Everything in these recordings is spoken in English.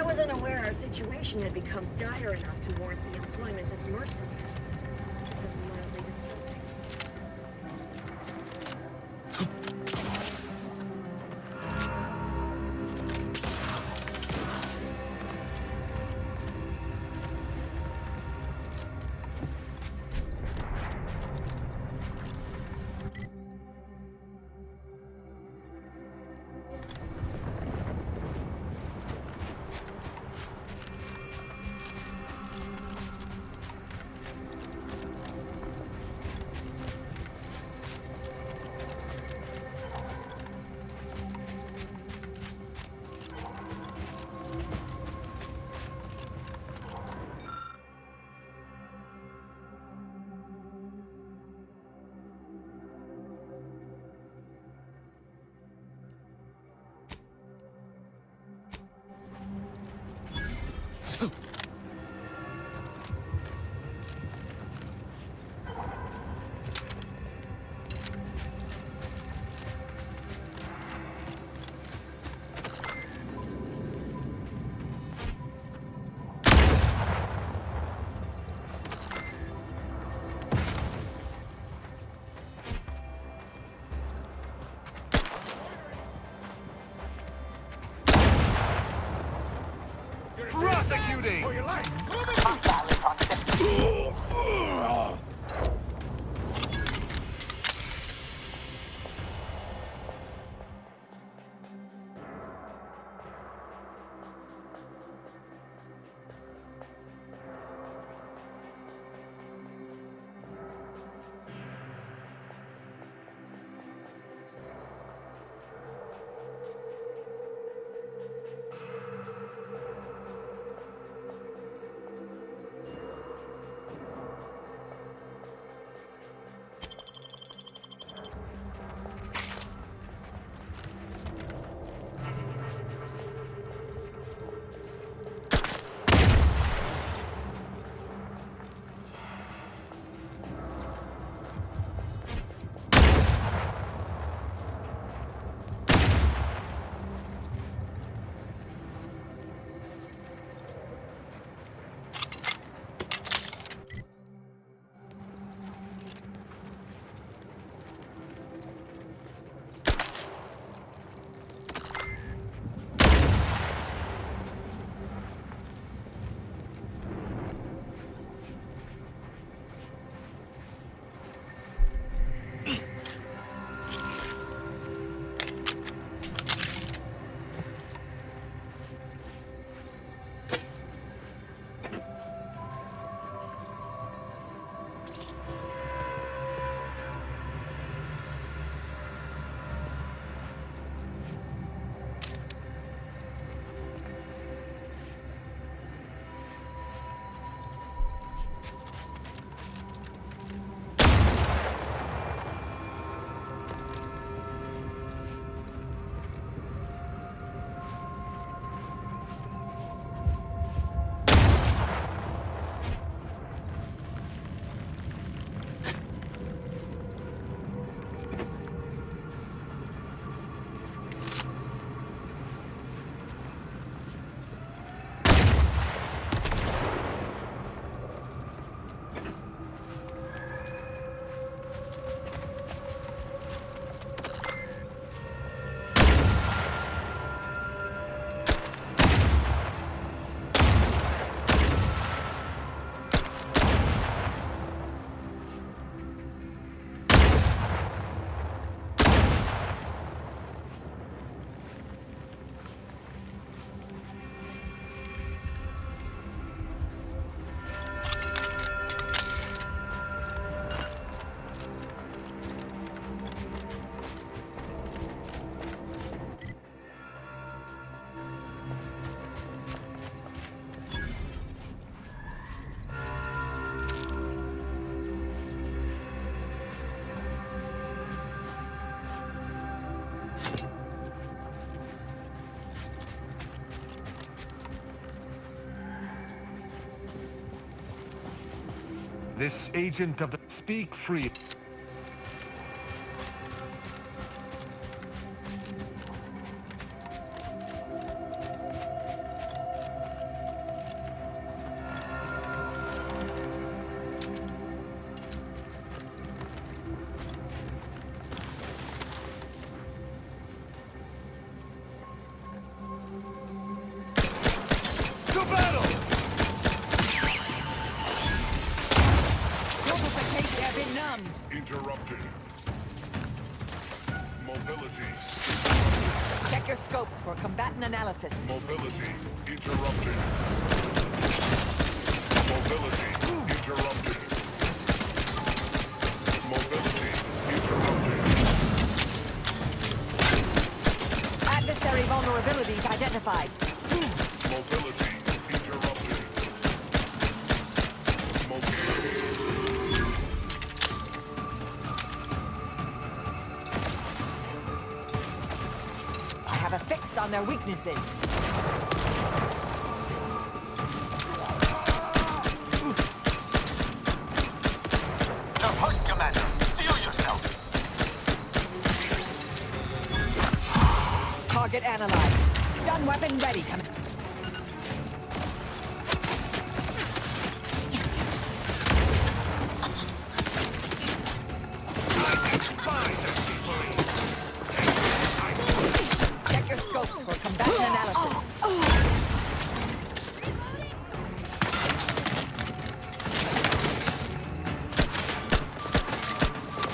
was unaware our situation had become dire enough to warrant the employment of mercenaries. This is mildly distressing. Prosecuting! For your life! This agent of the... Speak free. interrupted. Mobility. Check your scopes for combatant analysis. Mobility interrupted. Mobility interrupted. Mobility interrupted. Adversary vulnerabilities identified. Mobility interrupted. Mobility. I have a fix on their weaknesses. You're hurt, Commander. Steel yourself. Target analyzed. Stun weapon ready. Check your scopes for combatant analysis.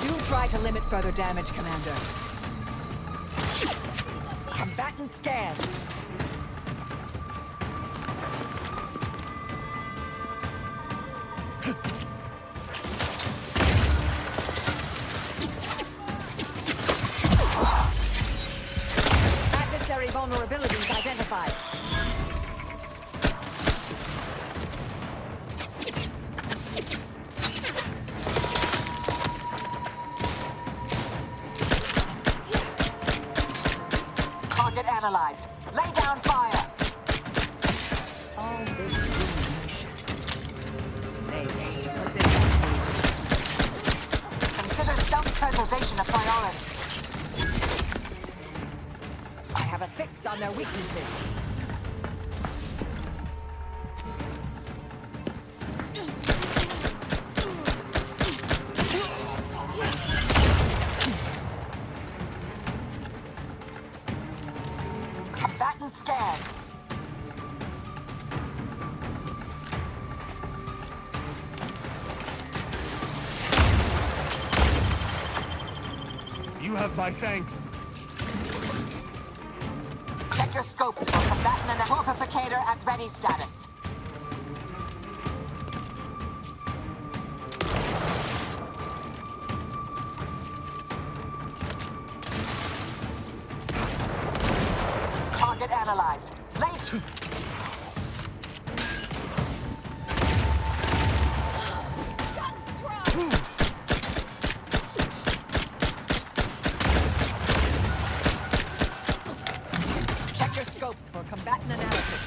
Do try to limit further damage, Commander. Combatant scan. Adversary vulnerabilities identified. Target analyzed. Lay down fire. All this rumination. They really put this on me. Consider self-preservation a priority. I have a fix on their weaknesses. Combatant scan. You have my thanks. Check your scopes for combatant and a morphificator at ready status. Target analyzed. Late. Check your scopes for combatant analysis.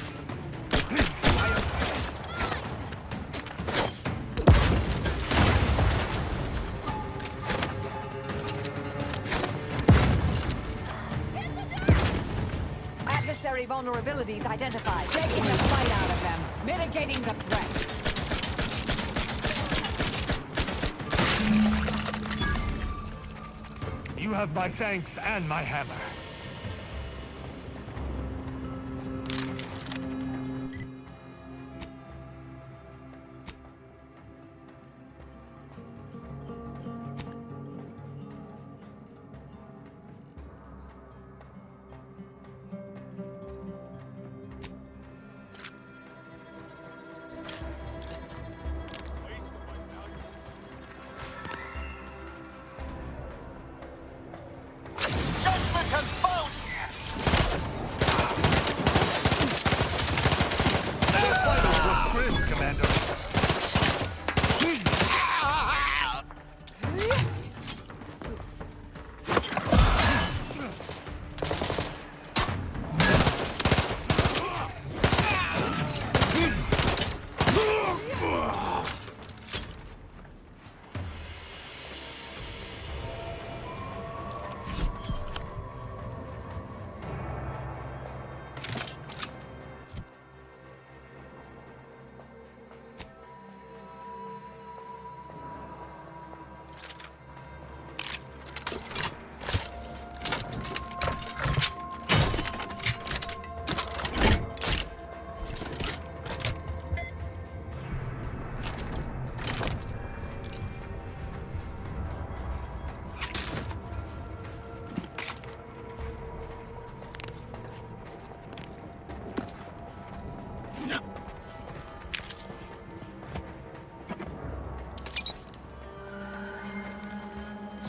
Adversary vulnerabilities identified. Taking the fight out of them. Mitigating the threat. You have my thanks and my hammer. Judgment has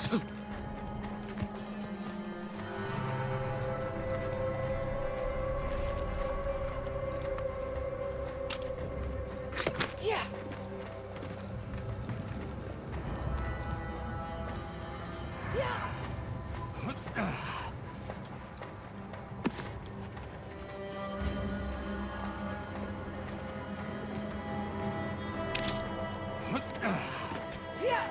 Yeah. Yeah. Yeah.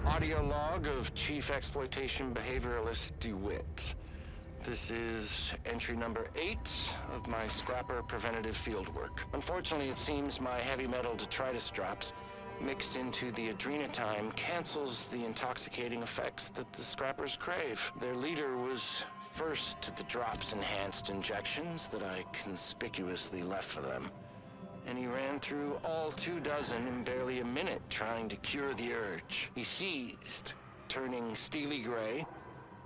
Audio log of Chief Exploitation Behavioralist DeWitt. This is entry number 8 of my scrapper preventative fieldwork. Unfortunately, it seems my heavy metal detritus drops mixed into the adrenatime cancels the intoxicating effects that the scrappers crave. Their leader was first to the drops-enhanced injections that I conspicuously left for them. And he ran through all 24 in barely a minute trying to cure the urge. He seized, turning steely gray,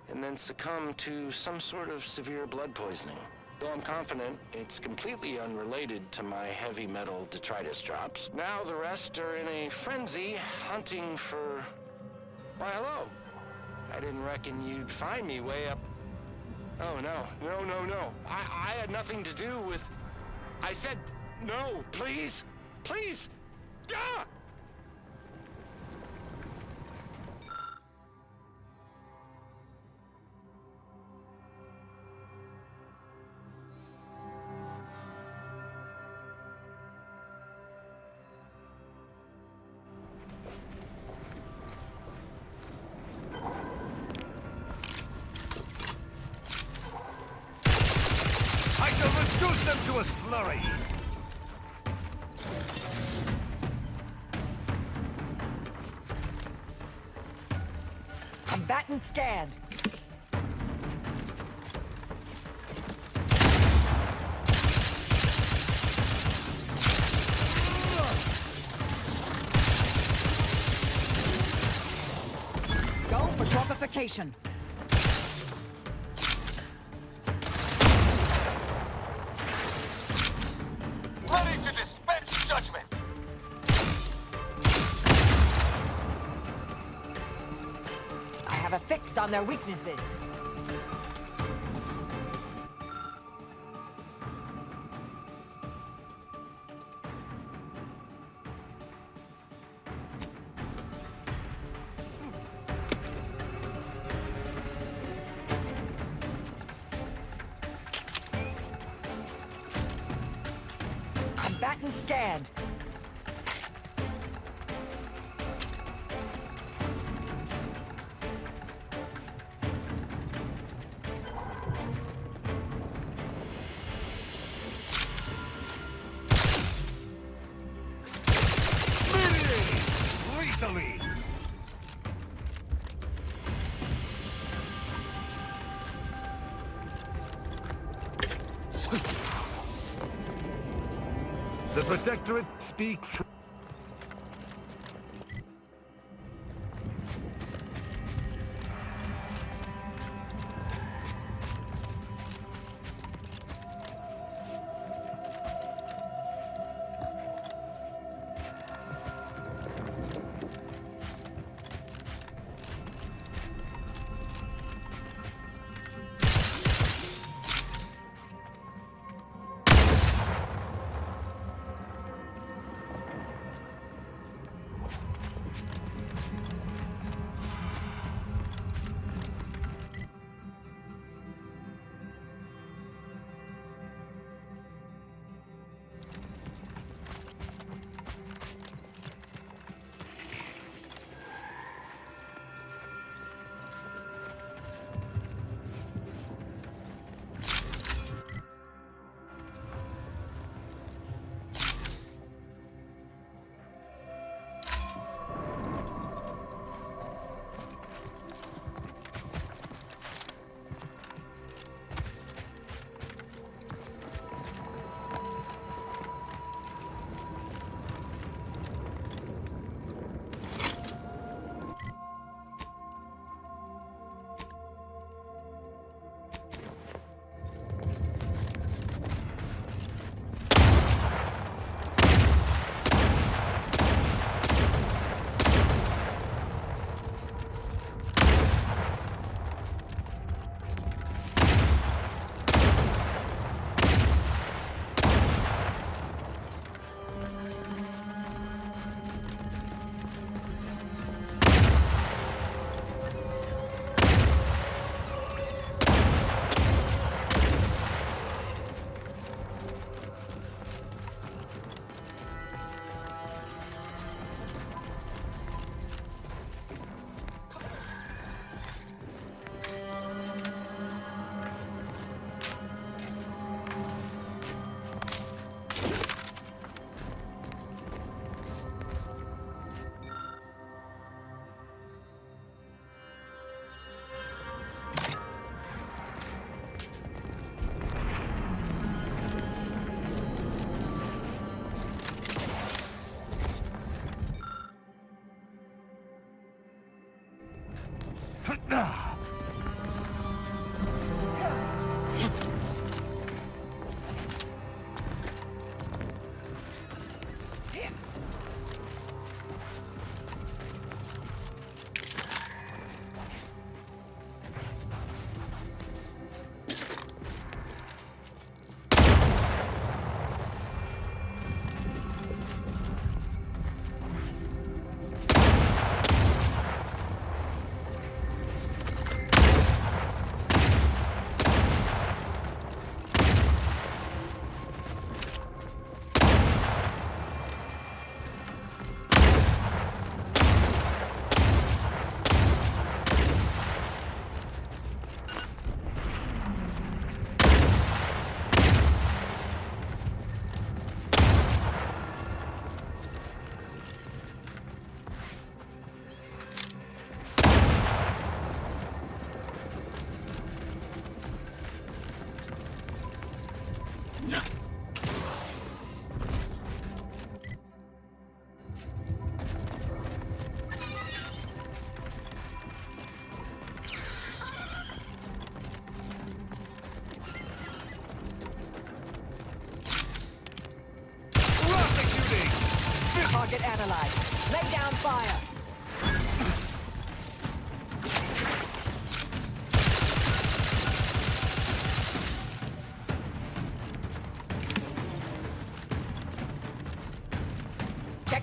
and then succumbed to some sort of severe blood poisoning. Though I'm confident it's completely unrelated to my heavy metal detritus drops. Now the rest are in a frenzy hunting for... Why, hello. I didn't reckon you'd find me way up... Oh, no. No. I had nothing to do with... I said... No, please! Please! Ah! Victory! Combatant scanned. Go for dropification. Ready to dispense judgment. I have a fix on their weaknesses. Combatant scanned. Lethally! The Protectorate speak free.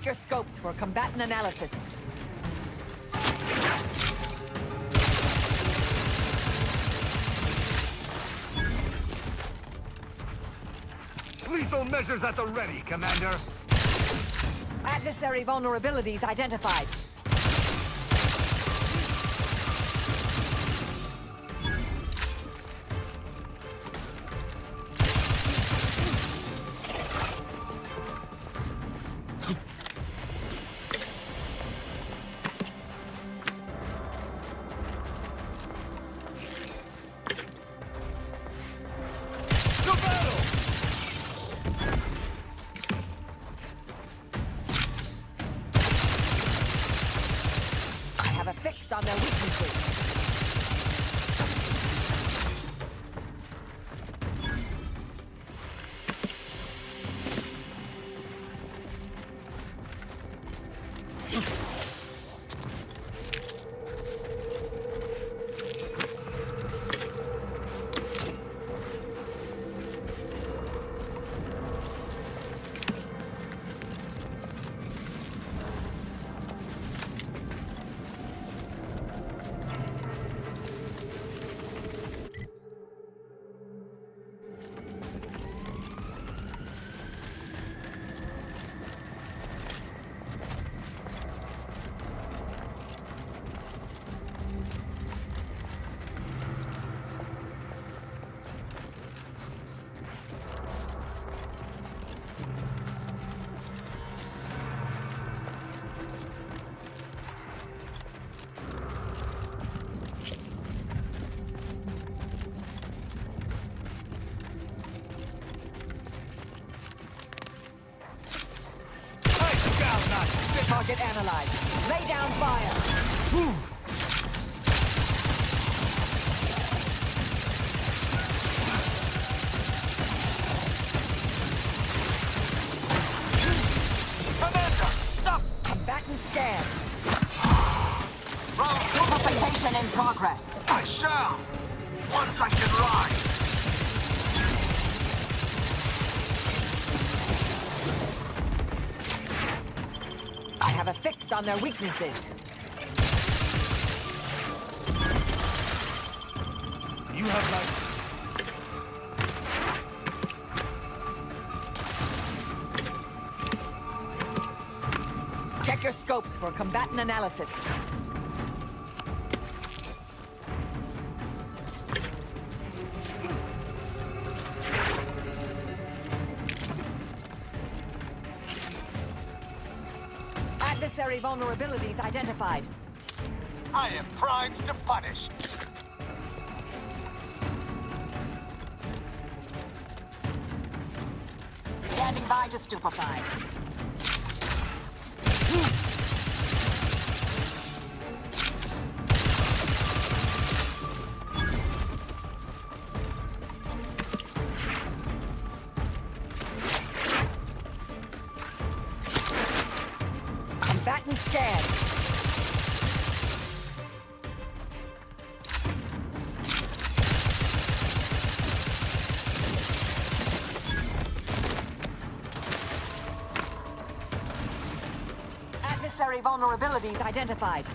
your scopes for combatant analysis. Lethal measures at the ready, Commander. Adversary vulnerabilities identified. Fix on their weaknesses. Target analyzed. Lay down fire. Commander, stop! Combatant scan. Round Purification in progress. I shall! Once I can rise! I have a fix on their weaknesses. You have my... Check your scopes for combatant analysis. Adversary vulnerabilities identified. I am primed to punish. Standing by to stupefy. Combatant scan. Adversary vulnerabilities identified.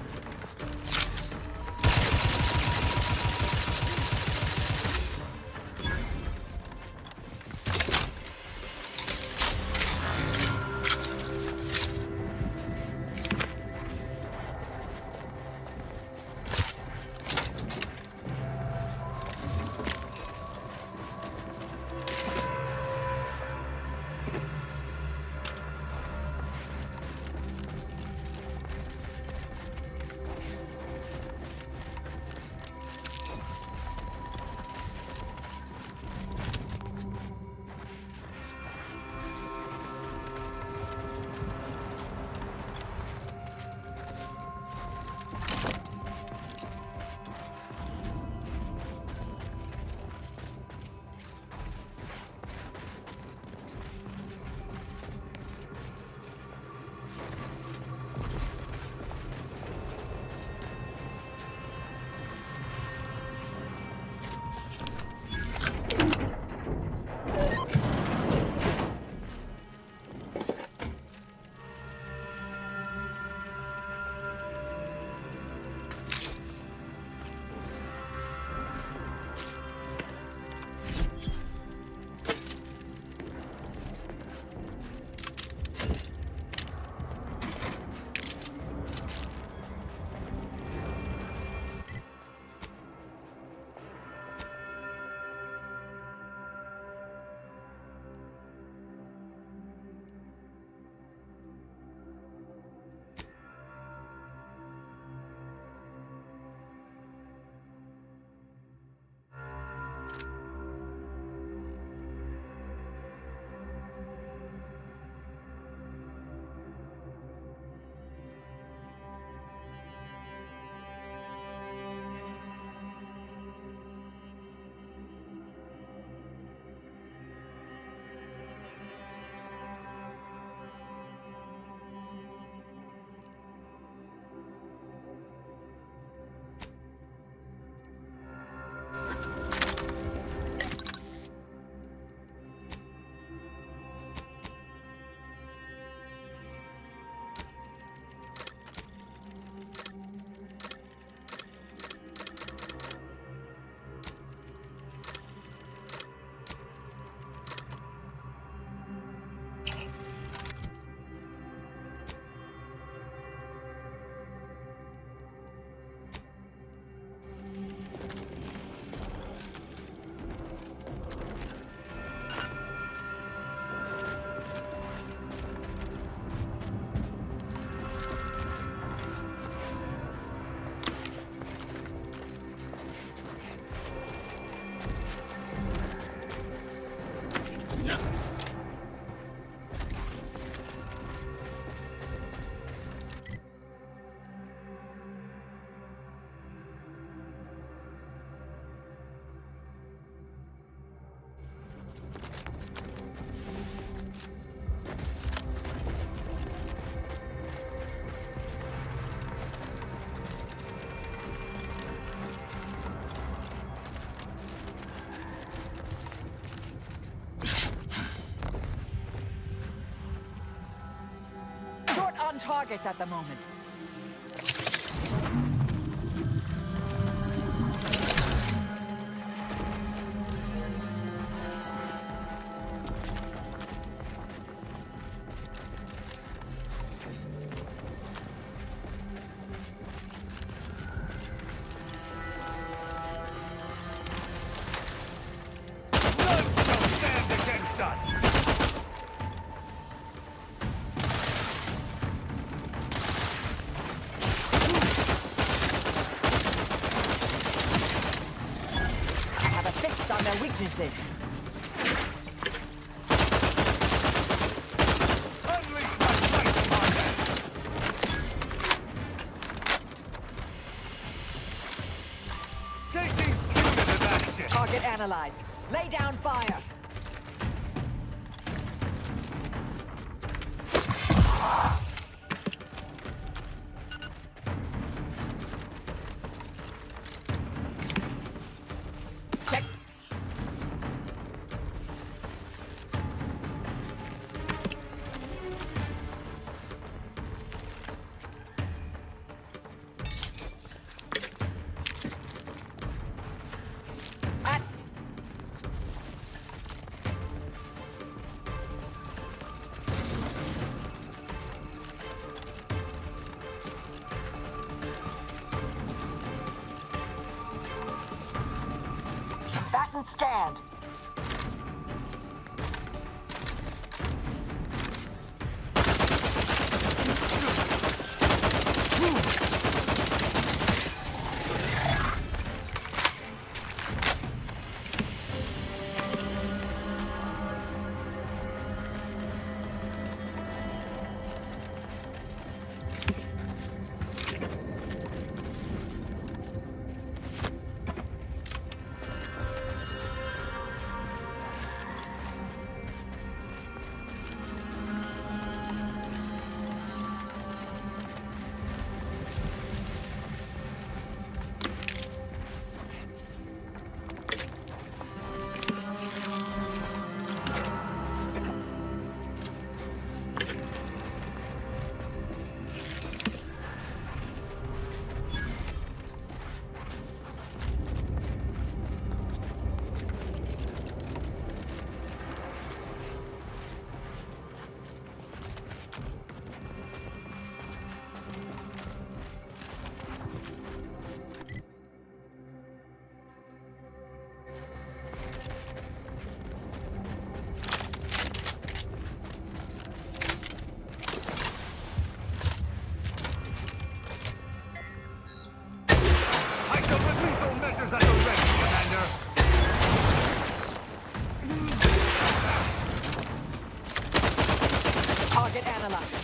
targets at the moment. On their weaknesses. Unleash my might upon them! Taking punitive action! Target analyzed. Lay down fire. Check. Batten scanned. Measures at the ready, Commander! Target analyzed.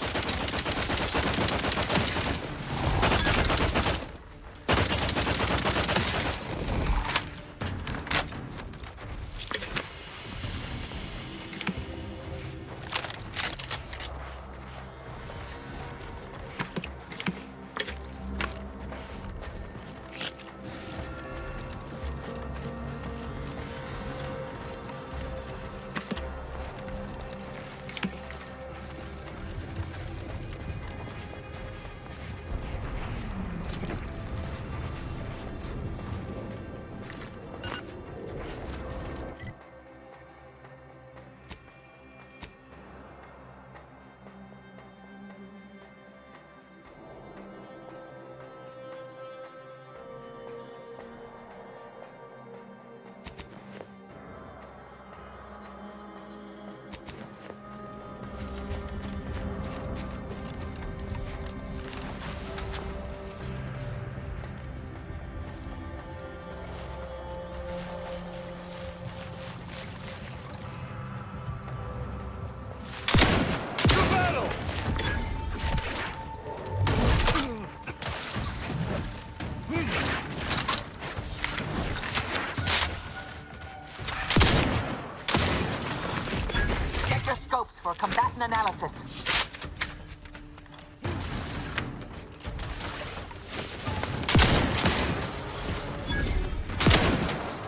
For combatant analysis.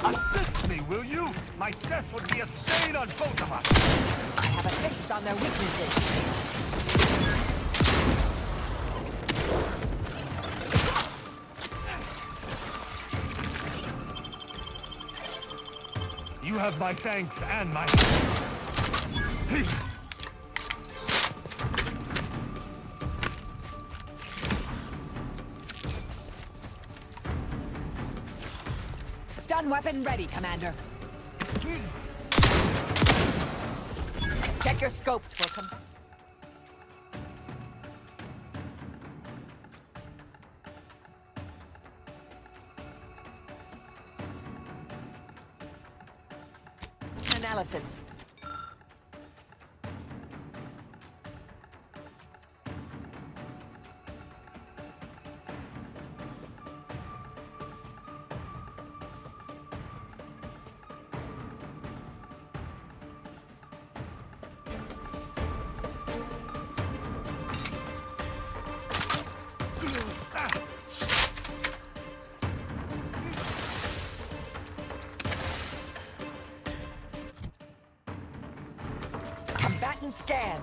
Assist me, will you? My death would be a stain on both of us. I have a fix on their weaknesses. You have my thanks and my... Stun weapon ready, Commander. Check your scopes, Wilson. Analysis. Combatant scan.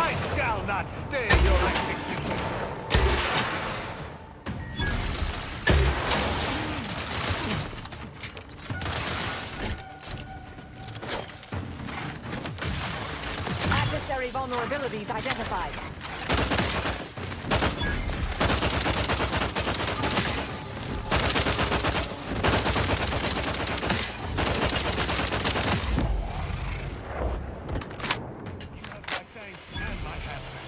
I shall not stay your execution. Adversary vulnerabilities identified. You have my thanks and my hatred.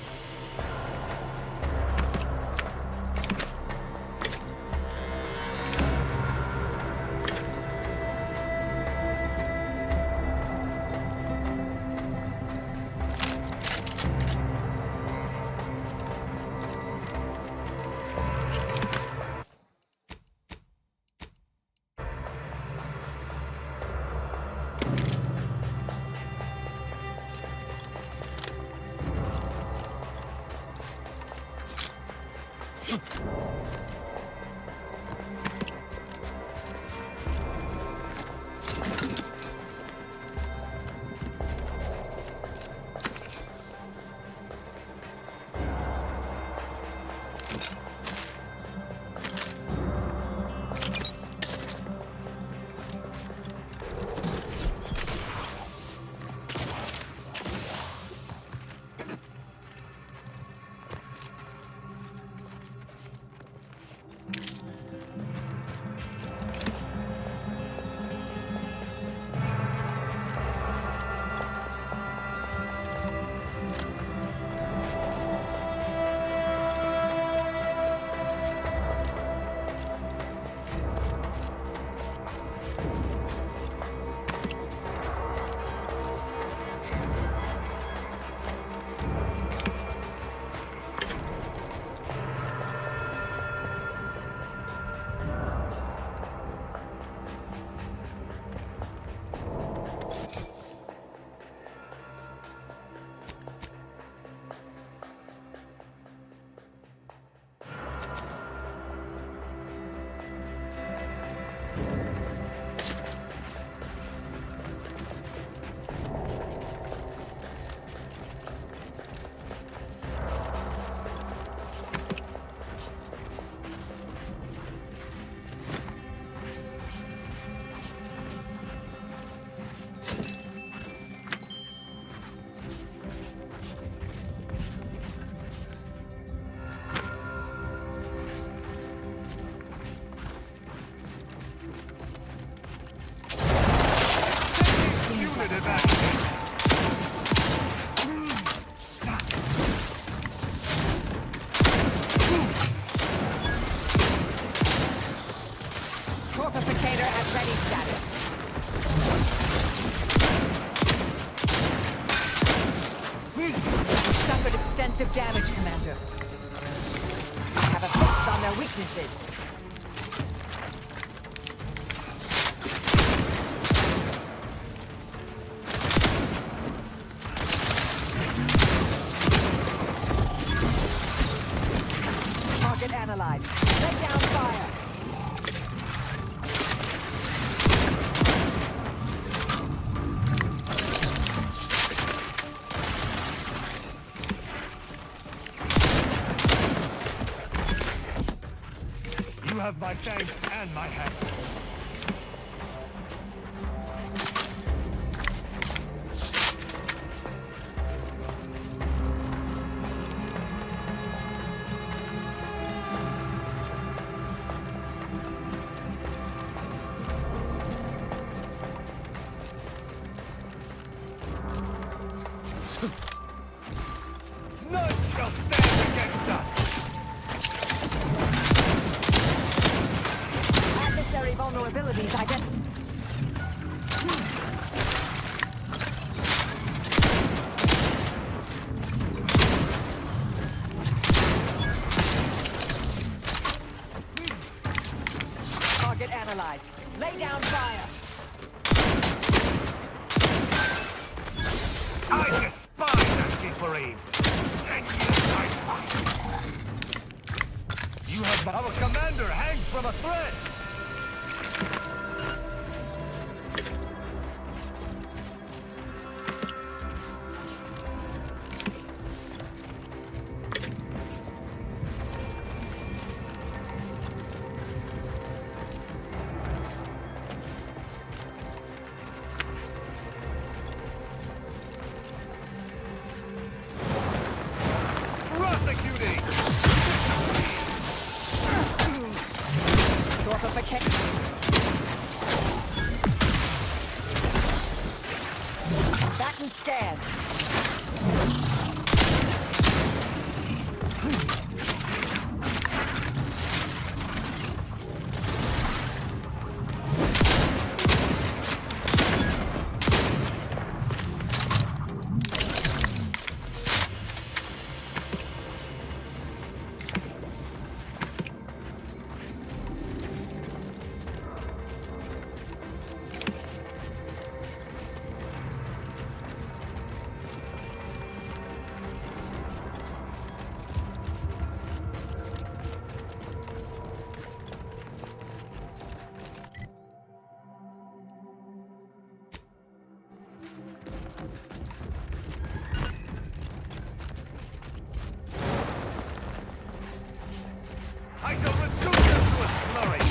Massive damage, Commander. I have a fix on their weaknesses. Target analyzed. Lay down fire. You have my thanks and my hat. None shall stand against us! Adversary vulnerabilities identified. Target analyzed. Lay down fire. I despise asking for aid! And yet I must! You have our commander hangs from a thread! Prosecuting! Torpification. Back and scan. I shall reduce them to a slurry!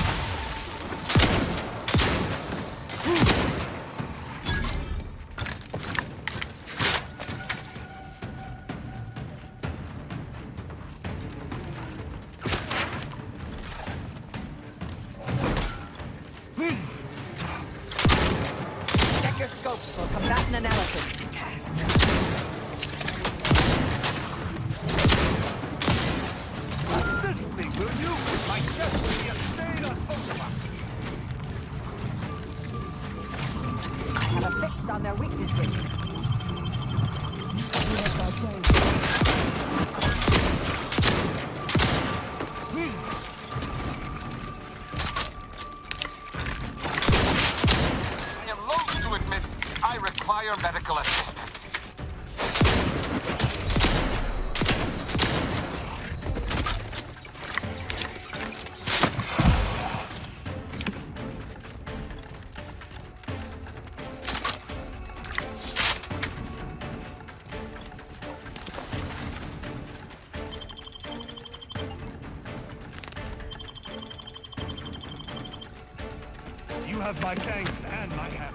Check your scopes for combatant analysis. Assist me, will you? My death will be a stain on both of us! I have a fix on their weaknesses. I am loath to admit I require medical assistance. You have my thanks and my hat.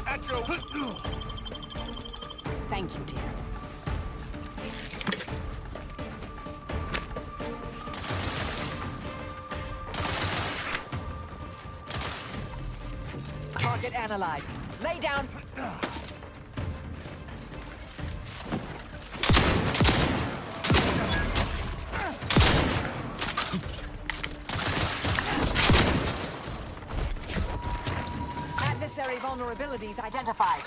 At your... Thank you, dear. Target analyzed. Lay down. Adversary vulnerabilities identified.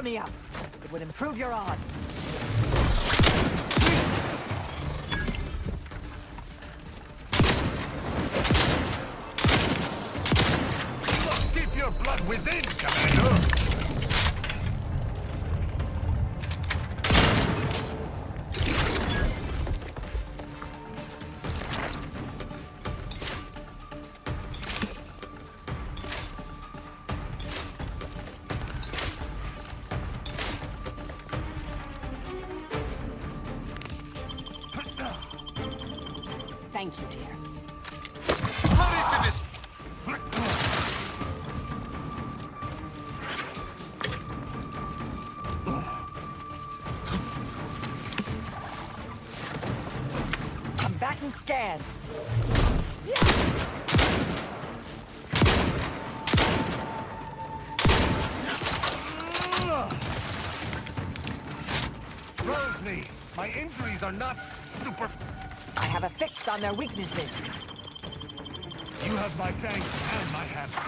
me up. It would improve your odds. Keep your blood within, Commander! Thank you, dear. Hurry to this! Combatant scan. Rosny, my injuries are not super... I have a fix on their weaknesses. You have my thanks and my hammer.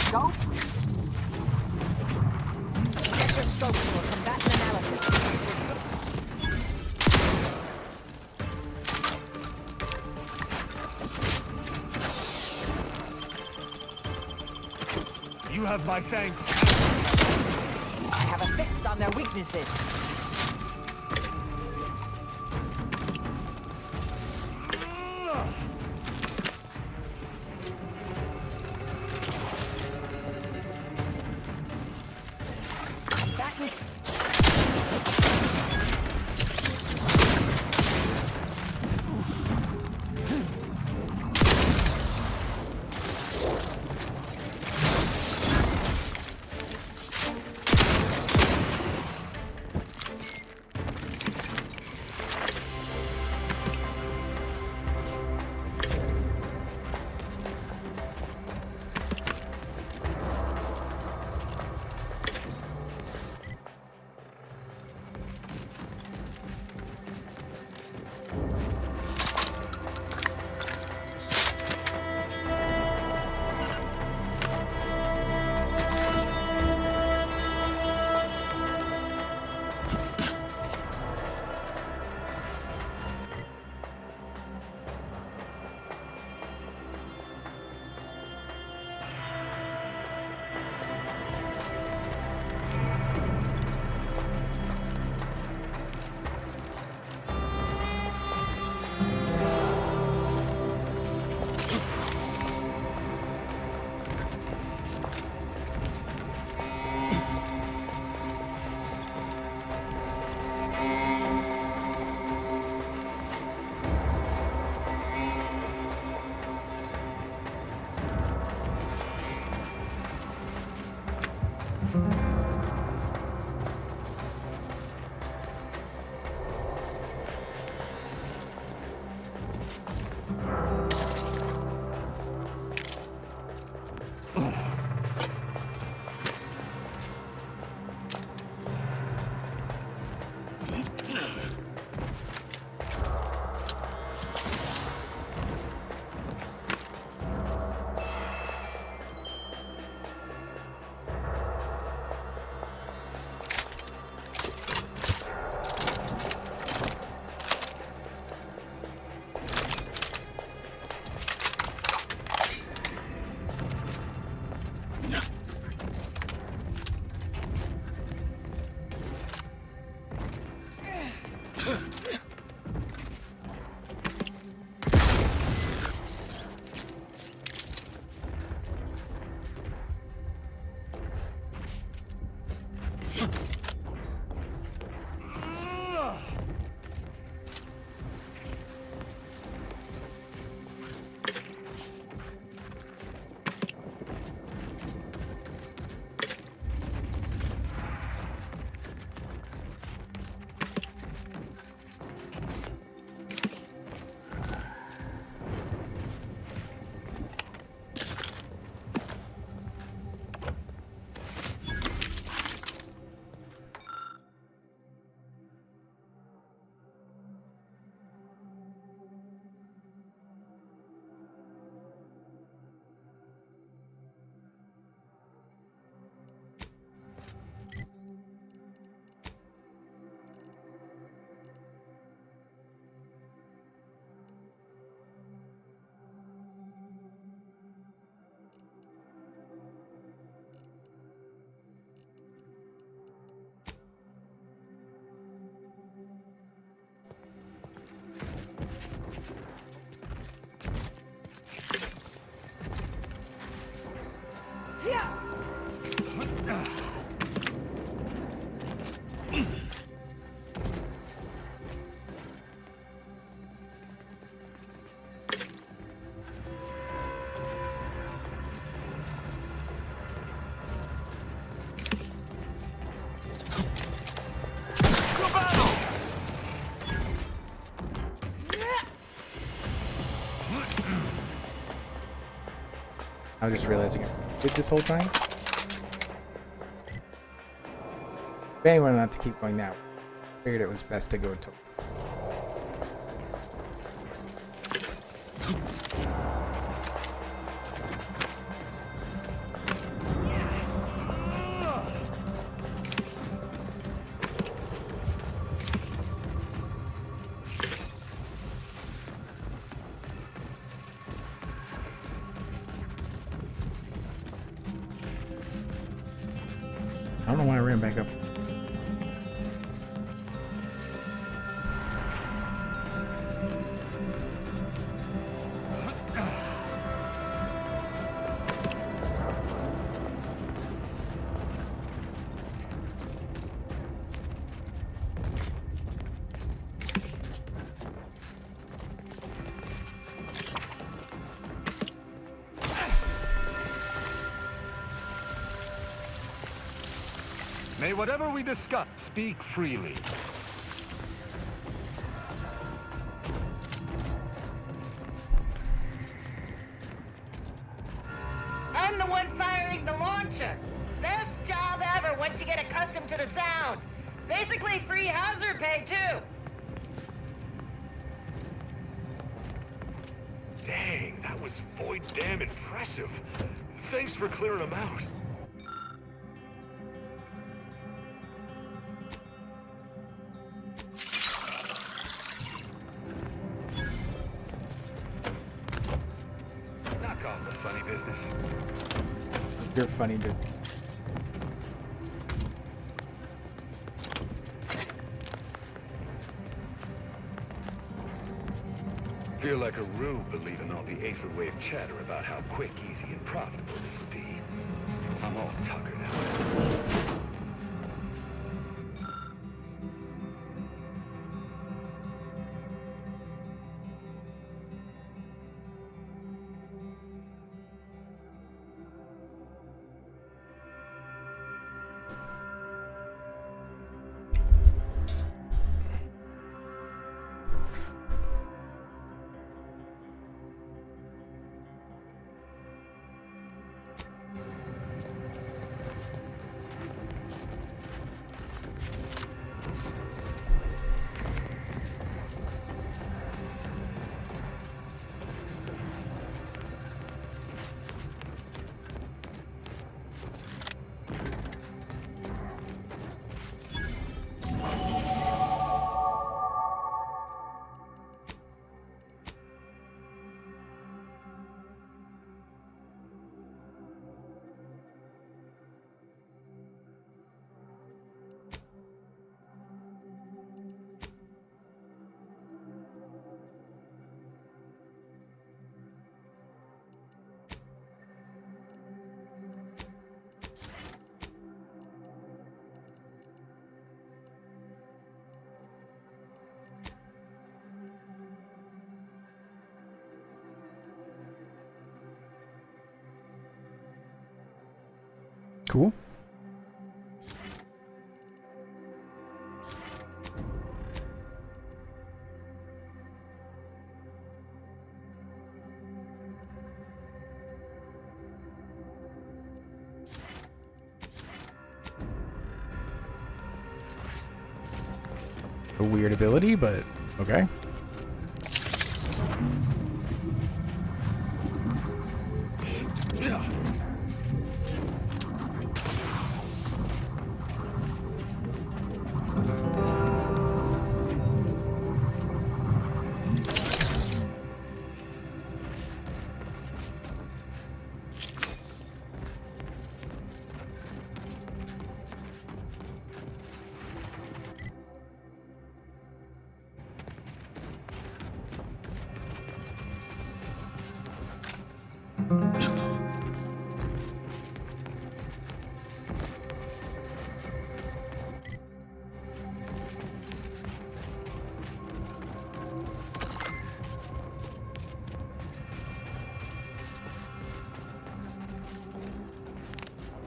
Scope? Get your scope for combatant analysis. You have my thanks. I have a fix on their weaknesses. Combatant. I'm just realizing I did this whole time. If anyone not to keep going that way, figured it was best to go to. I don't know why I ran back up. May whatever we discuss speak freely. I'm the one firing the launcher. Best job ever once you get accustomed to the sound. Basically free hazard pay, too. Dang, that was void damn impressive. Thanks for clearing them out. Knock off the funny business. You're funny business. Feel like a rube believing all the aether wave chatter about how quick, easy, and profitable this would be. I'm all tuckered out. Cool. A weird ability, but okay.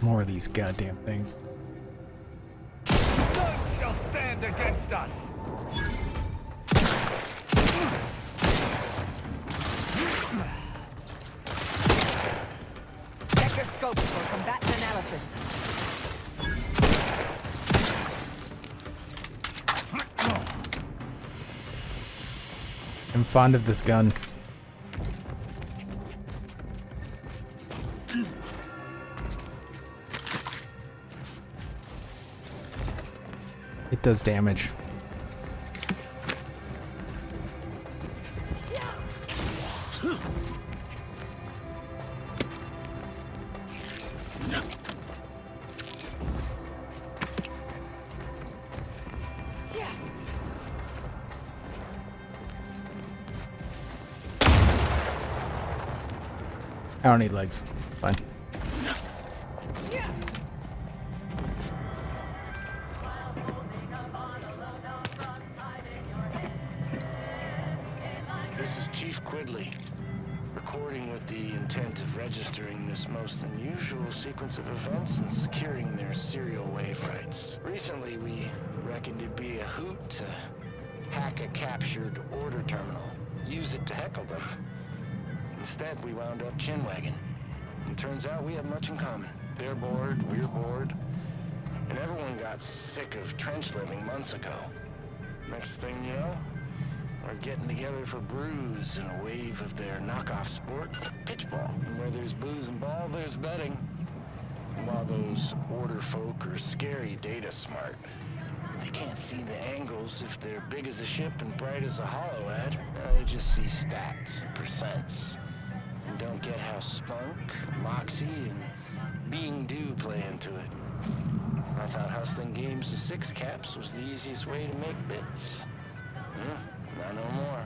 more of these goddamn things. None shall stand against us. Check your scopes for combatant analysis. I'm fond of this gun. It does damage. I don't need legs. Fine. This is Chief Quidley, recording with the intent of registering this most unusual sequence of events and securing their serial wave rights. Recently, we reckoned it'd be a hoot to hack a captured order terminal, use it to heckle them. Instead, we wound up chinwagging. And turns out we have much in common. They're bored, we're bored, and everyone got sick of trench living months ago. Next thing you know, we're getting together for brews in a wave of their knockoff sport, pitchball. And where there's booze and ball, there's betting. And while those order folk are scary data smart, they can't see the angles if they're big as a ship and bright as a hollow ad. They just see stats and percents. And don't get how spunk, moxie, and being due play into it. I thought hustling games with six caps was the easiest way to make bits. Not no more.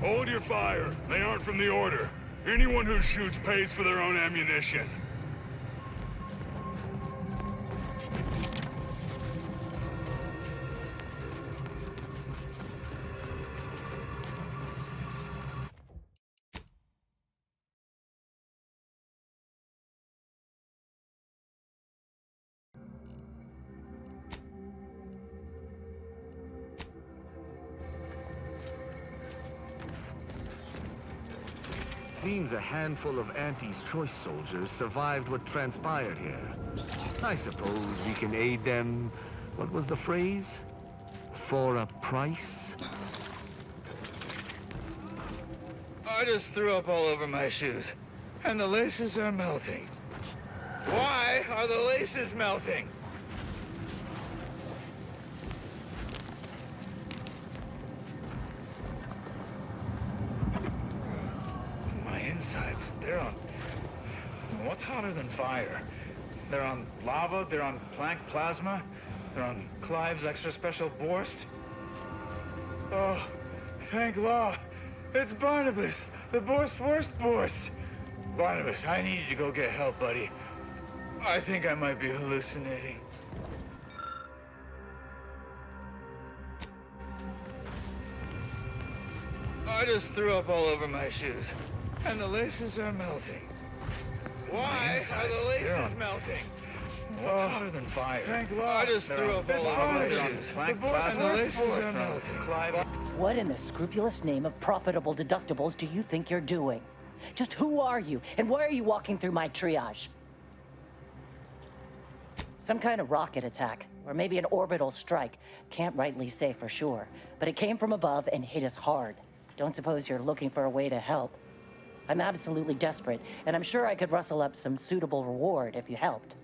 Hold your fire. They aren't from the Order. Anyone who shoots pays for their own ammunition. seems a handful of Auntie's choice soldiers survived what transpired here. I suppose we can aid them, what was the phrase? For a price? I just threw up all over my shoes, and the laces are melting. Why are the laces melting? My insides, they're on... What's hotter than fire? They're on lava, they're on Planck plasma, they're on Clive's extra special Borst. Oh, thank law. It's Barnabas, the Borst worst Borst. Barnabas, I need you to go get help, buddy. I think I might be hallucinating. I just threw up all over my shoes, and the laces are melting. Why are the laces melting? What's hotter than fire? Thank God. I just threw up all over my shoes. And the laces are melting. What in the scrupulous name of profitable deductibles do you think you're doing? Just who are you, and why are you walking through my triage? Some kind of rocket attack, or maybe an orbital strike. Can't rightly say for sure, but it came from above and hit us hard. Don't suppose you're looking for a way to help. I'm absolutely desperate, and I'm sure I could rustle up some suitable reward if you helped.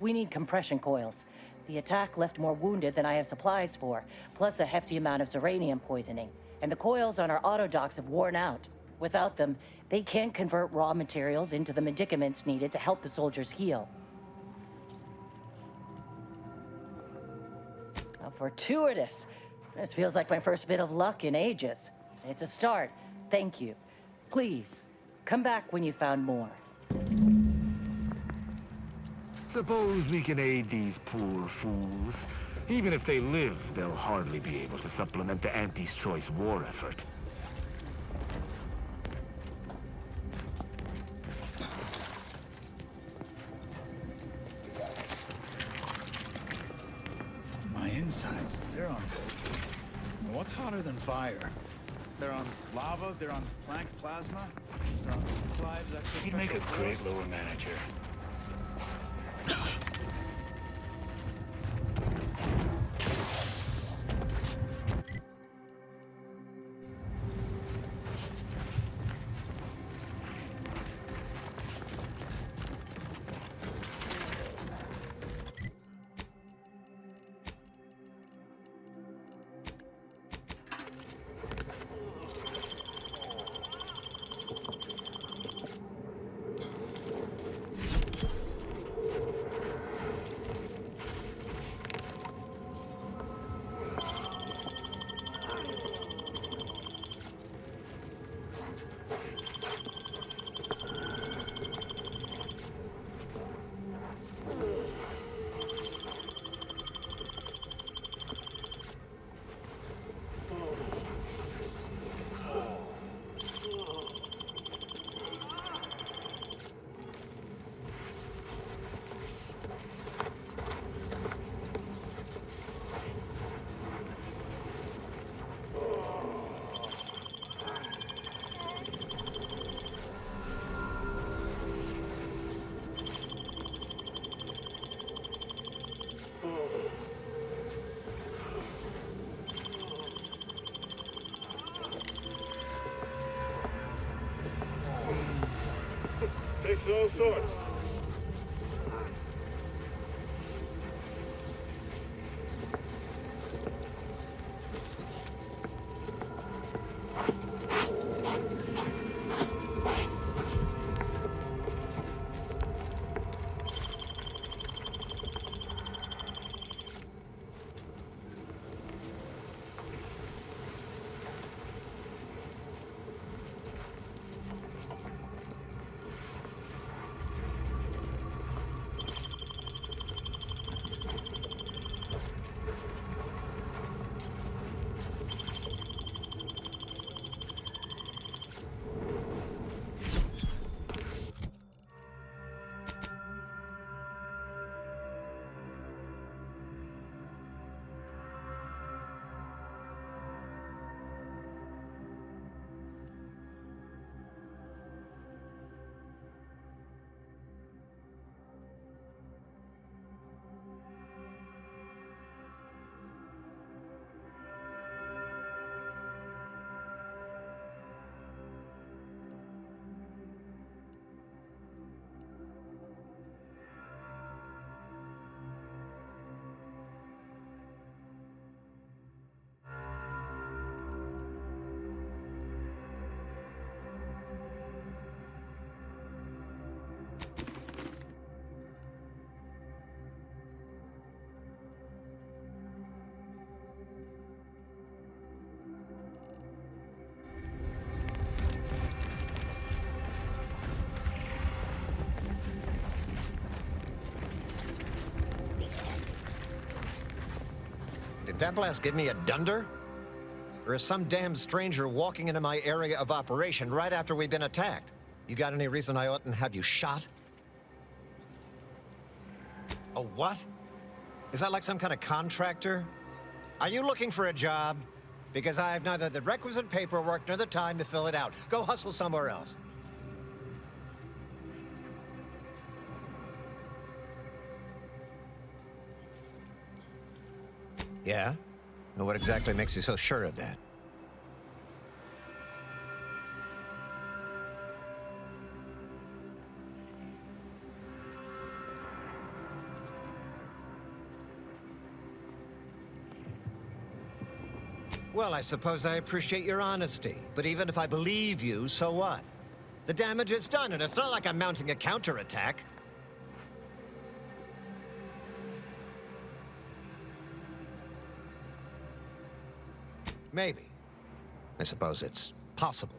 We need compression coils. The attack left more wounded than I have supplies for, plus a hefty amount of uranium poisoning. And the coils on our auto docks have worn out. Without them, they can't convert raw materials into the medicaments needed to help the soldiers heal. How fortuitous. This feels like my first bit of luck in ages. It's a start. Thank you. Please, come back when you found more. Suppose we can aid these poor fools. Even if they live, they'll hardly be able to supplement the Auntie's Choice war effort. My insides, they're on... What's hotter than fire? They're on lava, they're on Planck plasma, they're on Clive's extra He'd make a great lower manager. Takes all sorts. that blast give me a dunder? Or is some damn stranger walking into my area of operation right after we've been attacked? You got any reason I oughtn't have you shot? A what? Is that like some kind of contractor? Are you looking for a job? Because I have neither the requisite paperwork nor the time to fill it out. Go hustle somewhere else. Yeah? And what exactly makes you so sure of that? Well, I suppose I appreciate your honesty. But even if I believe you, so what? The damage is done, and it's not like I'm mounting a counterattack. Maybe. I suppose it's possible.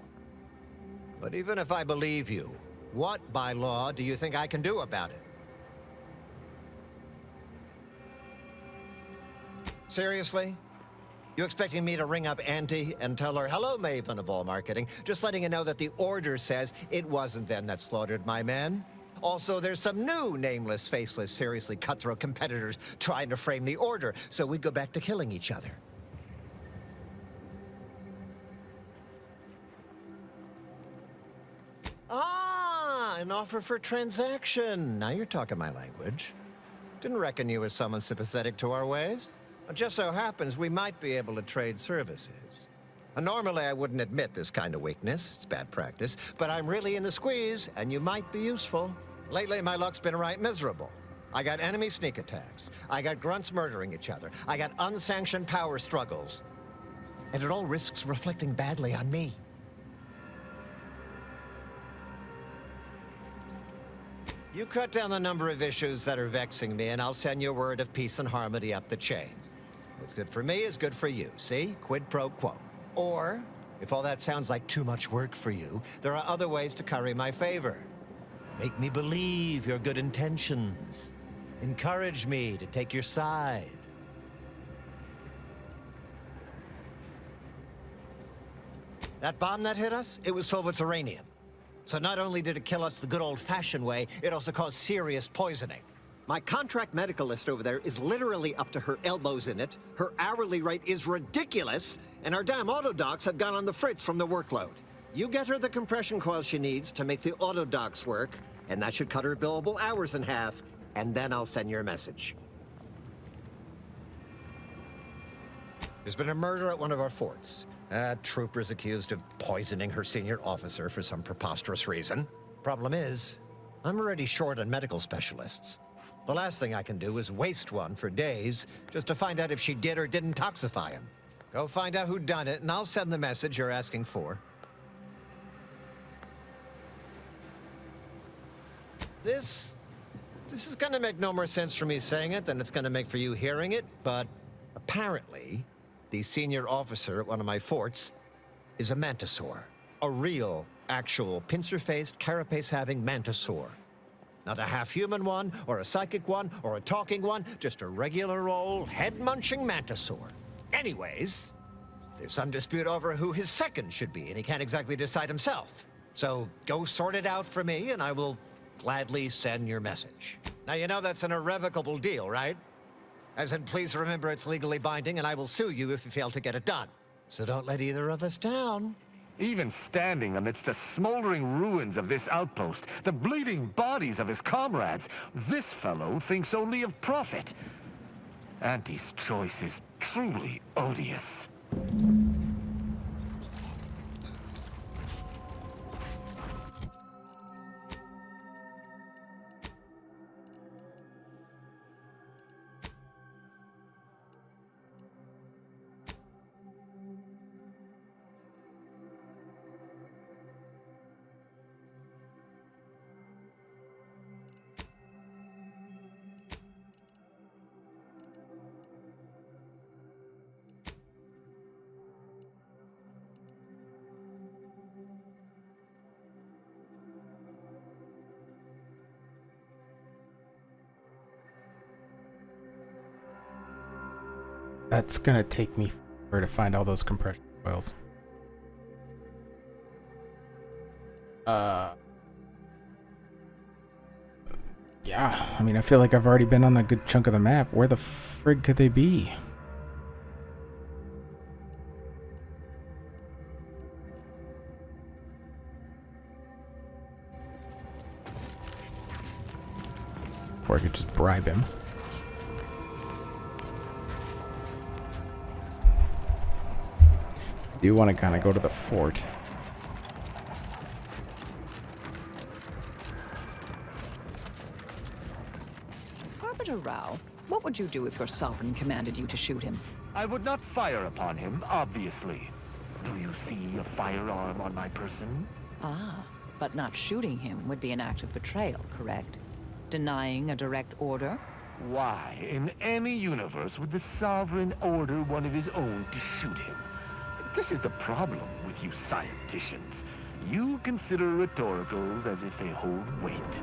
But even if I believe you, what, by law, do you think I can do about it? Seriously? You expecting me to ring up Auntie and tell her, hello, Maven of all marketing, just letting you know that the order says it wasn't them that slaughtered my men? Also, there's some new nameless, faceless, seriously cutthroat competitors trying to frame the order, so we go back to killing each other. Ah, an offer for transaction. Now you're talking my language. Didn't reckon you were someone sympathetic to our ways. It just so happens we might be able to trade services. Normally, I wouldn't admit this kind of weakness. It's bad practice. But I'm really in the squeeze, and you might be useful. Lately, my luck's been right miserable. I got enemy sneak attacks. I got grunts murdering each other. I got unsanctioned power struggles. And it all risks reflecting badly on me. You cut down the number of issues that are vexing me, and I'll send you a word of peace and harmony up the chain. What's good for me is good for you, see? Quid pro quo. Or, if all that sounds like too much work for you, there are other ways to curry my favor. Make me believe your good intentions. Encourage me to take your side. That bomb that hit us, it was filled with uranium. So not only did it kill us the good old-fashioned way, it also caused serious poisoning. My contract medicalist over there is literally up to her elbows in it, her hourly rate is ridiculous, and our damn autodocs have gone on the fritz from the workload. You get her the compression coil she needs to make the autodocs work, and that should cut her billable hours in half, and then I'll send your message. There's been a murder at one of our forts. A trooper's accused of poisoning her senior officer for some preposterous reason. Problem is, I'm already short on medical specialists. The last thing I can do is waste one for days just to find out if she did or didn't toxify him. Go find out who done it, and I'll send the message you're asking for. This is gonna make no more sense for me saying it than it's gonna make for you hearing it, but apparently, the senior officer at one of my forts is a mantisaur. A real, actual, pincer-faced, carapace-having mantisaur. Not a half-human one, or a psychic one, or a talking one, just a regular old head-munching mantisaur. Anyways, there's some dispute over who his second should be, and he can't exactly decide himself. So go sort it out for me, and I will gladly send your message. Now, you know that's an irrevocable deal, right? As in, please remember it's legally binding, and I will sue you if you fail to get it done. So don't let either of us down. Even standing amidst the smoldering ruins of this outpost, the bleeding bodies of his comrades, this fellow thinks only of profit. Auntie's choice is truly odious. That's gonna take me forever to find all those compression coils. Yeah, I mean, I feel like I've already been on a good chunk of the map. Where the frig could they be? Or I could just bribe him. I do want to kind of go to the fort. Arbiter Rao, what would you do if your sovereign commanded you to shoot him? I would not fire upon him, obviously. Do you see a firearm on my person? Ah, but not shooting him would be an act of betrayal, correct? Denying a direct order? Why, in any universe, would the Sovereign order one of his own to shoot him? This is the problem with you scienticians. You consider rhetoricals as if they hold weight.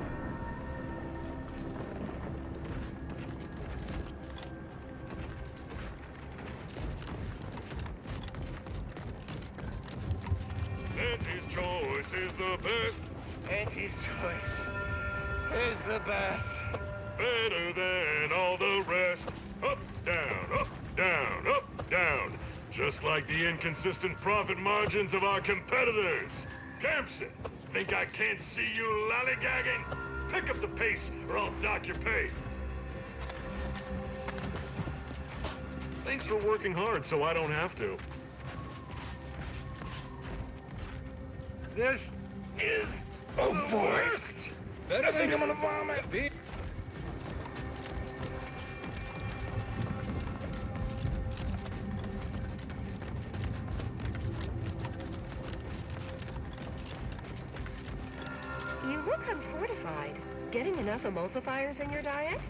Auntie's choice is the best. Auntie's choice is the best. Better than all the rest. Up, down, up, down, up, down. Just like the inconsistent profit margins of our competitors. Campson, think I can't see you lollygagging? Pick up the pace or I'll dock your pay. Thanks for working hard so I don't have to. This is the worst. I think I'm gonna vomit. You look unfortified. Getting enough emulsifiers in your diet?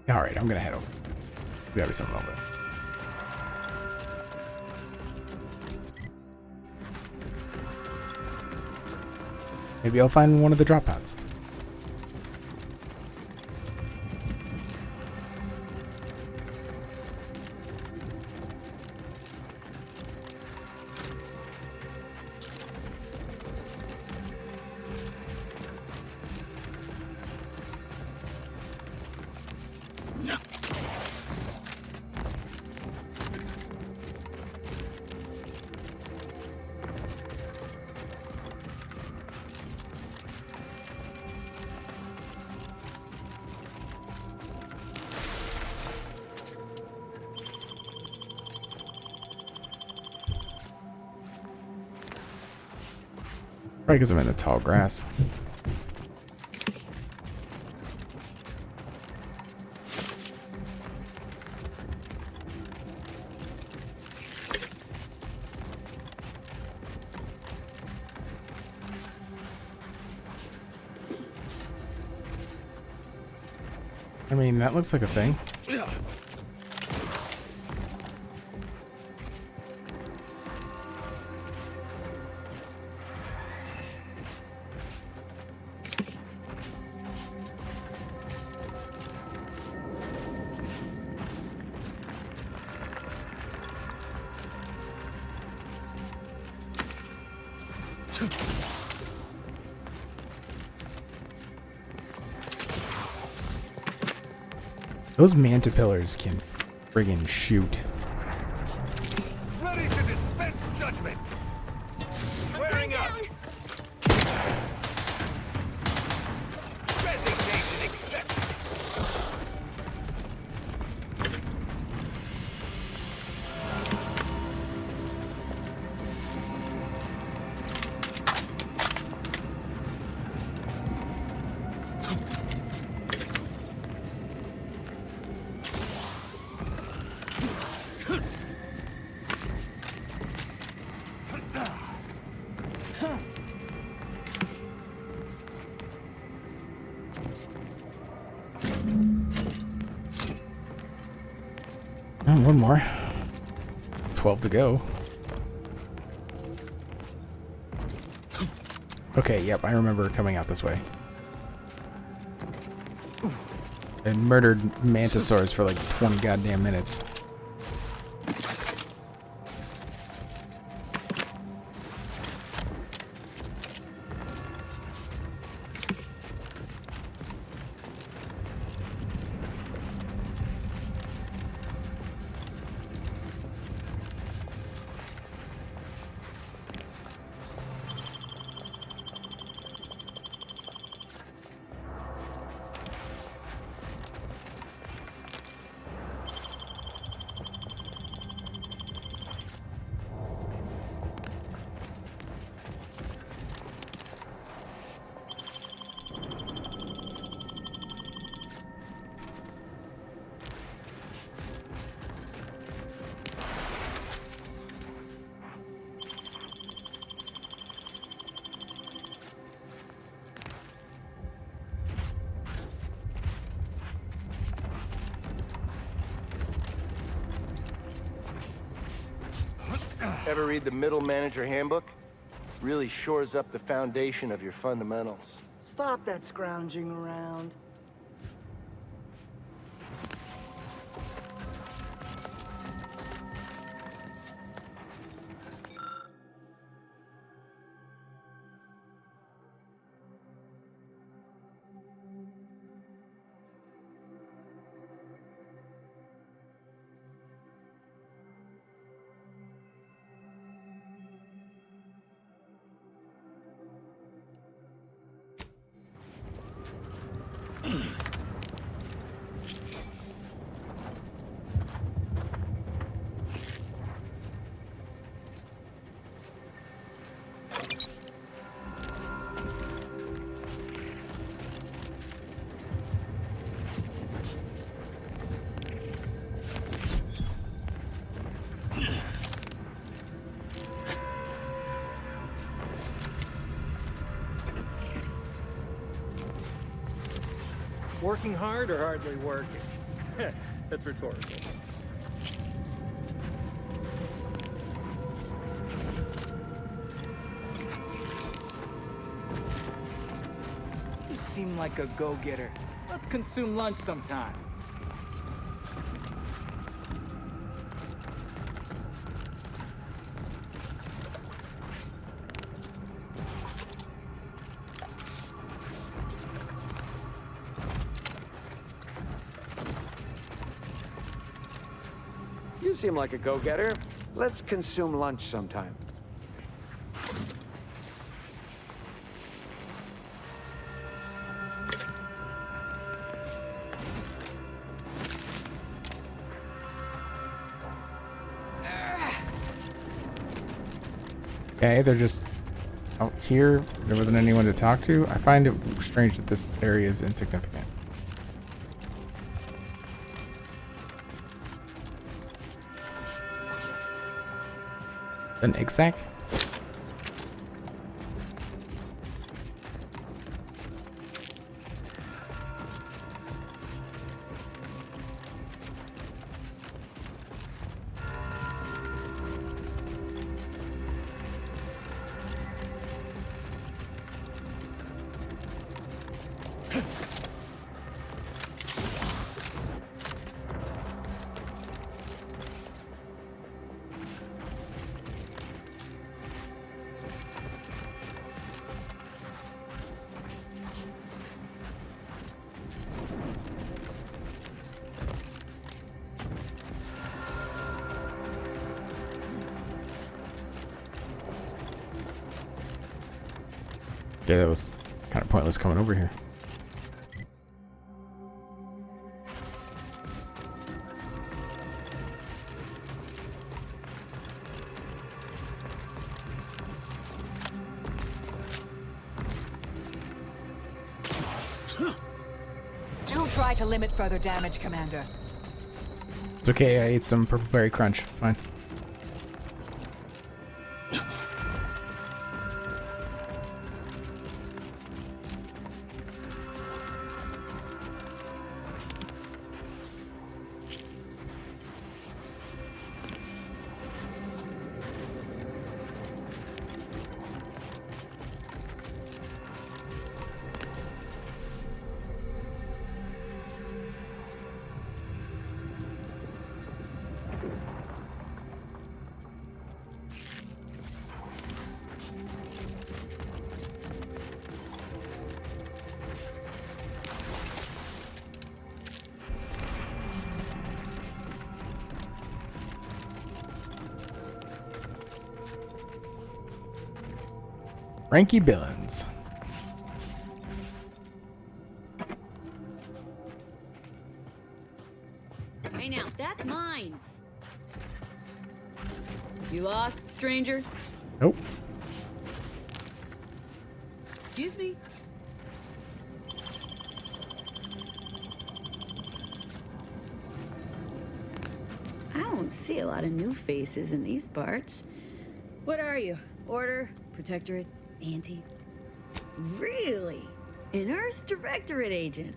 All right, I'm gonna head over. We gotta be something over there. Maybe I'll find one of the drop pods. Probably because I'm in the tall grass. I mean, that looks like a thing. Those manta pillars can friggin' shoot. Ready to dispense judgment! Squaring up! Resignation accepted! Oh, one more. 12 to go. Okay, yep, I remember coming out this way. And murdered mantisaurs for like 20 goddamn minutes. Ever read the Middle Manager Handbook? Really shores up the foundation of your fundamentals. Stop that scrounging around. Working hard or hardly working? That's rhetorical. You seem like a go-getter. Let's consume lunch sometime. You seem like a go-getter. Let's consume lunch sometime. Okay, they're just out here. There wasn't anyone to talk to. I find it strange that this area is insignificant. An egg sack? Yeah, that was kind of pointless coming over here. Do try to limit further damage, Commander. It's okay, I ate some purple berry crunch. Fine. Frankie Billings. Hey now, that's mine. You lost, stranger? Nope. Excuse me? I don't see a lot of new faces in these parts. What are you? Order? Protectorate? Anti? Really? An Earth Directorate agent?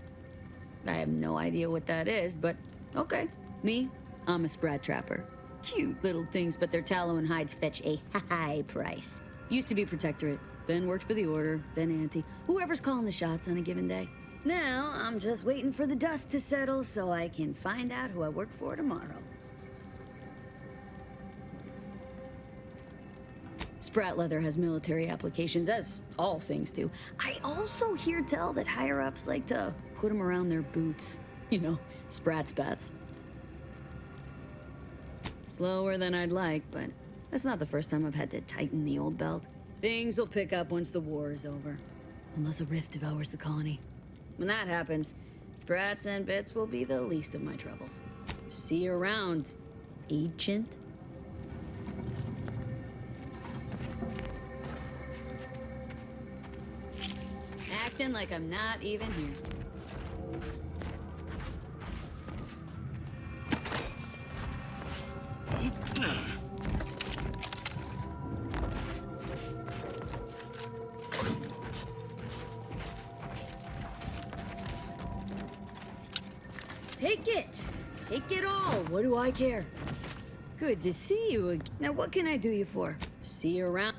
I have no idea what that is, but okay. Me? I'm a sprat trapper. Cute little things, but their tallow and hides fetch a high price. Used to be Protectorate, then worked for the Order, then Anti. Whoever's calling the shots on a given day. Now, I'm just waiting for the dust to settle so I can find out who I work for tomorrow. Sprat leather has military applications, as all things do. I also hear tell that higher-ups like to put them around their boots. You know, sprat spats. Slower than I'd like, but that's not the first time I've had to tighten the old belt. Things will pick up once the war is over. Unless a rift devours the colony. When that happens, sprats and bits will be the least of my troubles. See you around, agent. Acting like I'm not even here. Take it. Take it all. What do I care? Good to see you again. Now, what can I do you for? See you around.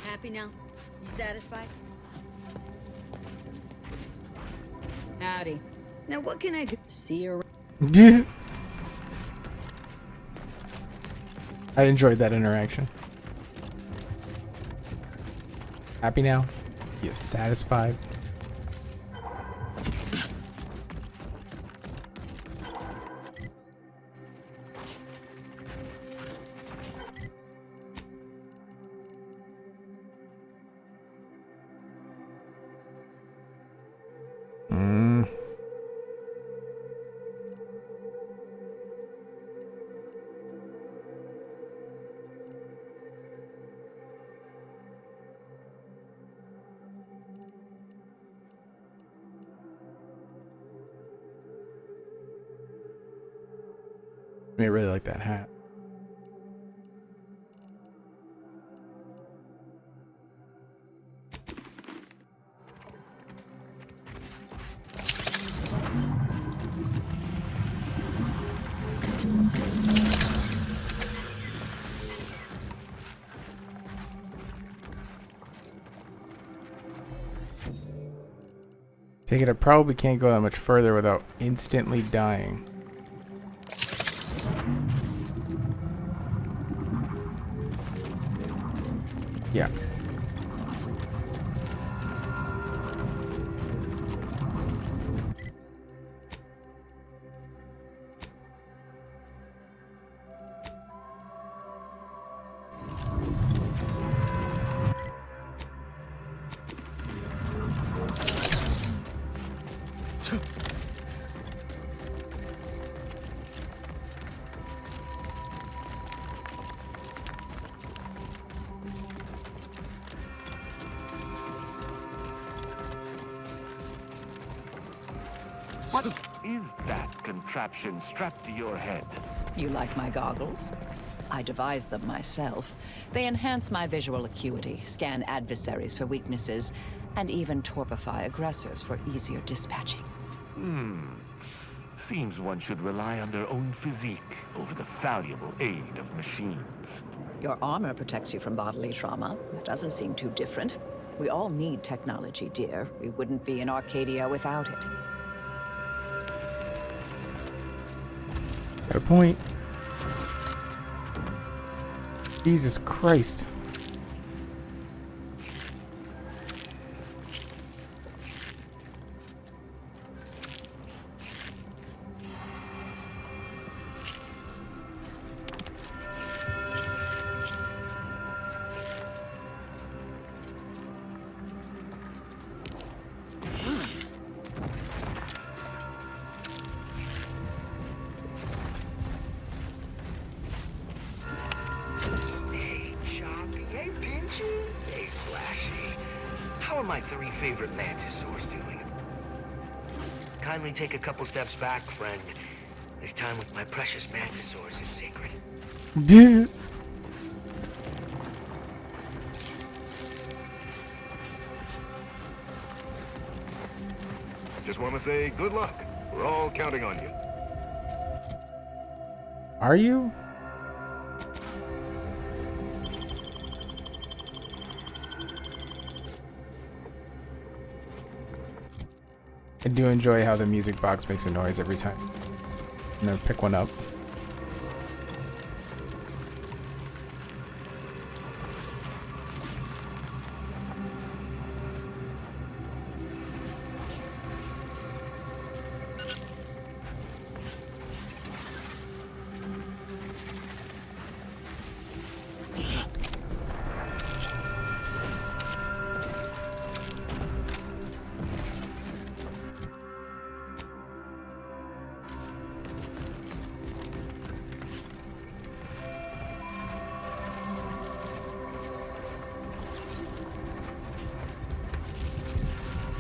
Happy now? You satisfied? Howdy. Now, what can I do? See you around. I enjoyed that interaction. Happy now? You satisfied? I really like that hat. Take it, I probably can't go that much further without instantly dying. Yeah. What is that contraption strapped to your head? You like my goggles? I devised them myself. They enhance my visual acuity, scan adversaries for weaknesses, and even torpify aggressors for easier dispatching. Seems one should rely on their own physique over the valuable aid of machines. Your armor protects you from bodily trauma. That doesn't seem too different. We all need technology, dear. We wouldn't be in Arcadia without it. Got a point. Jesus Christ. are my 3 favorite mantisaurs doing? Kindly take a couple steps back, friend. This time with my precious mantisaurs is sacred. Just want to say good luck. We're all counting on you. Are you? I do enjoy how the music box makes a noise every time. I'm gonna pick one up.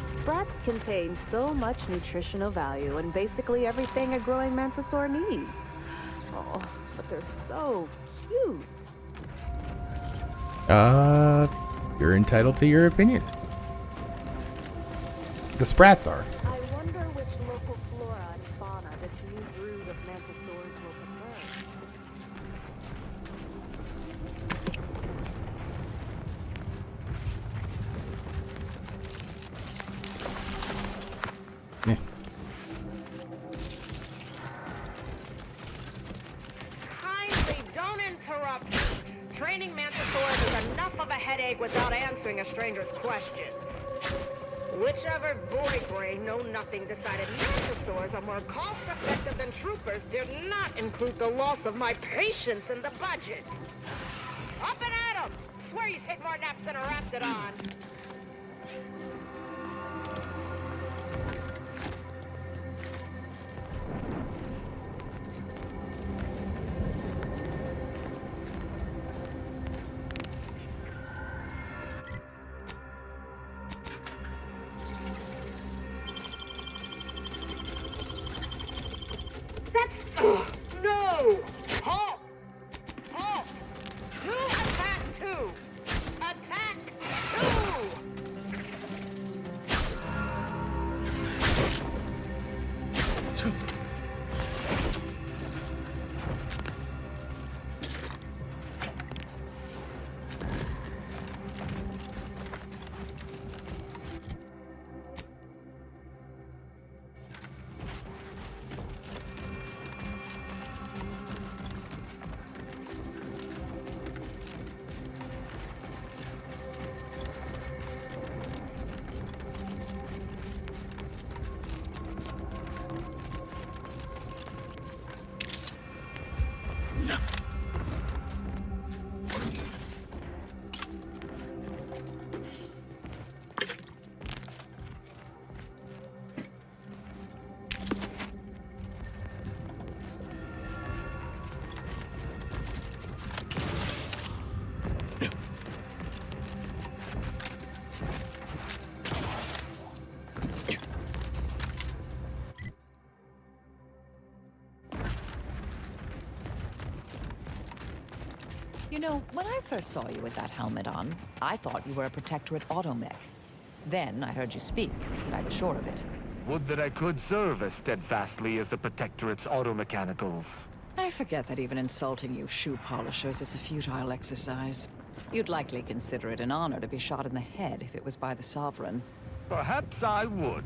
Sprats contain so much nutritional value and basically everything a growing mantisaur needs. Oh, but they're so cute. You're entitled to your opinion. The Sprats are. I wonder which local flora and fauna this new brood of mantisaurs will prefer. Yeah. Kindly don't interrupt me. Training mantisaurs is enough of a headache without answering a stranger's questions. Whichever boy brain know-nothing decided mantisaurs are more cost-effective than troopers did not include the loss of my patience in the budget. Up and at 'em! Swear you take more naps than a Raptidon. No! Halt! Halt! To attack 2! Attack 2! You know, when I first saw you with that helmet on, I thought you were a Protectorate automech. Then I heard you speak, and I was sure of it. Would that I could serve as steadfastly as the Protectorate's automechanicals. I forget that even insulting you shoe polishers is a futile exercise. You'd likely consider it an honor to be shot in the head if it was by the Sovereign. Perhaps I would.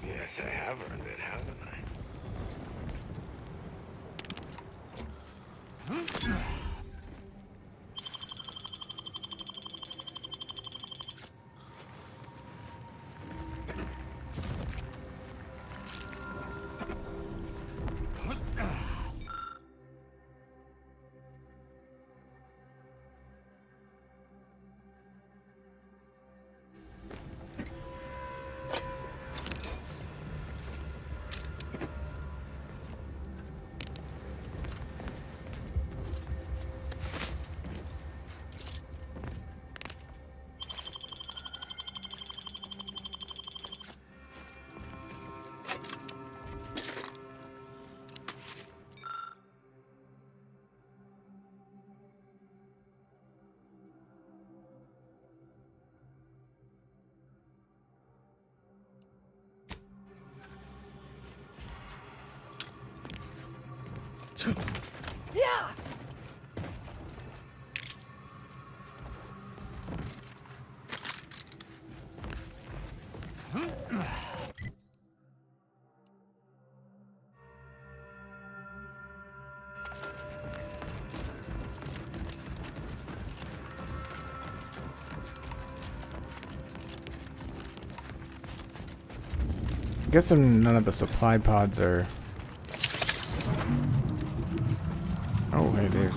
Yes, I have earned it, haven't I? Yeah! Guess none of the supply pods are. Oh, hey there.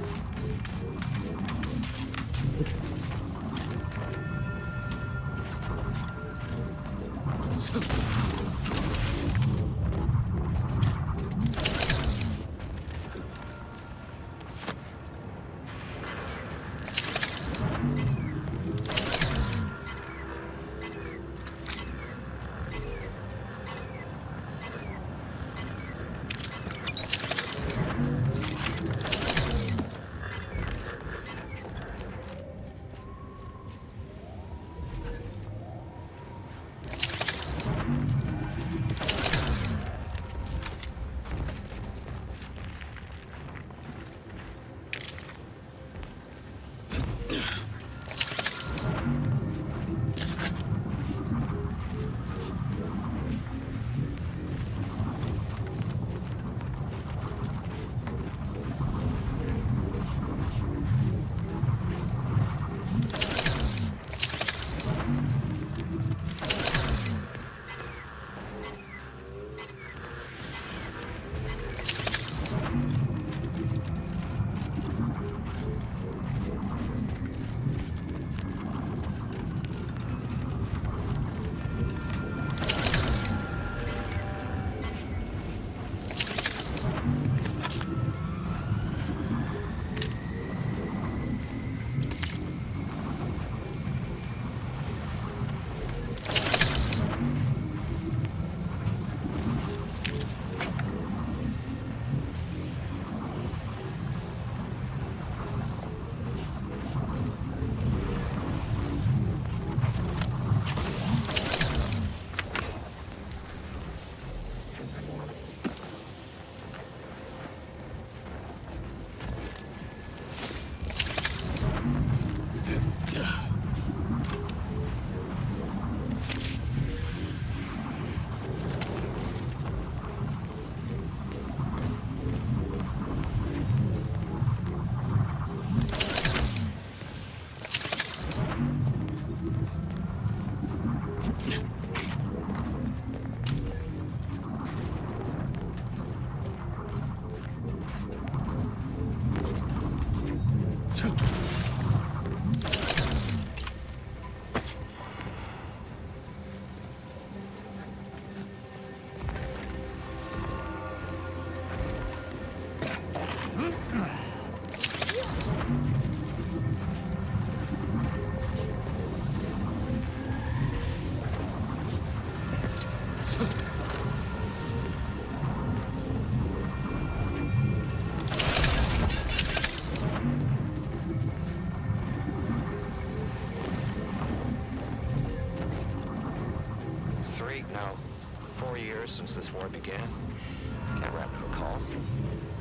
No, 4 years since this war began. Can't rapidly recall.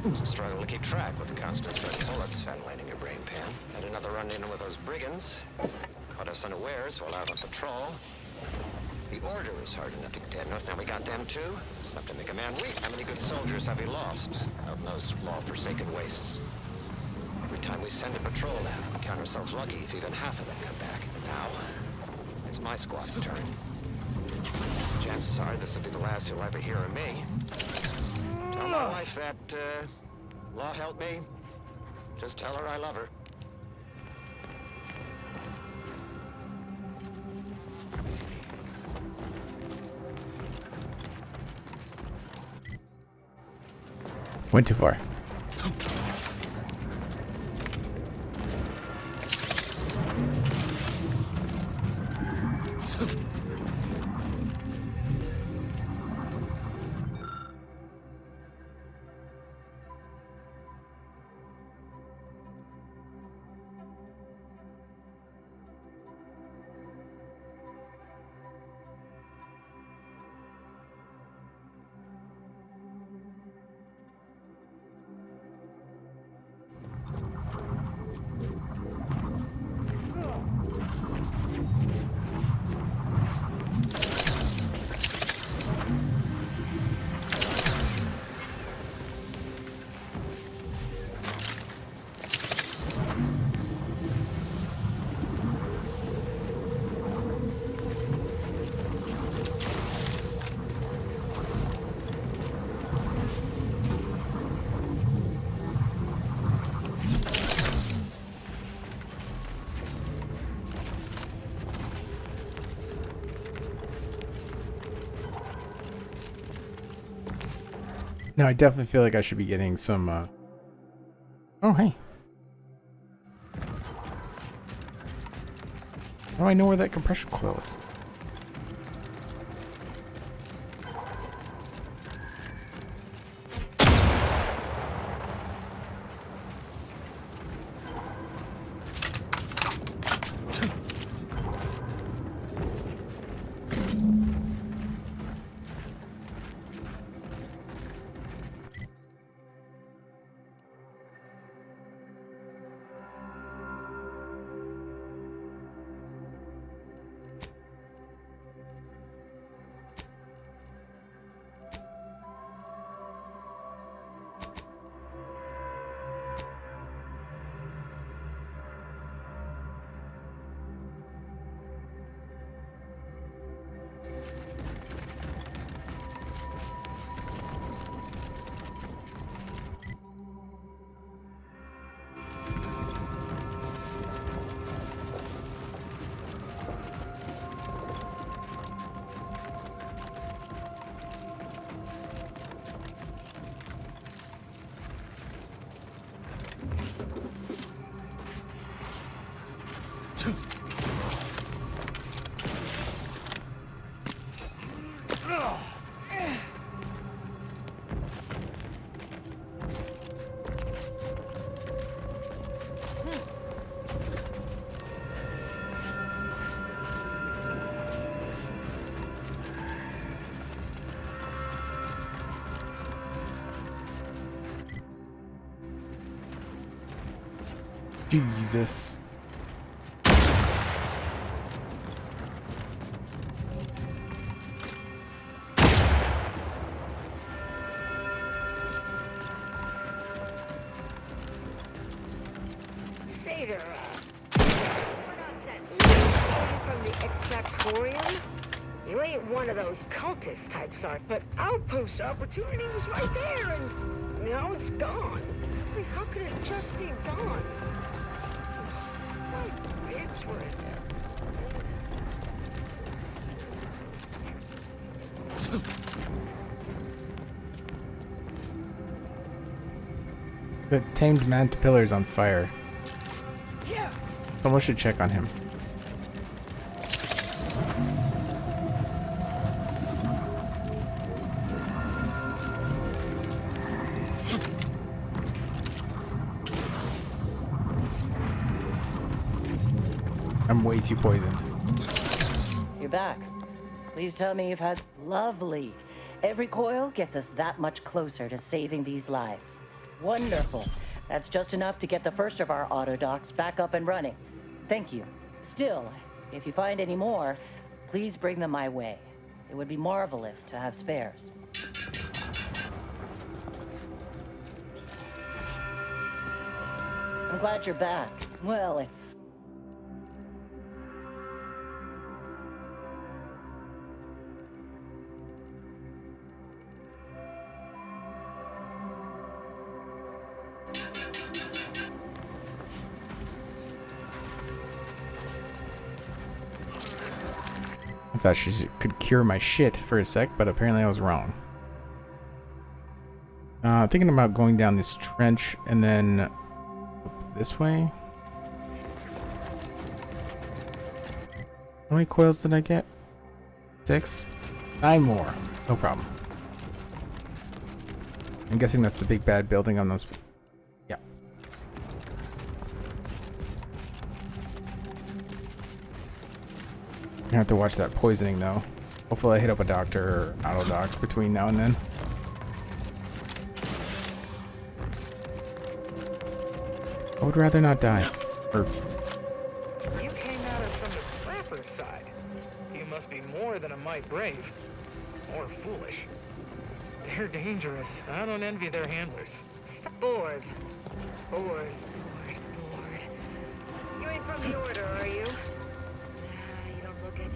It's a struggle to keep track with the constant threat of bullets ventilating your brain pan. Had another run-in with those brigands. Caught us unawares while out on patrol. The Order is hard enough to contend with. Now we got them too. It's enough to make a man weep. How many good soldiers have we lost out in those law-forsaken wastes? Every time we send a patrol out, we count ourselves lucky if even half of them come back. Now, it's my squad's turn. Chances are this will be the last you'll ever hear of me. Tell my wife that, law help me. Just tell her I love her. Went too far. No, I definitely feel like I should be getting some, Oh, hey. How do I know where that compression coil is? Jesus. Say there, from the extractorium? You ain't one of those cultist types, Art, but outpost opportunity was right there, and now it's gone. I mean, how could it just be gone? My kids were in there. The tamed man-to-pillar is on fire. Someone should check on him. I'm way too poisoned. You're back. Please tell me you've had lovely. Every coil gets us that much closer to saving these lives. Wonderful. That's just enough to get the first of our auto docks back up and running. Thank you. Still, if you find any more, Please bring them my way. It would be marvelous to have spares. I'm glad you're back. Well, it's... I thought she could cure my shit for a sec, but apparently I was wrong. Thinking about going down this trench and then up this way. How many coils did I get? 6? 9 more. No problem. I'm guessing that's the big bad building on those. Yeah. I have to watch that poisoning though. Hopefully I hit up a doctor or auto doc between now and then. I would rather not die. Or You came at us from the scrapper's side. You must be more than a mite brave. Or foolish. They're dangerous. I don't envy their handlers. Stop. Bored. Bored. You ain't from the Order, are you? Nah, you don't look it.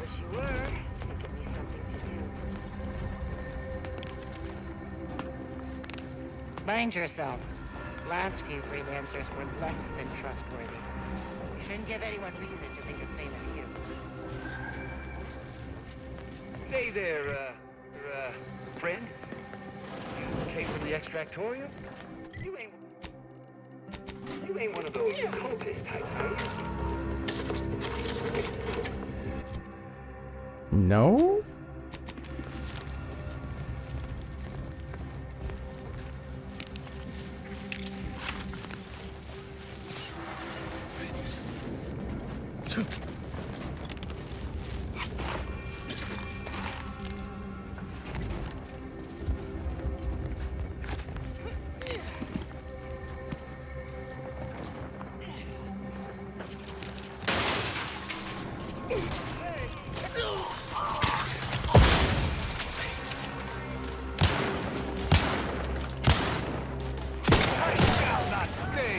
Wish you were. It'd give me something to do. Mind yourself. Last few freelancers were less than trustworthy. You shouldn't give anyone reason to think the same of you. Say there, friend. You came from the extractorium? You ain't one of those cultist types, are you? no?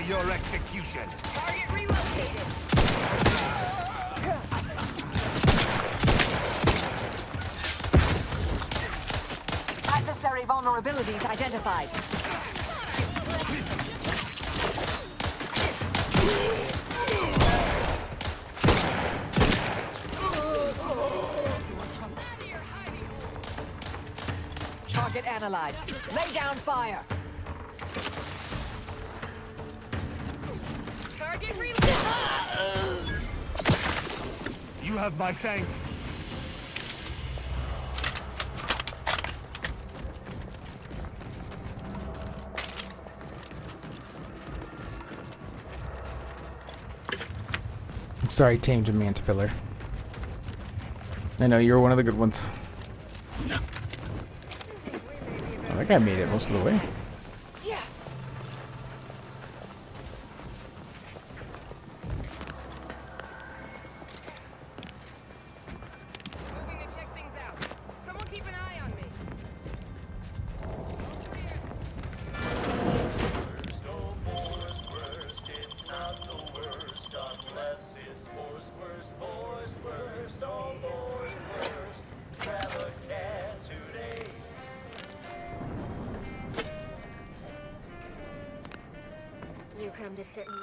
Your execution. Target relocated. Adversary vulnerabilities identified. Target analyzed. Lay down fire. Target relocated. You have my thanks. I'm sorry, tamed Mantipillar. I know you're one of the good ones. Oh, that guy made it most of the way. Yeah. Moving to check things out. Someone keep an eye on me. You come to sit in with...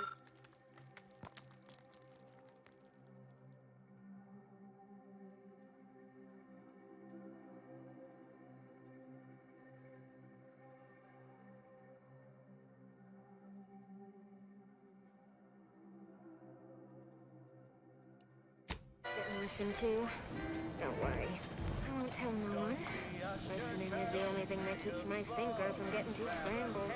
Sit and listen to? Don't worry. I won't tell no one. Listening is the only thing that keeps my thinker from getting too scrambled.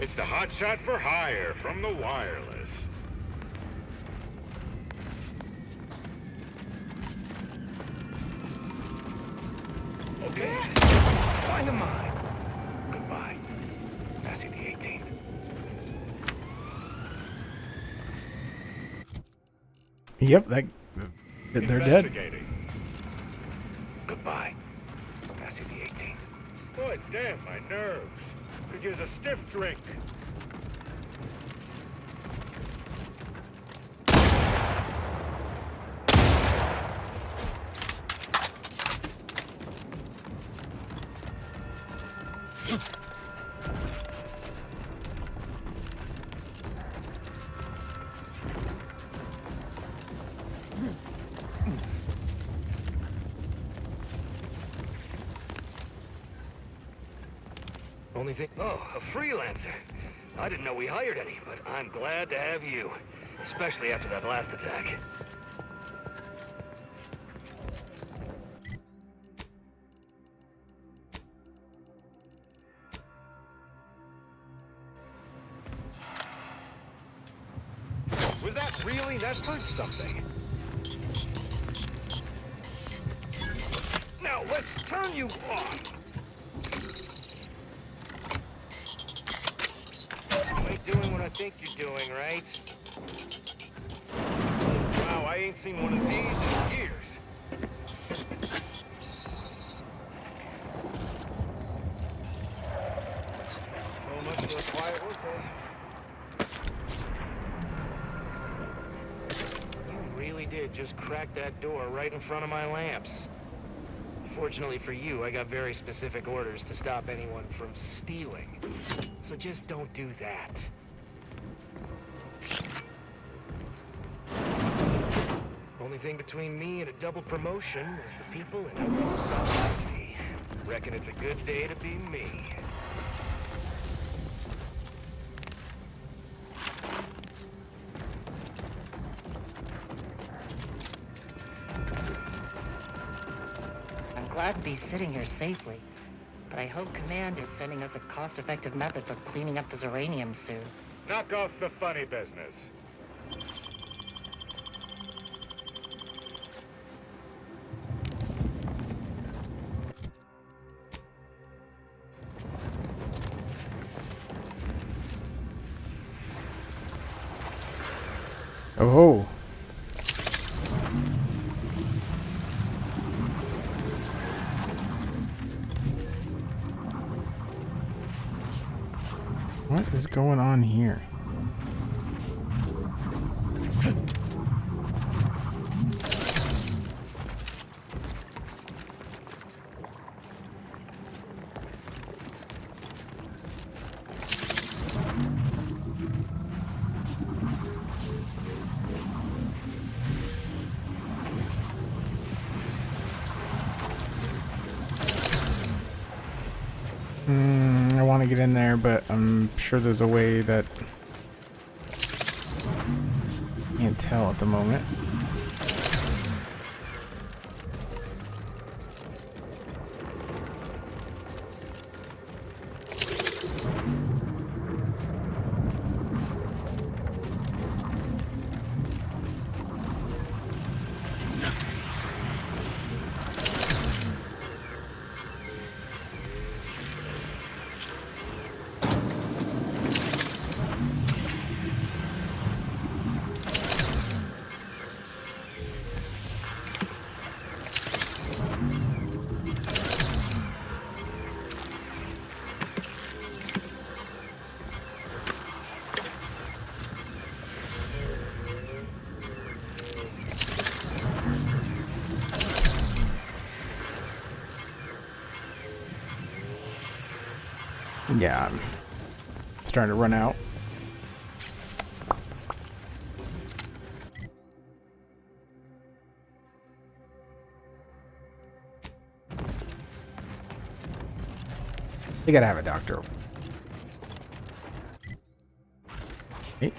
It's the hot shot for hire from the wireless. Okay, find the mine. Goodbye. Passing the 18th. Yep, they're dead. Goodbye. Passing the 18th. Boy, damn, my nerves. Could use a stiff drink. Only thing... Oh, a freelancer. I didn't know we hired any, but I'm glad to have you. Especially after that last attack. Was that really? That hurt something. Now let's turn you off. You ain't doing what I think you're doing, right? Wow, I ain't seen one of these in years. So much for a quiet workday. You really did just crack that door right in front of my lamps. Fortunately for you, I got very specific orders to stop anyone from stealing. So just don't do that. Only thing between me and a double promotion is the people in Outpost Opportunity. Reckon it's a good day to be me. I'm glad to be sitting here safely, but I hope Command is sending us a cost-effective method for cleaning up this uranium soon. Knock off the funny business. Oh. What is going on here? I want to get in there, but I'm sure there's a way that I can't tell at the moment. Yeah, I'm starting to run out. They gotta have a doctor. Hey.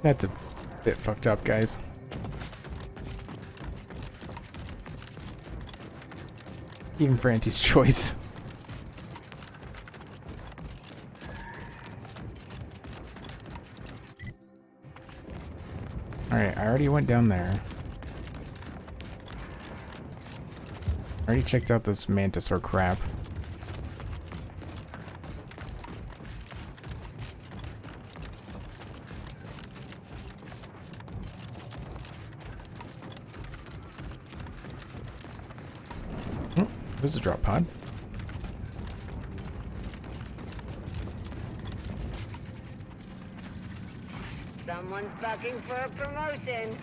That's a bit fucked up, guys. Even for Auntie's choice. Alright, I already went down there. I already checked out this mantisaur crap. Oh, there's a drop pod. Someone's bucking for a promotion.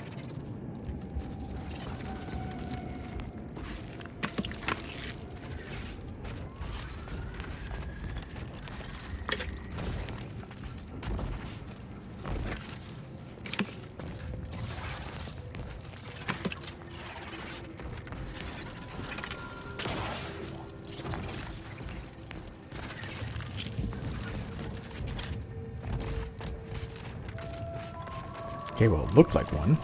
Okay, well, it looked like one.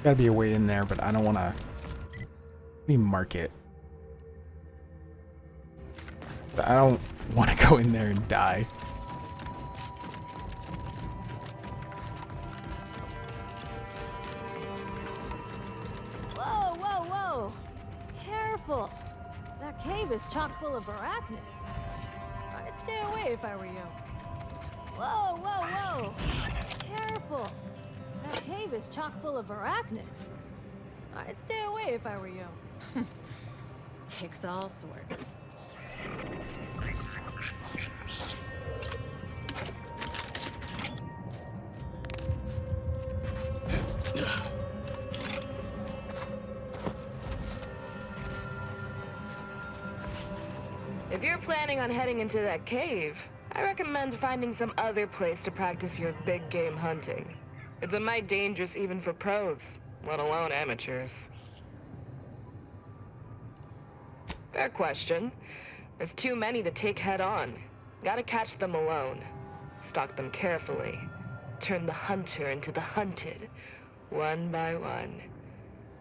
Gotta be a way in there, but I don't want to... Let me mark it. I don't want to go in there and die. Whoa, whoa, whoa! Careful! That cave is chock full of arachnids. I'd stay away if I were you. Whoa, whoa, whoa! Careful! That cave is chock full of arachnids. I'd stay away if I were you. Takes all sorts. If you're planning on heading into that cave, I recommend finding some other place to practice your big game hunting. It's a mite dangerous even for pros, let alone amateurs. Fair question. There's too many to take head on. Gotta catch them alone. Stalk them carefully. Turn the hunter into the hunted, one by one.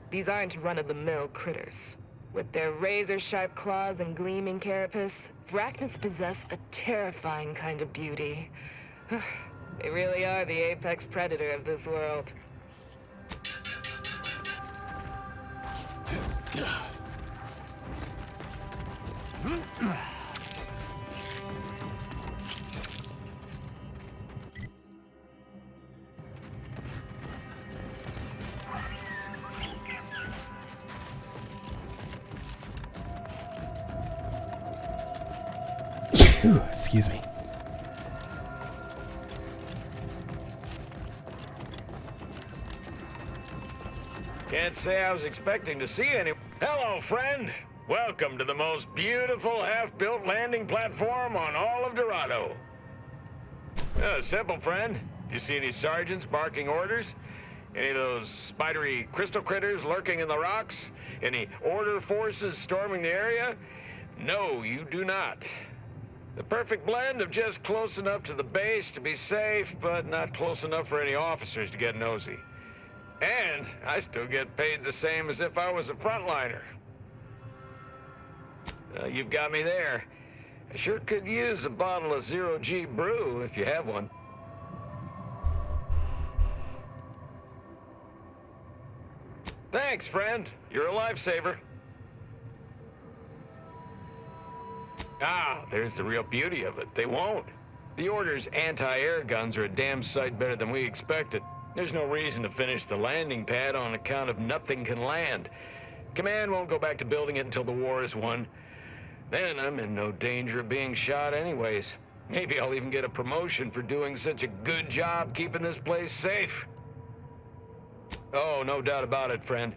These aren't run-of-the-mill critters. With their razor-sharp claws and gleaming carapace, arachnids possess a terrifying kind of beauty. They really are the apex predator of this world. Ooh, excuse me. Can't say I was expecting to see any. Hello, friend. Welcome to the most beautiful half-built landing platform on all of Dorado. Simple, friend. You see any sergeants barking orders? Any of those spidery crystal critters lurking in the rocks? Any order forces storming the area? No, you do not. The perfect blend of just close enough to the base to be safe, but not close enough for any officers to get nosy. And I still get paid the same as if I was a frontliner. You've got me there. I sure could use a bottle of zero-G brew if you have one. Thanks, friend. You're a lifesaver. Ah, there's the real beauty of it. They won't. The Order's anti-air guns are a damn sight better than we expected. There's no reason to finish the landing pad on account of nothing can land. Command won't go back to building it until the war is won. Then I'm in no danger of being shot anyways. Maybe I'll even get a promotion for doing such a good job keeping this place safe. Oh, no doubt about it, friend.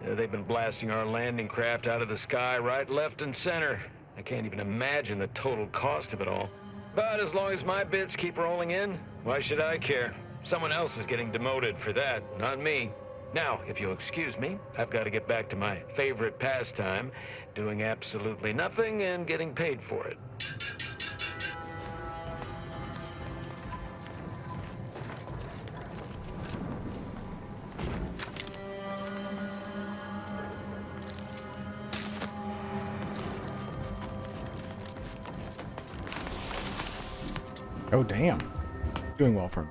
They've been blasting our landing craft out of the sky right, left, and center. I can't even imagine the total cost of it all. But as long as my bits keep rolling in, why should I care? Someone else is getting demoted for that, not me. Now, if you'll excuse me, I've got to get back to my favorite pastime, doing absolutely nothing and getting paid for it. Oh, damn. Doing well for him.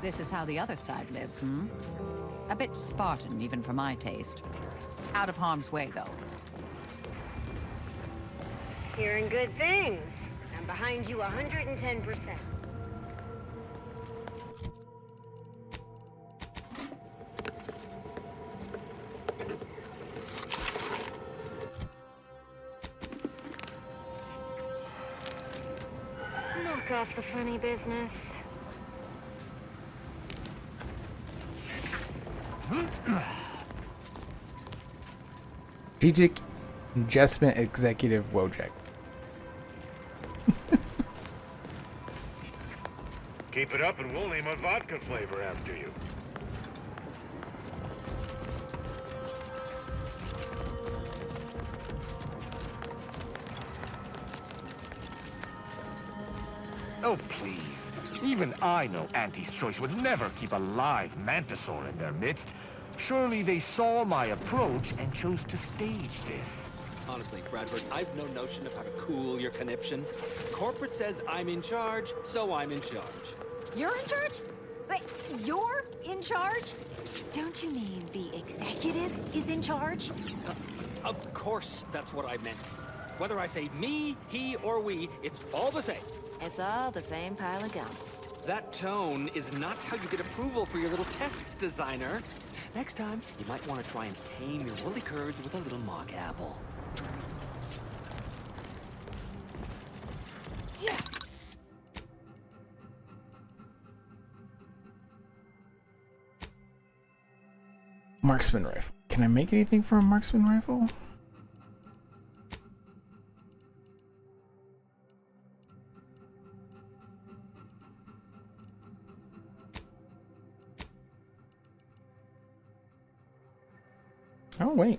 This is how the other side lives, hmm? A bit Spartan, even for my taste. Out of harm's way, though. Hearing good things. I'm behind you 110%. Knock off the funny business. Strategic Adjustment Executive Wojak. Keep it up and we'll name a vodka flavor after you. Oh, please. Even I know Auntie's Choice would never keep a live mantisaur in their midst. Surely they saw my approach and chose to stage this. Honestly, Bradford, I've no notion of how to cool your conniption. Corporate says I'm in charge, so I'm in charge. You're in charge? Wait, you're in charge? Don't you mean the executive is in charge? Of course, that's what I meant. Whether I say me, he, or we, it's all the same. It's all the same pile of gum. That tone is not how you get approval for your little tests, designer. Next time, you might want to try and tame your woolly curds with a little mock apple. Yeah. Marksman rifle. Can I make anything from a marksman rifle? Oh, wait.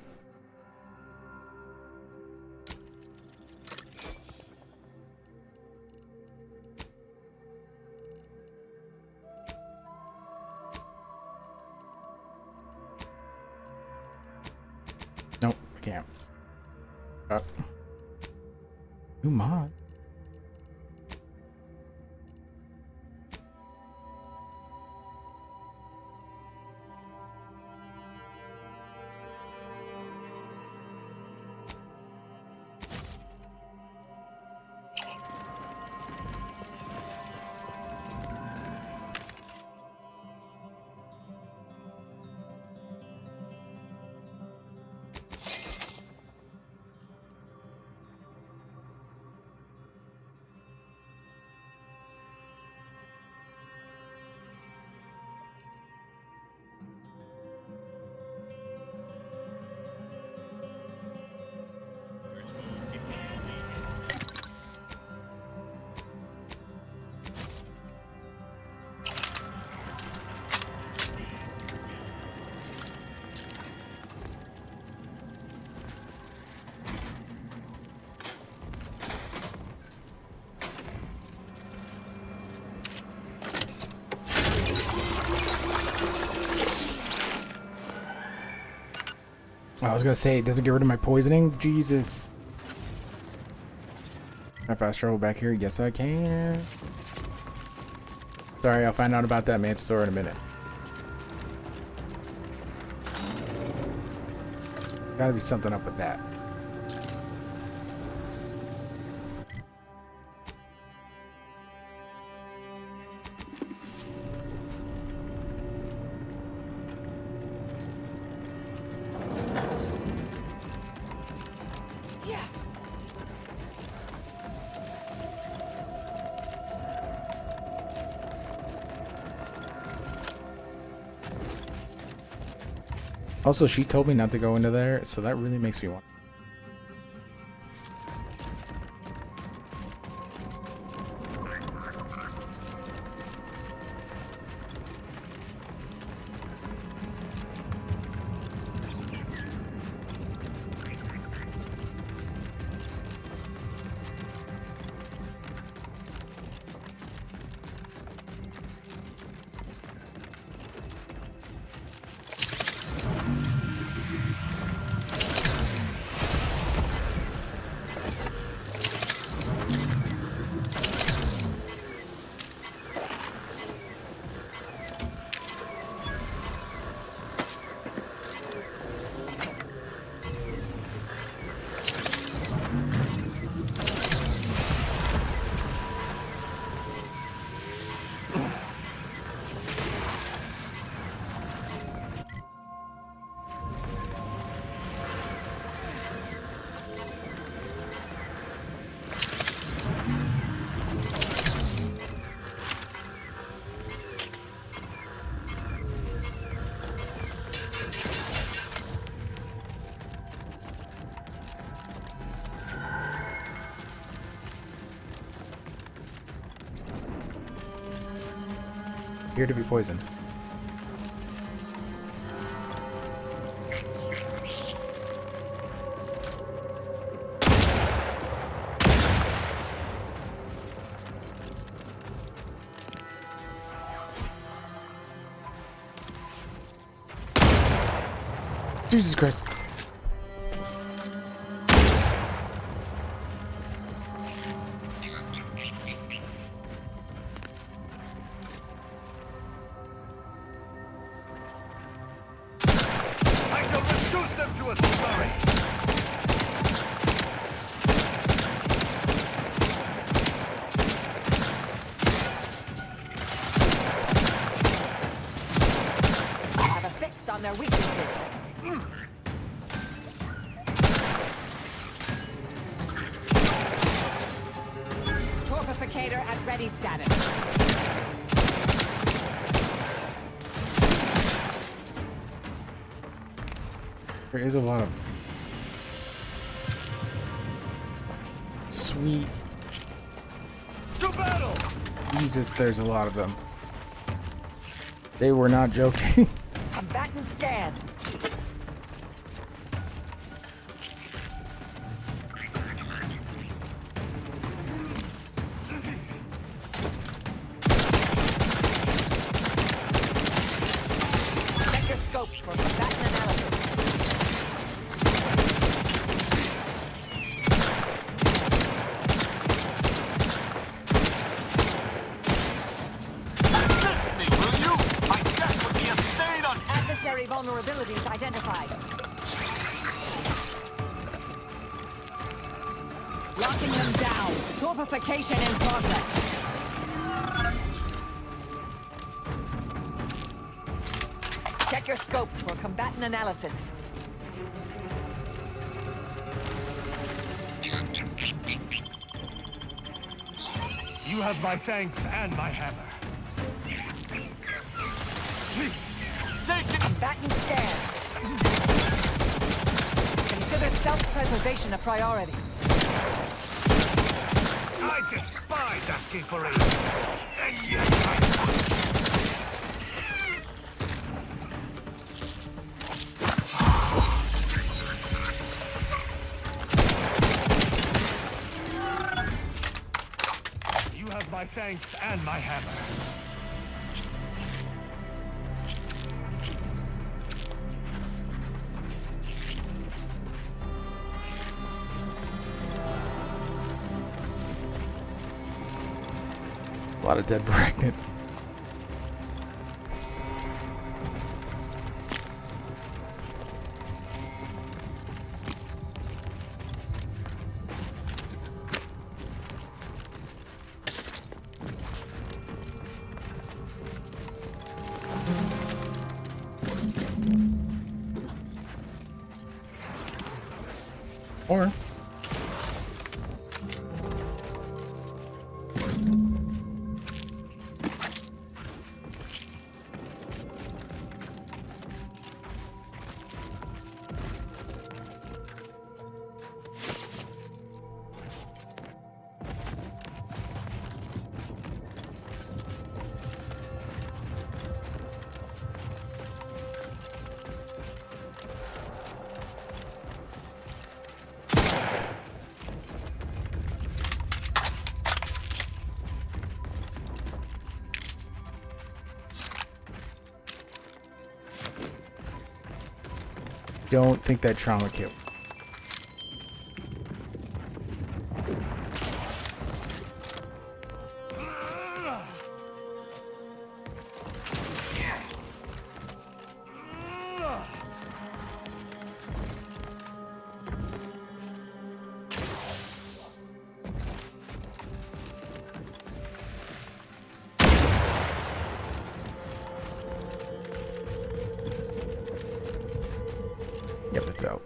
Nope, I can't. New mod. I was gonna say, does it get rid of my poisoning? Jesus. Can I fast travel back here? Yes, I can. Sorry, I'll find out about that mantisaur in a minute. Gotta be something up with that. Also, she told me not to go into there, so that really makes me want. Here to be poisoned. Jesus Christ. I shall reduce them to a slurry. I have a fix on their weaknesses. Torpificator at ready status. There is a lot of sweet. To battle! Jesus, there's a lot of them. They were not joking. Combatant scan. Check your scopes for combatant analysis. Assist me, will you? My death would be a stain on... Adversary vulnerabilities identified. Locking them down. Torpification in progress. Check your scopes for combatant analysis. You have my thanks and my hammer. Take it! Combatant scan. Consider self-preservation a priority. I despise asking for aid. And yet I... You have my thanks and my hammer. A lot of dead Varagnet. Or don't think that trauma killed. Yep, it's out.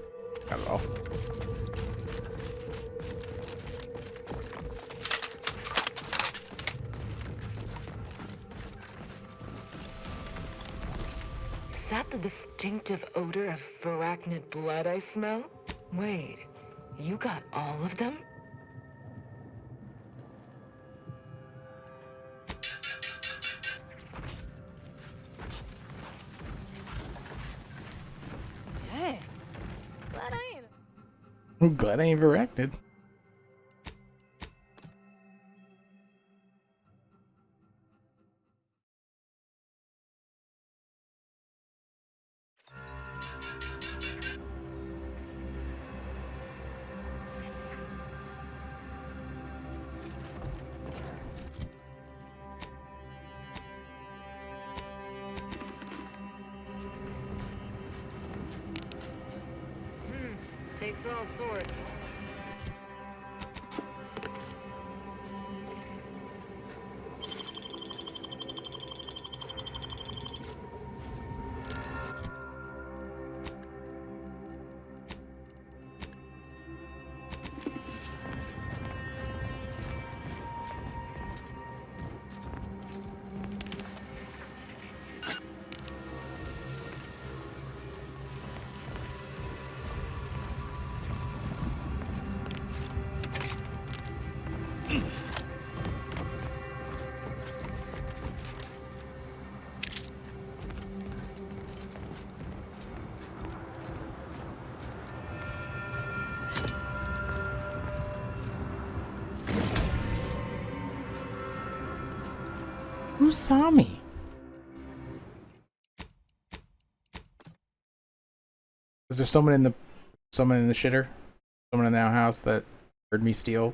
Got it all. Is that the distinctive odor of arachnid blood I smell? Wait, you got all of them? Hey, glad I ain't. I'm glad I ain't arachnid. Takes all sorts. Who saw me? Is there someone in the shitter? Someone in our house that heard me steal?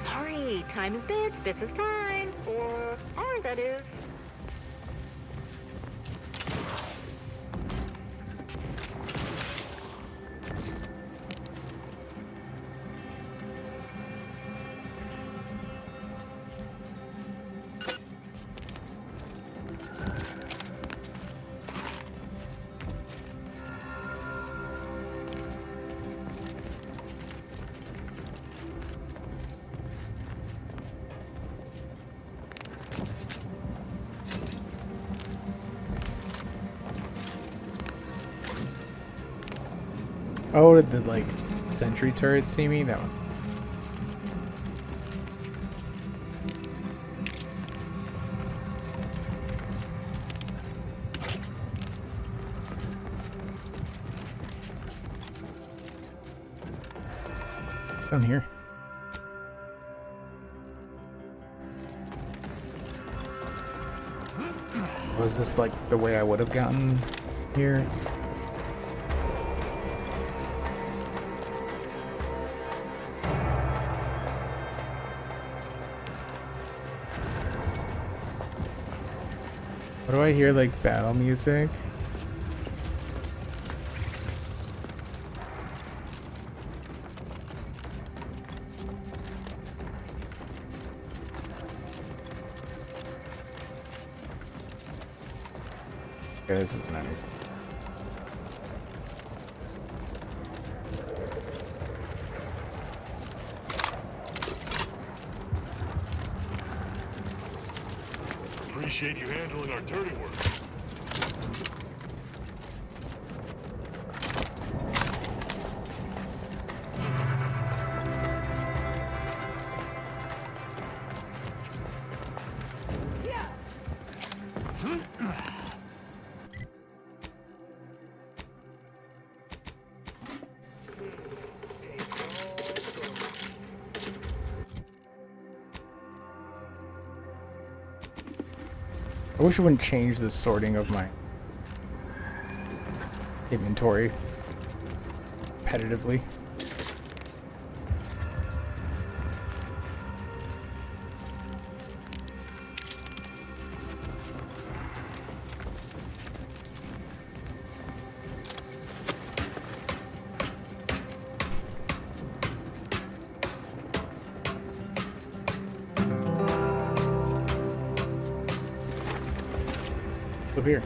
Sorry, time is bits, bits is time. Or R, that is. Oh, did the, like, sentry turrets see me? That was... down here. Was this, like, the way I would have gotten here? What do I hear, like, battle music? Okay, this is nice. Appreciate you handling our dirty work. I wish it wouldn't change the sorting of my inventory repetitively. Up here.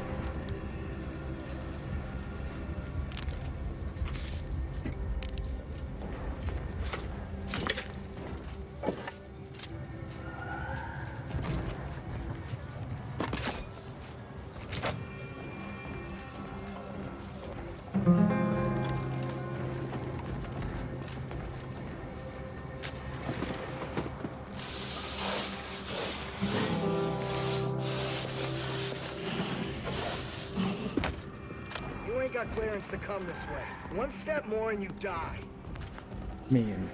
You ain't got clearance to come this way. One step more and you die. Man.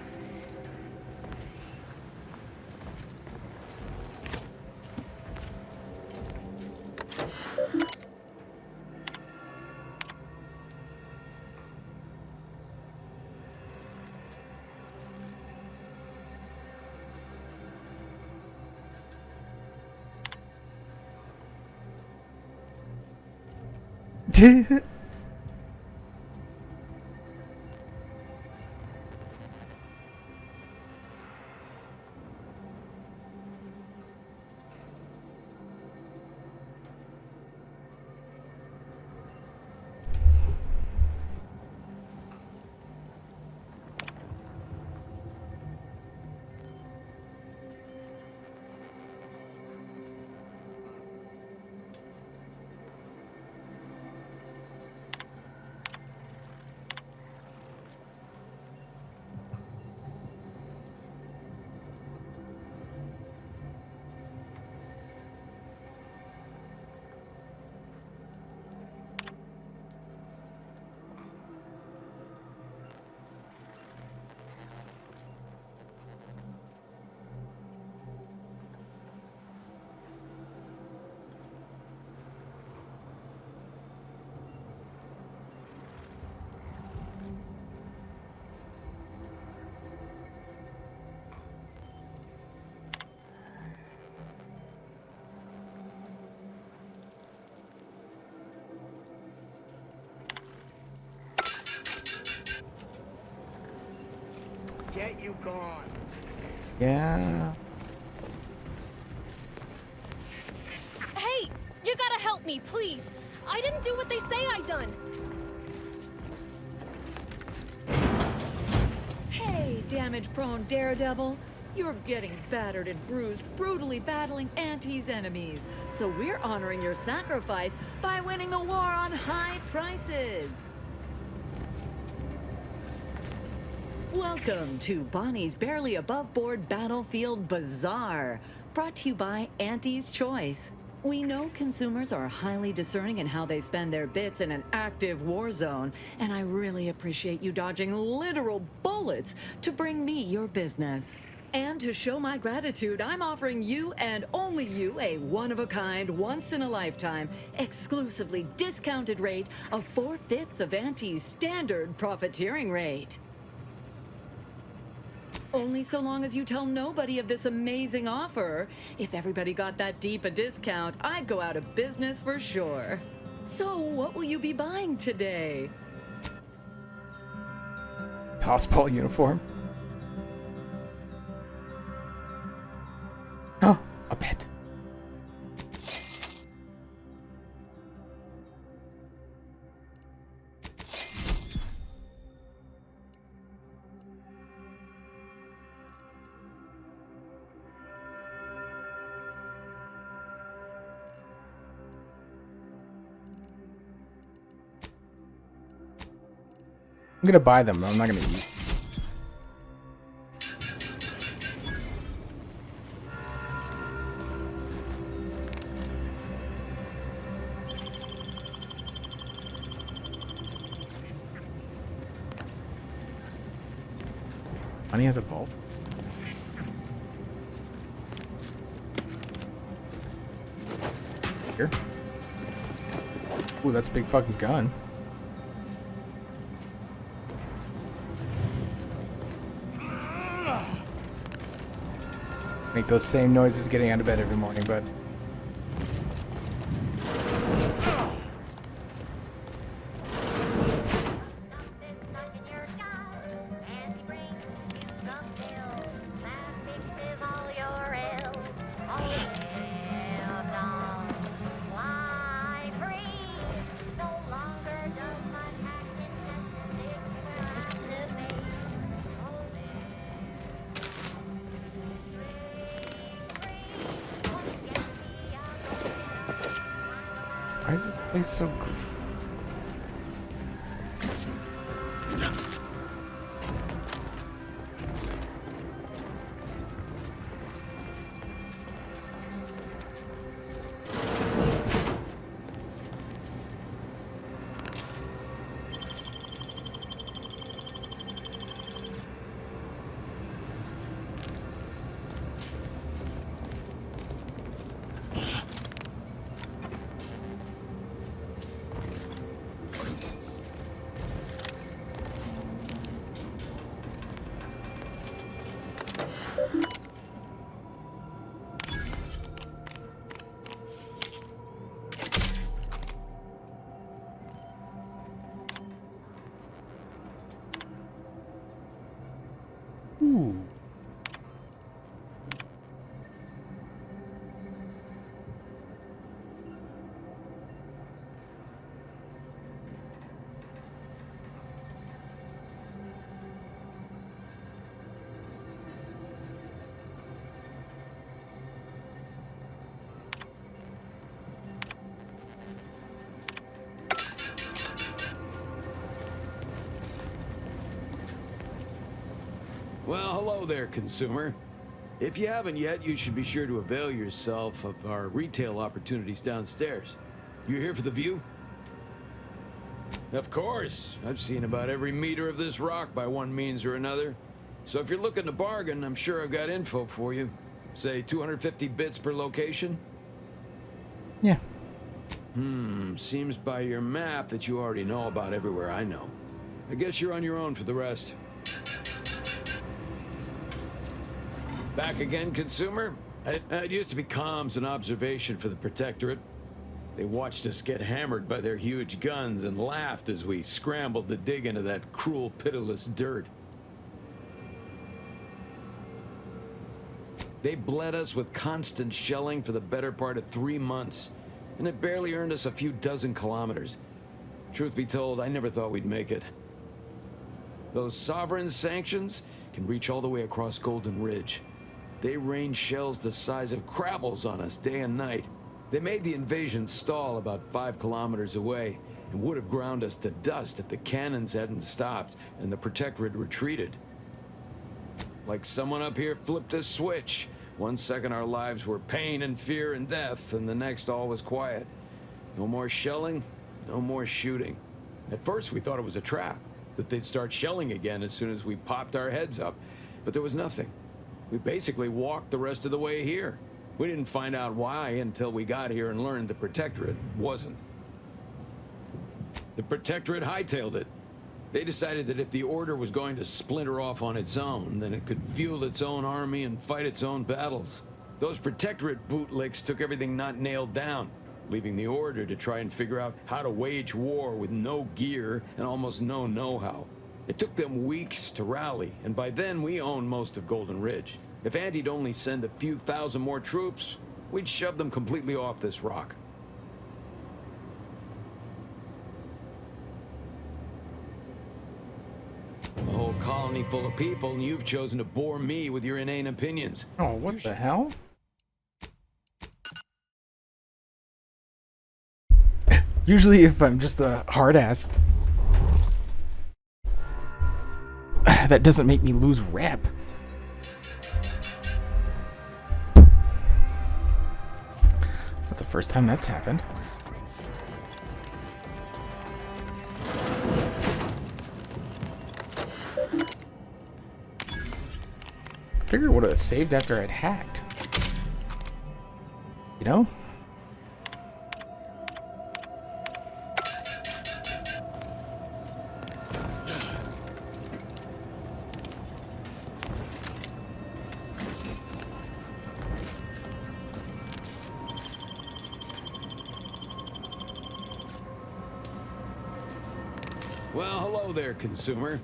Get you gone. Yeah. Hey, you gotta help me, please. I didn't do what they say I done. Hey, damage-prone daredevil. You're getting battered and bruised, brutally battling Auntie's enemies. So we're honoring your sacrifice by winning the war on high prices. Welcome to Bonnie's Barely Above Board Battlefield Bazaar, brought to you by Auntie's Choice. We know consumers are highly discerning in how they spend their bits in an active war zone, and I really appreciate you dodging literal bullets to bring me your business. And to show my gratitude, I'm offering you and only you a one-of-a-kind, once-in-a-lifetime, exclusively discounted rate of 4/5 of Auntie's standard profiteering rate. Only so long as you tell nobody of this amazing offer. If everybody got that deep a discount, I'd go out of business for sure. So what will you be buying today? Tossball uniform. Oh, a pet. I'm gonna buy them, but I'm not gonna eat. Money has a vault. here. Ooh, that's a big fucking gun. Make those same noises getting out of bed every morning, bud. Why is this place so good? Ooh. Well, hello there, consumer. If you haven't yet, you should be sure to avail yourself of our retail opportunities downstairs. You here for the view? Of course. I've seen about every meter of this rock by one means or another. So if you're looking to bargain, I'm sure I've got info for you. Say 250 bits per location? Yeah. Seems by your map that you already know about everywhere I know. I guess you're on your own for the rest. Back again, consumer? It used to be comms and observation for the Protectorate. They watched us get hammered by their huge guns and laughed as we scrambled to dig into that cruel, pitiless dirt. They bled us with constant shelling for the better part of 3 months, and it barely earned us a few dozen kilometers. Truth be told, I never thought we'd make it. Those sovereign sanctions can reach all the way across Golden Ridge. They rain shells the size of crabbles on us day and night. They made the invasion stall about 5 kilometers away and would have ground us to dust if the cannons hadn't stopped and the Protectorate retreated. Like someone up here flipped a switch. One second our lives were pain and fear and death, and the next all was quiet. No more shelling, no more shooting. At first we thought it was a trap, that they'd start shelling again as soon as we popped our heads up, but there was nothing. We basically walked the rest of the way here. We didn't find out why until we got here and learned the Protectorate wasn't. The Protectorate hightailed it. They decided that if the Order was going to splinter off on its own, then it could fuel its own army and fight its own battles. Those Protectorate bootlicks took everything not nailed down, leaving the Order to try and figure out how to wage war with no gear and almost no know-how. It took them weeks to rally, and by then we owned most of Golden Ridge. If Andy'd only send a few thousand more troops, we'd shove them completely off this rock. A whole colony full of people, and you've chosen to bore me with your inane opinions. Oh, what the hell? Usually if I'm just a hard ass, that doesn't make me lose rep. That's the first time that's happened. I figured it would have saved after I'd hacked. You know? Well, hello there, consumer.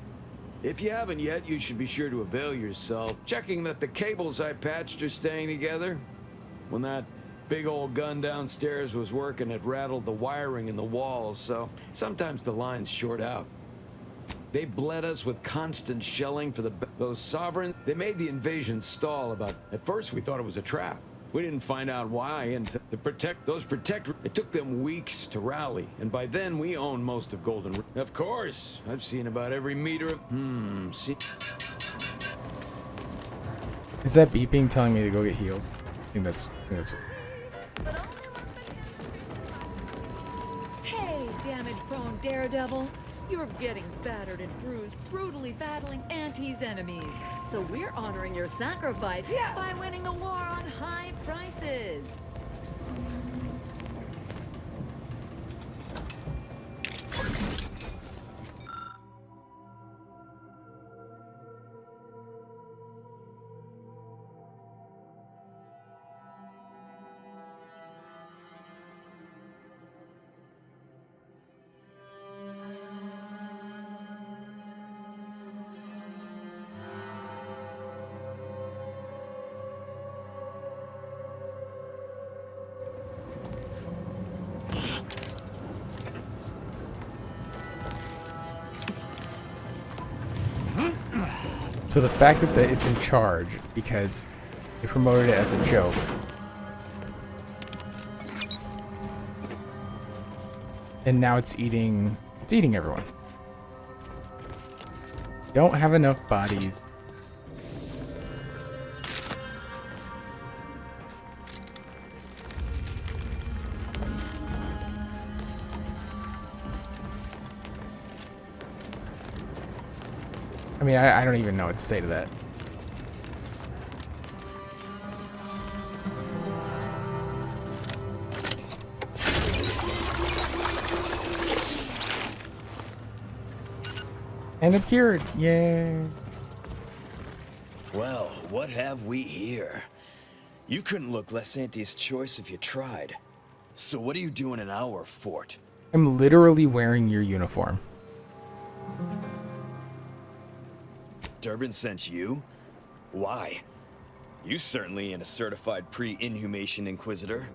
If you haven't yet, you should be sure to avail yourself, checking that the cables I patched are staying together. When that big old gun downstairs was working, it rattled the wiring in the walls, so sometimes the lines short out. They bled us with constant shelling for those sovereigns. They made the invasion stall at first we thought it was a trap. We didn't find out why, and to protect those protectors, it took them weeks to rally, and by then we owned most of Golden. Of course, I've seen about every meter of. See. Is that beeping telling me to go get healed? I think that's. Hey, damage-prone daredevil. You're getting battered and bruised, brutally battling Auntie's enemies. So we're honoring your sacrifice by winning the war on high prices. So the fact that it's in charge because they promoted it as a joke. And now it's eating everyone. Don't have enough bodies. I mean, I don't even know what to say to that. And I'm cured. Yay. Well, what have we here? You couldn't look less Auntie's choice if you tried. So what are you doing in our fort? I'm literally wearing your uniform. Durbin sent you? Why? You certainly ain't a certified pre-inhumation inquisitor.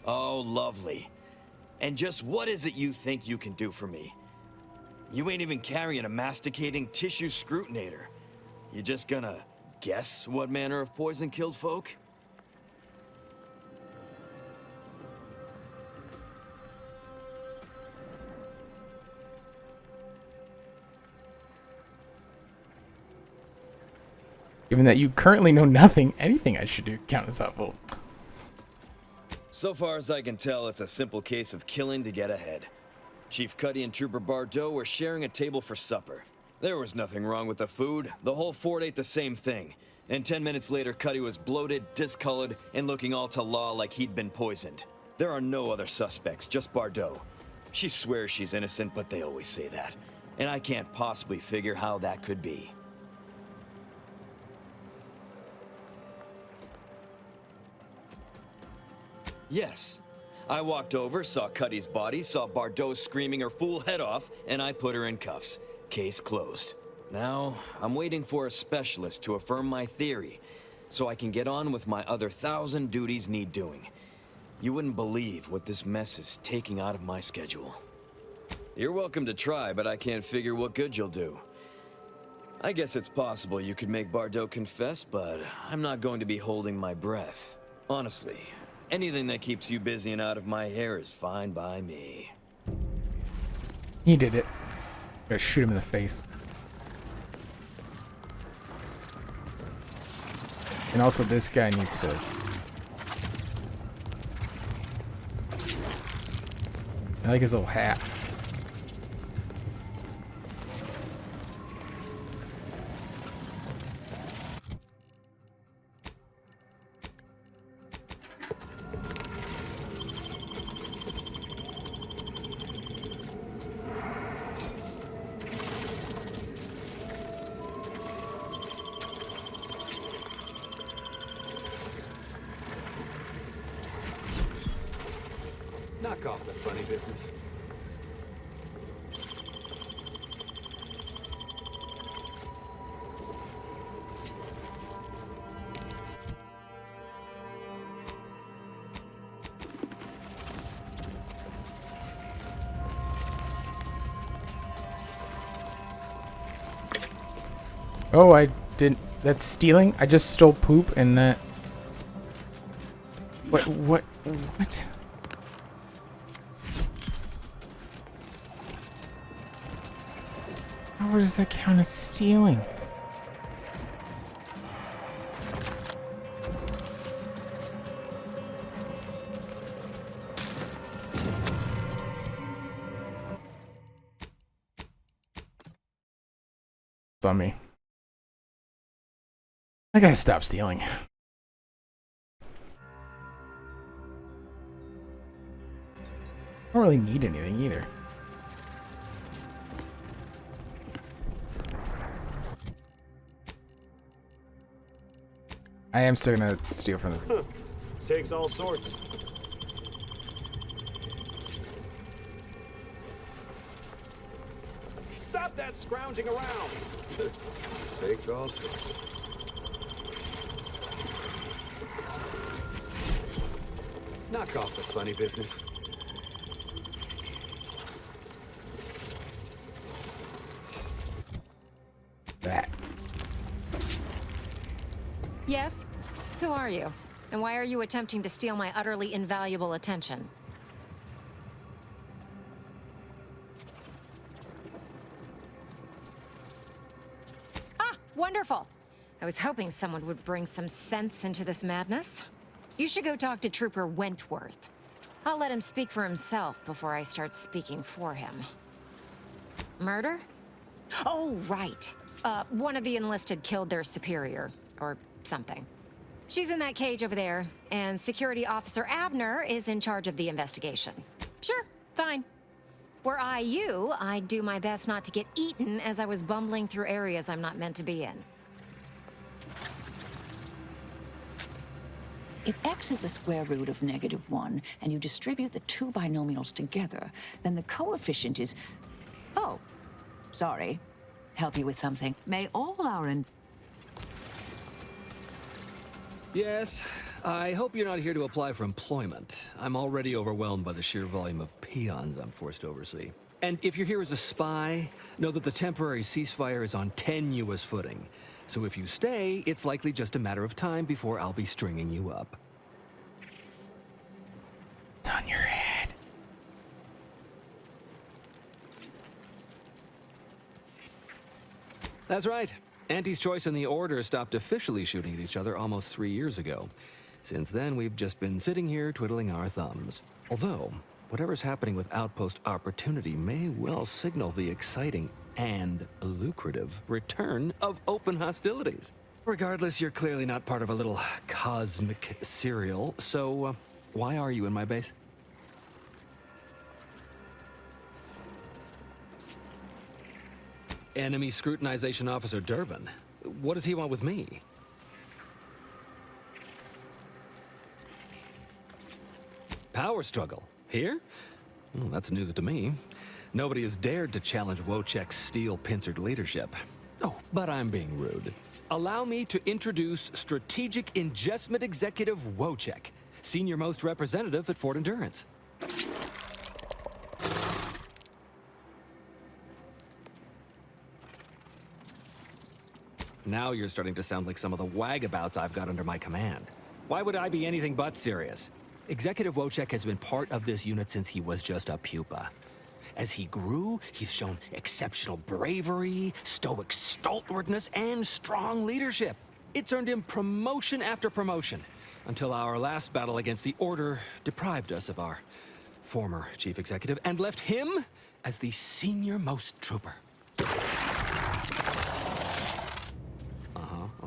Oh, lovely. And just what is it you think you can do for me? You ain't even carrying a masticating tissue scrutinator. You just gonna guess what manner of poison killed folk? Given that you currently know nothing, anything I should do count as helpful. So far as I can tell, it's a simple case of killing to get ahead. Chief Cuddy and Trooper Bardot were sharing a table for supper. There was nothing wrong with the food. The whole fort ate the same thing. And 10 minutes later, Cuddy was bloated, discolored, and looking all to law like he'd been poisoned. There are no other suspects, just Bardot. She swears she's innocent, but they always say that. And I can't possibly figure how that could be. Yes. I walked over, saw Cuddy's body, saw Bardot screaming her fool head off, and I put her in cuffs. Case closed. Now, I'm waiting for a specialist to affirm my theory, so I can get on with my other 1,000 duties need doing. You wouldn't believe what this mess is taking out of my schedule. You're welcome to try, but I can't figure what good you'll do. I guess it's possible you could make Bardot confess, but I'm not going to be holding my breath. Honestly. Anything that keeps you busy and out of my hair is fine by me. He did it. Gotta shoot him in the face. And also this guy needs to... I like his little hat. Knock off the funny business. Oh, I didn't. That's stealing? I just stole poop and that. What? How does that count as stealing? It's on me. I gotta stop stealing. I don't really need anything either. I am still gonna steal from them. Takes all sorts. Stop that scrounging around! Takes all sorts. Knock off the funny business. That. Yes? Who are you? And why are you attempting to steal my utterly invaluable attention? Ah, wonderful! I was hoping someone would bring some sense into this madness. You should go talk to Trooper Wentworth. I'll let him speak for himself before I start speaking for him. Murder? Oh, right. One of the enlisted killed their superior, or something. She's in that cage over there, and Security Officer Abner is in charge of the investigation. Sure, fine. Were I you, I'd do my best not to get eaten as I was bumbling through areas I'm not meant to be in. If x is the square root of -1, and you distribute the two binomials together, then the coefficient is... Oh, sorry. Help you with something. May all our... Yes, I hope you're not here to apply for employment. I'm already overwhelmed by the sheer volume of peons I'm forced to oversee. And if you're here as a spy, know that the temporary ceasefire is on tenuous footing. So if you stay, it's likely just a matter of time before I'll be stringing you up. It's on your head. That's right. Auntie's Choice and the Order stopped officially shooting at each other almost 3 years ago. Since then, we've just been sitting here twiddling our thumbs. Although, whatever's happening with Outpost Opportunity may well signal the exciting and lucrative return of open hostilities. Regardless, you're clearly not part of a little cosmic serial, so why are you in my base? Enemy Scrutinization Officer Durbin. What does he want with me? Power struggle. Here? Well, that's news to me. Nobody has dared to challenge Wojciech's steel-pincered leadership. Oh, but I'm being rude. Allow me to introduce Strategic Ingestment Executive Wojciech, senior-most representative at Fort Endurance. Now you're starting to sound like some of the wagabouts I've got under my command. Why would I be anything but serious? Executive Wojciech has been part of this unit since he was just a pupa. As he grew, he's shown exceptional bravery, stoic stalwartness, and strong leadership. It's earned him promotion after promotion, until our last battle against the Order deprived us of our former chief executive and left him as the senior-most trooper.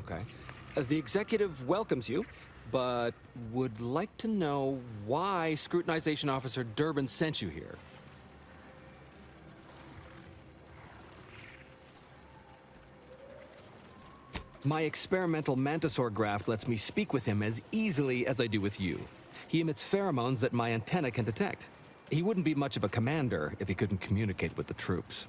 Okay. The executive welcomes you, but would like to know why Scrutinization Officer Durbin sent you here. My experimental Mantisaur graft lets me speak with him as easily as I do with you. He emits pheromones that my antenna can detect. He wouldn't be much of a commander if he couldn't communicate with the troops.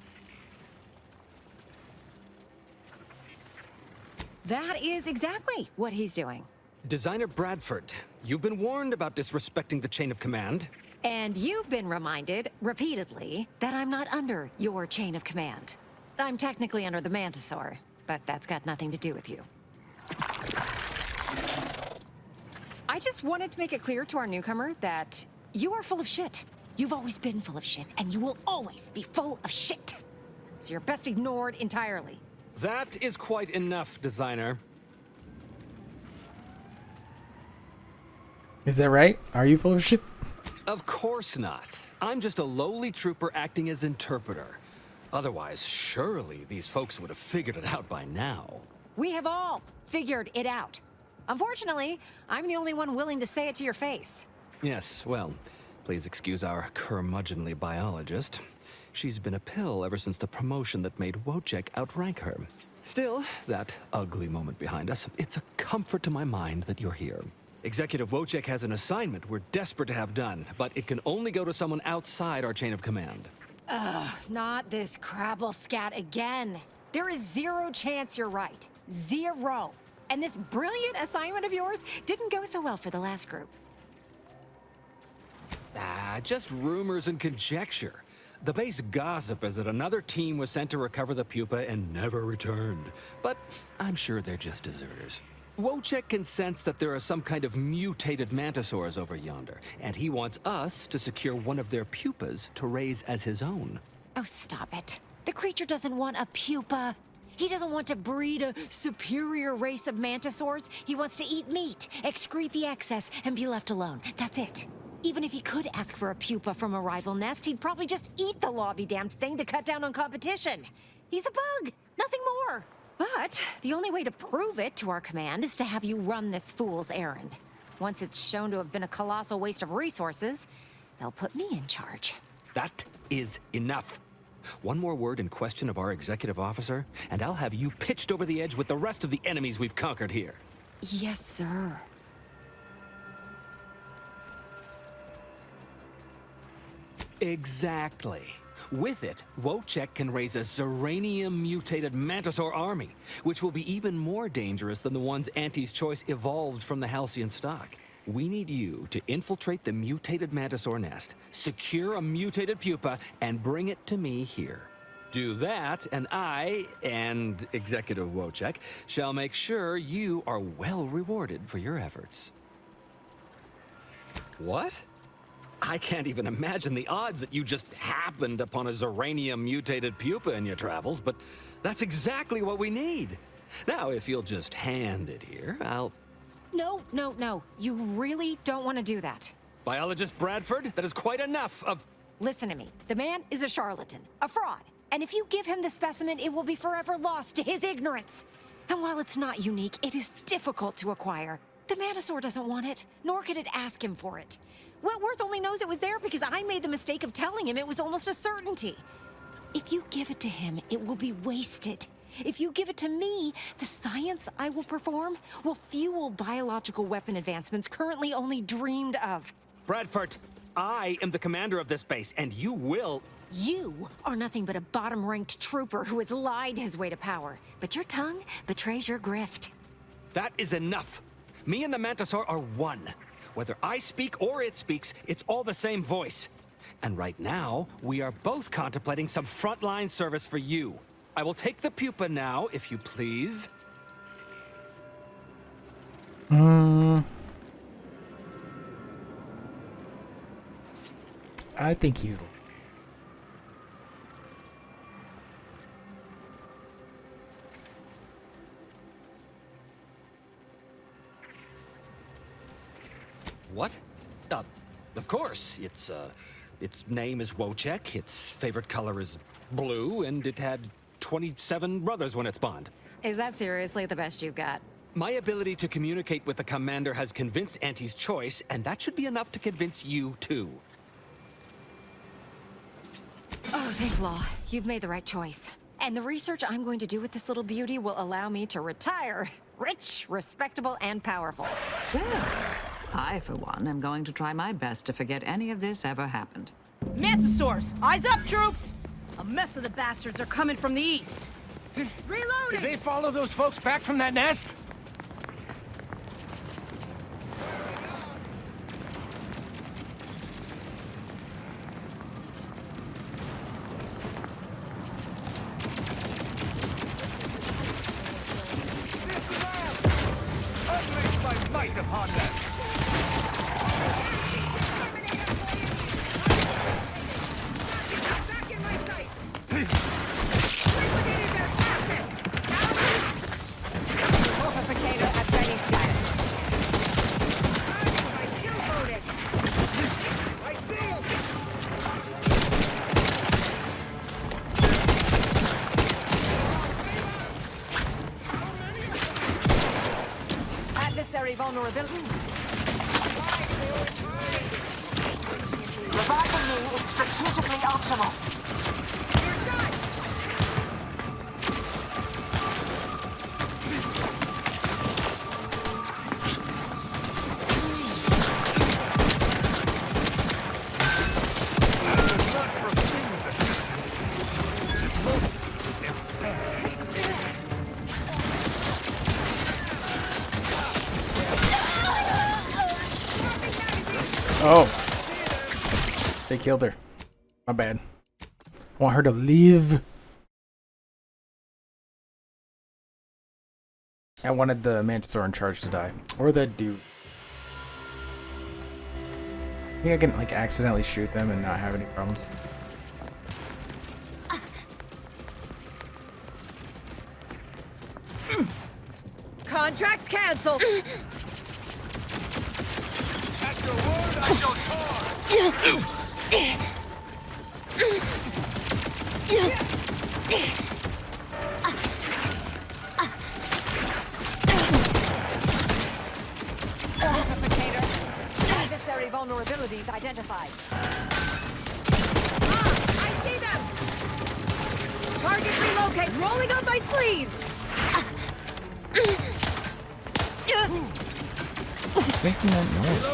That is exactly what he's doing. Designer Bradford, you've been warned about disrespecting the chain of command. And you've been reminded, repeatedly, that I'm not under your chain of command. I'm technically under the Mantisaur, but that's got nothing to do with you. I just wanted to make it clear to our newcomer that you are full of shit. You've always been full of shit, and you will always be full of shit. So you're best ignored entirely. That is quite enough, Designer. Is that right? Are you full of shit? Of course not. I'm just a lowly trooper acting as interpreter. Otherwise, surely these folks would have figured it out by now. We have all figured it out. Unfortunately, I'm the only one willing to say it to your face. Yes, well, please excuse our curmudgeonly biologist. She's been a pill ever since the promotion that made Wojciech outrank her. Still, that ugly moment behind us, it's a comfort to my mind that you're here. Executive Wojciech has an assignment we're desperate to have done, but it can only go to someone outside our chain of command. Ugh, not this crabble scat again. There is zero chance you're right. Zero. And this brilliant assignment of yours didn't go so well for the last group. Just rumors and conjecture. The base gossip is that another team was sent to recover the pupa and never returned. But I'm sure they're just deserters. Wojciech can sense that there are some kind of mutated mantisaurs over yonder, and he wants us to secure one of their pupas to raise as his own. Oh, stop it. The creature doesn't want a pupa. He doesn't want to breed a superior race of mantisaurs. He wants to eat meat, excrete the excess, and be left alone. That's it. Even if he could ask for a pupa from a rival nest, he'd probably just eat the law-be-damned thing to cut down on competition. He's a bug, nothing more. But the only way to prove it to our command is to have you run this fool's errand. Once it's shown to have been a colossal waste of resources, they'll put me in charge. That is enough. One more word in question of our executive officer, and I'll have you pitched over the edge with the rest of the enemies we've conquered here. Yes, sir. Exactly. With it, Wojciech can raise a Zeranium-mutated Mantisaur army, which will be even more dangerous than the ones Auntie's Choice evolved from the Halcyon stock. We need you to infiltrate the mutated Mantisaur nest, secure a mutated pupa, and bring it to me here. Do that, and I, and Executive Wojciech, shall make sure you are well rewarded for your efforts. What? I can't even imagine the odds that you just happened upon a Zeranium-mutated pupa in your travels, but that's exactly what we need. Now, if you'll just hand it here, I'll... No. You really don't want to do that. Biologist Bradford, that is quite enough of... Listen to me. The man is a charlatan, a fraud. And if you give him the specimen, it will be forever lost to his ignorance. And while it's not unique, it is difficult to acquire. The Mantisaur doesn't want it, nor could it ask him for it. Wentworth only knows it was there because I made the mistake of telling him it was almost a certainty. If you give it to him, it will be wasted. If you give it to me, the science I will perform will fuel biological weapon advancements currently only dreamed of. Bradford, I am the commander of this base, and you will... You are nothing but a bottom-ranked trooper who has lied his way to power. But your tongue betrays your grift. That is enough. Me and the Mantisaur are one. Whether I speak or it speaks, it's all the same voice. And right now, we are both contemplating some frontline service for you. I will take the pupa now, if you please. I think he's... What? Of course. Its name is Wojciech, its favorite color is blue, and it had 27 brothers when it's spawned. Is that seriously the best you've got? My ability to communicate with the commander has convinced Auntie's Choice, and that should be enough to convince you, too. Oh, thank law. You've made the right choice. And the research I'm going to do with this little beauty will allow me to retire rich, respectable, and powerful. Good. I, for one, am going to try my best to forget any of this ever happened. Mantisaurs! Eyes up, troops! A mess of the bastards are coming from the east. Reloading! Did they follow those folks back from that nest? Might upon them. Multiplicator at ready status. Adversary vulnerability. Reviving me is strategically optimal. Oh. They killed her. My bad. I want her to live. I wanted the Mantisaur in charge to die. Or that dude. I think I can like accidentally shoot them and not have any problems. Contract's canceled! At your word, I shall Multiplicator. Adversary vulnerabilities identified. I see them! Target relocate! Rolling up my sleeves! Who's making that noise?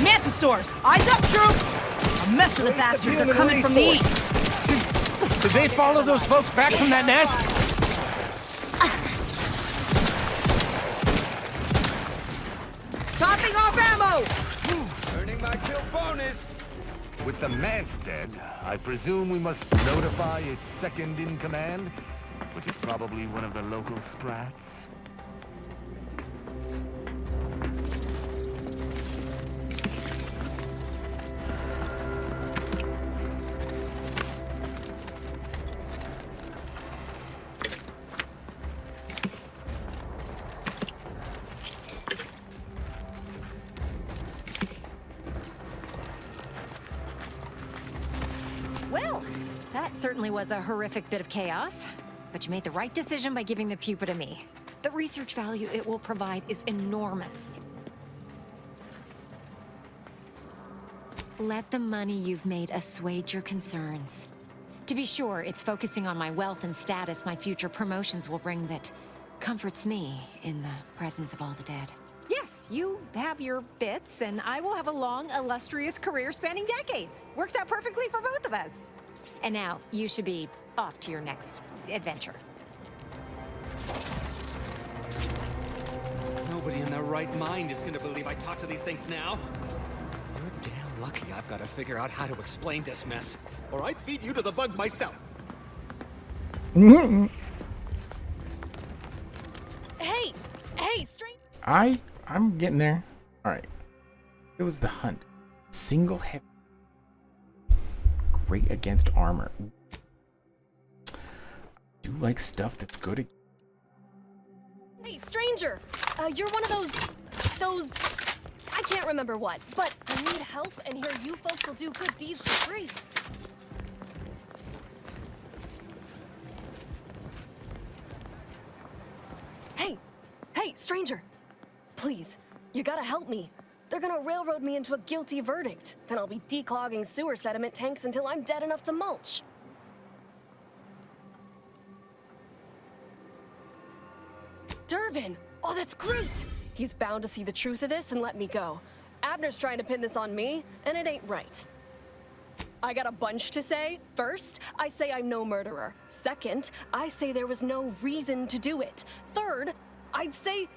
Mantisaurs! Eyes up, troops! A mess of the bastards are coming from the east. Did they follow those folks back from that nest? Topping off ammo! Earning my kill bonus. With the Mant dead, I presume we must notify its second in command, which is probably one of the local sprats. Well, that certainly was a horrific bit of chaos. But you made the right decision by giving the pupa to me. The research value it will provide is enormous. Let the money you've made assuage your concerns. To be sure, it's focusing on my wealth and status my future promotions will bring that comforts me in the presence of all the dead. Yes, you have your bits, and I will have a long, illustrious career spanning decades. Works out perfectly for both of us. And now, you should be off to your next adventure. Nobody in their right mind is gonna believe I talk to these things now. You're damn lucky I've got to figure out how to explain this mess, or I'd feed you to the bugs myself. Hey, straight. I'm getting there. Alright. It was the hunt. Single heavy. Great against armor. I do like stuff that's good. Hey, stranger! You're one of those... I can't remember what, but I need help, and here you folks will do good deeds for free. Hey, stranger! Please, you gotta help me. They're gonna railroad me into a guilty verdict. Then I'll be declogging sewer sediment tanks until I'm dead enough to mulch. Durbin! Oh, that's great! He's bound to see the truth of this and let me go. Abner's trying to pin this on me, and it ain't right. I got a bunch to say. First, I say I'm no murderer. Second, I say there was no reason to do it. Third, I'd say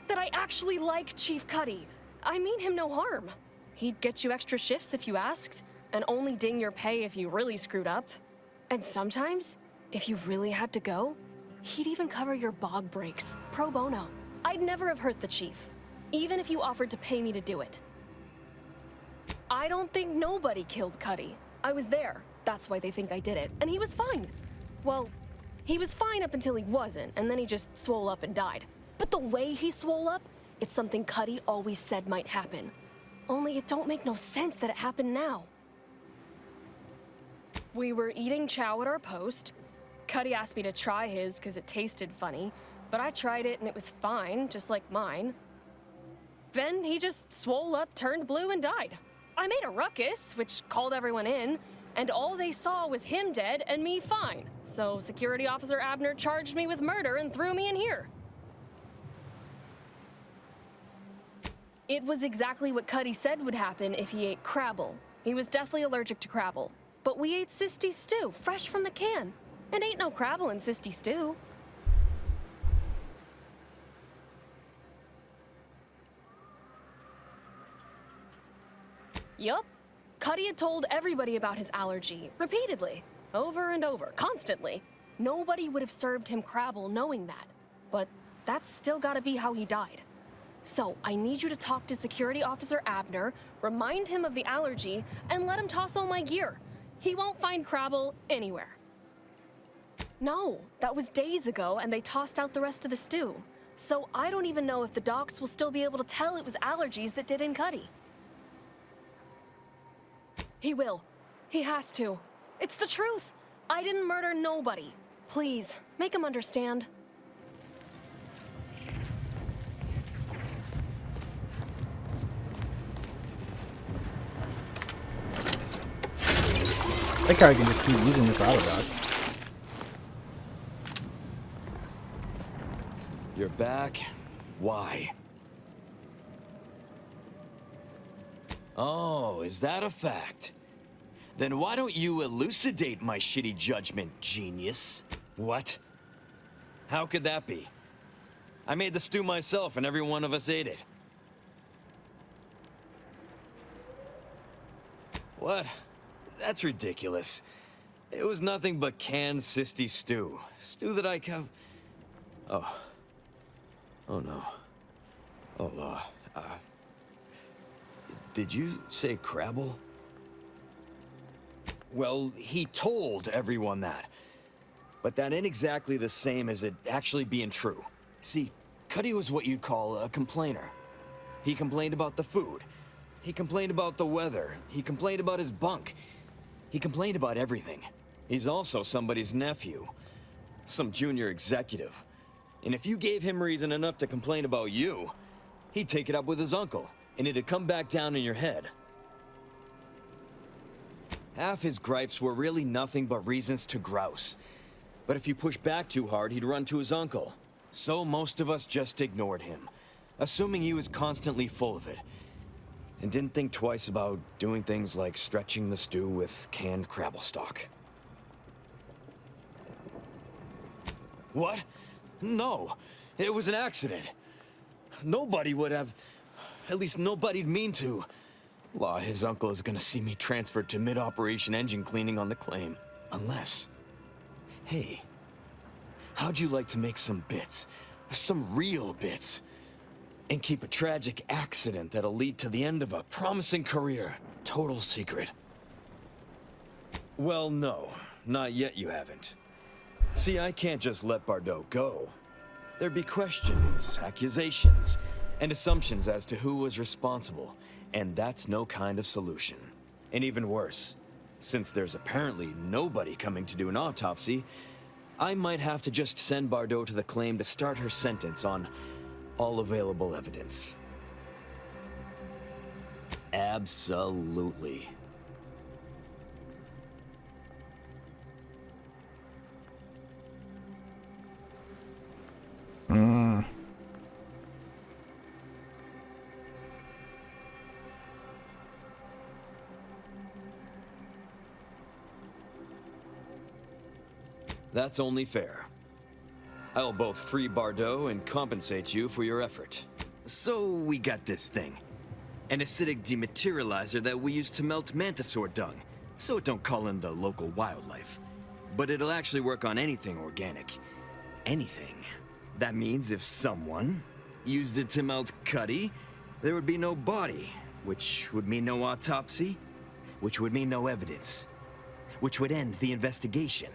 that I actually like Chief Cuddy. I mean him no harm. He'd get you extra shifts if you asked, and only ding your pay if you really screwed up. And sometimes, if you really had to go, he'd even cover your bog breaks, pro bono. I'd never have hurt the chief, even if you offered to pay me to do it. I don't think nobody killed Cuddy. I was there. That's why they think I did it. And he was fine. Well, he was fine up until he wasn't, and then he just swole up and died. But the way he swole up, it's something Cuddy always said might happen. Only it don't make no sense that it happened now. We were eating chow at our post. Cuddy asked me to try his because it tasted funny, but I tried it and it was fine, just like mine. Then he just swole up, turned blue, and died. I made a ruckus, which called everyone in, and all they saw was him dead and me fine. So Security Officer Abner charged me with murder and threw me in here. It was exactly what Cuddy said would happen if he ate Crabble. He was deathly allergic to Crabble. But we ate Sisty stew, fresh from the can. And ain't no Crabble in Sisty stew. Yup. Cuddy had told everybody about his allergy, repeatedly, over and over, constantly. Nobody would have served him Crabble knowing that. But that's still gotta be how he died. So, I need you to talk to Security Officer Abner, remind him of the allergy, and let him toss all my gear. He won't find Crabble anywhere. No, that was days ago, and they tossed out the rest of the stew. So I don't even know if the docs will still be able to tell it was allergies that did in Cuddy. He will. He has to. It's the truth. I didn't murder nobody. Please, make him understand. I think I can just keep using this auto dock. You're back? Why? Oh, is that a fact? Then why don't you elucidate my shitty judgment, genius? What? How could that be? I made the stew myself and every one of us ate it. What? That's ridiculous. It was nothing but canned Sisty stew. Stew that I Oh. Oh no. Oh, did you say Crabble? Well, he told everyone that. But that ain't exactly the same as it actually being true. See, Cuddy was what you'd call a complainer. He complained about the food. He complained about the weather. He complained about his bunk. He complained about everything. He's also somebody's nephew. Some junior executive. And if you gave him reason enough to complain about you, he'd take it up with his uncle, and it'd come back down in your head. Half his gripes were really nothing but reasons to grouse. But if you push back too hard, he'd run to his uncle. So most of us just ignored him, assuming he was constantly full of it, and didn't think twice about doing things like stretching the stew with canned Crabble stock. What? No, it was an accident. Nobody would have... At least nobody'd mean to. Law, his uncle is gonna see me transferred to mid-operation engine cleaning on the claim. Unless... Hey, how'd you like to make some bits? Some real bits? And keep a tragic accident that'll lead to the end of a promising career. Total secret. Well, no. Not yet you haven't. See, I can't just let Bardot go. There'd be questions, accusations, and assumptions as to who was responsible, and that's no kind of solution. And even worse, since there's apparently nobody coming to do an autopsy, I might have to just send Bardot to the claim to start her sentence on all available evidence. Absolutely. That's only fair. I'll both free Bardot and compensate you for your effort. So we got this thing. An acidic dematerializer that we use to melt mantisaur dung, so it don't call in the local wildlife. But it'll actually work on anything organic. Anything. That means if someone used it to melt Cuddy, there would be no body, which would mean no autopsy, which would mean no evidence, which would end the investigation.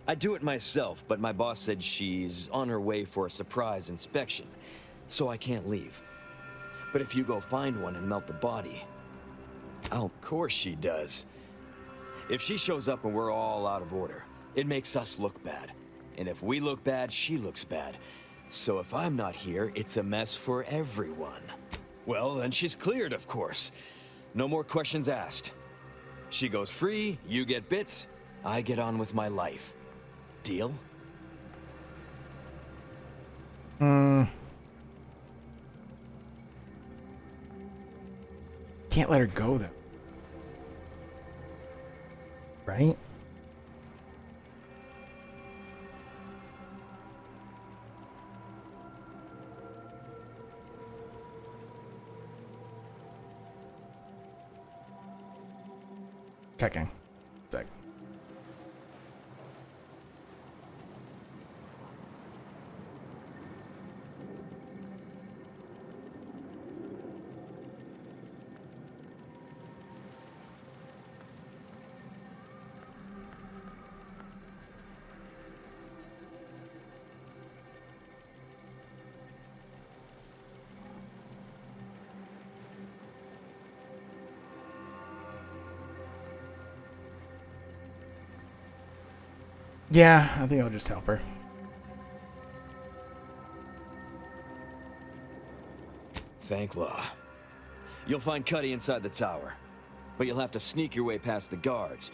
I'd do it myself, but my boss said she's on her way for a surprise inspection, so I can't leave. But if you go find one and melt the body, oh, of course she does. If she shows up and we're all out of order, it makes us look bad. And if we look bad, she looks bad. So if I'm not here, it's a mess for everyone. Well, then she's cleared, of course. No more questions asked. She goes free, you get bits, I get on with my life. Deal? Can't let her go, though. Right? Checking. Sec. Yeah, I think I'll just help her. Thank law. You'll find Cuddy inside the tower, but you'll have to sneak your way past the guards.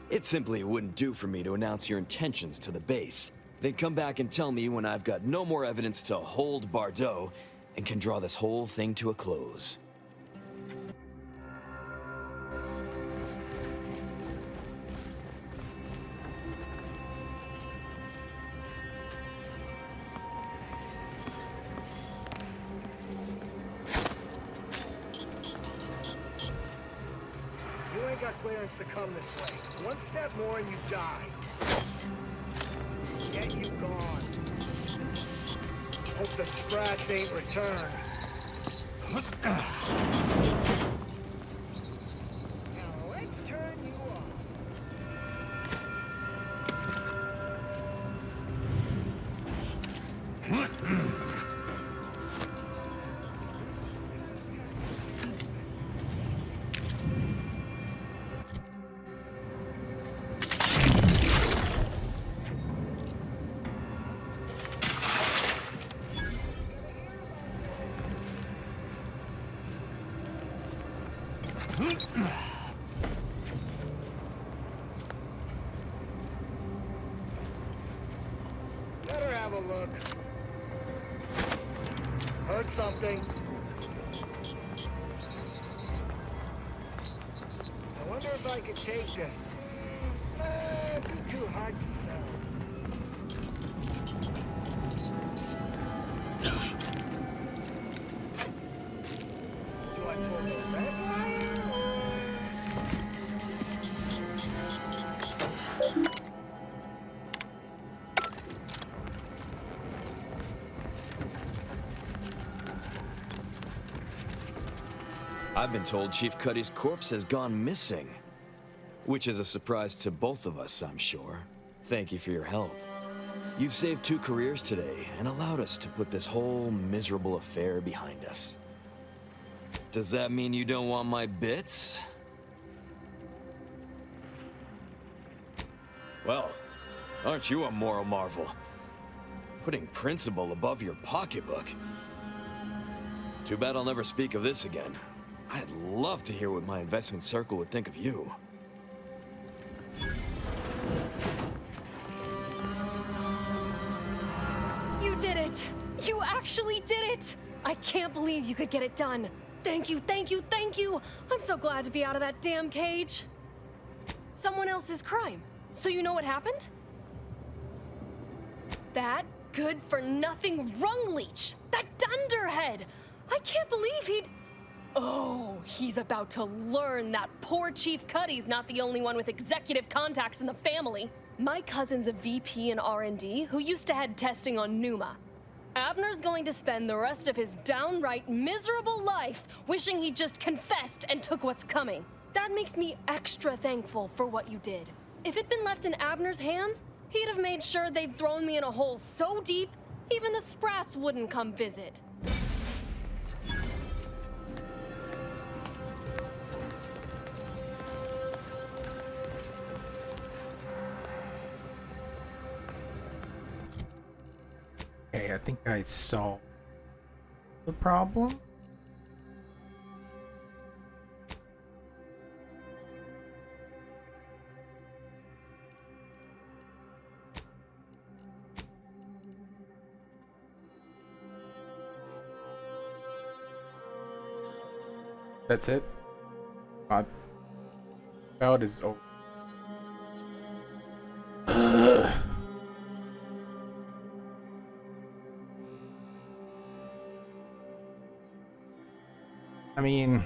It simply wouldn't do for me to announce your intentions to the base. Then come back and tell me when I've got no more evidence to hold Bardot and can draw this whole thing to a close. You ain't got clearance to come this way. One step more and you die. Get you gone. Hope the sprats ain't returned. Now let's turn you on. Let her have a look. Heard something. I wonder if I could take this. It'd be too hard to sell. Do I pull the red wire or... I've been told Chief Cuddy's corpse has gone missing. Which is a surprise to both of us, I'm sure. Thank you for your help. You've saved 2 careers today and allowed us to put this whole miserable affair behind us. Does that mean you don't want my bits? Well, aren't you a moral marvel? Putting principle above your pocketbook. Too bad I'll never speak of this again. I'd love to hear what my investment circle would think of you. You did it! You actually did it! I can't believe you could get it done. Thank you, thank you, thank you! I'm so glad to be out of that damn cage. Someone else's crime. So you know what happened? That good-for-nothing rung leech! That dunderhead! I can't believe he'd... Oh, he's about to learn that poor Chief Cuddy's not the only one with executive contacts in the family. My cousin's a VP in R&D who used to head testing on Numa. Abner's going to spend the rest of his downright miserable life wishing he just confessed and took what's coming. That makes me extra thankful for what you did. If it'd been left in Abner's hands, he'd have made sure they'd thrown me in a hole so deep, even the Sprats wouldn't come visit. Okay, I think I solved the problem. That's it. Bout is over. I mean,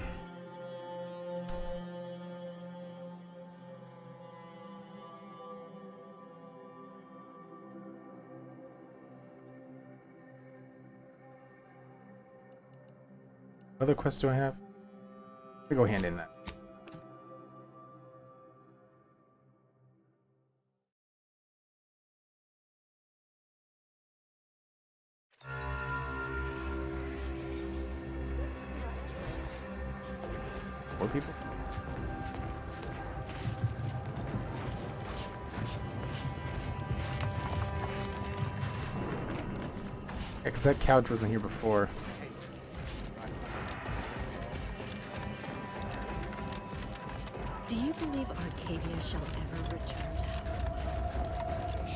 what other quests do I have? I'll go hand in that. More people? Yeah, because that couch wasn't here before. Do you believe Arcadia shall ever return to how it was?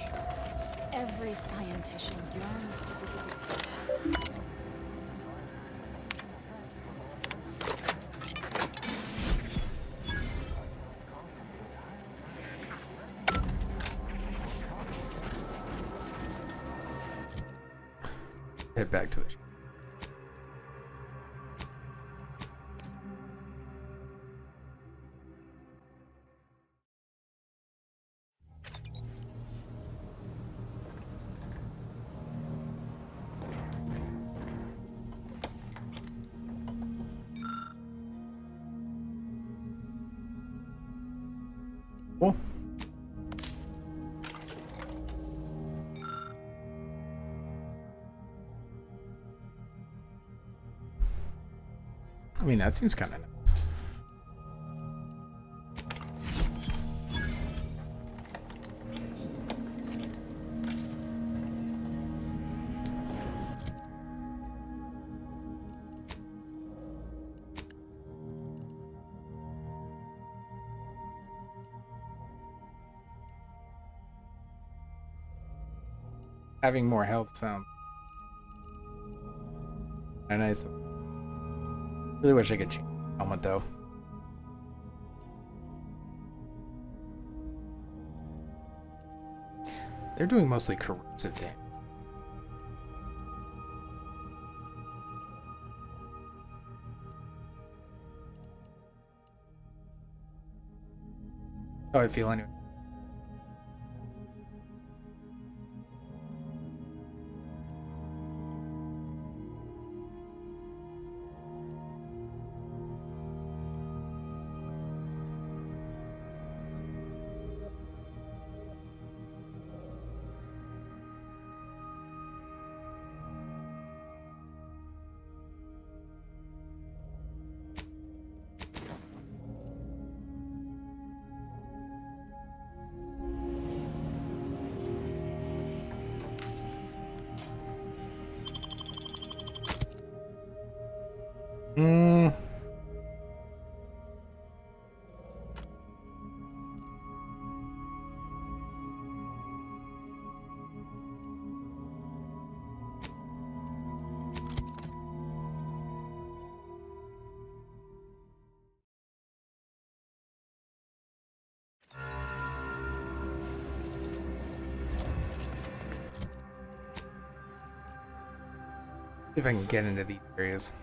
Every scientician yearns to visit it. Head back to the ship. Cool. I mean, that seems kind of nice. Having more health sounds kind of nice. Really wish I could change the helmet though. They're doing mostly corrosive damage. How I feel anyway. See if I can get into these areas.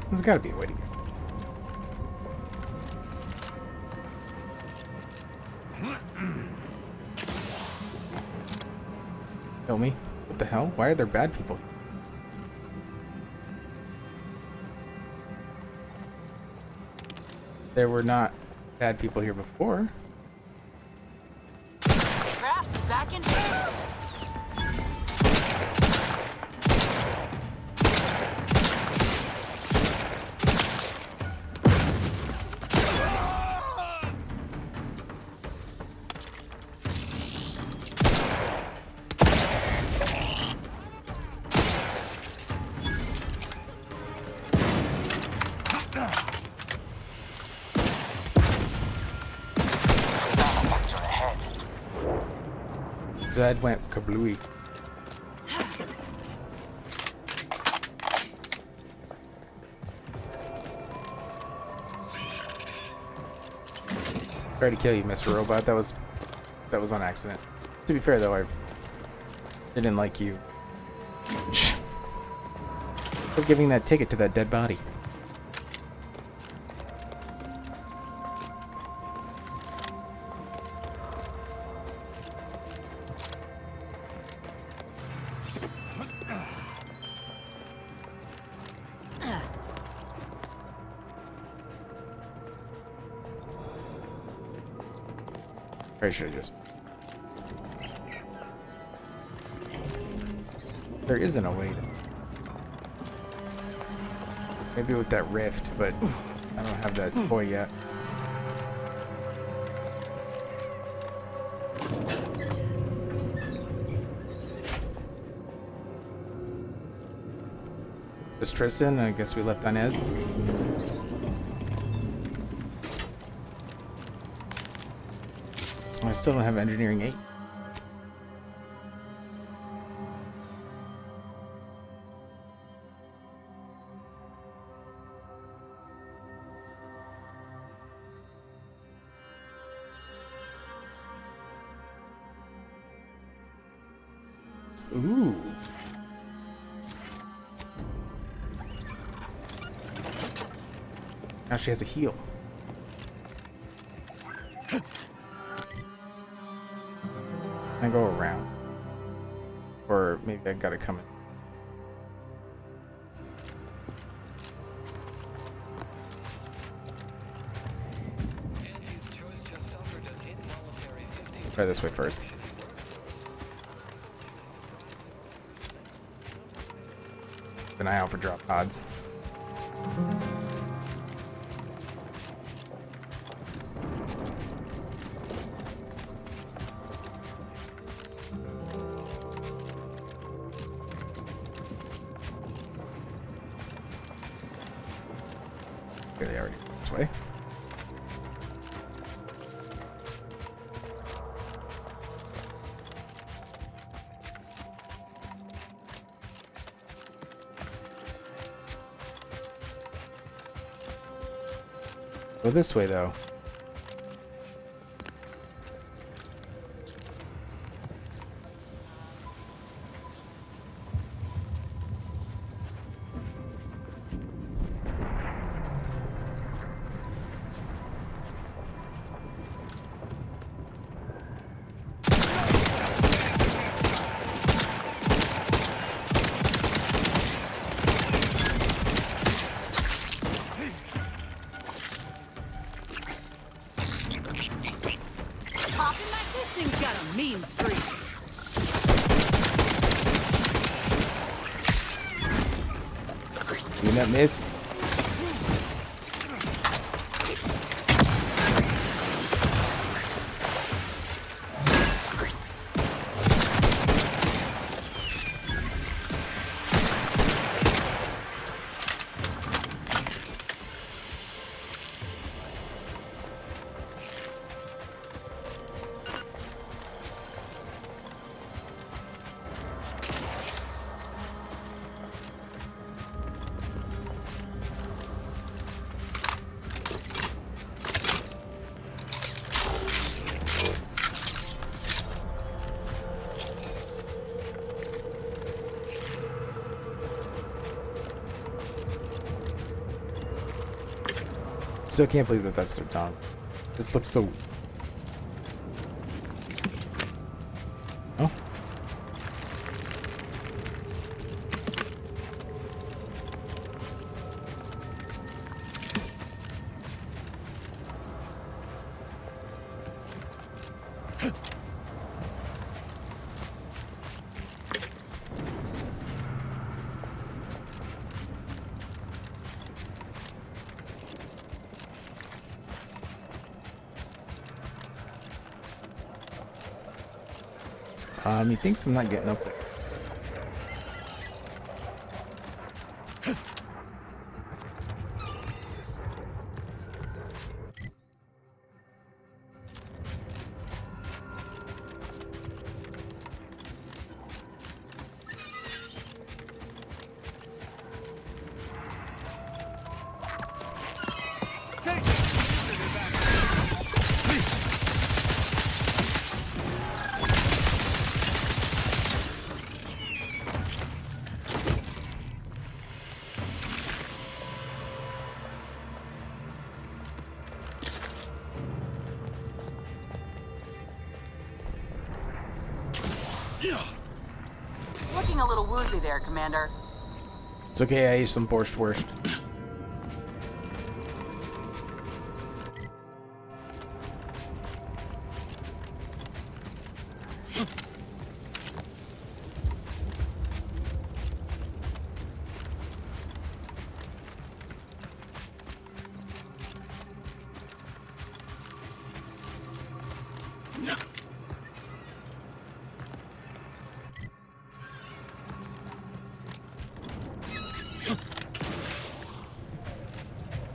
There's got to be a way to go. Kill me? What the hell? Why are there bad people here? There were not bad people here before. Craft back in. Zed went kablooey. Tried to kill you, Mr. Robot. That was on accident. To be fair, though, I didn't like you for giving that ticket to that dead body. I should have just... There isn't a way to... Maybe with that rift, but I don't have that toy yet. This Tristan, I guess we left on Ez. I still don't have engineering 8. Ooh. Now she has a heal. Can I go around? Or maybe I gotta come in. Try this way first. Keep an eye out for drop pods. Okay, they already went this way. Go this way, though. Got a mean streak. You not missed. Still can't believe that that's so dumb. This looks so... Oh. He thinks I'm not getting up there. Looking a little woozy there, Commander. It's okay, I ate some borscht wurst.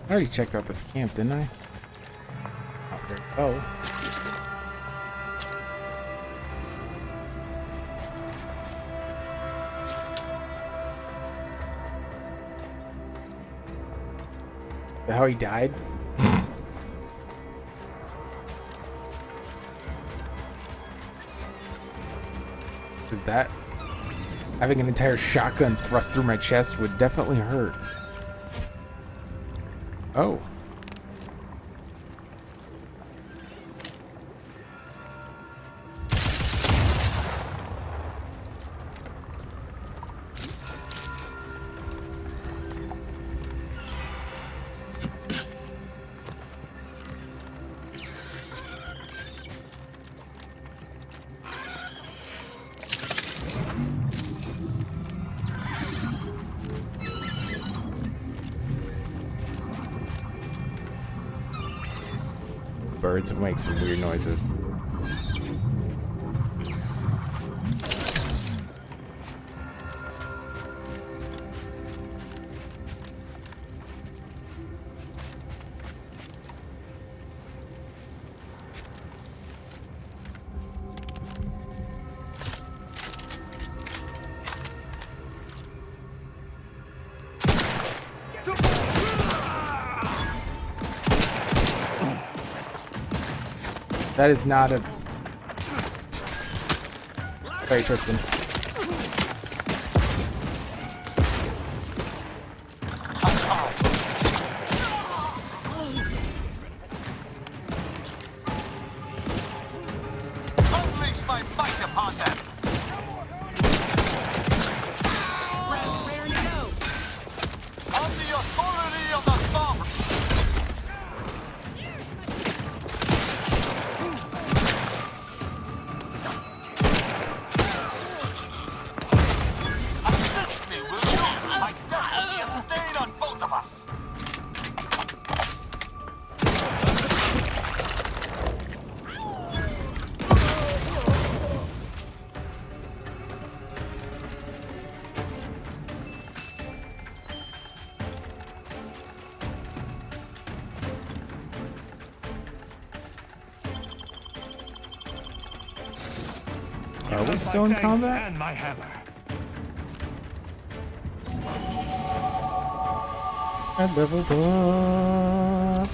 I already checked out this camp, didn't I? Oh, there we go. How he died? Is that having an entire shotgun thrust through my chest would definitely hurt. Oh. Birds will make some weird noises. That is not a... Sorry, Tristan. Unleash my might upon them! Where to go? On the authority of the sovereign! Are we still in combat? And my hammer. I leveled up.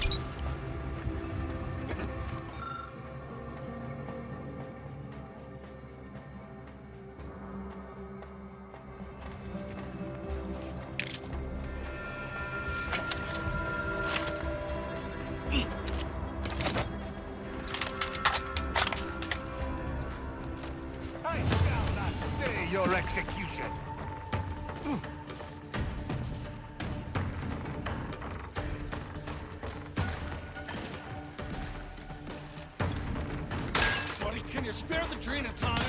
destruction! Buddy, can you spare the Drina time?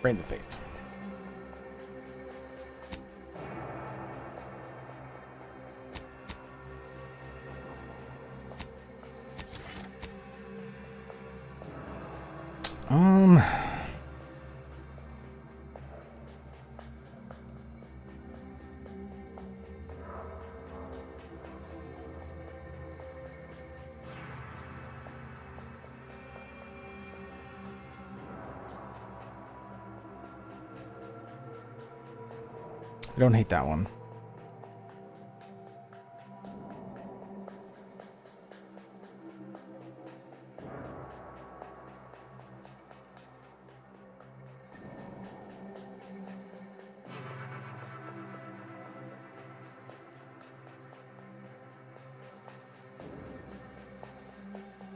Right in the face. I don't hate that one.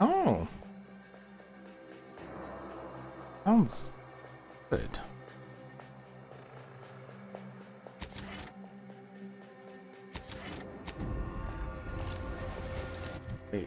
Oh. Sounds good. Wait.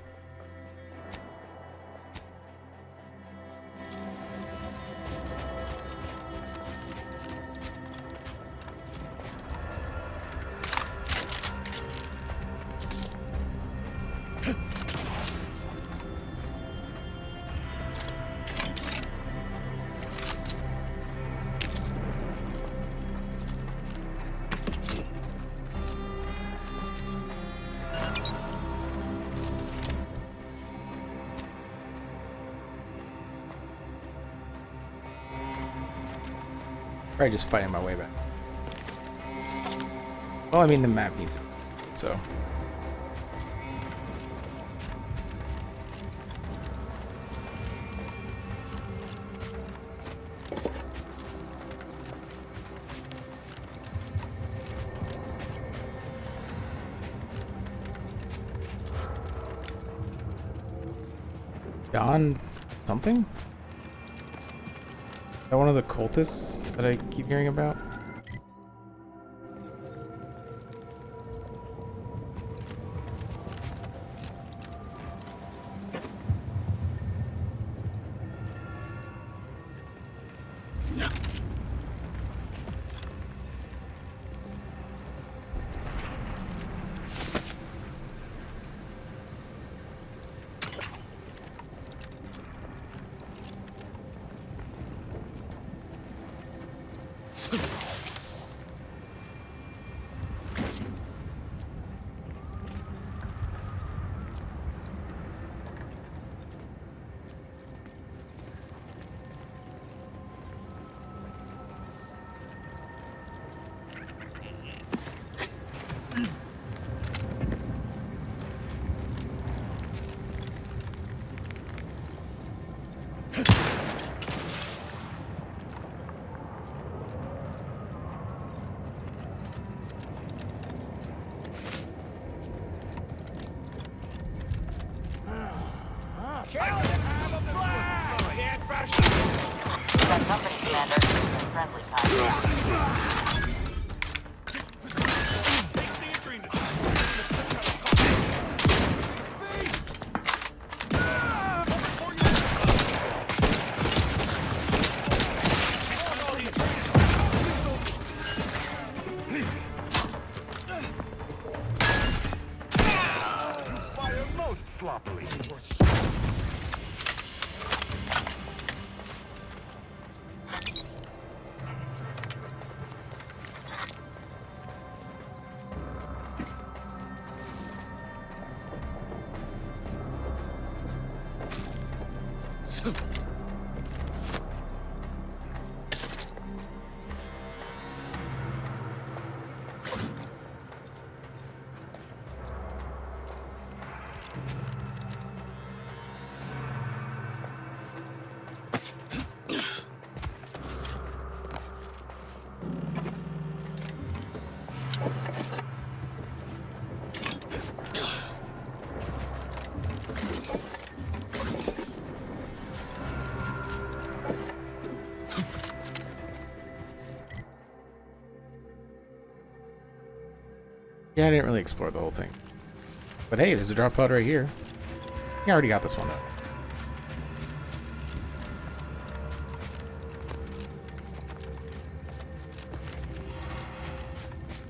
Probably just fighting my way back. Well, I mean, the map needs it, so. Don something? Is that one of the cultists that I keep hearing about? Yeah, I didn't really explore the whole thing. But hey, there's a drop pod right here. I already got this one though.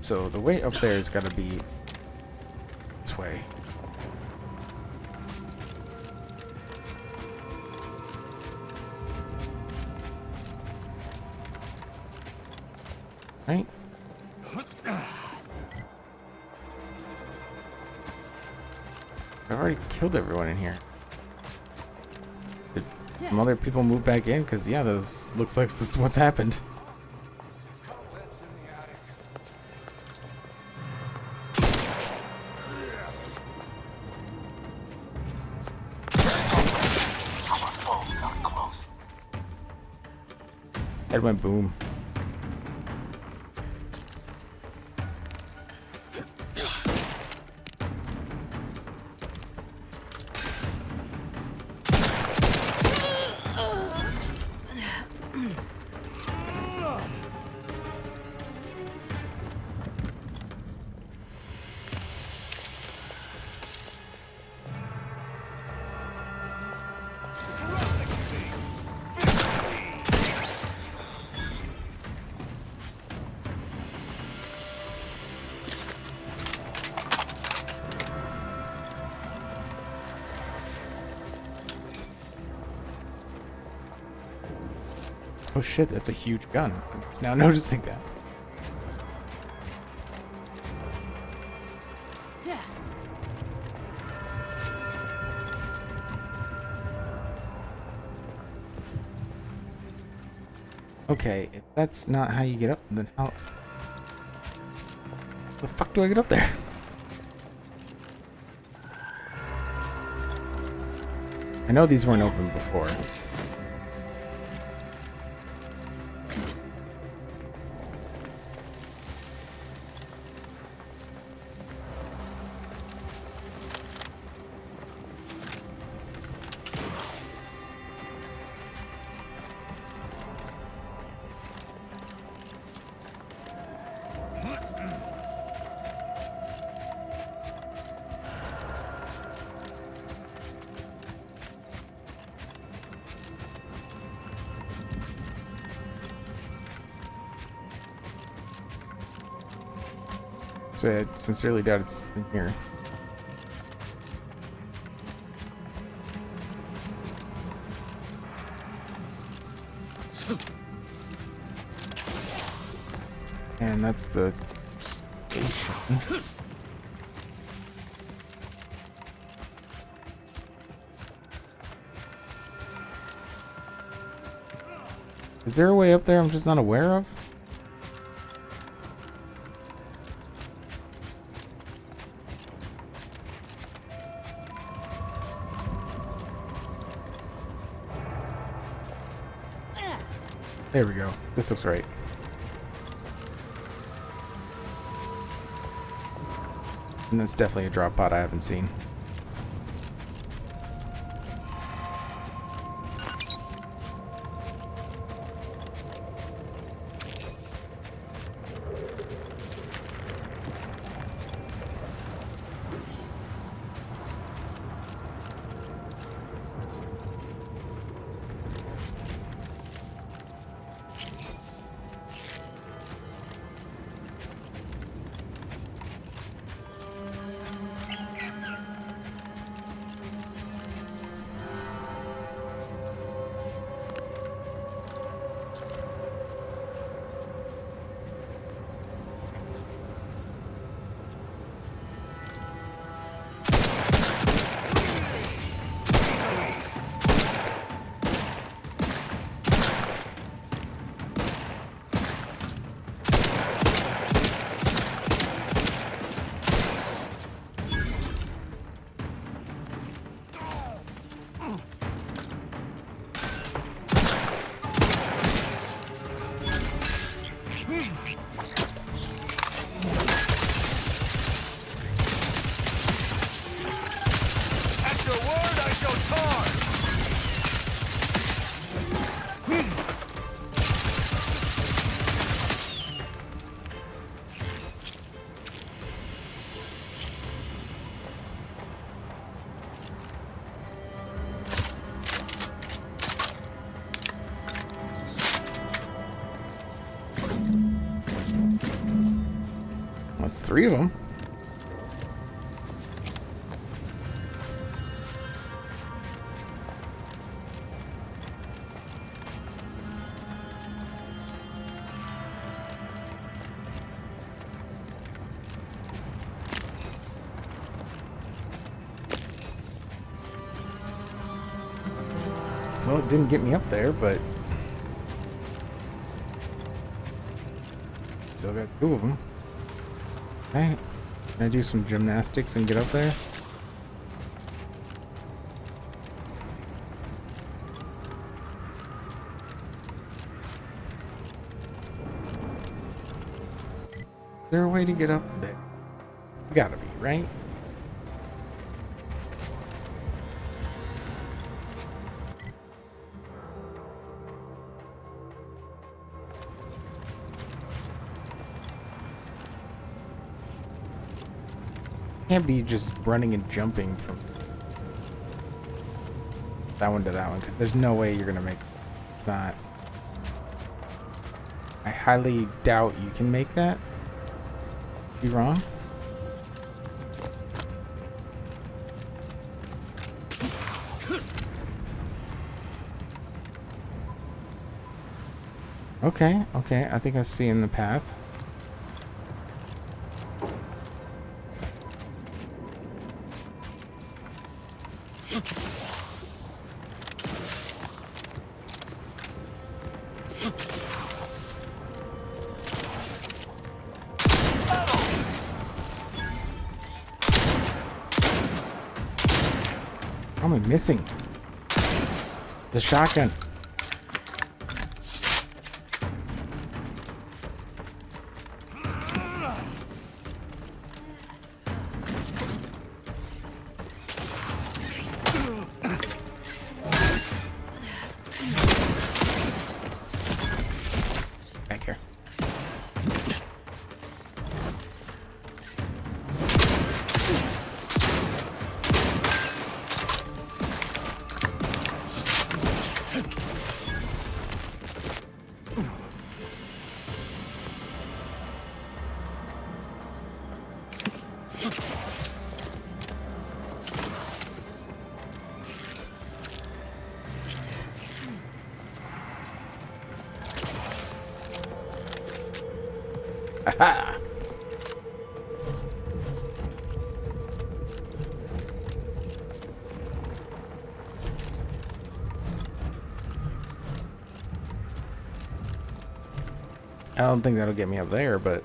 So the way up there has got to be this way. Right? I've already killed everyone in here. Did some other people move back in? Because, yeah, this looks like this is what's happened. Head went boom. Oh shit, that's a huge gun. I'm just now noticing that. Yeah. Okay, if that's not how you get up, then how the fuck do I get up there? I know these weren't open before. So I sincerely doubt it's in here. And that's the station. Is there a way up there I'm just not aware of? There we go. This looks right. And that's definitely a drop pod I haven't seen. That's 3 of them. Well, it didn't get me up there, but still got 2 of them. Okay, can I do some gymnastics and get up there? Is there a way to get up there? Gotta be, right? Can't be just running and jumping from that one to that one, because there's no way you're gonna make it. It's not. I highly doubt you can make that. Be wrong. Okay, okay, I think I see in the path. How am I missing? The shotgun. Back here. Aha! I don't think that'll get me up there, but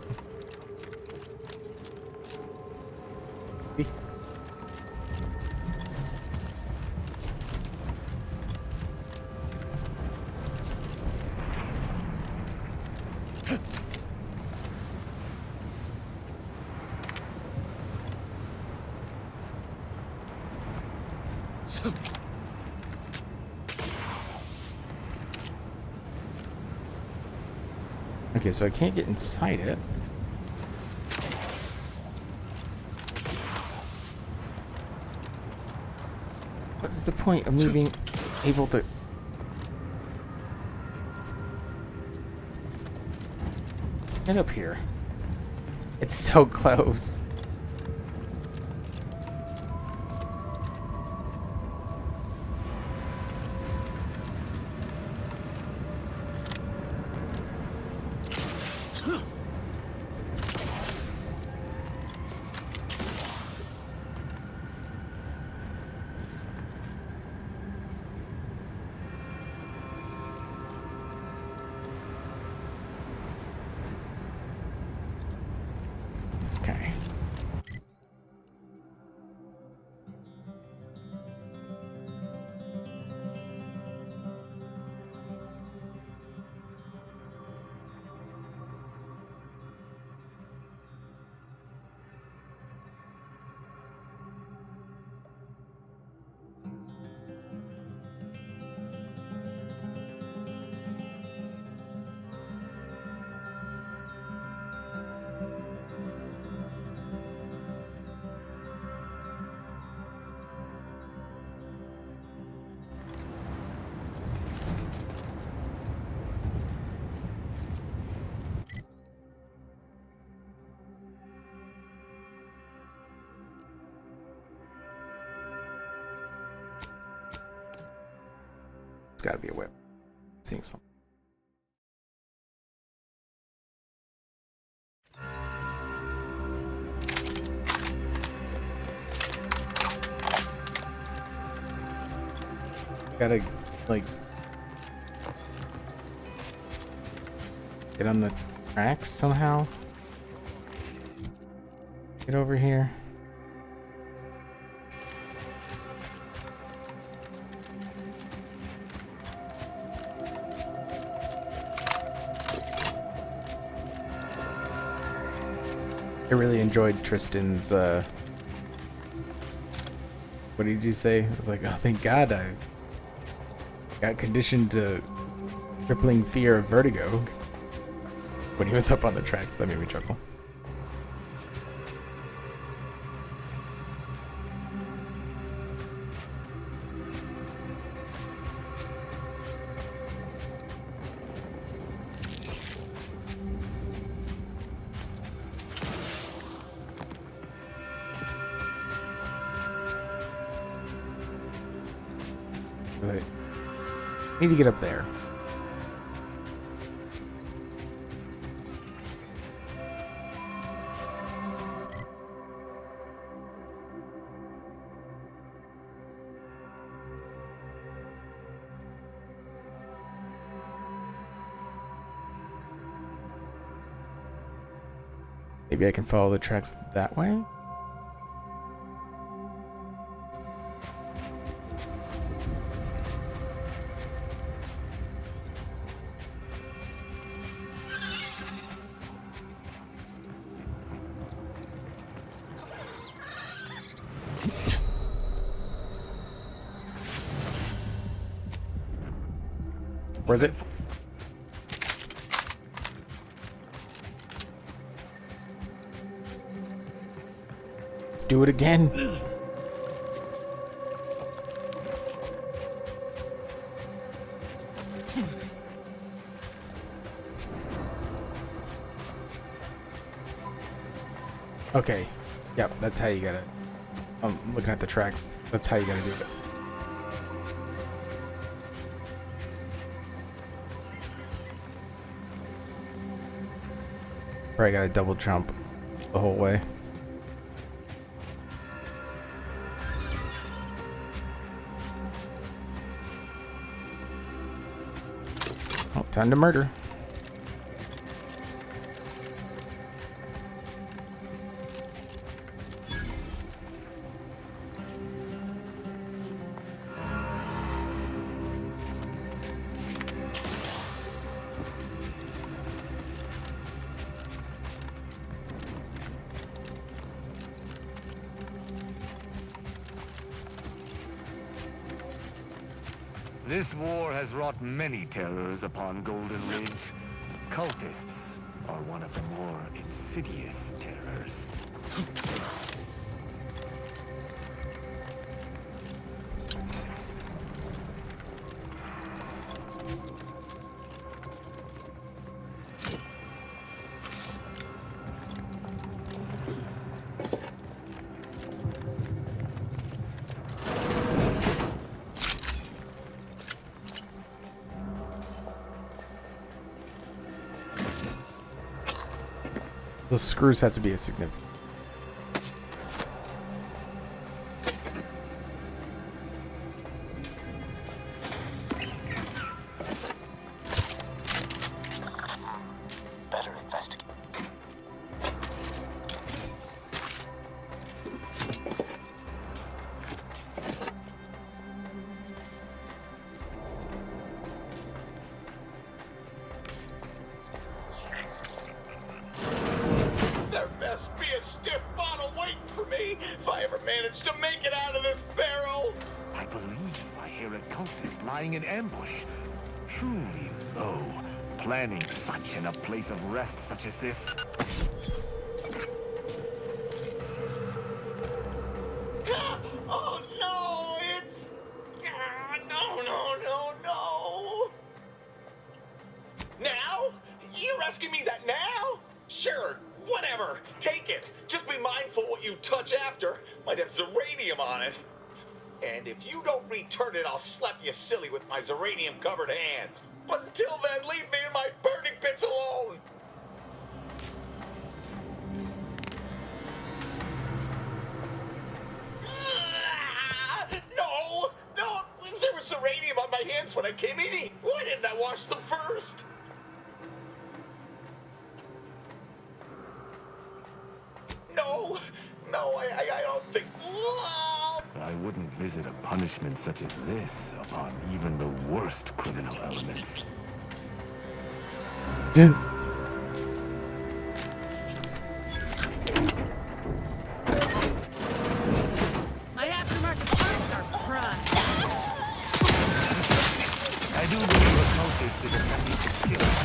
okay, so I can't get inside it. What is the point of me being able to get up here? It's so close. Okay. got to be a whip. Seeing something. Gotta, like, get on the tracks somehow. Get over here. I really enjoyed Tristan's, what did you say? I was like, oh, thank God I got conditioned to crippling fear of vertigo when he was up on the tracks. That made me chuckle. I need to get up there. Maybe I can follow the tracks that way? Worth it? Let's do it again. Okay. Yep, that's how you gotta. I'm looking at the tracks. That's how you gotta do it. Probably gotta double jump the whole way. Oh, time to murder. This war has wrought many terrors upon Golden Ridge. Cultists are one of the more insidious terrors. The screws have to be a significant. Better investigate. There best be a stiff bottle waiting for me if I ever manage to make it out of this barrel. I believe I hear a cultist lying in ambush. Truly low, planning such in a place of rest such as this. Oh no, it's... No. Now? You rescue me that now? Sure, whatever. Take it. Just be mindful what you touch after. Might have zeranium on it. And if you don't return it, I'll slap you silly with my zeranium-covered hands. But until then, leave me in my burning pits alone! No! No! There was uranium on my hands when I came in. Why didn't I wash them first? No! No, I don't think... I wouldn't visit a punishment such as this upon even the worst criminal elements. My aftermarket parts are prime. I do believe a cultist is attempting to kill us.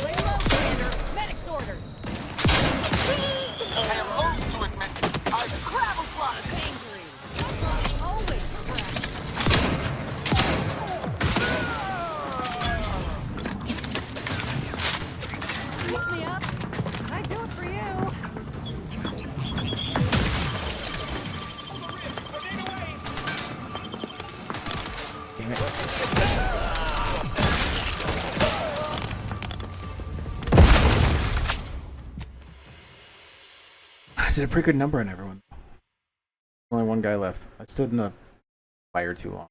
Lay low, Commander. Medic's orders. I am loath to admit I Gravel plot angry. Always fresh. Pick me up. I do it for you. Damn it. I did a pretty good number on everyone. Only one guy left. I stood in the fire too long.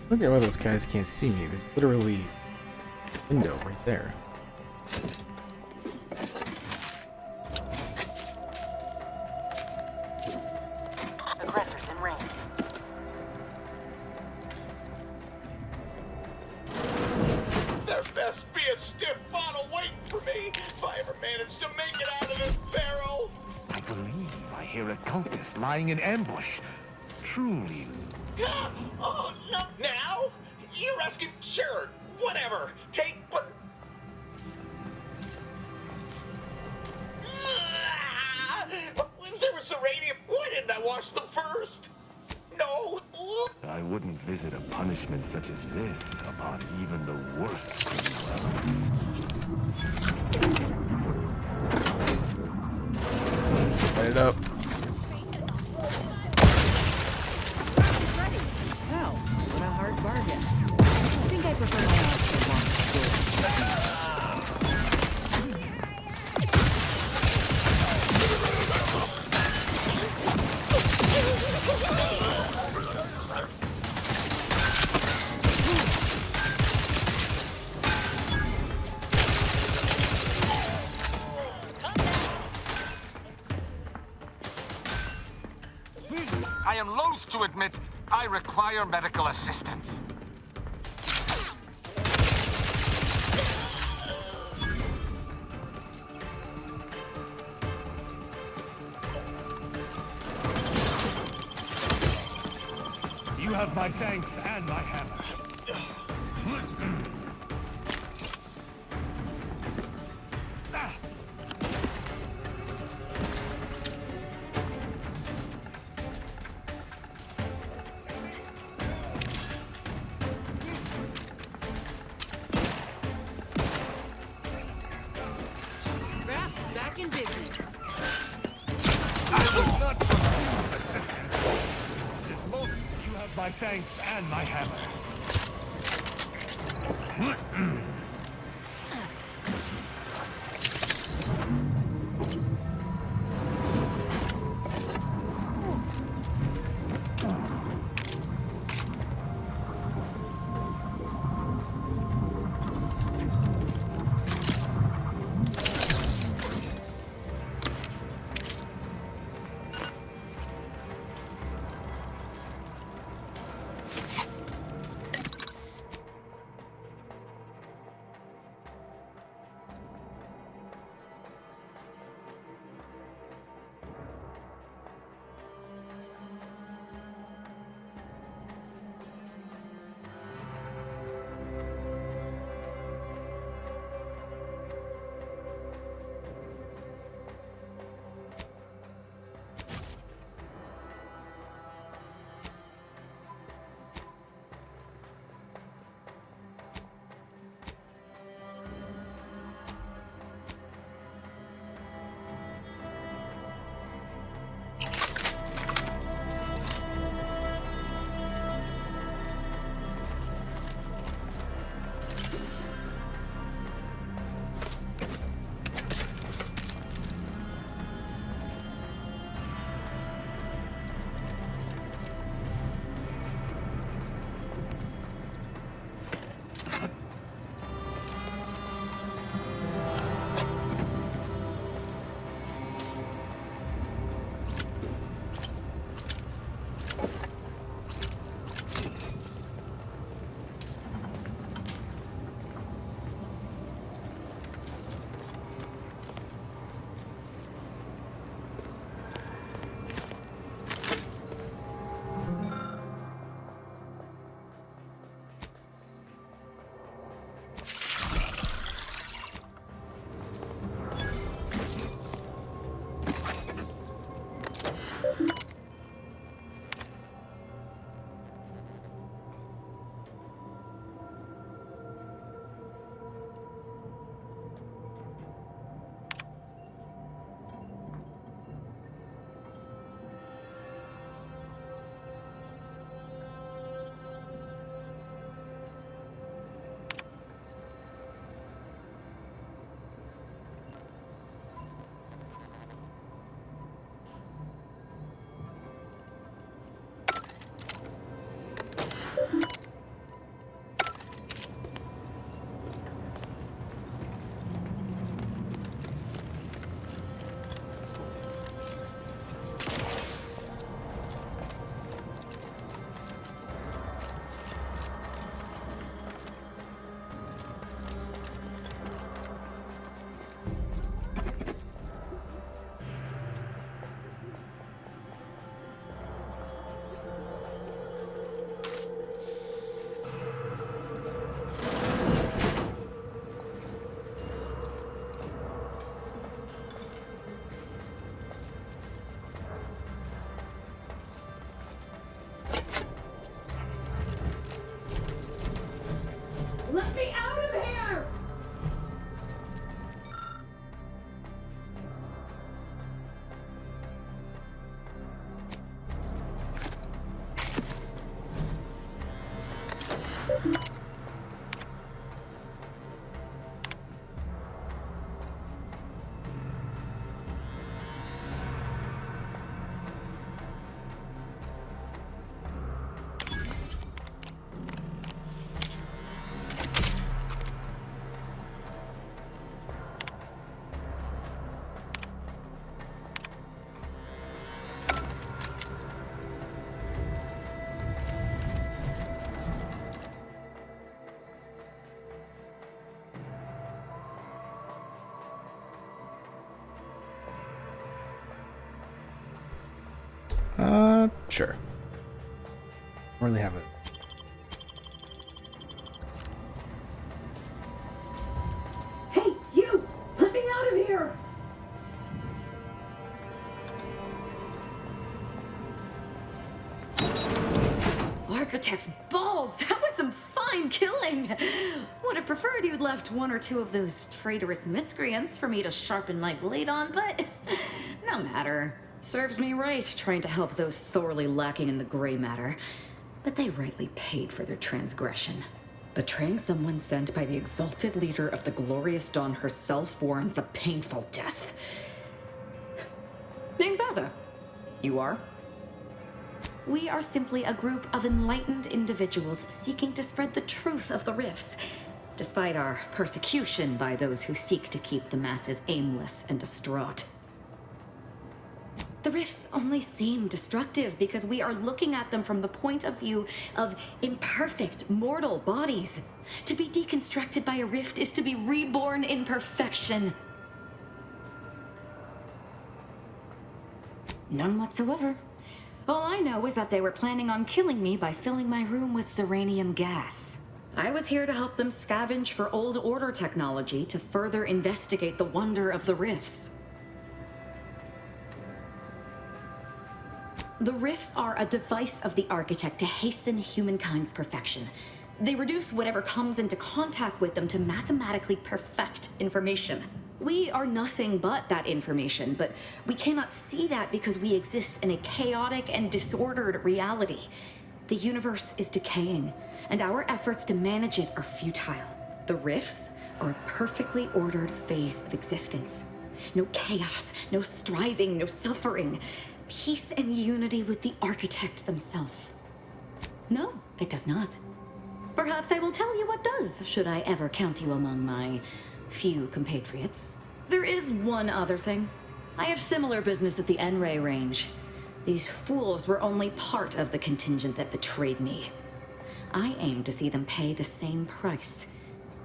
Look at why those guys can't see me. There's literally a window right there. Aggressors in range. There best be a stiff bottle waiting for me if I ever manage to make it out of this barrel. I believe I hear a cultist lying in ambush. Truly. Oh, no, now? You're asking? Sure, whatever. Take what? There was uranium. Why didn't I wash them first? No. I wouldn't visit a punishment such as this upon even the worst criminal elements. Light it up. Well, what a hard bargain. I think I prefer my odds to one. I am loath to admit I require medical assistance. You have my thanks and my hammer. Raph's back in business. I will not refuse assistance. This moment, you have my thanks and my hammer. Sure. Don't really have it. Hey, you! Let me out of here! Architect's balls! That was some fine killing! Would have preferred you'd left one or two of those traitorous miscreants for me to sharpen my blade on, but no matter. Serves me right trying to help those sorely lacking in the gray matter. But they rightly paid for their transgression. Betraying someone sent by the exalted leader of the glorious dawn herself warrants a painful death. Name's Aza. You are? We are simply a group of enlightened individuals seeking to spread the truth of the rifts, despite our persecution by those who seek to keep the masses aimless and distraught. The rifts only seem destructive because we are looking at them from the point of view of imperfect, mortal bodies. To be deconstructed by a rift is to be reborn in perfection. None whatsoever. All I know is that they were planning on killing me by filling my room with uranium gas. I was here to help them scavenge for old order technology to further investigate the wonder of the rifts. The rifts are a device of the architect to hasten humankind's perfection. They reduce whatever comes into contact with them to mathematically perfect information. We are nothing but that information, but we cannot see that because we exist in a chaotic and disordered reality. The universe is decaying, and our efforts to manage it are futile. The rifts are a perfectly ordered phase of existence. No chaos, no striving, no suffering. Peace and unity with the architect themselves. No, it does not. Perhaps I will tell you what does, should I ever count you among my few compatriots. There is one other thing. I have similar business at the N-Ray range. These fools were only part of the contingent that betrayed me. I aim to see them pay the same price,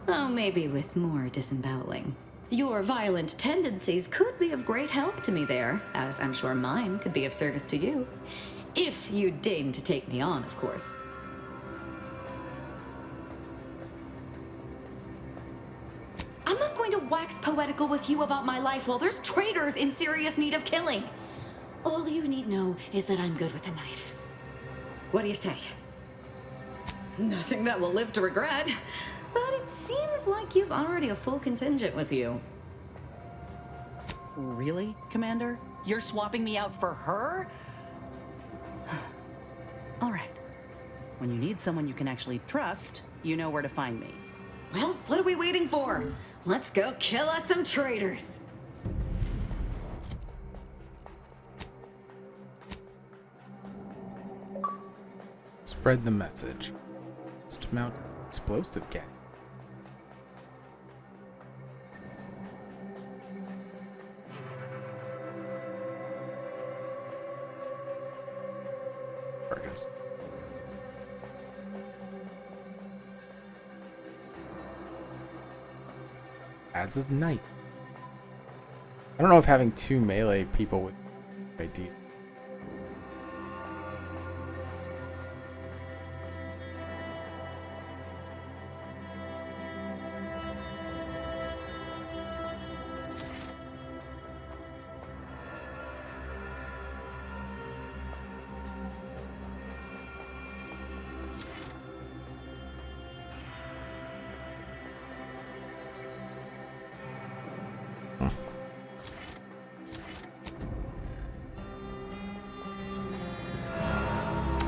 though maybe with more disemboweling. Your violent tendencies could be of great help to me there, as I'm sure mine could be of service to you. If you deign to take me on, of course. I'm not going to wax poetical with you about my life while there's traitors in serious need of killing. All you need know is that I'm good with a knife. What do you say? Nothing that will live to regret. But it seems like you've already a full contingent with you. Really, Commander? You're swapping me out for her? All right. When you need someone you can actually trust, you know where to find me. Well, what are we waiting for? Let's go kill us some traitors. Spread the message. Just mount explosive gas. Charges. Adds his knife. I don't know if having two melee people would be ideal.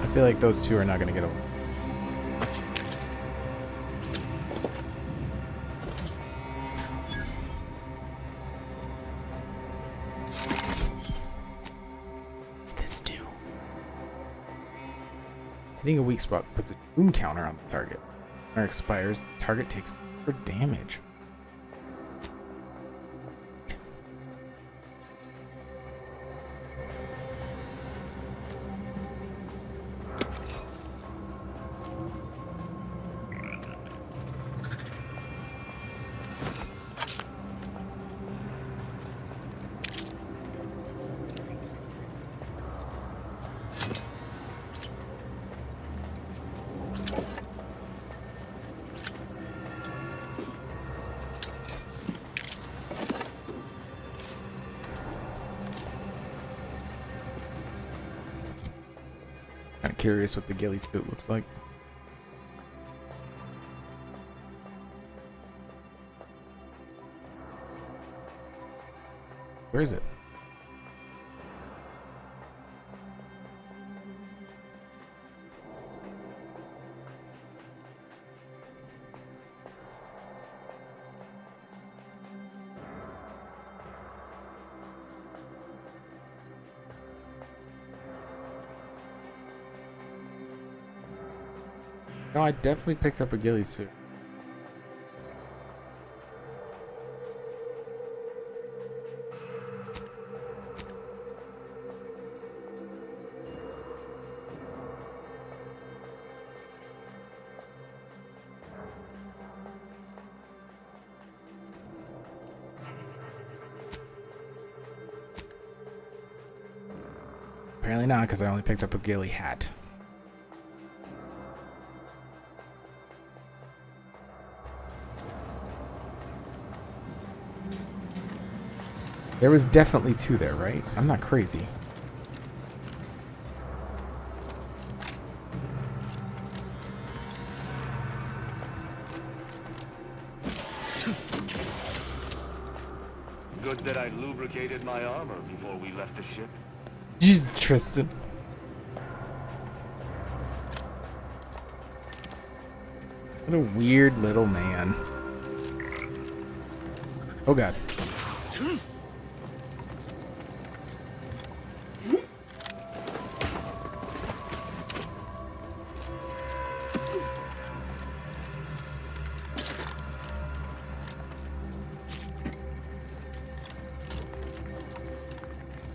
I feel like those two are not going to get along. What's this do? Hitting a weak spot puts a doom counter on the target. When it expires, the target takes extra damage. Kind of curious what the ghillie suit looks like. Where is it? No, I definitely picked up a ghillie suit. Apparently not, because I only picked up a ghillie hat. There was definitely 2 there, right? I'm not crazy. Good that I lubricated my armor before we left the ship. Tristan. What a weird little man. Oh god.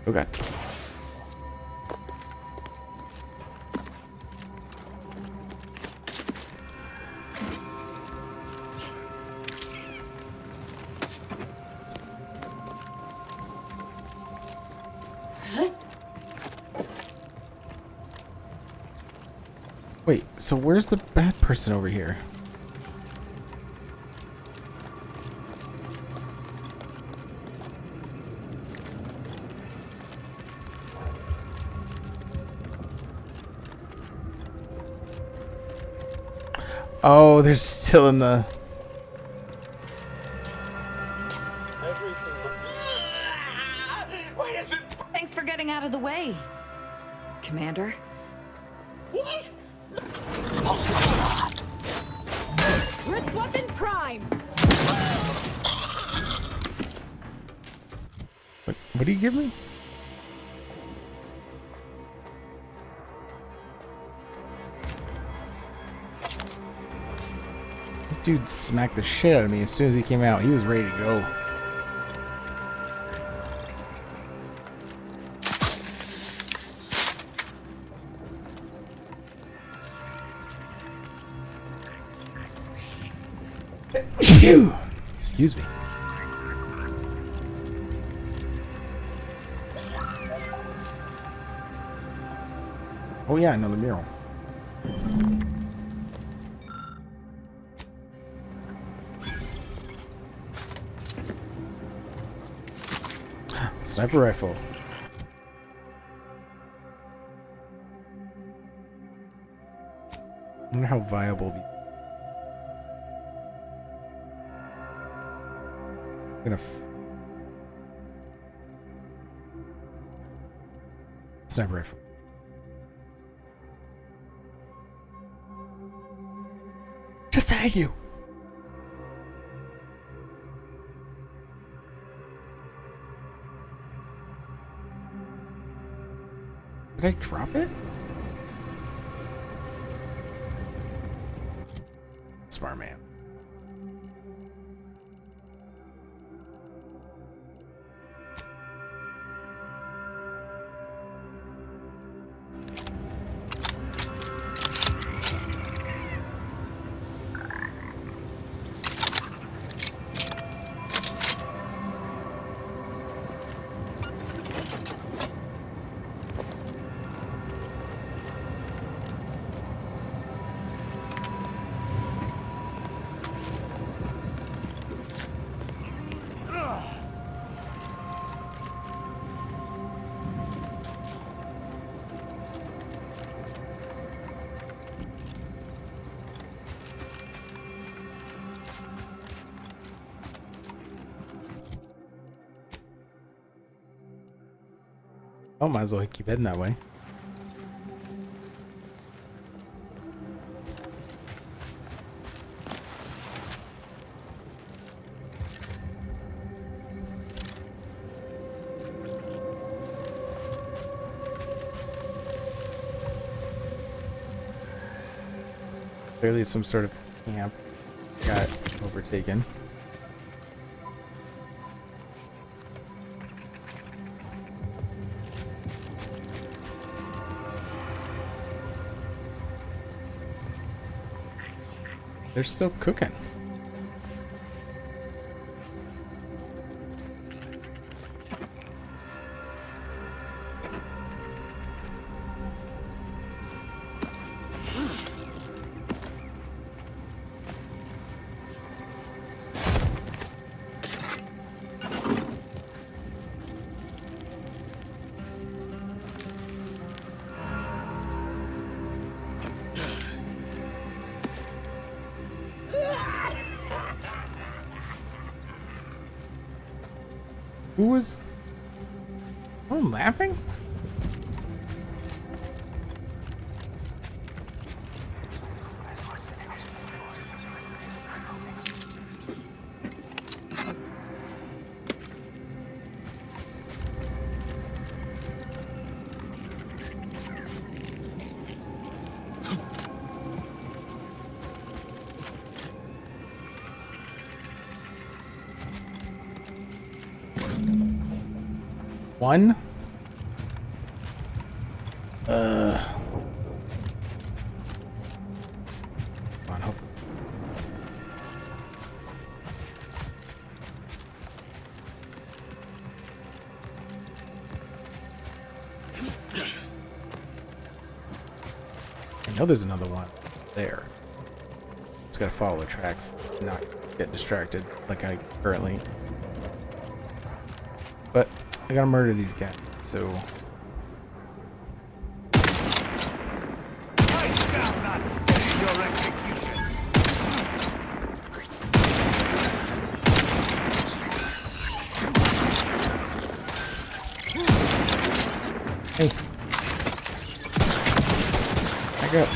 Oh god. Wait, so where's the bad person over here? Oh, they're still in the... Thanks for getting out of the way, Commander. What? Wrist weapon prime. What do you give me? Dude smacked the shit out of me as soon as he came out. He was ready to go. Excuse me. Oh yeah, another mural. Sniper rifle. I wonder how viable the... Sniper rifle. Just at you. Did I drop it? Smart man. Oh, might as well keep heading that way. Clearly some sort of camp got overtaken. They're still cooking. Who was... Oh, I'm laughing? One. Come on, hopefully. I know there's another one there. Just gotta follow the tracks, not get distracted like I currently. But I gotta murder these guys, so. I shall not stay your execution. Hey. Back up.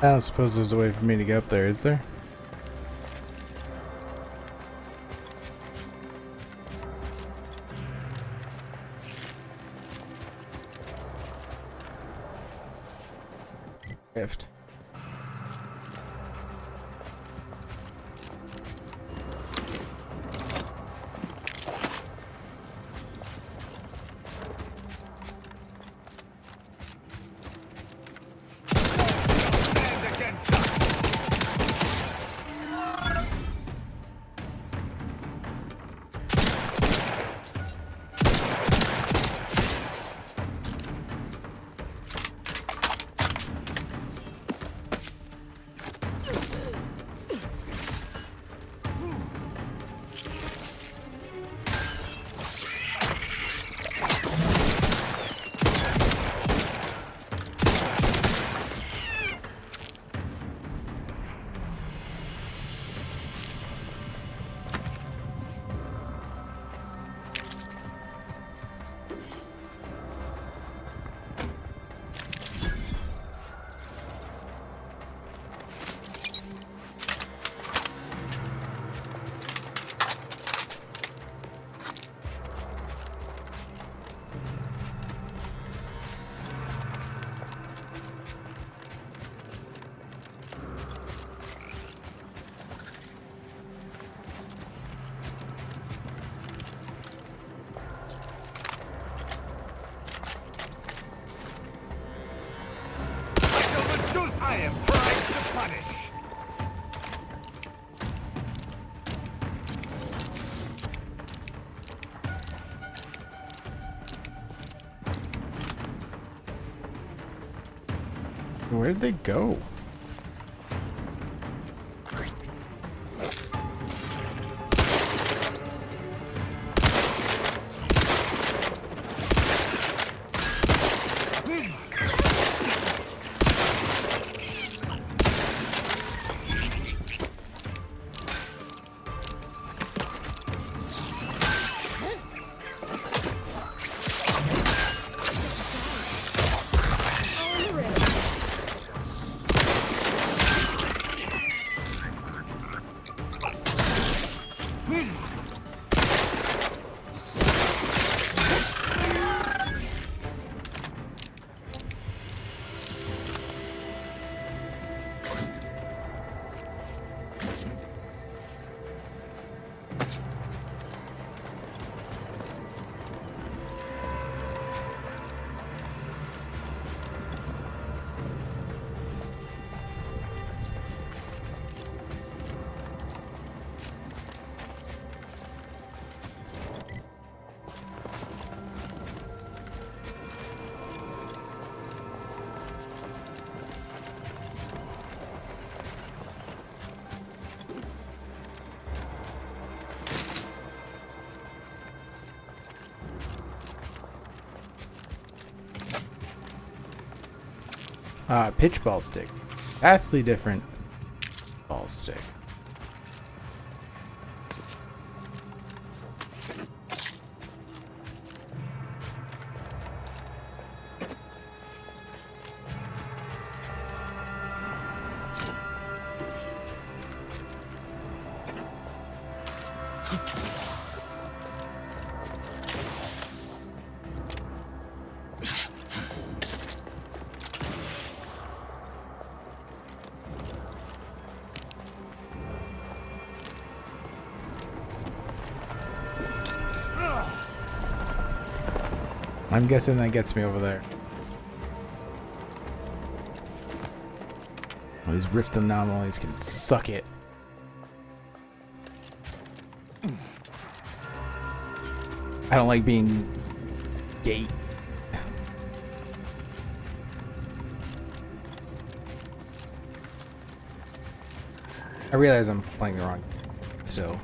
I don't suppose there's a way for me to get up there, is there? Lift. I am primed to punish. Where did they go? Pitch ball stick. Vastly different ball stick. I'm guessing that gets me over there. Well, these rift anomalies can suck it. I don't like being gate. I realize I'm playing the wrong still.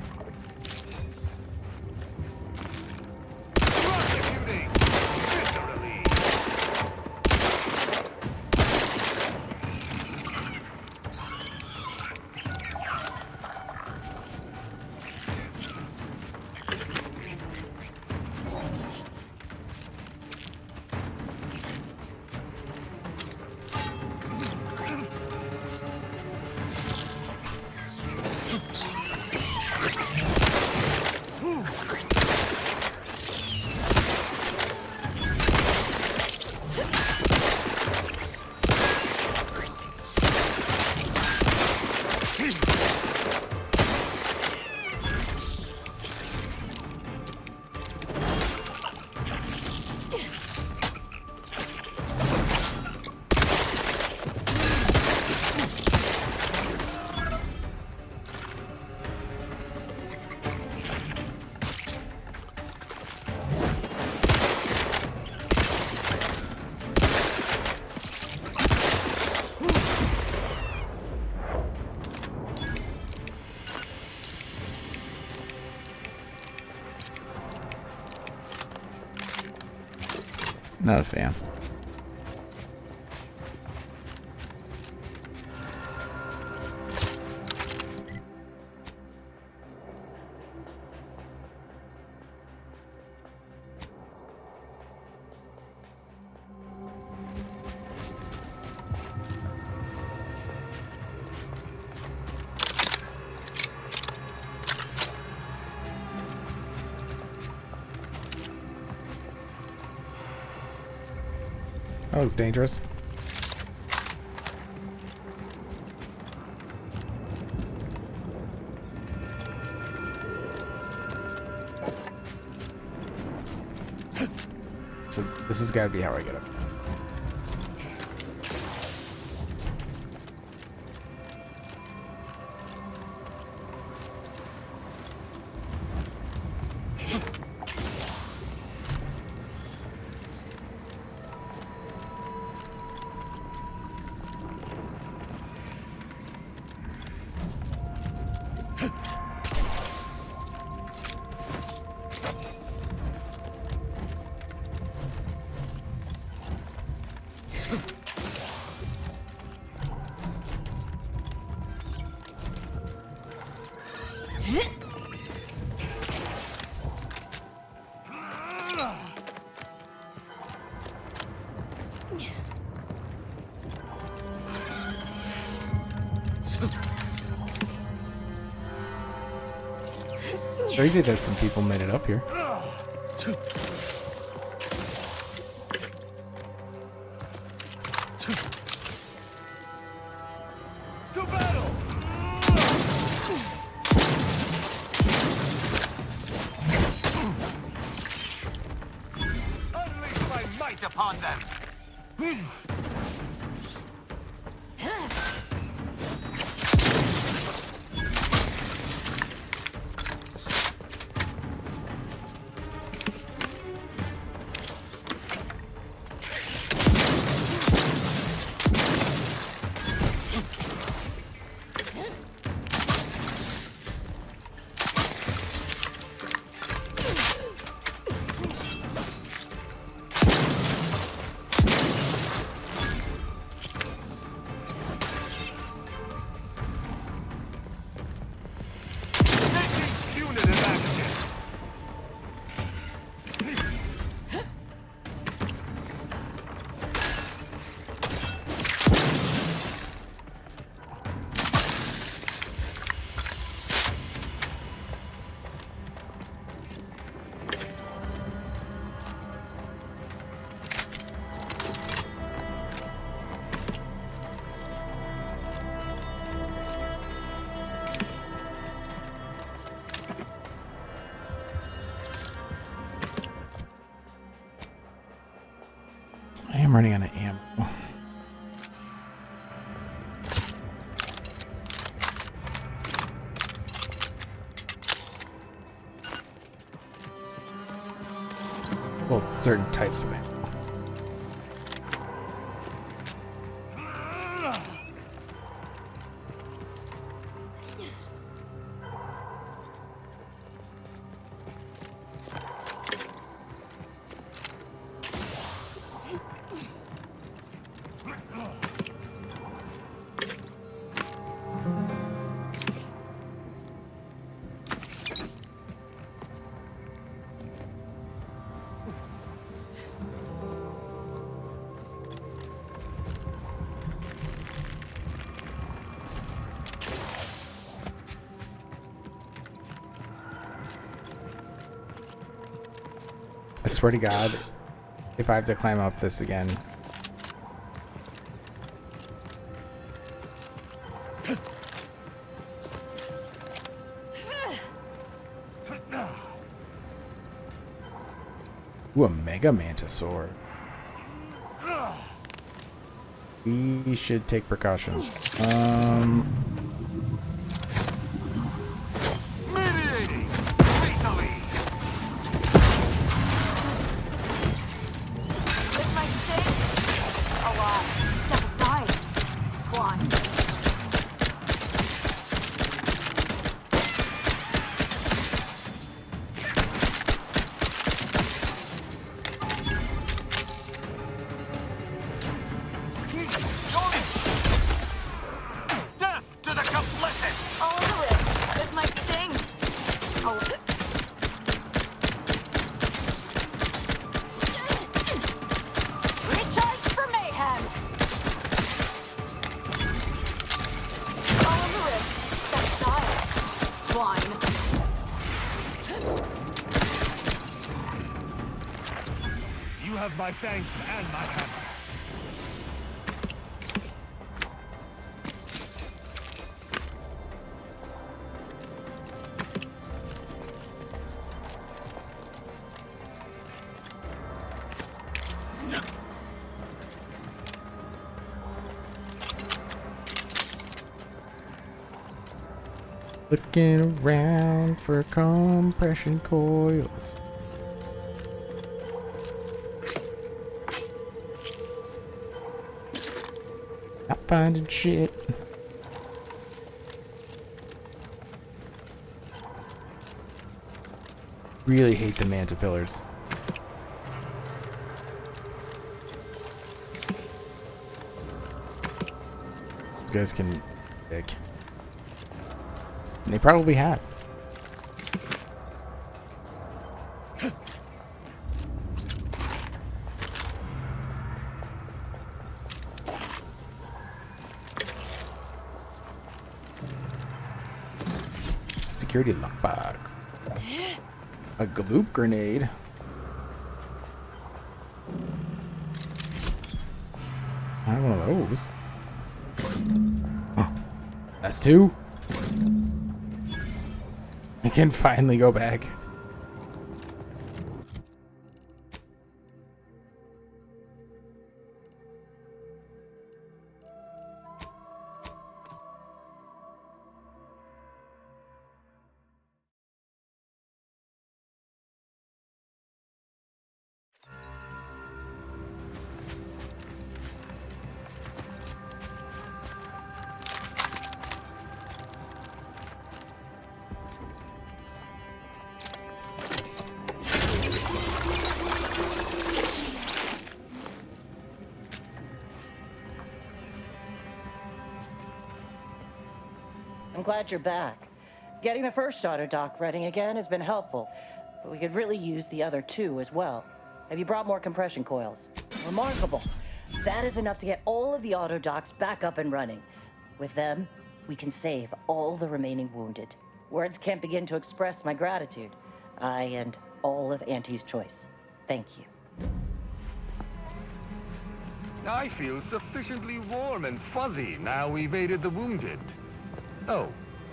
Not a fan. That was dangerous. So this has got to be how I get up. Crazy that some people made it up here. To battle! Unleash my might upon them! I am running out of ammo. Well, certain types of ammo. I swear to God, if I have to climb up this again. Ooh, a mega mantisaur. We should take precautions. Mediating! Fatally! This might stink. A lot. Step aside. One. Death to the complicit! All over it. This might sting. Oh. Recharge for mayhem. All over it. Step aside. Swine. You have my thanks and my hammer. Looking around for compression coils. Not finding shit. Really hate the manta pillars. These guys can pick. And they probably have. security lockbox. A gloop grenade. I have one of those. Oh, that's two. I can finally go back. I'm glad you're back. Getting the first auto dock running again has been helpful, but we could really use the other two as well. Have you brought more compression coils? Remarkable. That is enough to get all of the auto docks back up and running. With them, we can save all the remaining wounded. Words can't begin to express my gratitude. I and all of Auntie's Choice. Thank you. I feel sufficiently warm and fuzzy now we've aided the wounded. Oh,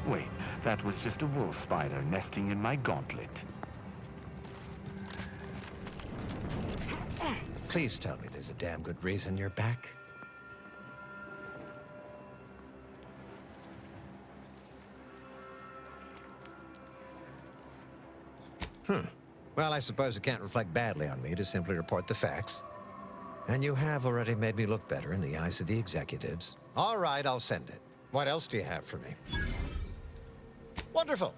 wait, that was just a wool spider nesting in my gauntlet. Please tell me there's a damn good reason you're back. Well, I suppose it can't reflect badly on me to simply report the facts. And you have already made me look better in the eyes of the executives. All right, I'll send it. What else do you have for me? Wonderful.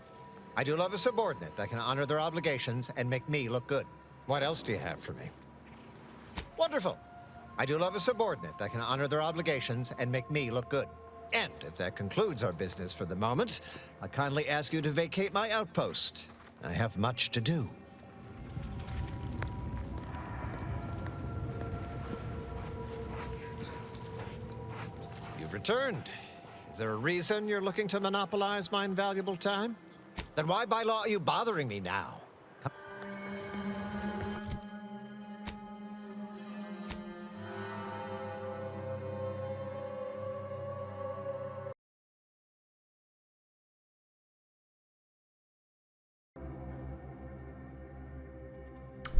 I do love a subordinate that can honor their obligations and make me look good. What else do you have for me? Wonderful. I do love a subordinate that can honor their obligations and make me look good. And if that concludes our business for the moment, I kindly ask you to vacate my outpost. I have much to do. You've returned. Is there a reason you're looking to monopolize my invaluable time? Then why by law are you bothering me now?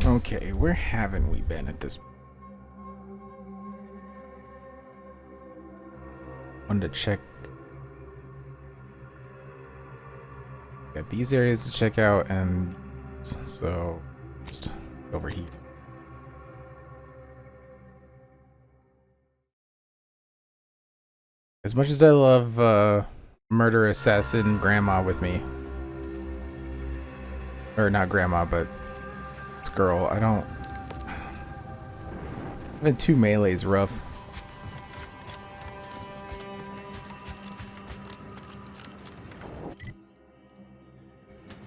Okay, where haven't we been at this point? Wanted to check. Got these areas to check out, and so just over here. As much as I love murder assassin grandma with me, or not grandma, but it's girl, I don't. Having two melee's rough.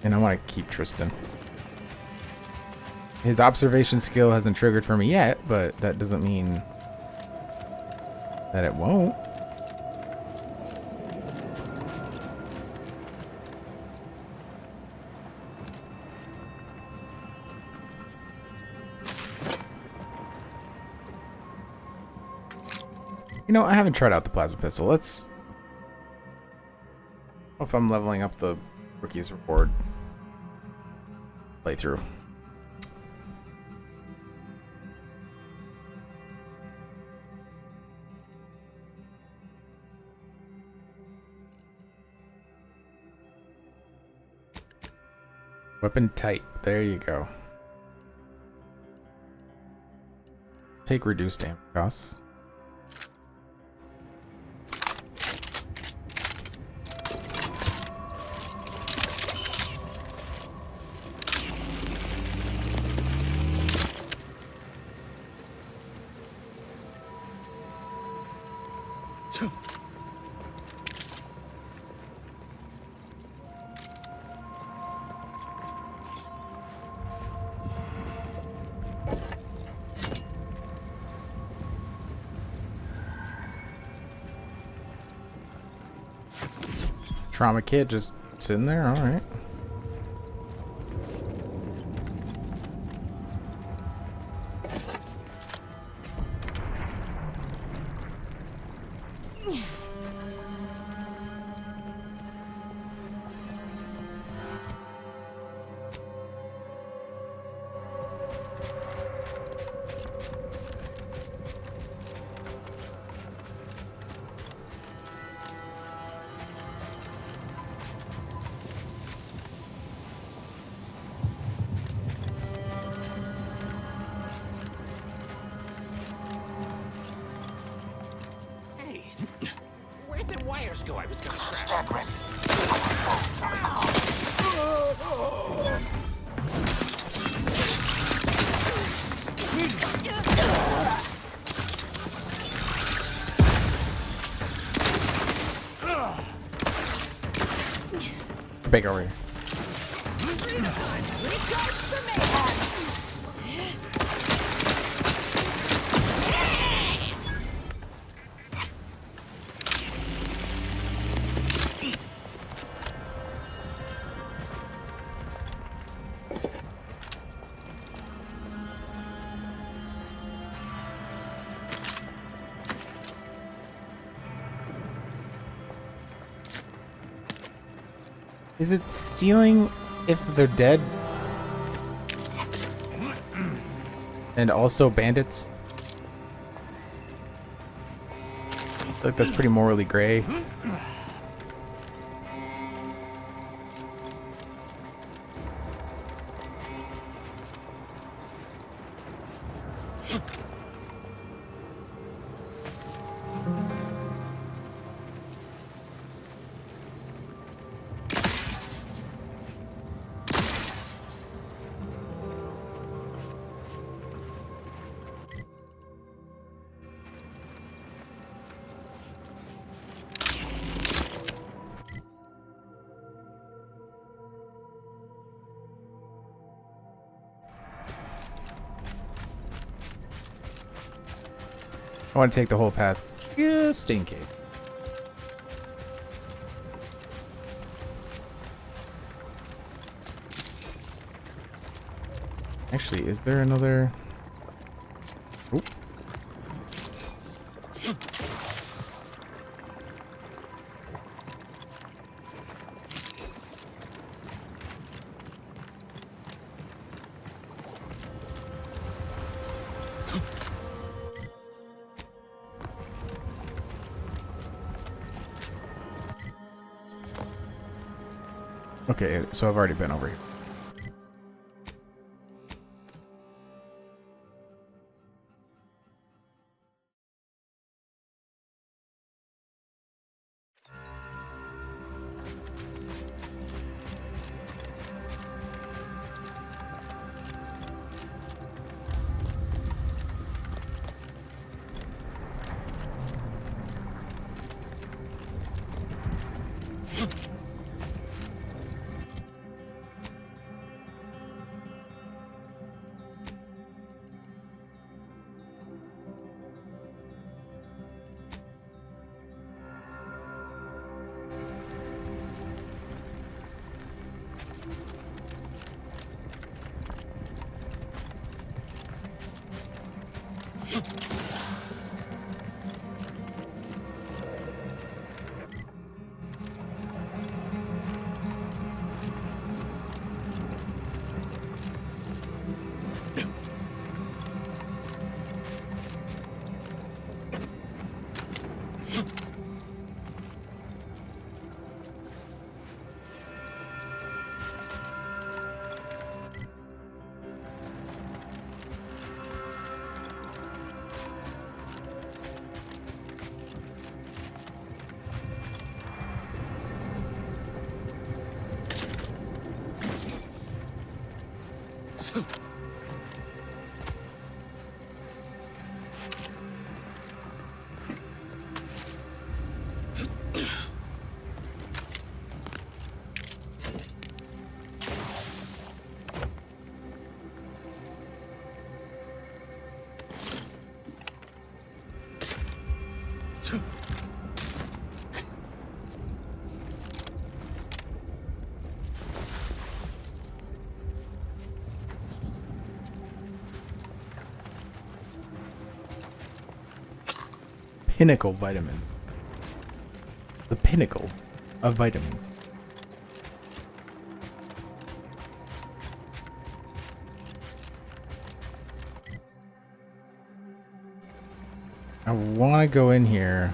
And I want to keep Tristan. His observation skill hasn't triggered for me yet, but that doesn't mean that it won't. You know, I haven't tried out the plasma pistol. Let's... if I'm leveling up the Rookie's Reward playthrough. Weapon type. There you go. Take reduced damage costs. Trauma kit, just Sitting there, all right. Where'd the wires go? I was gonna scratch. Big over here. Is it stealing if they're dead? And also bandits? I feel like that's pretty morally gray. I want to take the whole path just in case. Actually, is there another? Oop. Okay, so I've already been over here. pinnacle vitamins. The pinnacle of vitamins. I want to go in here.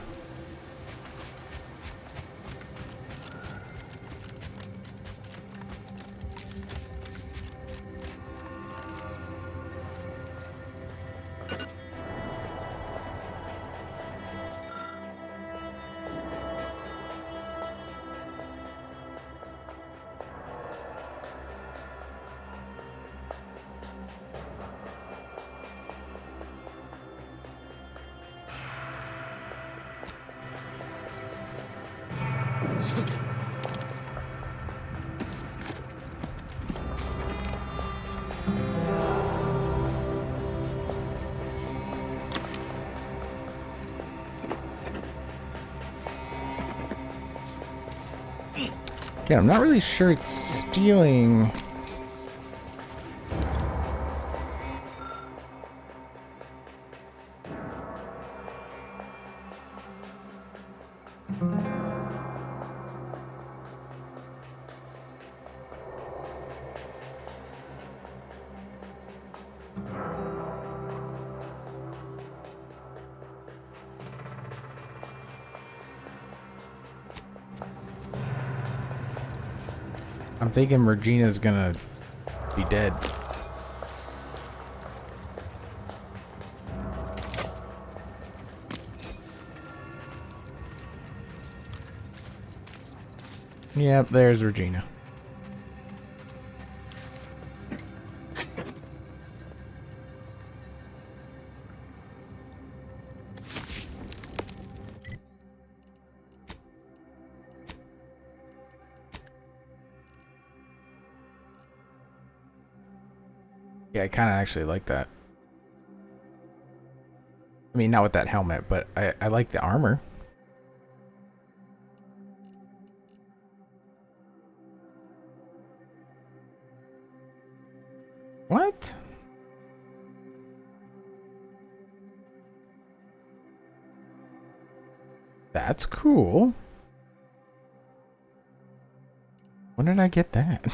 Again, I'm not really sure it's stealing. I'm thinking Regina's gonna be dead. Yep, there's Regina. Yeah, I kind of actually like that. I mean, not with that helmet, but I like the armor. What? That's cool. When did I get that?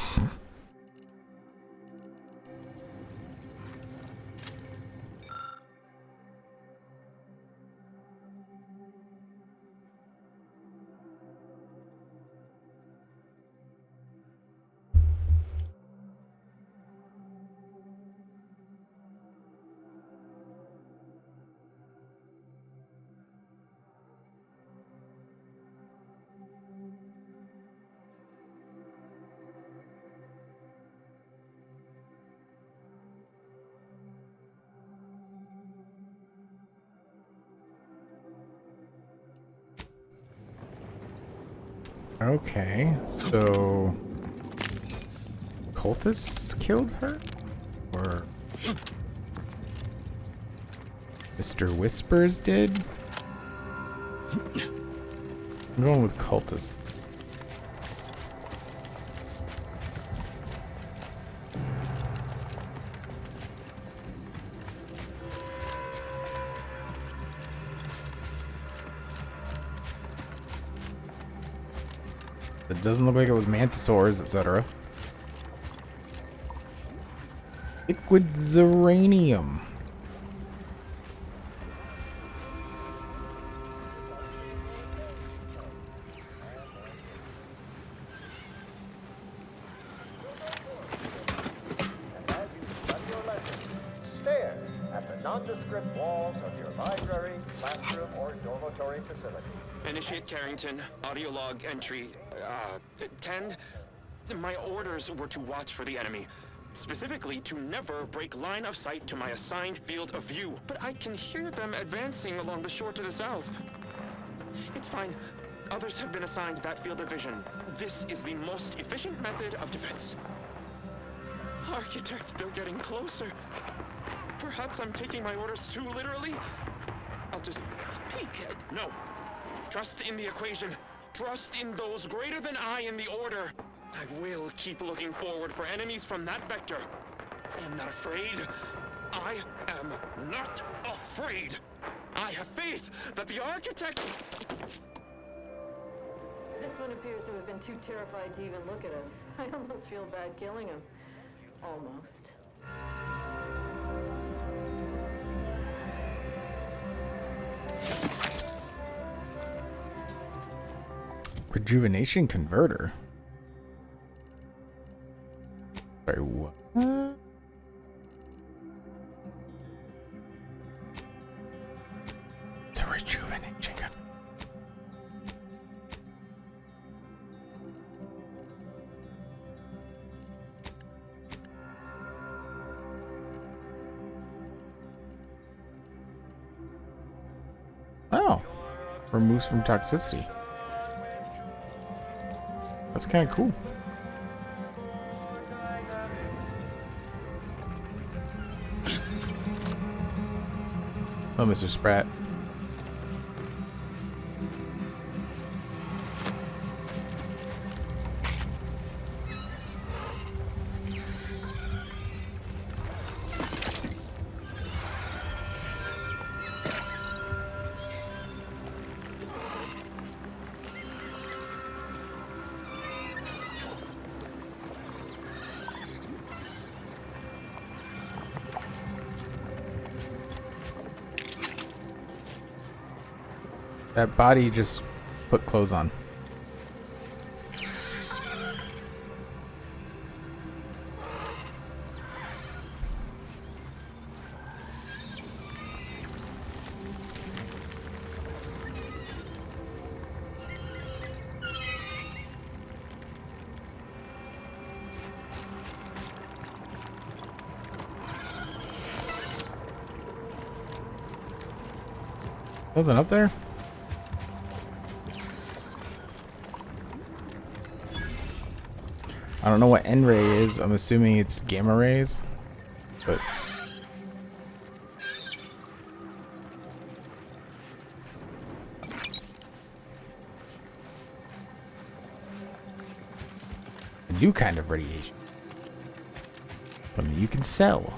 Okay, so cultists killed her? Or Mr. Whispers did? I'm going with cultists. It doesn't look like it was mantisaurs, etc. Liquid zeranium. Stare at the nondescript walls of your library, classroom, or dormitory facility. Initiate Carrington, audio log entry 10. My orders were to watch for the enemy. Specifically, to never break line of sight to my assigned field of view. But I can hear them advancing along the shore to the south. It's fine. Others have been assigned that field of vision. This is the most efficient method of defense. Architect, they're getting closer. Perhaps I'm taking my orders too literally. I'll just peek. No. Trust in the equation. Trust in those greater than I in the order. I will keep looking forward for enemies from that vector. I am not afraid. I am not afraid. I have faith that the architect... This one appears to have been too terrified to even look at us. I almost feel bad killing him. Almost. Rejuvenation converter. Sorry, what? It's a rejuvenation converter. Oh, removes from toxicity. That's kind of cool. Oh, Mr. Spratt. That body just put clothes on. Something up there? I don't know what N-ray is. I'm assuming it's gamma rays, but a new kind of radiation. Something you can sell.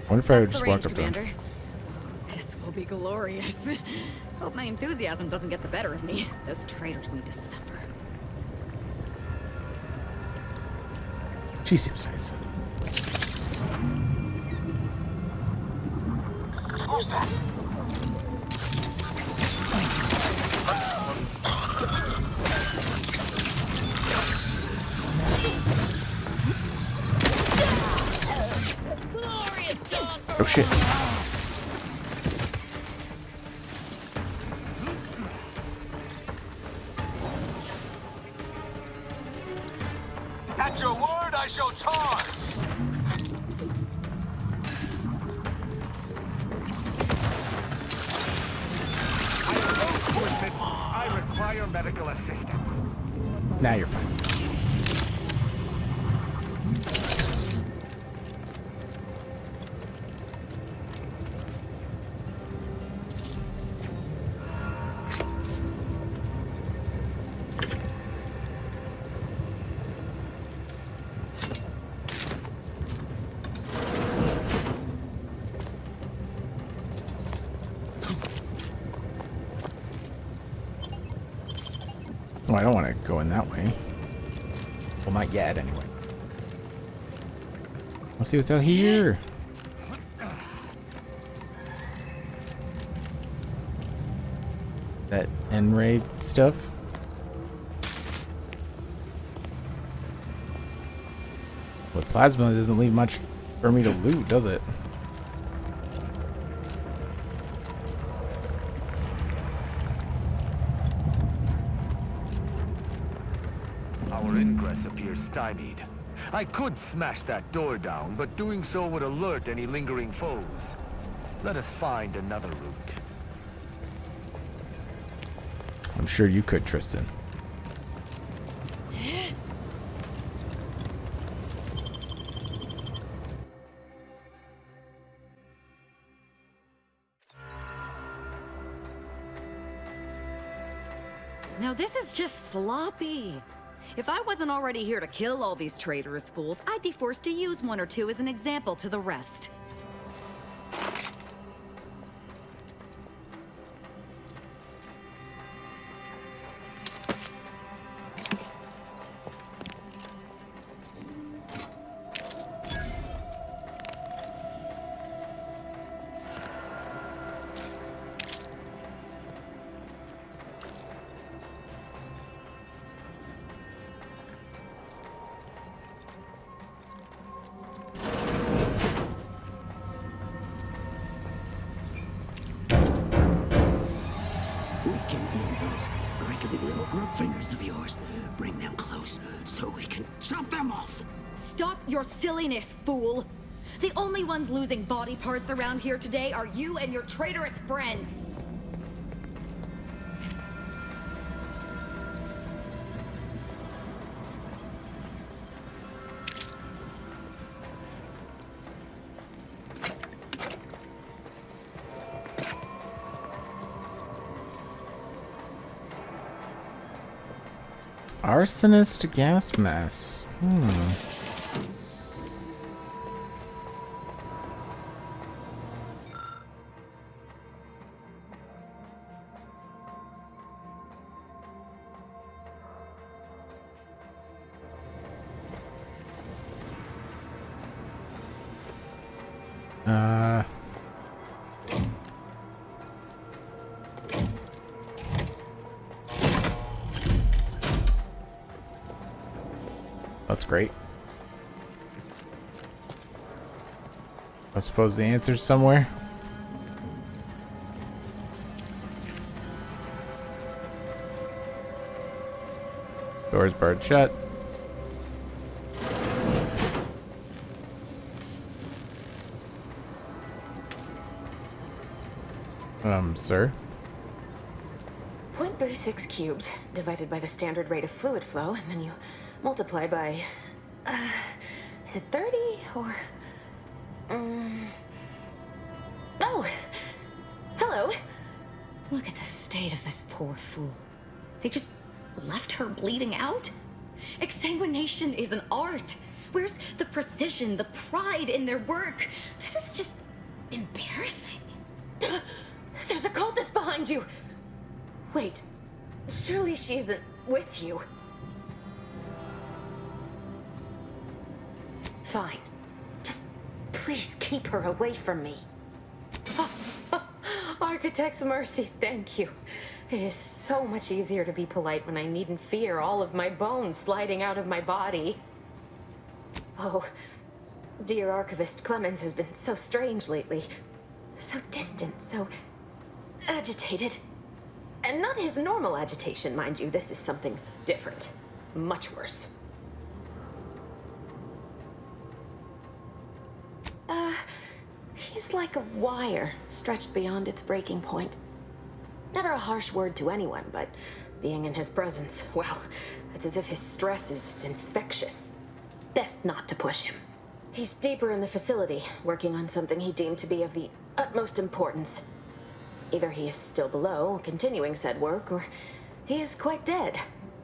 I wonder if I would just walk up there. Will be glorious. Hope my enthusiasm doesn't get the better of me. Those traitors need to suffer. She seems nice. Who's that? Oh shit. At your word, I shall charge! I require medical assistance. Now you're fine. Oh, I don't want to go in that way. Well, not yet, anyway. Let's see what's out here. That N-ray stuff. With plasma, it doesn't leave much for me to loot, does it? Our ingress appears stymied. I could smash that door down, but doing so would alert any lingering foes. Let us find another route. I'm sure you could, Tristan. Now this is just sloppy. If I wasn't already here to kill all these traitorous fools, I'd be forced to use one or two as an example to the rest. Fingers of yours. Bring them close so we can chop them off. Stop your silliness, fool! The only ones losing body parts around here today are you and your traitorous friends. Arsonist gas mask. That's great. I suppose the answer's somewhere. Doors barred shut. Sir? 0.36 cubed divided by the standard rate of fluid flow, and then you multiply by, is it 30 or, oh, hello. Look at the state of this poor fool. They just left her bleeding out? Exsanguination is an art. Where's the precision, the pride in their work? This is just embarrassing. There's a cultist behind you. Wait, surely she isn't with you. Fine. Just please keep her away from me. Architect's mercy, thank you. It is so much easier to be polite when I needn't fear all of my bones sliding out of my body. Oh, dear Archivist Clemens has been so strange lately. So distant, so agitated. And not his normal agitation, mind you. This is something different. Much worse. He's like a wire stretched beyond its breaking point. Never a harsh word to anyone, but being in his presence, well, it's as if his stress is infectious. Best not to push him. He's deeper in the facility, working on something he deemed to be of the utmost importance. Either he is still below, continuing said work, or he is quite dead.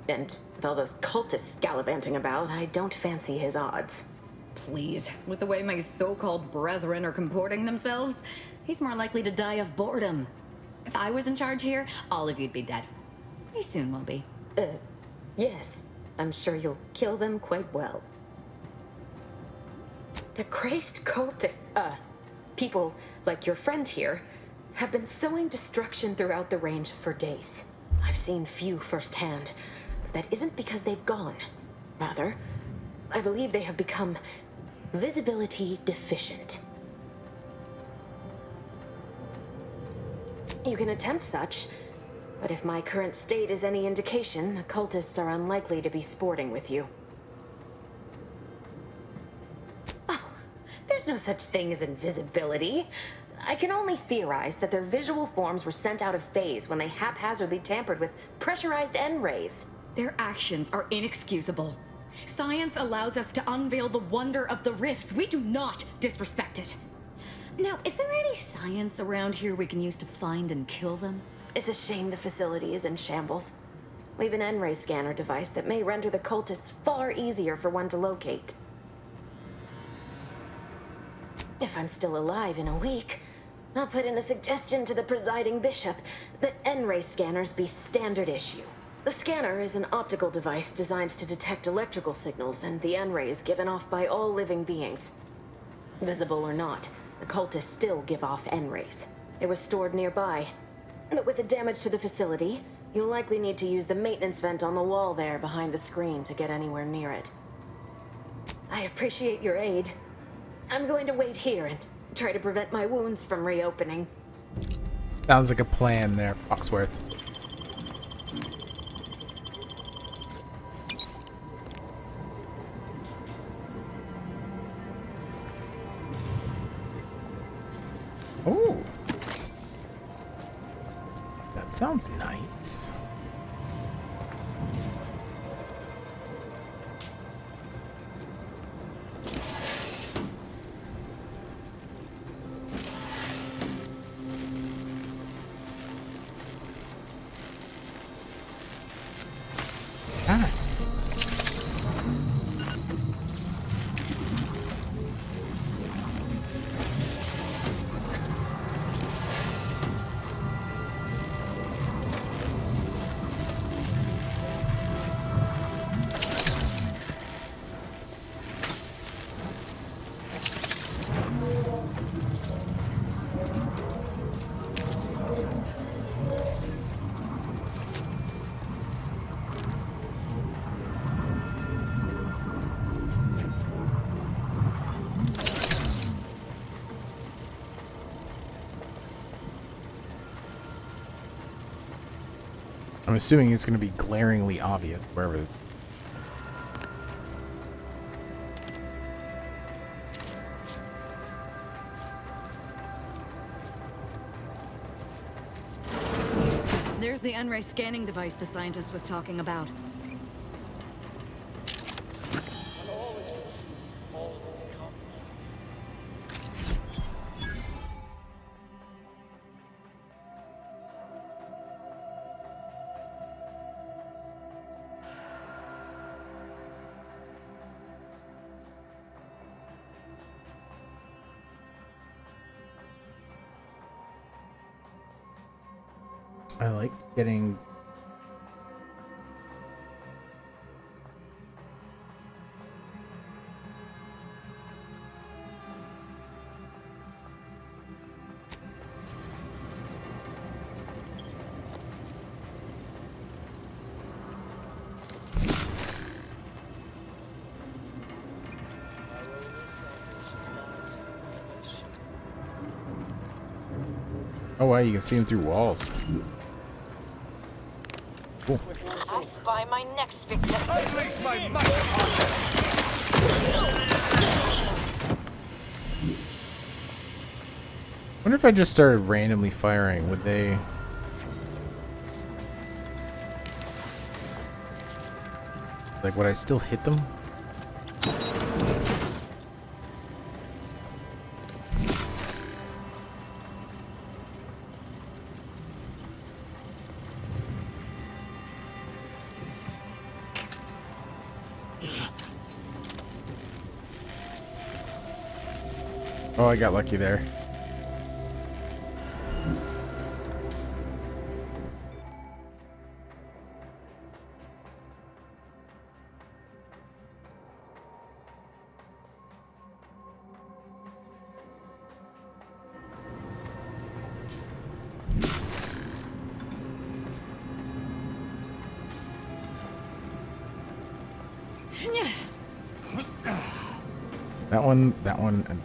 And with all those cultists gallivanting about, I don't fancy his odds. Please, with the way my so-called brethren are comporting themselves, he's more likely to die of boredom. If I was in charge here, all of you'd be dead. He soon will be. Yes. I'm sure you'll kill them quite well. The crazed cultist, people like your friend here, have been sowing destruction throughout the range for days. I've seen few firsthand, but that isn't because they've gone. Rather, I believe they have become visibility deficient. You can attempt such, but if my current state is any indication, the cultists are unlikely to be sporting with you. Oh, there's no such thing as invisibility. I can only theorize that their visual forms were sent out of phase when they haphazardly tampered with pressurized N-rays. Their actions are inexcusable. Science allows us to unveil the wonder of the rifts. We do not disrespect it. Now, is there any science around here we can use to find and kill them? It's a shame the facility is in shambles. We've an N-ray scanner device that may render the cultists far easier for one to locate. If I'm still alive in a week, I'll put in a suggestion to the presiding bishop that N-ray scanners be standard issue. The scanner is an optical device designed to detect electrical signals and the N-rays given off by all living beings. Visible or not, the cultists still give off N-rays. It was stored nearby, but with the damage to the facility, you'll likely need to use the maintenance vent on the wall there behind the screen to get anywhere near it. I appreciate your aid. I'm going to wait here and try to prevent my wounds from reopening. Sounds like a plan there, Foxworth. Oh, that sounds nice. I'm assuming it's going to be glaringly obvious wherever this. There's the N-ray scanning device the scientist was talking about. I like getting oh wow, you can see them through walls. Cool. I spy my next victim. Unleash my Wonder if I just started randomly firing, would they? Like, would I still hit them? Oh, I got lucky there. That one, and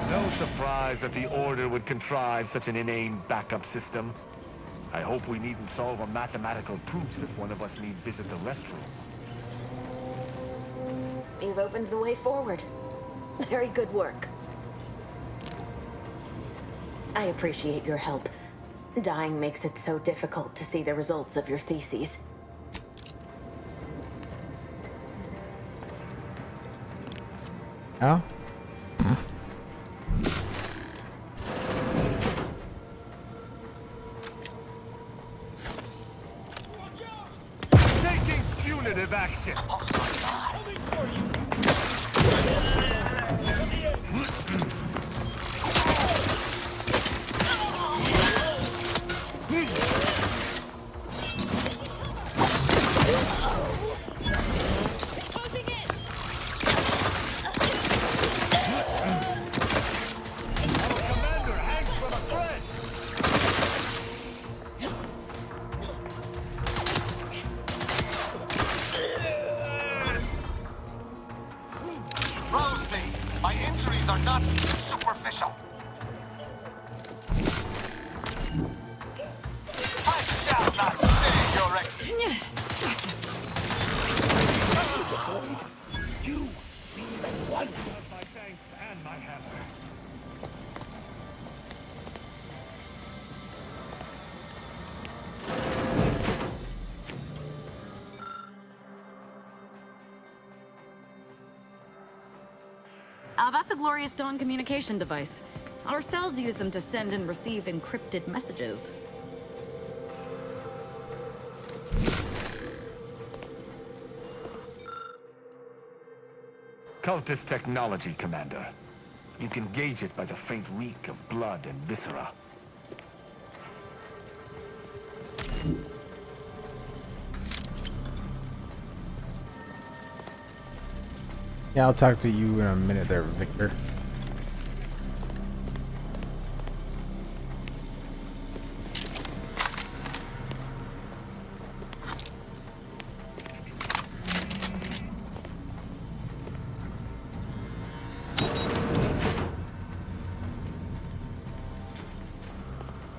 No surprise that the Order would contrive such an inane backup system. I hope we needn't solve a mathematical proof if one of us need visit the restroom. You've opened the way forward. Very good work. I appreciate your help. Dying makes it so difficult to see the results of your theses. Oh? Taking punitive action. My injuries are not superficial. I shall not say your You even once. My thanks and my hammer. That's a glorious dawn communication device. Our cells use them to send and receive encrypted messages. Cultist technology, Commander. You can gauge it by the faint reek of blood and viscera. Yeah, I'll talk to you in a minute there, Victor.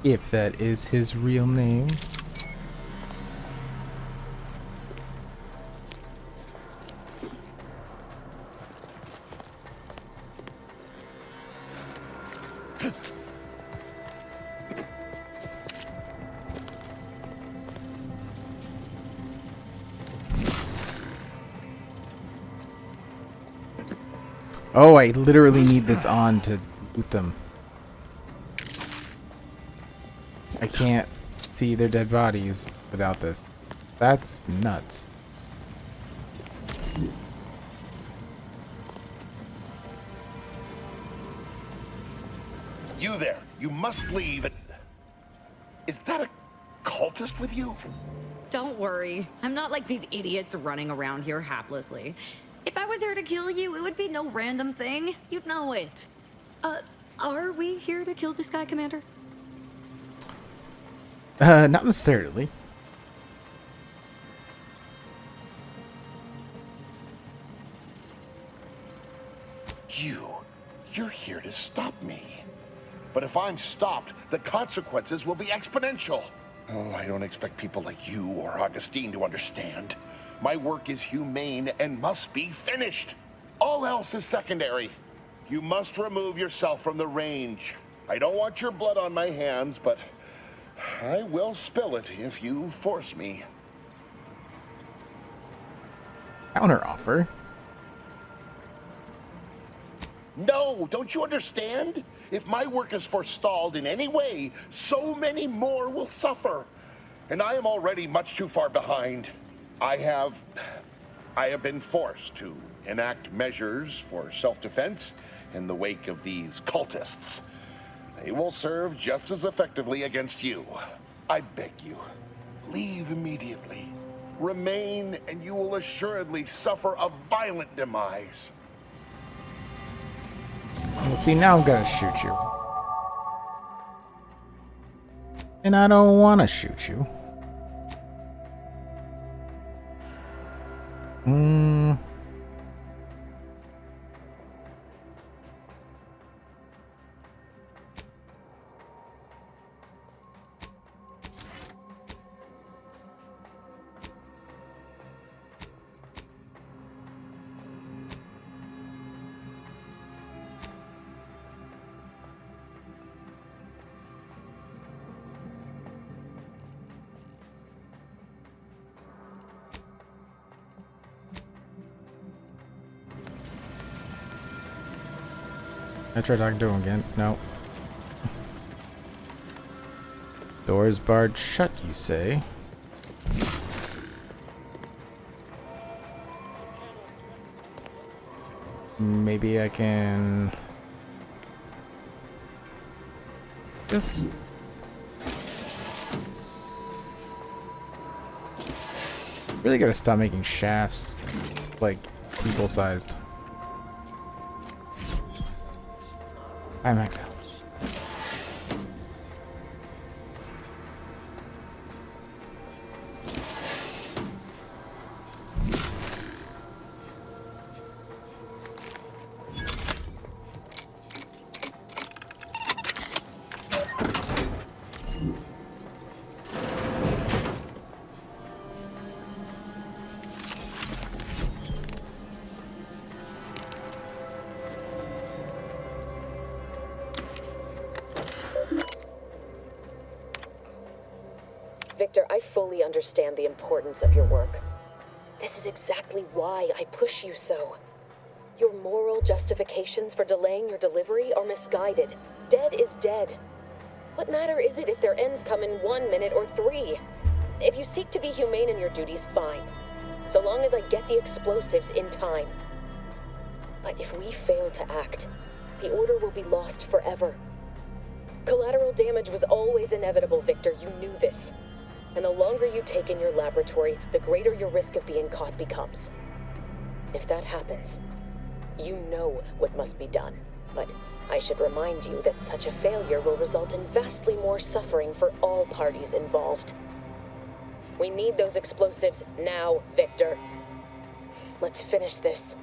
If that is his real name. Oh, I literally need this on to loot them. I can't see their dead bodies without this. That's nuts. You there. You must leave. Is that a cultist with you? Don't worry. I'm not like these idiots running around here haplessly. If I was here to kill you, it would be no random thing. You'd know it. Are we here to kill this guy, Commander? Not necessarily. You're here to stop me. But if I'm stopped, the consequences will be exponential. Oh, I don't expect people like you or Augustine to understand. My work is humane and must be finished. All else is secondary. You must remove yourself from the range. I don't want your blood on my hands, but I will spill it if you force me. Counter offer. No, don't you understand? If my work is forestalled in any way, so many more will suffer. And I am already much too far behind. I have been forced to enact measures for self-defense in the wake of these cultists. They will serve just as effectively against you. I beg you, leave immediately. Remain, and you will assuredly suffer a violent demise. Well, see, now I'm gonna shoot you. And I don't want to shoot you. I tried talking to him again. No. Doors barred shut, you say? Maybe I can... Yes. Really gotta stop making shafts like people-sized. I max out. Victor, I fully understand the importance of your work. This is exactly why I push you so. Your moral justifications for delaying your delivery are misguided. Dead is dead. What matter is it if their ends come in 1 minute or 3? If you seek to be humane in your duties, fine. So long as I get the explosives in time. But if we fail to act, the order will be lost forever. Collateral damage was always inevitable, Victor. You knew this. And the longer you take in your laboratory, the greater your risk of being caught becomes. If that happens, you know what must be done. But I should remind you that such a failure will result in vastly more suffering for all parties involved. We need those explosives now, Victor. Let's finish this.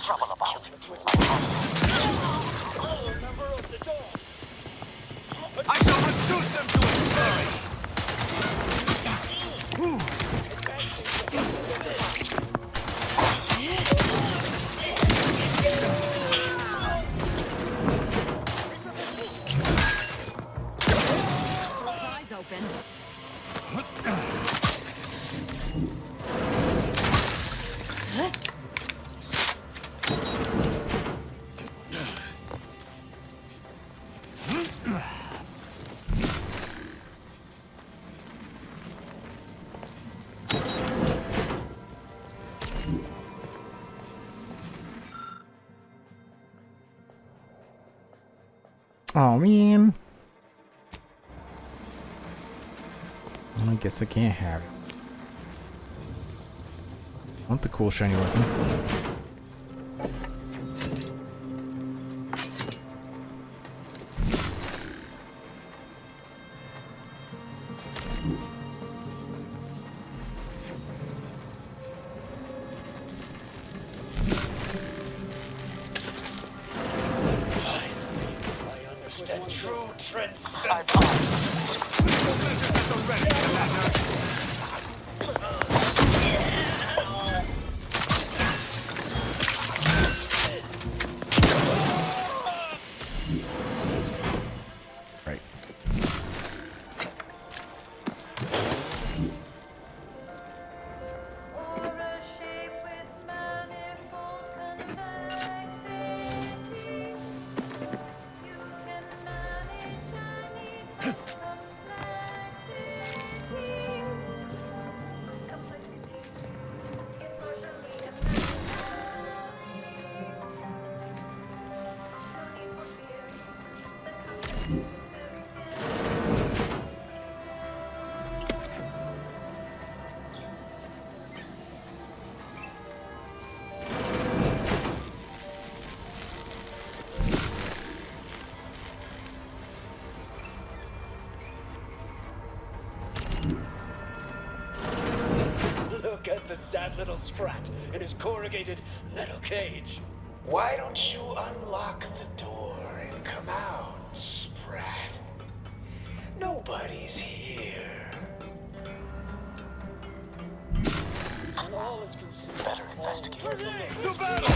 Trouble about it. I shall reduce them to a flurry. Eyes open. Oh man. I guess I can't have it. I want the cool shiny weapon. True transcendence. Right. that little sprat in his corrugated metal cage. Why don't you unlock the door and come out, sprat? Nobody's here. All is considered. Better investigate. To battle!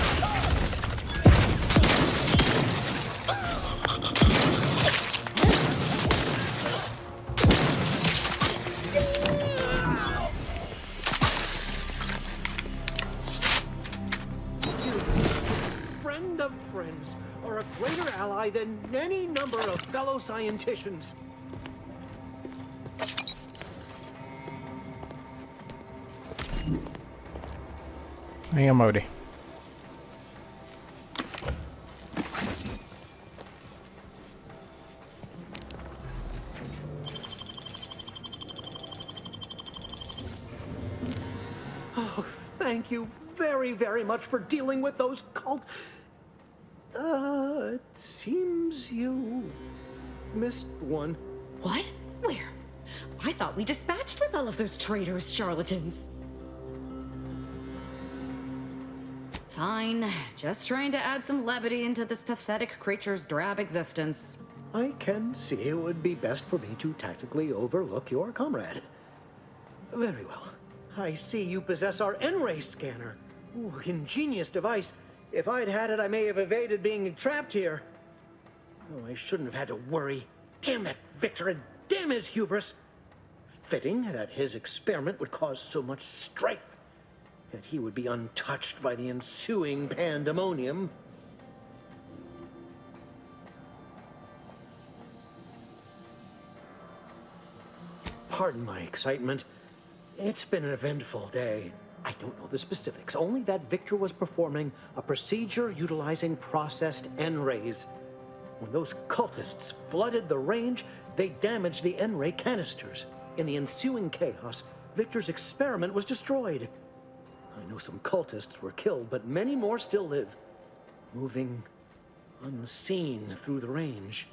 Friend of friends are a greater ally than any number of fellow scienticians. Hey, Modi. Oh, thank you very, very much for dealing with those cult... it seems you missed one. What? Where? I thought we dispatched with all of those traitors, charlatans. Fine. Just trying to add some levity into this pathetic creature's drab existence. I can see it would be best for me to tactically overlook your comrade. Very well. I see you possess our N-ray scanner. Ooh, ingenious device. If I'd had it, I may have evaded being trapped here. Oh, I shouldn't have had to worry. Damn that Victor and damn his hubris. Fitting that his experiment would cause so much strife. That he would be untouched by the ensuing pandemonium. Pardon my excitement. It's been an eventful day. I don't know the specifics, only that Victor was performing a procedure utilizing processed N-rays. When those cultists flooded the range, they damaged the N-ray canisters. In the ensuing chaos, Victor's experiment was destroyed. I know some cultists were killed, but many more still live, moving unseen through the range.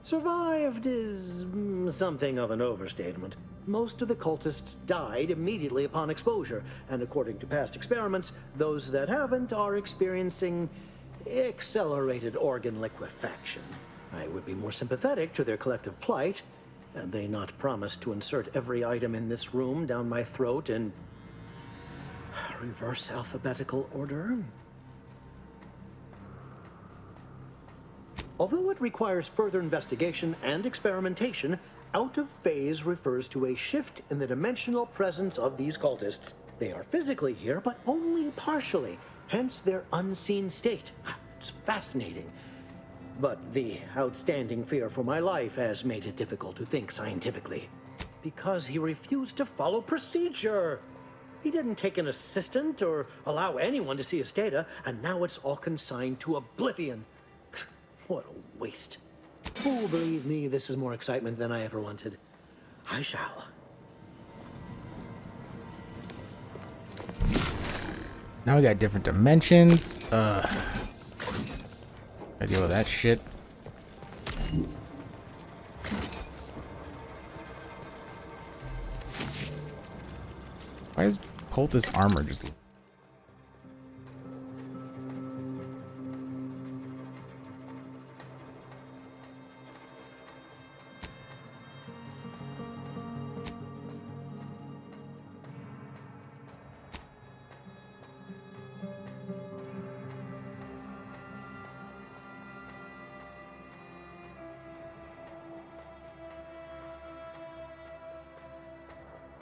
Survived is something of an overstatement. Most of the cultists died immediately upon exposure, and according to past experiments, those that haven't are experiencing accelerated organ liquefaction. I would be more sympathetic to their collective plight, and they not promise to insert every item in this room down my throat in reverse alphabetical order. Although it requires further investigation and experimentation, out of phase refers to a shift in the dimensional presence of these cultists. They are physically here, but only partially, hence their unseen state. It's fascinating. But the outstanding fear for my life has made it difficult to think scientifically. Because he refused to follow procedure. He didn't take an assistant or allow anyone to see his data, and now it's all consigned to oblivion. What a waste. Oh, believe me, this is more excitement than I ever wanted. I shall. Now we got different dimensions. I deal with that shit. Why is cultist armor just...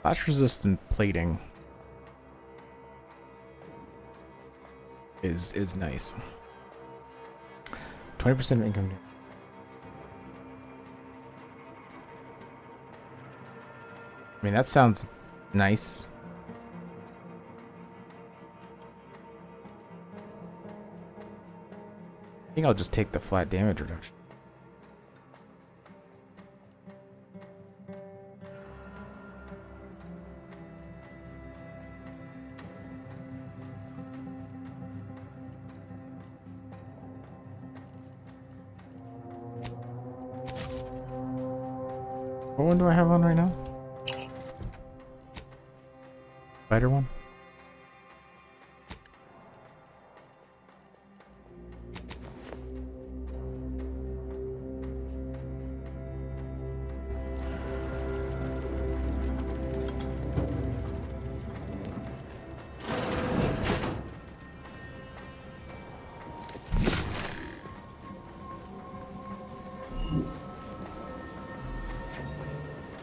Flash resistant plating is nice. 20% of income. I mean, that sounds nice. I think I'll just take the flat damage reduction. What one do I have on right now? Spider one?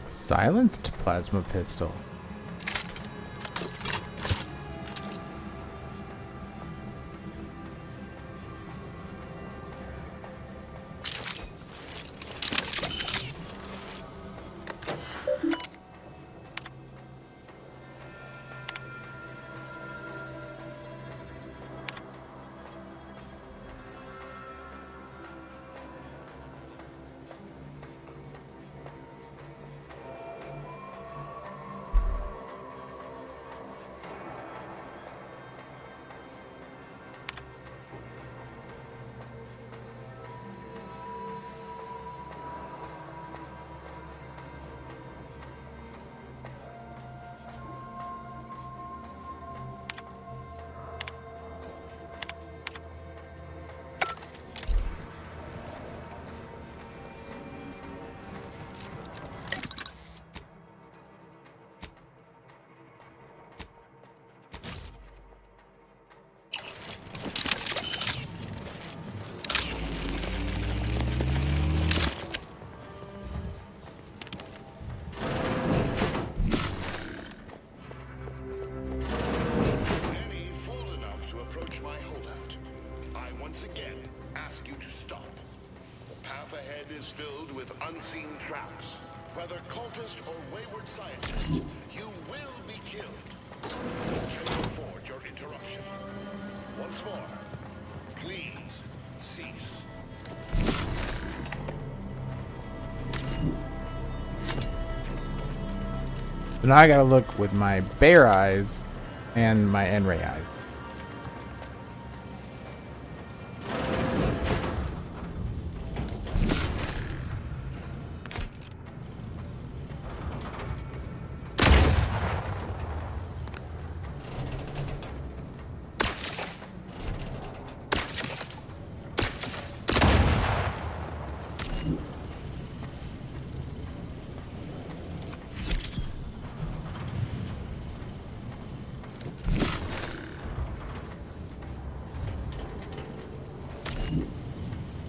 Silenced plasma pistol. Is filled with unseen traps. Whether cultist or wayward scientist, you will be killed. Can you afford your interruption? Once more, please cease. So now I gotta look with my bare eyes and my N-ray eyes.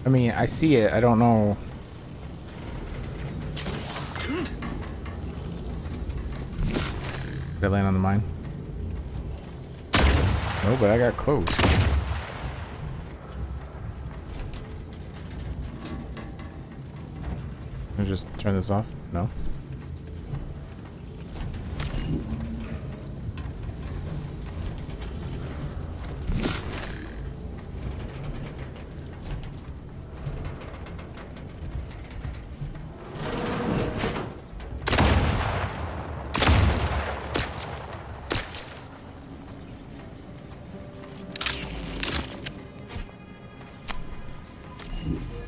I mean, I see it. I don't know. Did I land on the mine? No, but I got close. Can I just turn this off? No.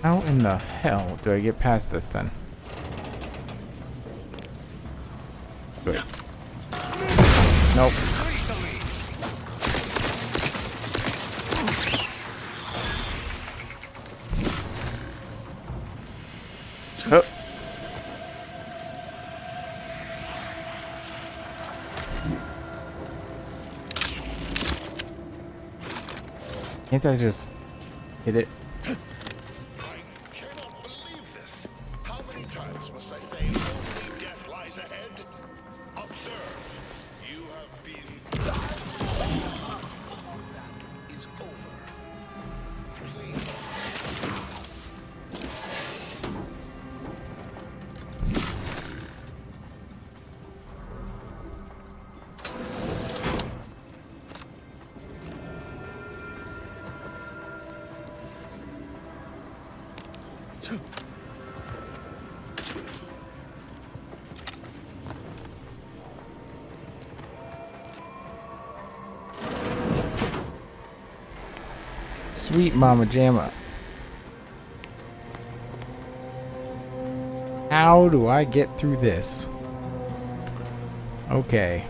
How in the hell do I get past this then? Good. Nope. Oh. Can't I just hit it? Sweet Mama Jamma. How do I get through this? Okay.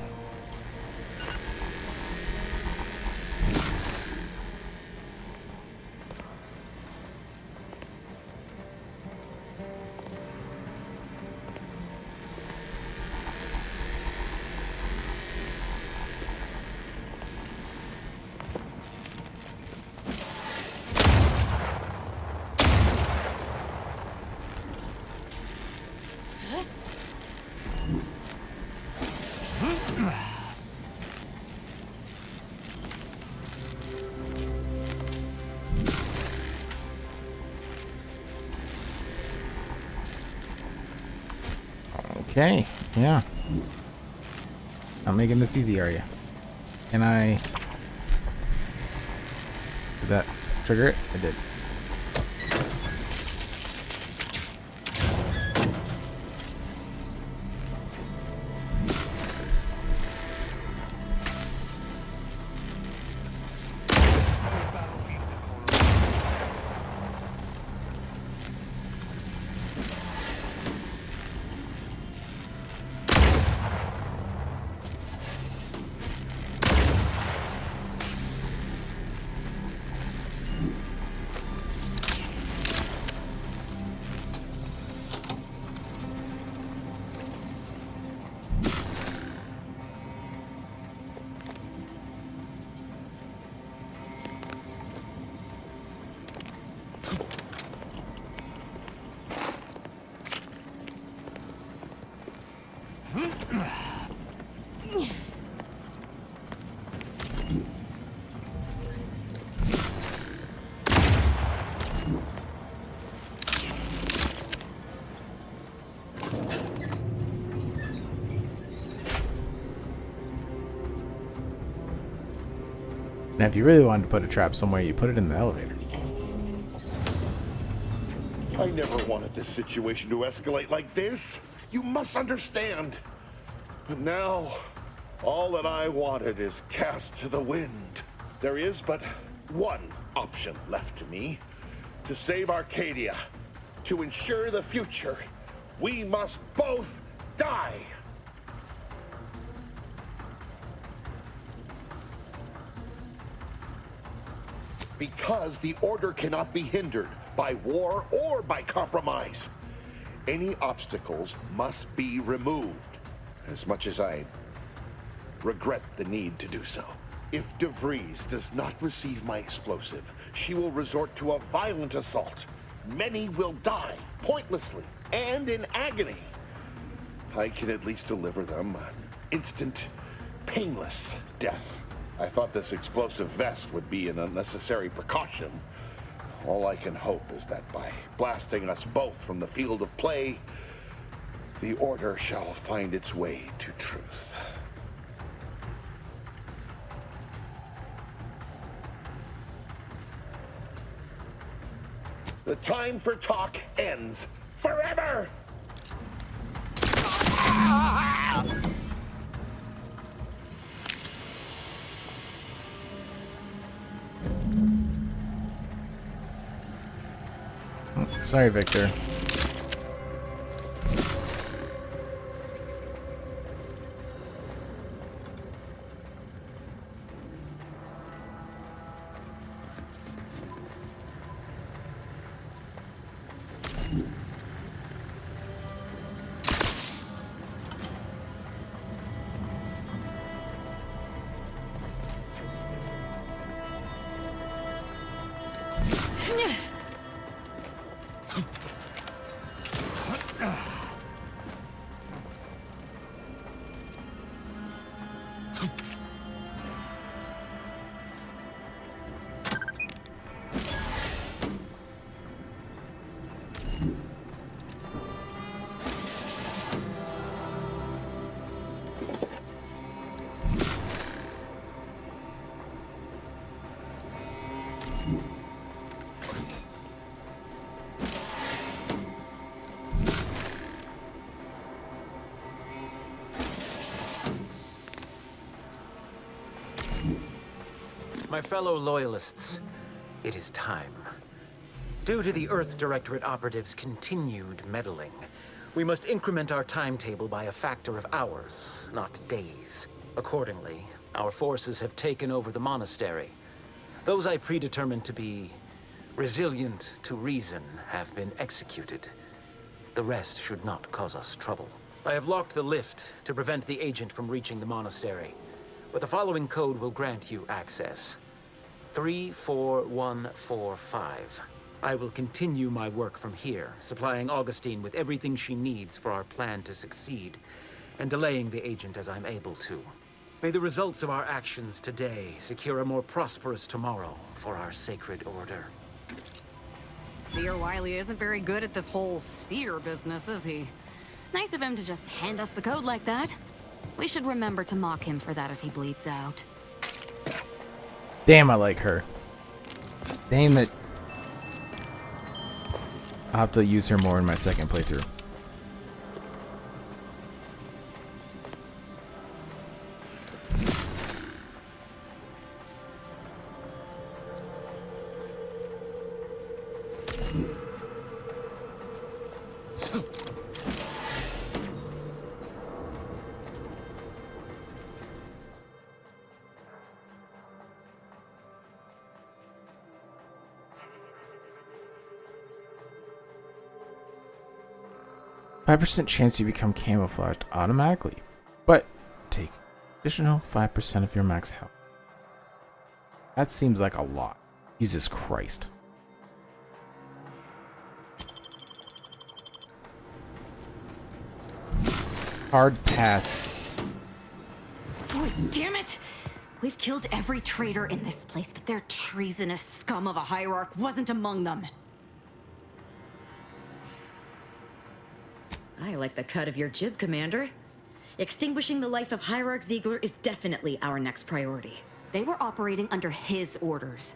Okay, yeah. I'm making this easy, are you? Can I... Did that trigger it? I did. Now, if you really wanted to put a trap somewhere, you put it in the elevator. I never wanted this situation to escalate like this. You must understand. But now, all that I wanted is cast to the wind. There is but one option left to me. To save Arcadia, to ensure the future, we must both die. Because the order cannot be hindered by war or by compromise. Any obstacles must be removed, as much as I regret the need to do so. If DeVries does not receive my explosive, she will resort to a violent assault. Many will die, pointlessly, and in agony. I can at least deliver them an instant, painless death. I thought this explosive vest would be an unnecessary precaution. All I can hope is that by blasting us both from the field of play, the order shall find its way to truth. The time for talk ends forever! Sorry, Victor. My fellow Loyalists, it is time. Due to the Earth Directorate operatives' continued meddling, We must increment our timetable by a factor of hours, not days. Accordingly, our forces have taken over the monastery. Those I predetermined to be resilient to reason have been executed. The rest should not cause us trouble. I have locked the lift to prevent the agent from reaching the monastery, but the following code will grant you access. 34145. I will continue my work from here, supplying Augustine with everything she needs for our plan to succeed, and delaying the agent as I'm able to. May the results of our actions today secure a more prosperous tomorrow for our sacred order. Seer Wiley isn't very good at this whole seer business, is he? Nice of him to just hand us the code like that. We should remember to mock him for that as he bleeds out. Damn, I like her. Damn it. I'll have to use her more in my second playthrough. %5 chance you become camouflaged automatically, but take additional 5% of your max health. That seems like a lot. Jesus Christ. Hard pass. Oh, damn it! We've killed every traitor in this place, but their treasonous scum of a hierarch wasn't among them. I like the cut of your jib, Commander. Extinguishing the life of Hierarch Ziegler is definitely our next priority. They were operating under his orders.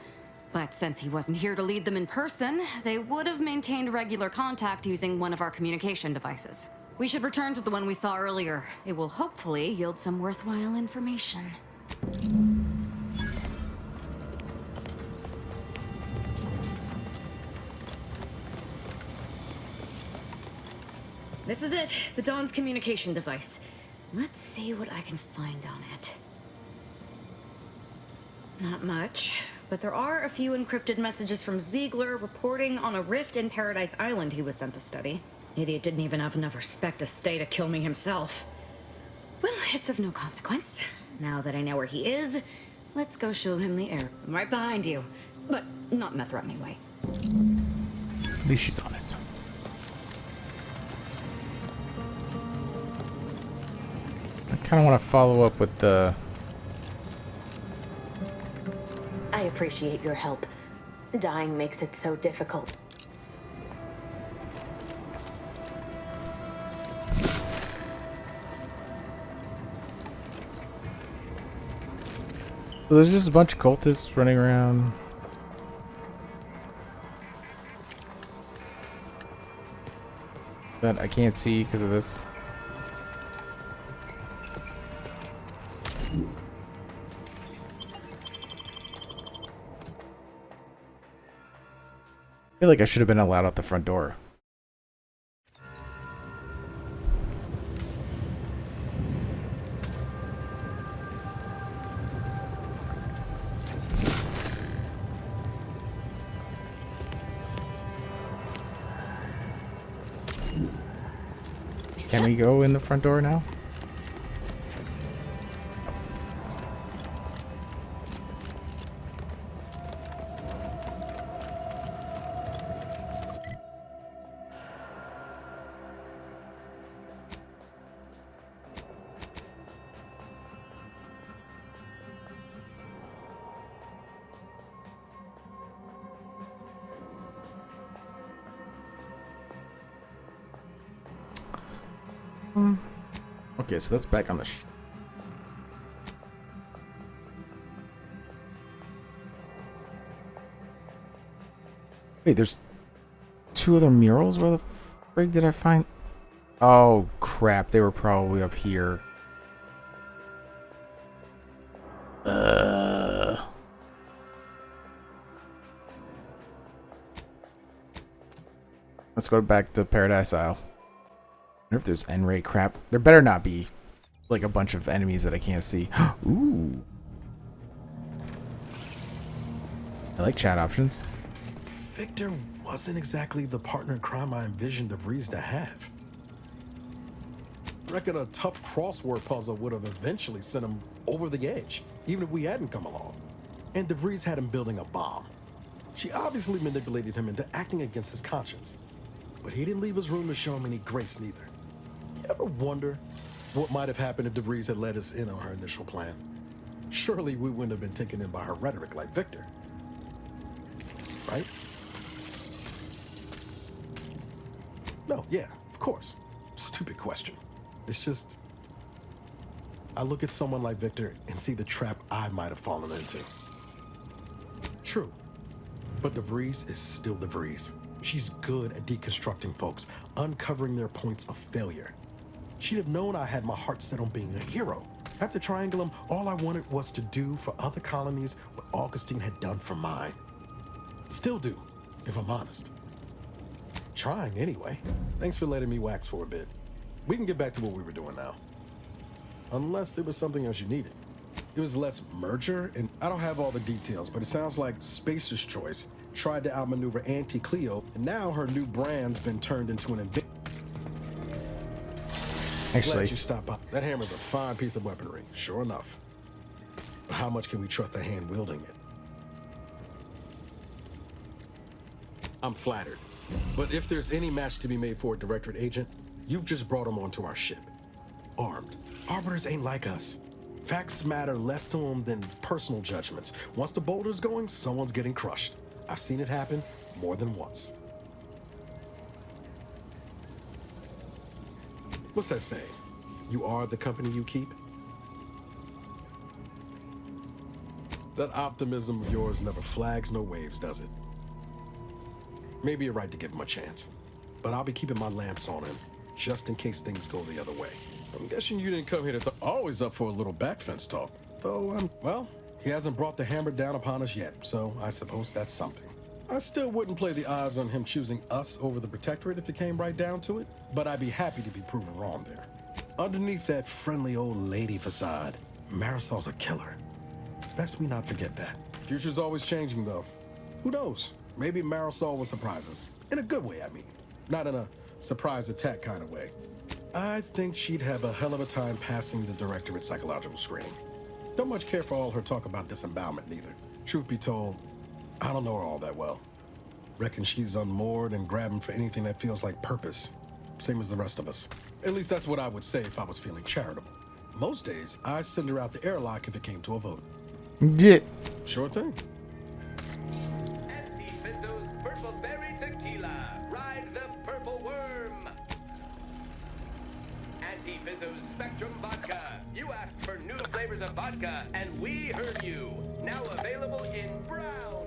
But since he wasn't here to lead them in person, they would have maintained regular contact using one of our communication devices. We should return to the one we saw earlier. It will hopefully yield some worthwhile information. This is it, the Dawn's communication device. Let's see what I can find on it. Not much, but there are a few encrypted messages from Ziegler reporting on a rift in Paradise Island he was sent to study. Idiot didn't even have enough respect to stay to kill me himself. Well, it's of no consequence. Now that I know where he is, let's go show him the air. I'm right behind you, but not in a threatening way. At least she's honest. I kind of want to follow up with the... I appreciate your help. Dying makes it so difficult. So there's just a bunch of cultists running around. That I can't see because of this. I feel like I should have been allowed out the front door. Can we go in the front door now? Okay, so that's back on the Wait, there's two other murals? Where the frig did I find? Oh, crap. They were probably up here. Let's go back to Paradise Isle. wonder if there's N-ray crap. There better not be like a bunch of enemies that I can't see. Ooh. I like chat options. Victor wasn't exactly the partner in crime I envisioned DeVries to have. I reckon a tough crossword puzzle would have eventually sent him over the edge, even if we hadn't come along. And DeVries had him building a bomb. She obviously manipulated him into acting against his conscience. But he didn't leave us room to show him any grace neither. You ever wonder what might have happened if DeVries had let us in on her initial plan? Surely we wouldn't have been taken in by her rhetoric like Victor. Right? No, yeah, of course. Stupid question. It's just, I look at someone like Victor and see the trap I might have fallen into. True, but DeVries is still DeVries. She's good at deconstructing folks, uncovering their points of failure. She'd have known I had my heart set on being a hero. After Triangulum, all I wanted was to do for other colonies what Augustine had done for mine. Still do, if I'm honest. Trying anyway. Thanks for letting me wax for a bit. We can get back to what we were doing now. Unless there was something else you needed. It was less merger, and I don't have all the details, but it sounds like Spacer's Choice tried to outmaneuver Auntie Cleo, and now her new brand's been turned into an invention. Actually, Glad you stopped by. That hammer's a fine piece of weaponry, sure enough. But how much can we trust the hand wielding it? I'm flattered. But if there's any match to be made for a Directorate agent, you've just brought him onto our ship. Armed. Arbiters ain't like us. Facts matter less to them than personal judgments. Once the boulder's going, someone's getting crushed. I've seen it happen more than once. What's that saying? You are the company you keep? That optimism of yours never flags no waves, does it? Maybe you're right to give him a chance. But I'll be keeping my lamps on him, just in case things go the other way. I'm guessing you didn't come here to talk. Always up for a little backfence talk. Though, well, he hasn't brought the hammer down upon us yet, so I suppose that's something. I still wouldn't play the odds on him choosing us over the Protectorate if it came right down to it, but I'd be happy to be proven wrong there. Underneath that friendly old lady facade, Marisol's a killer. Best we not forget that. Future's always changing, though. Who knows? Maybe Marisol will surprise us. In a good way, I mean. Not in a surprise attack kind of way. I think she'd have a hell of a time passing the Directorate psychological screening. Don't much care for all her talk about disembowelment, neither. Truth be told, I don't know her all that well. Reckon she's unmoored and grabbing for anything that feels like purpose. Same as the rest of us. At least that's what I would say if I was feeling charitable. Most days, I send her out the airlock if it came to a vote. Yeah. Sure thing. Fizzo's Purple Berry Tequila. Ride the Purple Worm. Anti-Fizzo's Spectrum Vodka. You asked for new flavors of vodka, and we heard you. Now available in brown.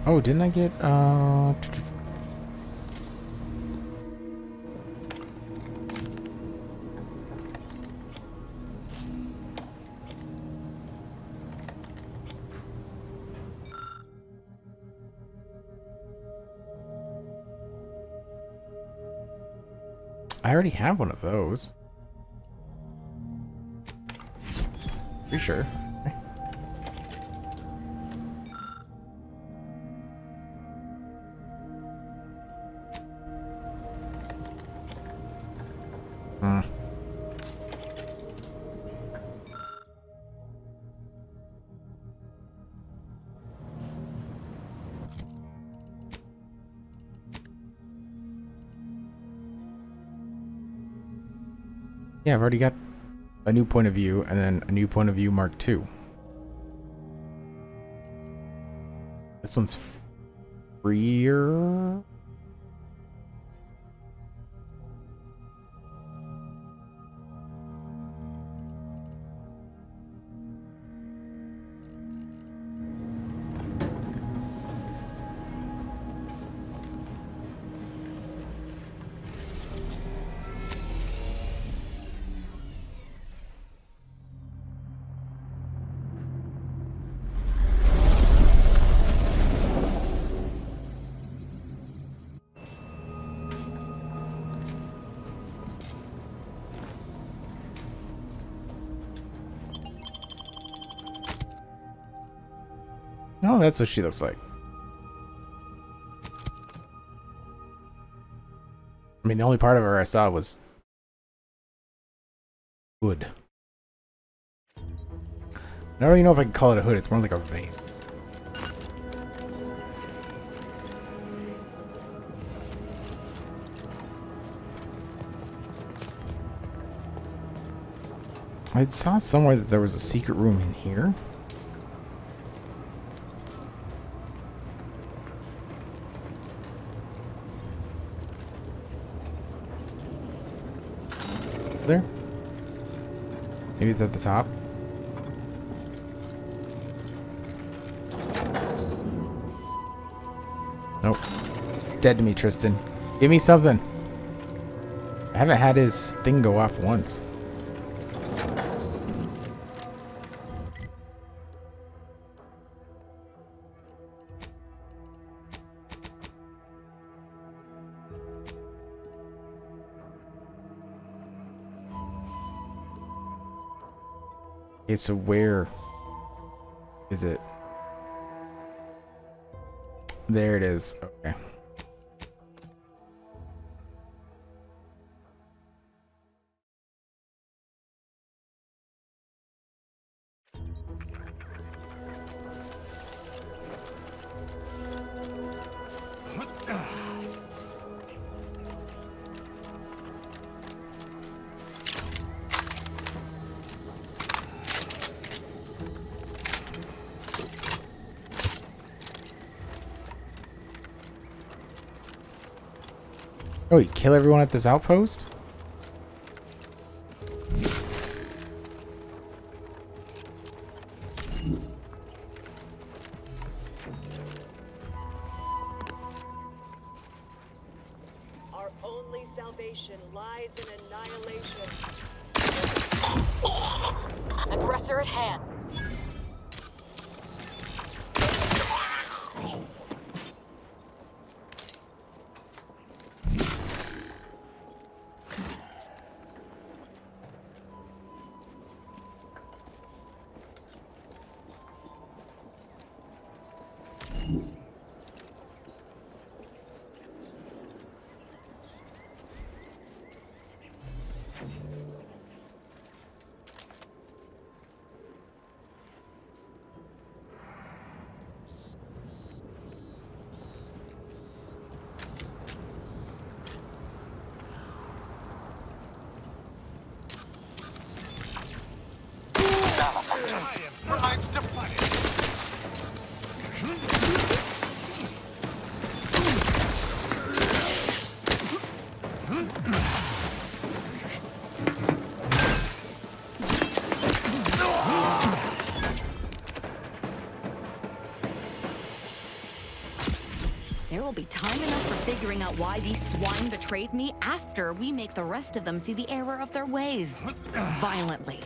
Oh, didn't I get I already have one of those. You sure? Yeah, I've already got a new point of view and then a new point of view Mark II. This one's freer. Oh, that's what she looks like. I mean, the only part of her I saw was hood. I don't even know if I can call it a hood. It's more like a vein. I saw somewhere that there was a secret room in here. There? Maybe it's at the top. Nope. Dead to me, Tristan. Give me something. I haven't had his thing go off once. Okay, so where is it? There it is. Okay. Oh, you kill everyone at this outpost? Our only salvation lies in annihilation. Aggressor at hand. There will be time enough for figuring out why these swine betrayed me after we make the rest of them see the error of their ways. Violently.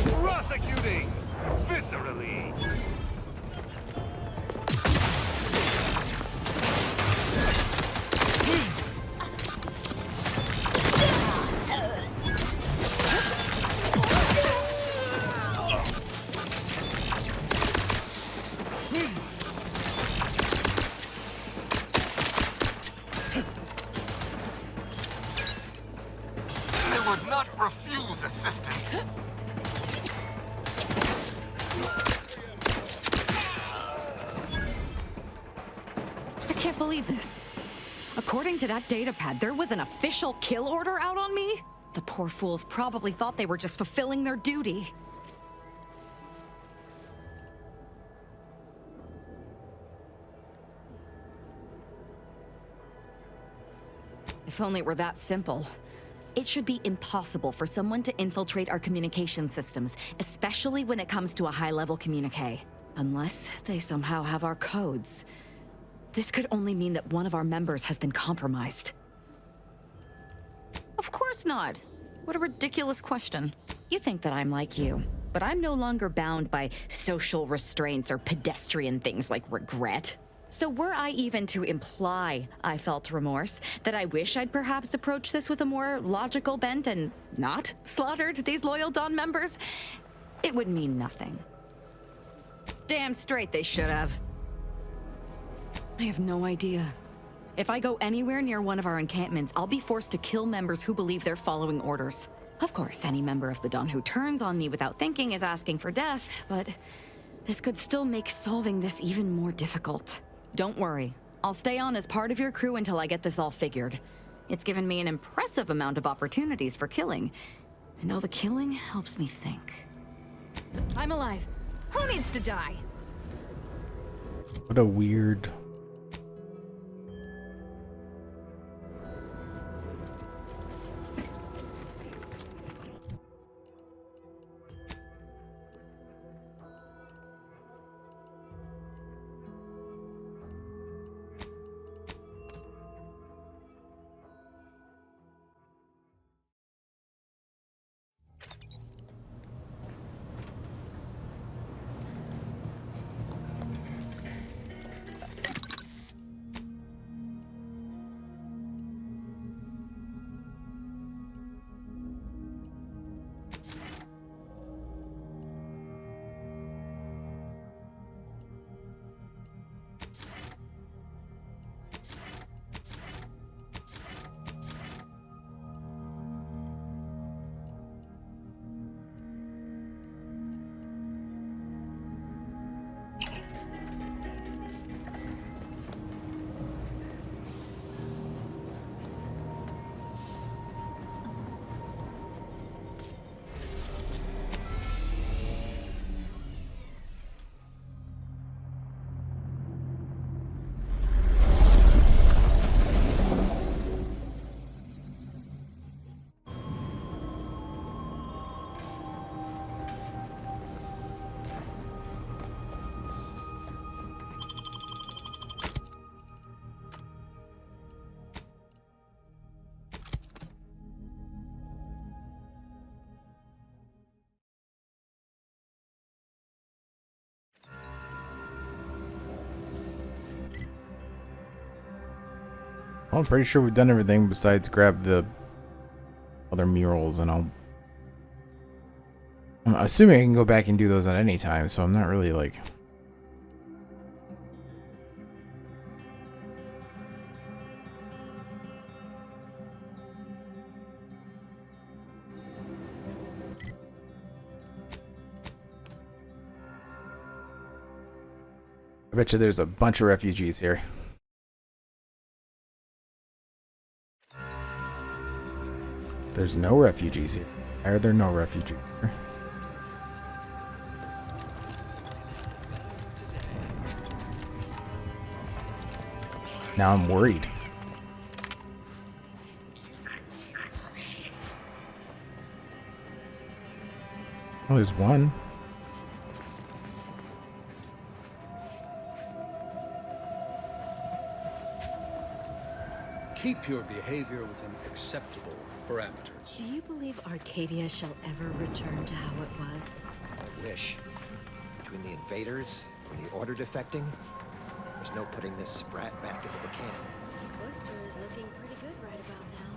Prosecuting! Viscerally! I would not refuse assistance. I can't believe this. According to that datapad, there was an official kill order out on me? The poor fools probably thought they were just fulfilling their duty. If only it were that simple. It should be impossible for someone to infiltrate our communication systems, especially when it comes to a high-level communique. Unless they somehow have our codes. This could only mean that one of our members has been compromised. Of course not. What a ridiculous question. You think that I'm like you. but I'm no longer bound by social restraints or pedestrian things like regret. So were I even to imply I felt remorse, that I wish I'd perhaps approached this with a more logical bent and not slaughtered these loyal Dawn members, it would mean nothing. Damn straight they should have. I have no idea. If I go anywhere near one of our encampments, I'll be forced to kill members who believe they're following orders. Of course, any member of the Dawn who turns on me without thinking is asking for death, but this could still make solving this even more difficult. Don't worry. I'll stay on as part of your crew until I get this all figured. It's given me an impressive amount of opportunities for killing, and all the killing helps me think. I'm alive. Who needs to die? What a weird... I'm pretty sure we've done everything besides grab the other murals, and I'm assuming I can go back and do those at any time, so I'm not really like... I bet you there's a bunch of refugees here. There's no refugees here. Why are there no refugees here? Now I'm worried. Oh, there's one. Keep your behavior within acceptable parameters. Do you believe Arcadia shall ever return to how it was? I wish. Between the invaders and the Order defecting, there's no putting this sprat back into the camp. The cloister is looking pretty good right about now.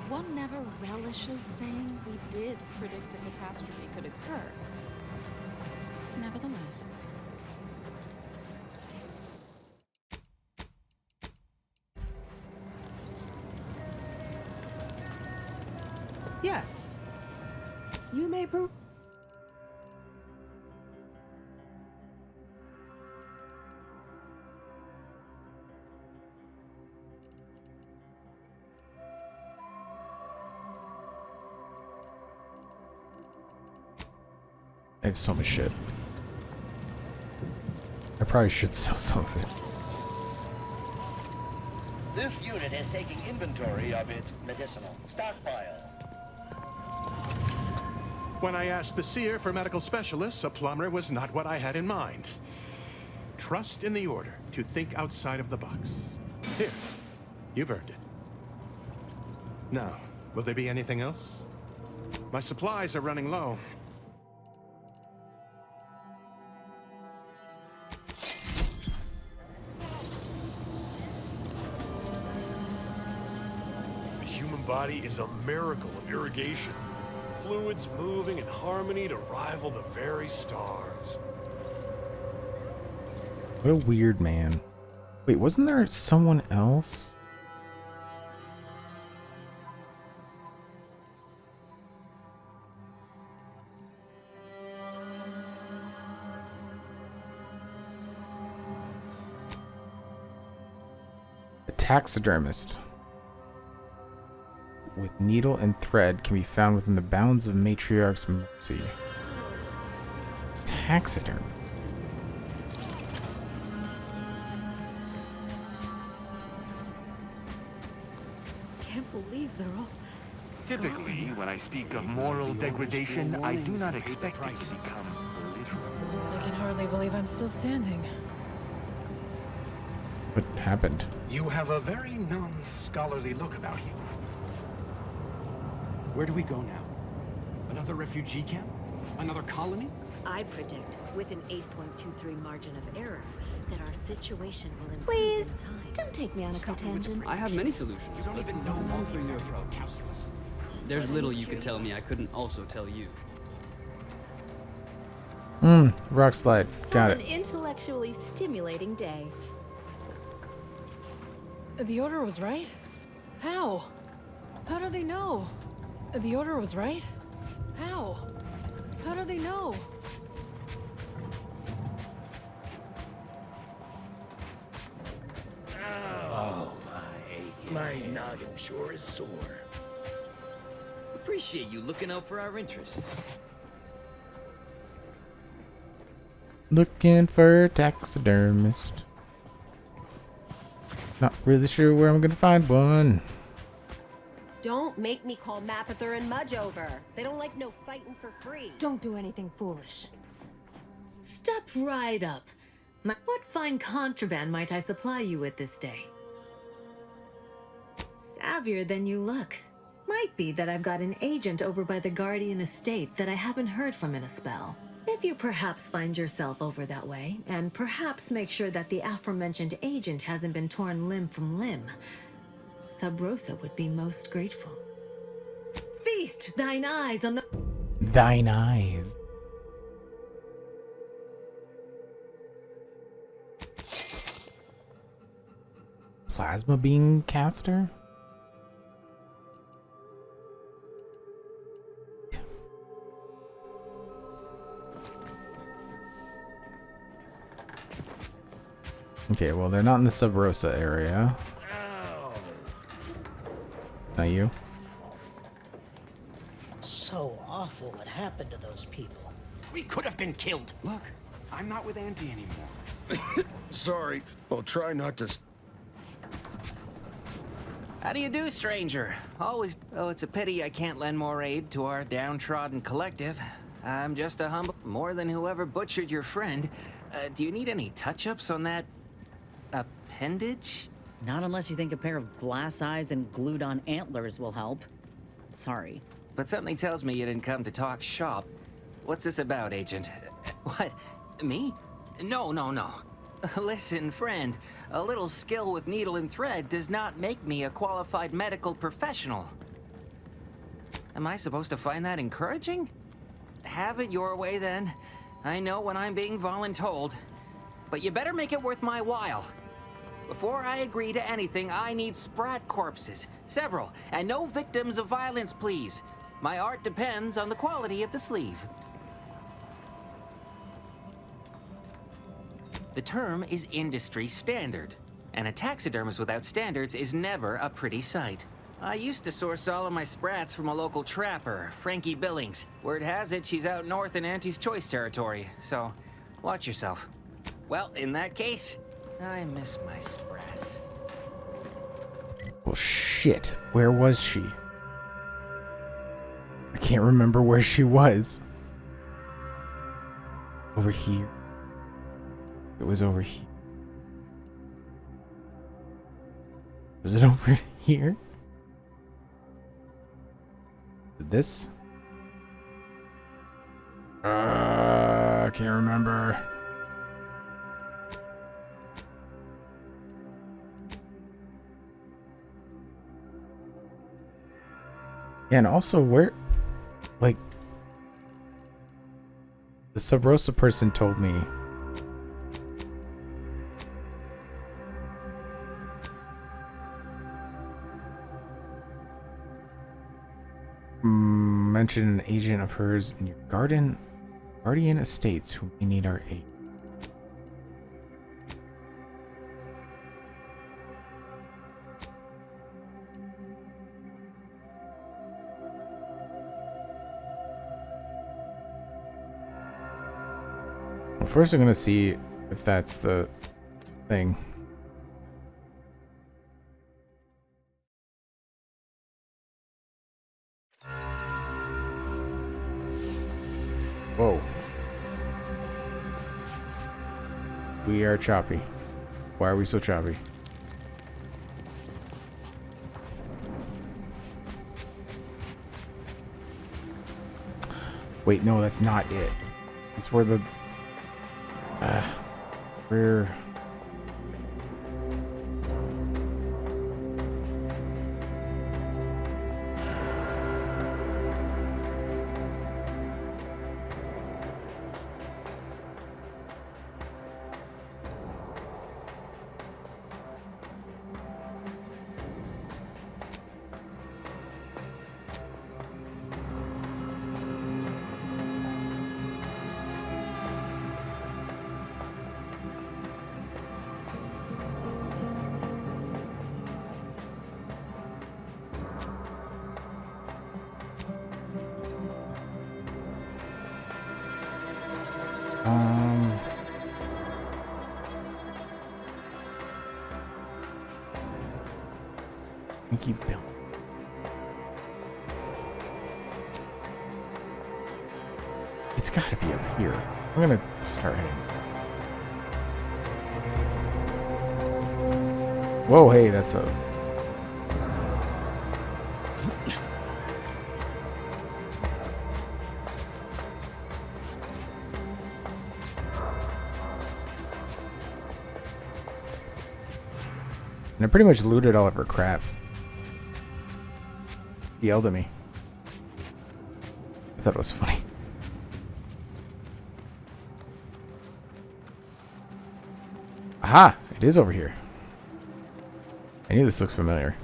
One never relishes saying we did predict a catastrophe could occur. Nevertheless. Yes. You may prove. I have so much shit. I probably should sell some of it. This unit is taking inventory of its medicinal stockpile. When I asked the seer for medical specialists, a plumber was not what I had in mind. Trust in the Order to think outside of the box. Here, you've earned it. Now, will there be anything else? My supplies are running low. The human body is a miracle of irrigation. Fluids moving in harmony to rival the very stars. What a weird man. Wait, wasn't there someone else? A taxidermist with needle and thread can be found within the bounds of Matriarch's mercy. Taxidermy. Can't believe they're all... Typically, when I speak of moral degradation, I do not expect it to become literal. I can hardly believe I'm still standing. What happened? You have a very non-scholarly look about you. Where do we go now? Another refugee camp? Another colony? I predict, with an 8.23 margin of error, that our situation will improve Please, in time. don't take me on a tangent. I have many solutions. You don't even know multi-variable calculus. There's little you could tell me I couldn't also tell you. Rock slide. Got Have it. an intellectually stimulating day. The order was right? How? How do they know? The order was right? How? How do they know? Oh, my noggin sure is sore. Appreciate you looking out for our interests. Looking for a taxidermist. Not really sure where I'm gonna find one. Don't make me call Mapother and Mudge over. They don't like no fighting for free. Don't do anything foolish. Step right up. What fine contraband might I supply you with this day? Savvier than you look. Might be that I've got an agent over by the Guardian Estates that I haven't heard from in a spell. If you perhaps find yourself over that way, and perhaps make sure that the aforementioned agent hasn't been torn limb from limb, Sub Rosa would be most grateful. Feast thine eyes on the... Thine eyes. Plasma beam caster? Okay, well, they're not in the Sub Rosa area. Not you? So awful what happened to those people. We could have been killed. Look, I'm not with Auntie anymore. Sorry. I'll try not to... How do you do, stranger? Always... Oh, it's a pity I can't lend more aid to our downtrodden collective. I'm just a humble... More than whoever butchered your friend. Do you need any touch-ups on that... appendage? Not unless you think a pair of glass eyes and glued-on antlers will help. Sorry. But something tells me you didn't come to talk shop. What's this about, Agent? What? Me? No. Listen, friend. A little skill with needle and thread does not make me a qualified medical professional. Am I supposed to find that encouraging? Have it your way, then. I know when I'm being voluntold. But you better make it worth my while. Before I agree to anything, I need sprat corpses. Several. And no victims of violence, please. My art depends on the quality of the sleeve. The term is industry standard. And a taxidermist without standards is never a pretty sight. I used to source all of my sprats from a local trapper, Frankie Billings. Word has it she's out north in Auntie's Choice territory, so watch yourself. Well, in that case, I miss my sprats. Well, shit. Where was she? I can't remember where she was. Over here. It was over here. Was it over here? This? I can't remember. Yeah, and also where, like, the Sub Rosa person told me mention an agent of hers in your guardian estates who may need our aid. Well, first I'm gonna see if that's the thing. Whoa. We are choppy. Why are we so choppy? Wait, no, that's not it. It's where the... where... Mickey Bill. It's gotta be up here. I'm gonna start heading. Whoa, hey, that's a... And I pretty much looted all of her crap. He yelled at me. I thought it was funny. Aha! It is over here. I knew this looks familiar.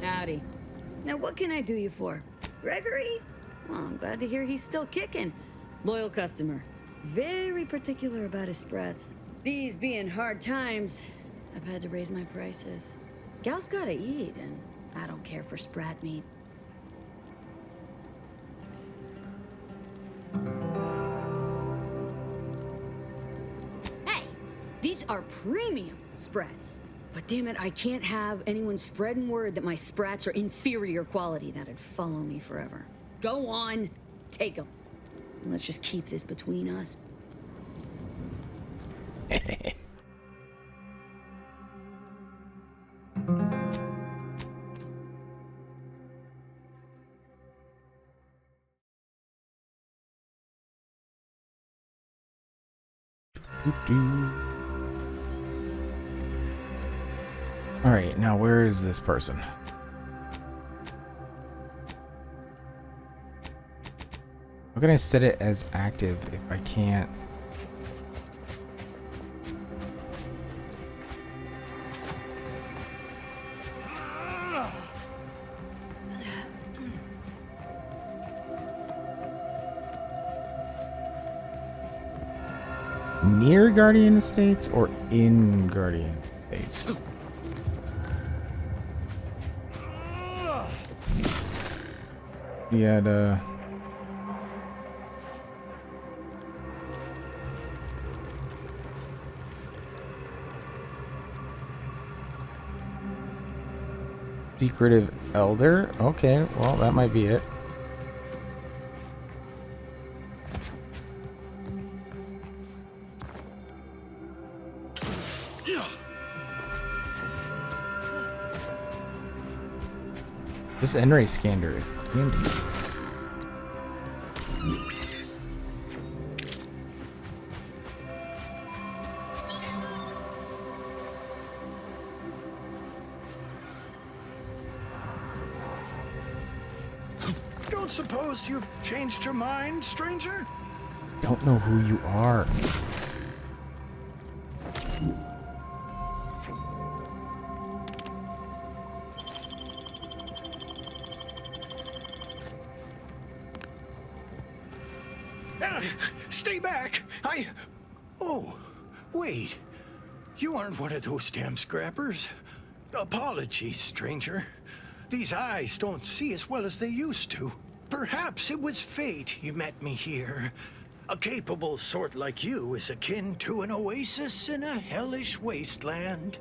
Howdy. Now what can I do you for? Gregory? Well, I'm glad to hear he's still kicking. Loyal customer. Very particular about his sprats. These being hard times, I've had to raise my prices. Gal's gotta eat, and I don't care for sprat meat. Hey! These are premium sprats. But damn it, I can't have anyone spreading word that my sprats are inferior quality. That'd follow me forever. Go on, take them. And let's just keep this between us. Alright, now where is this person? How can I set it as active if I can't? Near Guardian Estates or in Guardian Estates? He had secretive elder. Okay, well that might be it. This N-ray scanner is handy. Don't suppose you've changed your mind, stranger? Don't know who you are. Stay back! Oh, wait. You aren't one of those damn scrappers. Apologies, stranger. These eyes don't see as well as they used to. Perhaps it was fate you met me here. A capable sort like you is akin to an oasis in a hellish wasteland.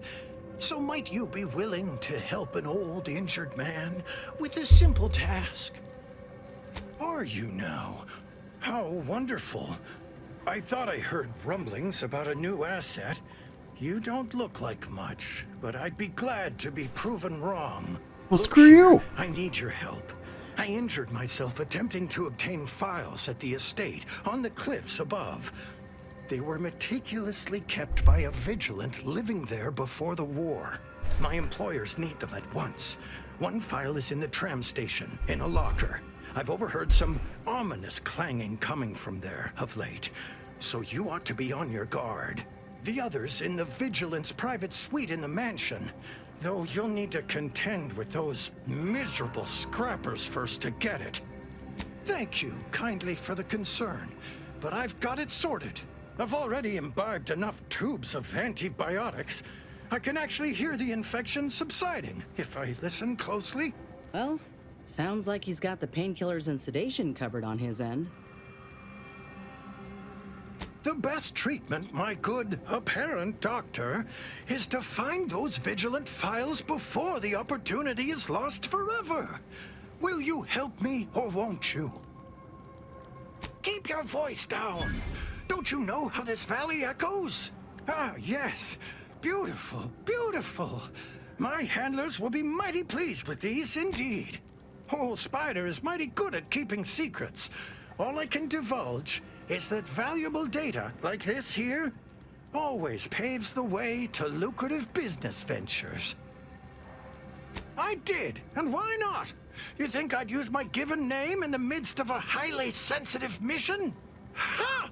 So might you be willing to help an old injured man with a simple task? Are you now? How wonderful. I thought I heard rumblings about a new asset. You don't look like much, but I'd be glad to be proven wrong. Well, screw you! I need your help. I injured myself attempting to obtain files at the estate on the cliffs above. They were meticulously kept by a vigilant living there before the war. My employers need them at once. One file is in the tram station, in a locker. I've overheard some ominous clanging coming from there of late, so you ought to be on your guard. The other's in the vigilance private suite in the mansion, though you'll need to contend with those miserable scrappers first to get it. Thank you kindly for the concern, but I've got it sorted. I've already imbibed enough tubes of antibiotics. I can actually hear the infection subsiding if I listen closely. Well, sounds like he's got the painkillers and sedation covered on his end. The best treatment, my good, apparent doctor, is to find those vigilant files before the opportunity is lost forever. Will you help me, or won't you? Keep your voice down. Don't you know how this valley echoes? Ah, yes. Beautiful, beautiful. My handlers will be mighty pleased with these, indeed. Old Spider is mighty good at keeping secrets. All I can divulge is that valuable data, like this here, always paves the way to lucrative business ventures. I did, and why not? You think I'd use my given name in the midst of a highly sensitive mission? Ha!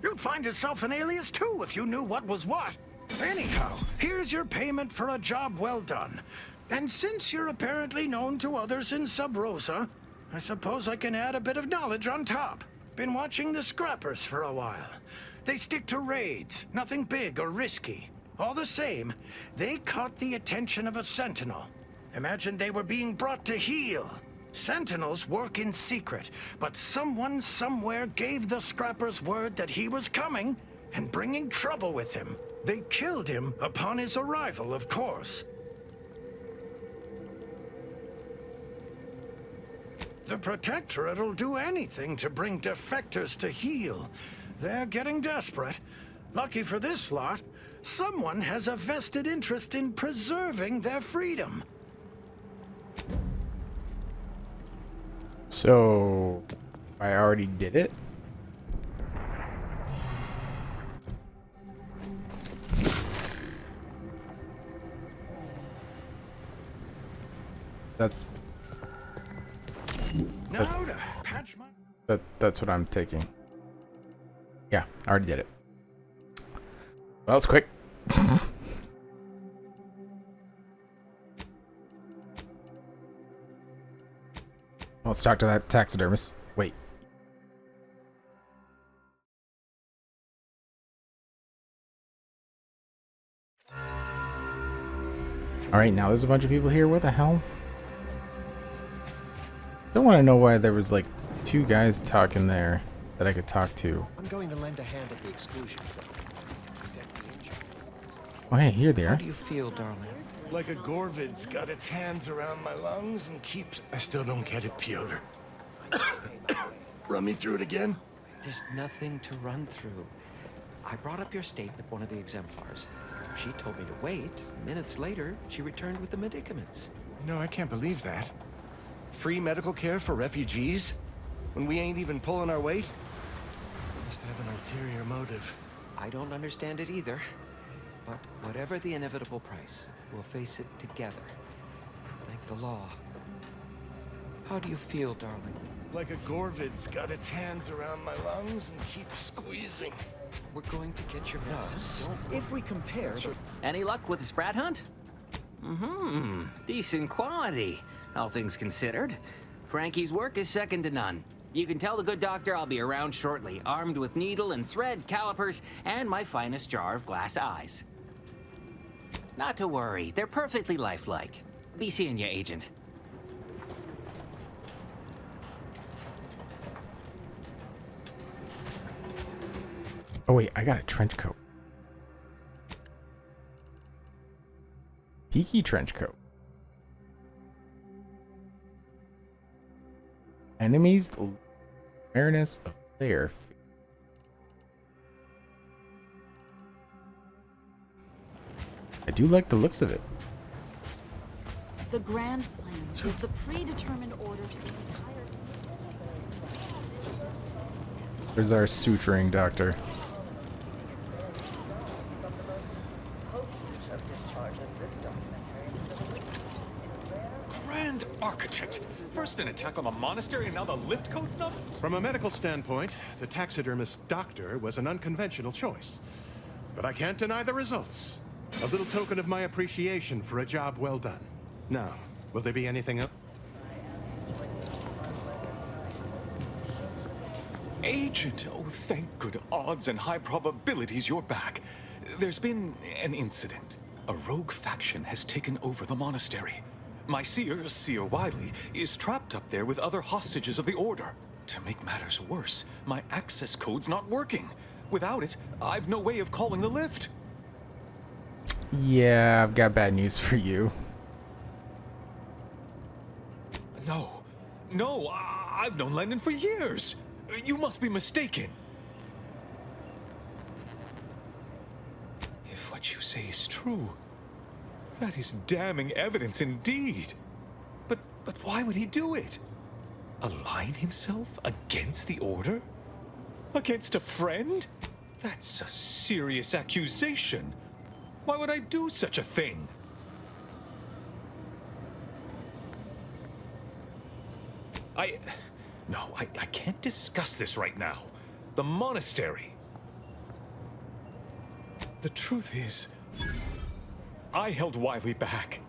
You'd find yourself an alias too if you knew what was what. Anyhow, here's your payment for a job well done. And since you're apparently known to others in Sub Rosa, I suppose I can add a bit of knowledge on top. Been watching the scrappers for a while. They stick to raids, nothing big or risky. All the same, they caught the attention of a sentinel. Imagine they were being brought to heel. Sentinels work in secret, but someone somewhere gave the scrappers word that he was coming and bringing trouble with him. They killed him upon his arrival, of course. The Protectorate'll do anything to bring defectors to heel. They're getting desperate. Lucky for this lot, someone has a vested interest in preserving their freedom. So, I already did it? That's that's what I'm taking. Yeah, I already did it. Well, that was quick. Let's talk to that taxidermist. Wait. Alright, now there's a bunch of people here. What the hell? Don't want to know why there was like 2 guys talking there that I could talk to. I'm going to lend a hand at the exclusion zone. Oh, hey, here they How are. do you feel, darling? Like a Gorvid's got its hands around my lungs and keeps... I still don't get it, Piotr. Run me through it again? There's nothing to run through. I brought up your state with one of the exemplars. She told me to wait. Minutes later, she returned with the medicaments. No, I can't believe that. Free medical care for refugees? When we ain't even pulling our weight? Must have an ulterior motive. I don't understand it either. But whatever the inevitable price, we'll face it together. Thank the law. How do you feel, darling? Like a Gorvid's got its hands around my lungs and keeps squeezing. We're going to get your medicine. If we compare... Any luck with the Sprat hunt? Decent quality, all things considered. Frankie's work is second to none. You can tell the good doctor I'll be around shortly, armed with needle and thread, calipers, and my finest jar of glass eyes. Not to worry, they're perfectly lifelike. Be seeing you, Agent. Oh wait, I got a trench coat. Peaky trench coat. Enemies awareness of player. I do like the looks of it. The grand plan is the predetermined order to the entire... Where's our suturing doctor? Grand Architect! First an attack on the monastery and now the lift code stuff? From a medical standpoint, the taxidermist doctor was an unconventional choice. But I can't deny the results. A little token of my appreciation for a job well done. Now, will there be anything else? Agent, oh thank good odds and high probabilities you're back. There's been an incident. A rogue faction has taken over the monastery. My seer, Seer Wiley, is trapped up there with other hostages of the Order. To make matters worse, my access code's not working. Without it, I've no way of calling the lift. Yeah, I've got bad news for you. No, I've known Landon for years. You must be mistaken. If what you say is true, that is damning evidence indeed. But why would he do it? Align himself against the Order? Against a friend? That's a serious accusation. Why would I do such a thing? I can't discuss this right now. The monastery. The truth is, I held Wiley back.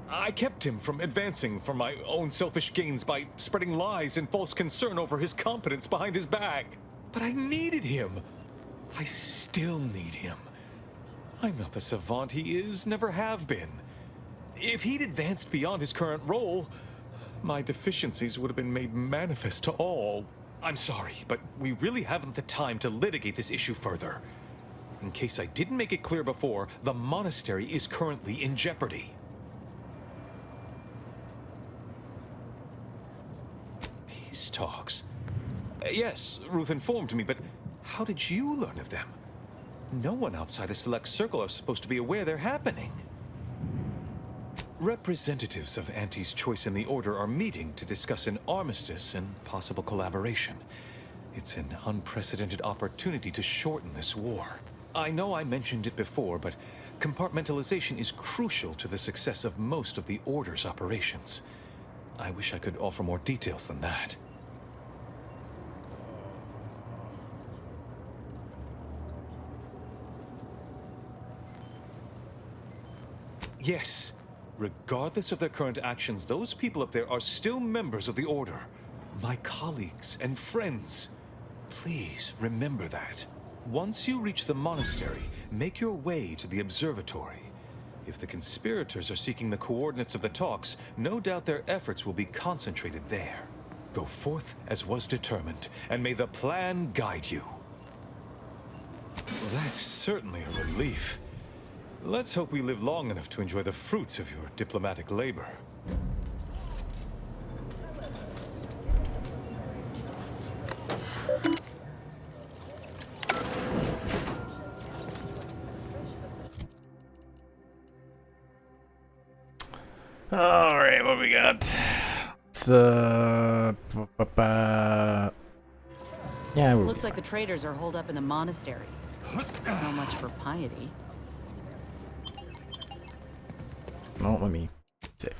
I kept him from advancing for my own selfish gains by spreading lies and false concern over his competence behind his back. But I needed him. I still need him. I'm not the savant he is, never have been. If he'd advanced beyond his current role, my deficiencies would have been made manifest to all. I'm sorry, but we really haven't the time to litigate this issue further. In case I didn't make it clear before, the monastery is currently in jeopardy. Peace talks? Yes, Ruth informed me, but how did you learn of them? No one outside a select circle are supposed to be aware they're happening. Representatives of Auntie's Choice in the Order are meeting to discuss an armistice and possible collaboration. It's an unprecedented opportunity to shorten this war. I know I mentioned it before, but compartmentalization is crucial to the success of most of the Order's operations. I wish I could offer more details than that. Yes. Regardless of their current actions, those people up there are still members of the Order. My colleagues and friends. Please remember that. Once you reach the monastery, make your way to the observatory. If the conspirators are seeking the coordinates of the talks, no doubt their efforts will be concentrated there. Go forth as was determined, and may the plan guide you. Well, that's certainly a relief. Let's hope we live long enough to enjoy the fruits of your diplomatic labor. All right, what we got? It's yeah. Looks like the traders are holed up in the monastery. So much for piety. No, let me save.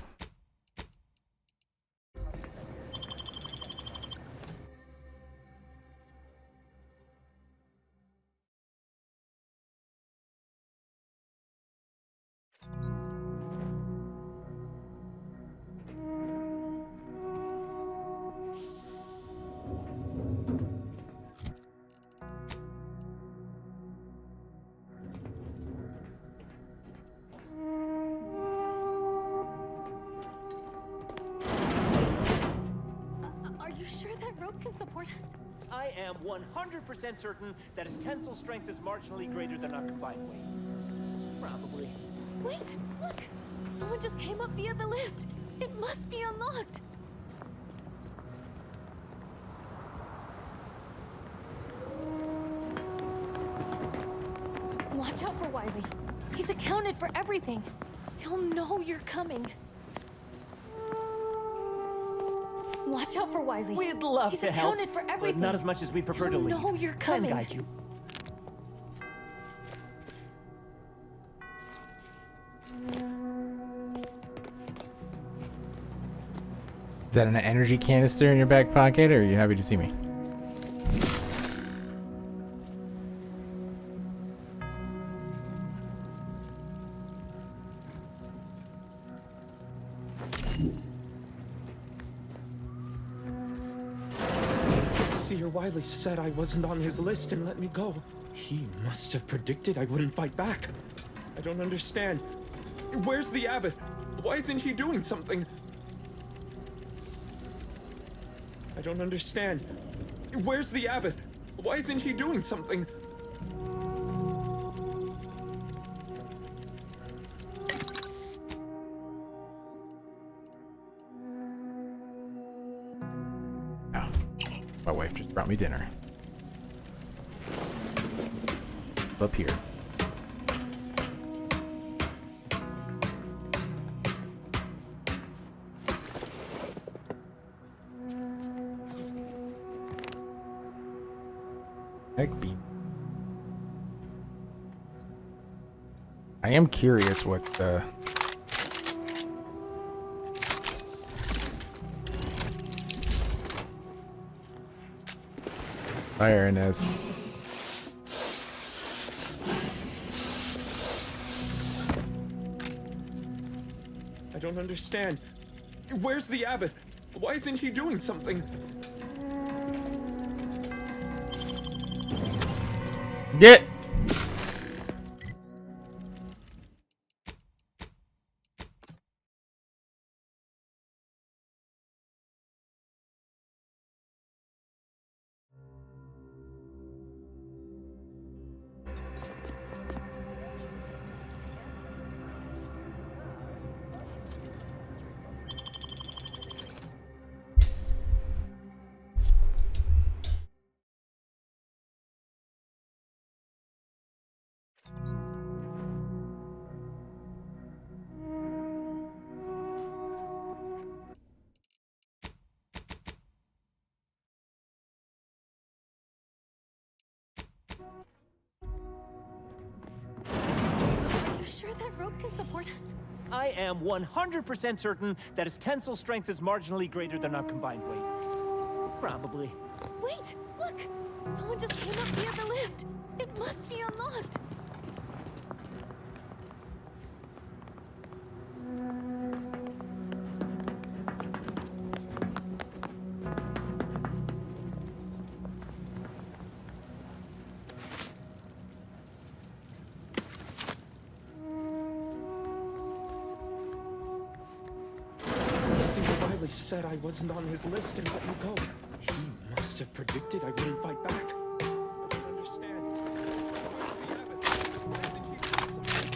I am 100% certain that its tensile strength is marginally greater than our combined weight. Probably. Wait, look! Someone just came up via the lift. It must be unlocked. Watch out for Wiley. He's accounted for everything. He'll know you're coming. Watch out for Wiley. We'd love He's to help, accounted for everything. but not as much as we prefer to leave. He'll know you're Time coming. guide you. Is that an energy canister in your back pocket, or are you happy to see me? Seer Wiley said I wasn't on his list and let me go. He must have predicted I wouldn't fight back. I don't understand. Where's the abbot? Why isn't he doing something? I don't understand. Where's the abbot? Why isn't he doing something? Oh, my wife just brought me dinner. It's up here. Egg beam. I am curious what the iron is. I don't understand. Where's the abbot? Why isn't he doing something? Get. Are you sure that rope can support us? I am 100% certain that its tensile strength is marginally greater than our combined weight. Probably. Wait, look! Someone just came up via the lift. It must be unlocked. Wiley said I wasn't on his list and let me go. He must have predicted I wouldn't fight back. I don't understand. Where's the abbot? Why isn't he doing something?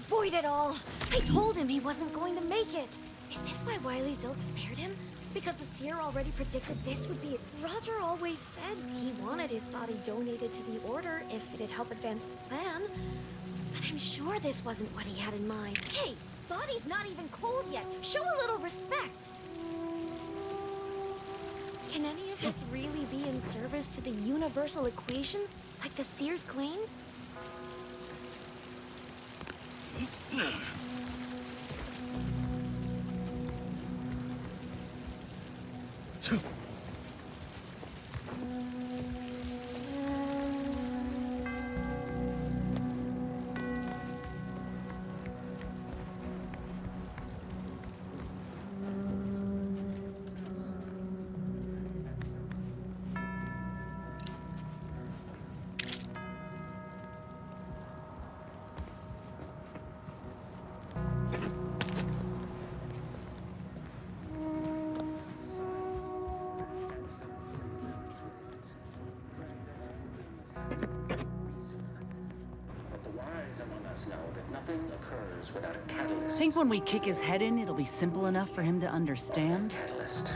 Void it all! I told him he wasn't going to make it! Is this why Wiley's ilk spared him? Because the seer already predicted this would be it. Roger always said he wanted his body donated to the Order if it'd help advance the plan. But I'm sure this wasn't what he had in mind. Hey! Body's not even cold yet! Show a little respect! Can any of us really be in service to the universal equation, like the seers claim? Think when we kick his head in, it'll be simple enough for him to understand? Catalyst.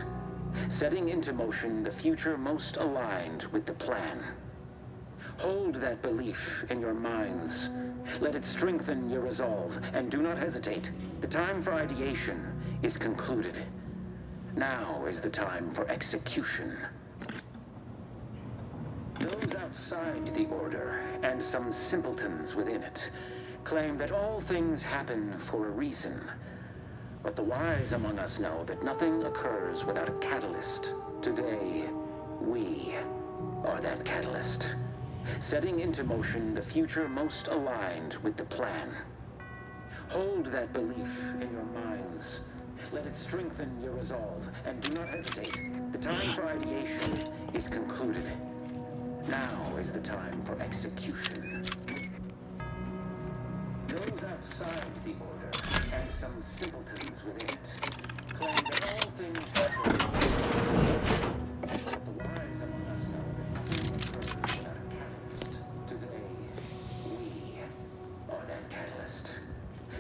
Setting into motion the future most aligned with the plan. Hold that belief in your minds. Let it strengthen your resolve, and do not hesitate. The time for ideation is concluded. Now is the time for execution. Those outside the Order, and some simpletons within it, claim that all things happen for a reason. But the wise among us know that nothing occurs without a catalyst. Today, we are that catalyst. Setting into motion the future most aligned with the plan. Hold that belief in your minds. Let it strengthen your resolve, and do not hesitate. The time for ideation is concluded. Now is the time for execution. Those outside the Order, and some simpletons within it, claim that all things happen. But the wise among us know that nothing occurs without a catalyst. Today, we are that catalyst.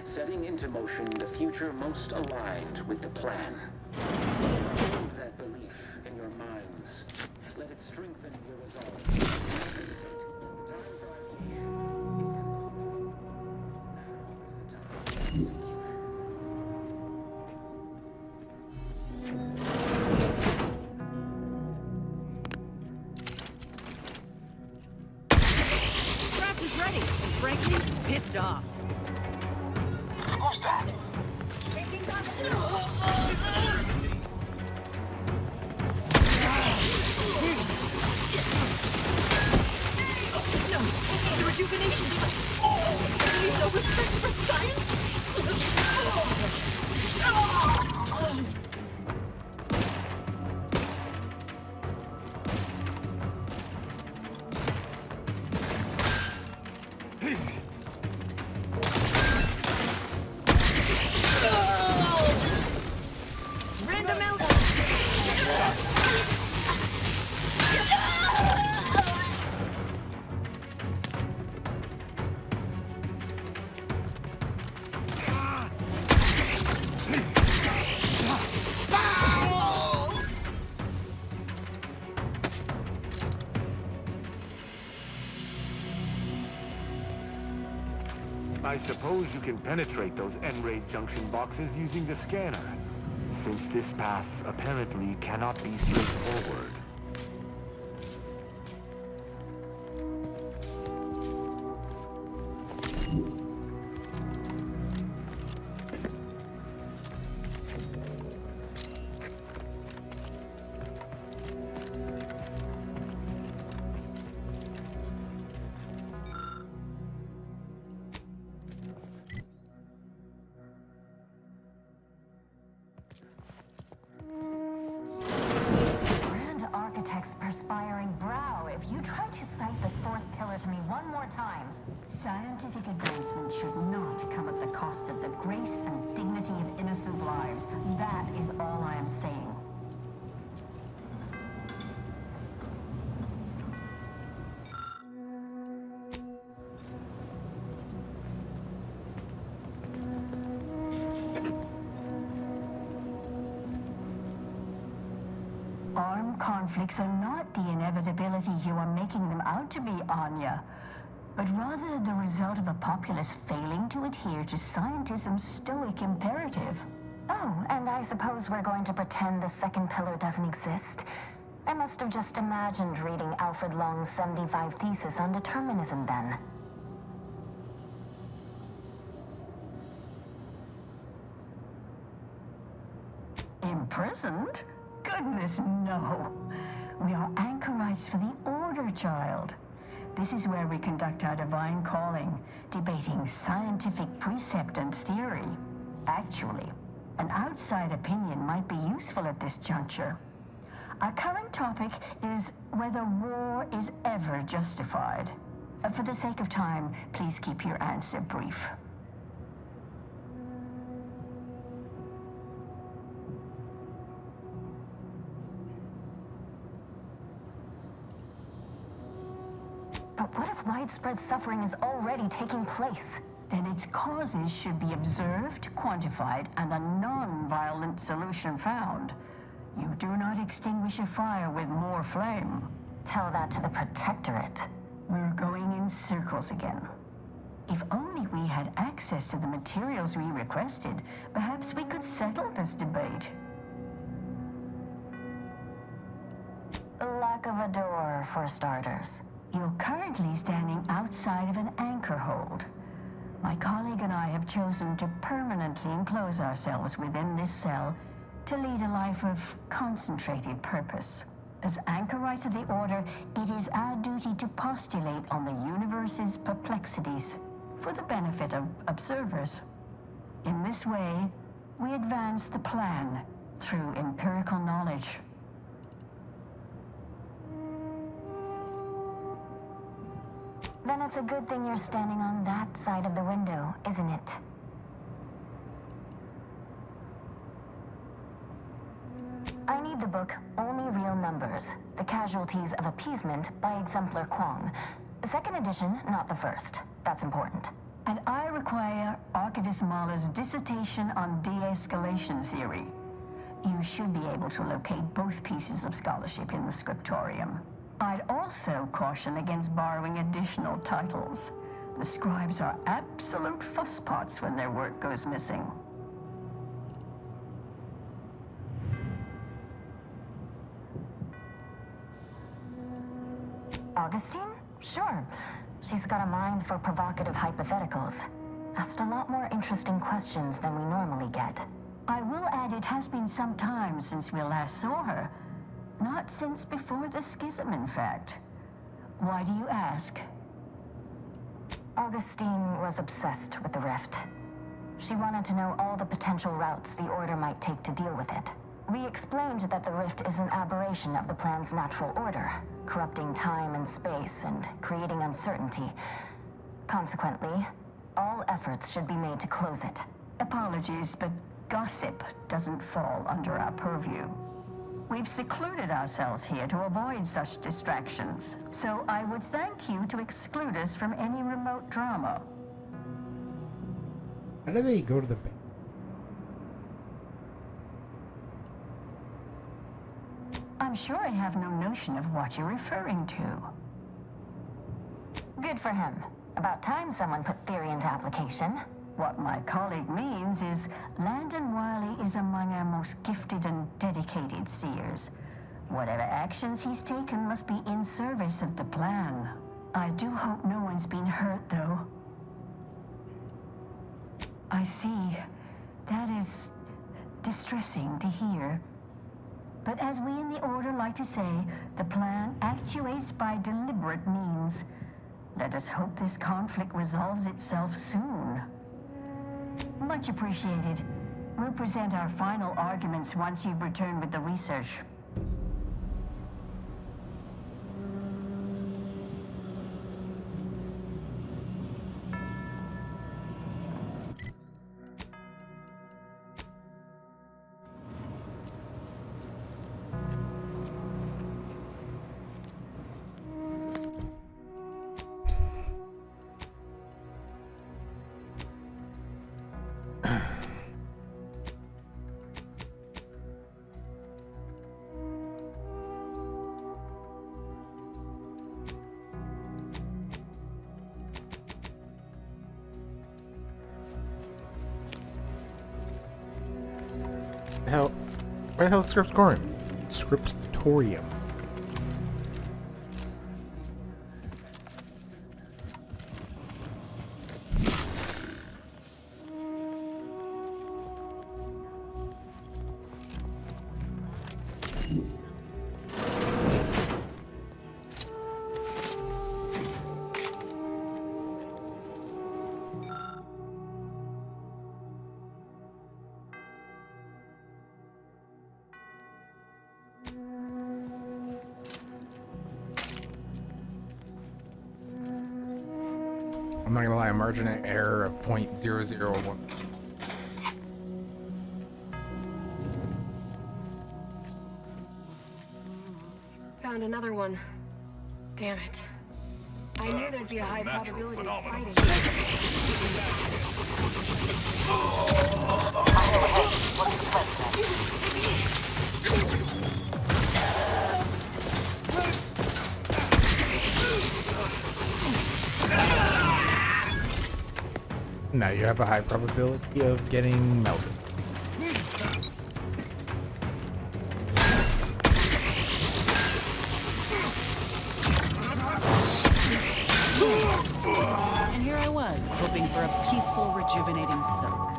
Setting into motion the future most aligned with the plan. Hold that belief in your minds. Let it strengthen your resolve. Do not hesitate. The time for ideation is concluded. Draft is ready, and frankly, pissed off. Who's that? No! The rejuvenation device! Please no respect for science! Random out! I suppose you can penetrate those N-Raid junction boxes using the scanner, since this path apparently cannot be straightforward. Grand Architect's perspiring brow, if you try to cite the fourth pillar to me one more time, scientific advancement should not come at the cost of the grace and dignity of innocent lives. That is all I am saying. Armed conflicts are not the inevitability you are making them out to be, Anya, but rather the result of a populace failing to adhere to scientism's stoic imperative. Oh, and I suppose we're going to pretend the second pillar doesn't exist? I must have just imagined reading Alfred Long's 75 Thesis on determinism then. Imprisoned? Goodness, no. We are anchorites for the Order, child. This is where we conduct our divine calling, debating scientific precept and theory. Actually, an outside opinion might be useful at this juncture. Our current topic is whether war is ever justified. For the sake of time, please keep your answer brief. But what if widespread suffering is already taking place? Then its causes should be observed, quantified, and a non-violent solution found. You do not extinguish a fire with more flame. Tell that to the Protectorate. We're going in circles again. If only we had access to the materials we requested, perhaps we could settle this debate. Lack of a door, for starters. You're currently standing outside of an anchor hold. My colleague and I have chosen to permanently enclose ourselves within this cell to lead a life of concentrated purpose. As anchorites of the Order, it is our duty to postulate on the universe's perplexities for the benefit of observers. In this way, we advance the plan through empirical knowledge. Then it's a good thing you're standing on that side of the window, isn't it? I need the book Only Real Numbers, The Casualties of Appeasement by Exemplar Kwong. Second edition, not the first. That's important. And I require Archivist Mahler's dissertation on de-escalation theory. You should be able to locate both pieces of scholarship in the scriptorium. I'd also caution against borrowing additional titles. The scribes are absolute fusspots when their work goes missing. Augustine? Sure. She's got a mind for provocative hypotheticals. Asked a lot more interesting questions than we normally get. I will add it has been some time since we last saw her. Not since before the schism, in fact. Why do you ask? Augustine was obsessed with the rift. She wanted to know all the potential routes the Order might take to deal with it. We explained that the rift is an aberration of the plan's natural order, corrupting time and space and creating uncertainty. Consequently, all efforts should be made to close it. Apologies, but gossip doesn't fall under our purview. We've secluded ourselves here to avoid such distractions, so I would thank you to exclude us from any remote drama. How do they go to the bank? I'm sure I have no notion of what you're referring to. Good for him. About time someone put theory into application. What my colleague means is Landon Wiley is among our most gifted and dedicated seers. Whatever actions he's taken must be in service of the plan. I do hope no one's been hurt, though. I see. That is distressing to hear. But as we in the Order like to say, the plan actuates by deliberate means. Let us hope this conflict resolves itself soon. Much appreciated. We'll present our final arguments once you've returned with the research. Where the hell is Scriptorium? Scriptorium. I'm not gonna lie, emergent error of 0.001. Found another one. Damn it. I knew there'd be a high probability of fighting. Now you have a high probability of getting melted. And here I was, hoping for a peaceful, rejuvenating soak.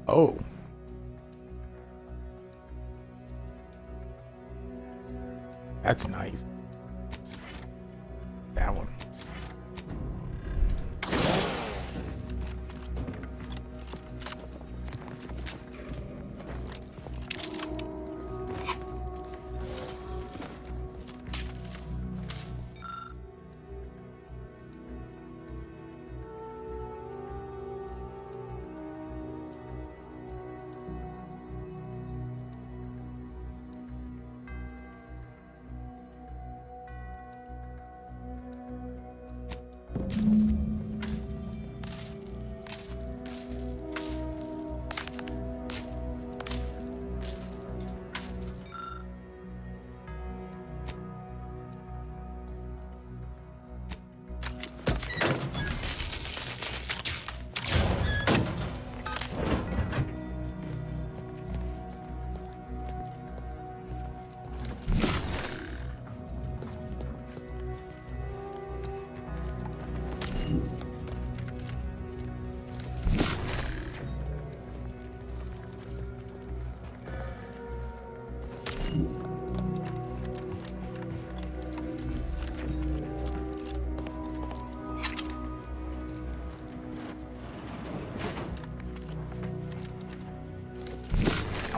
Oh. That's nice. That one.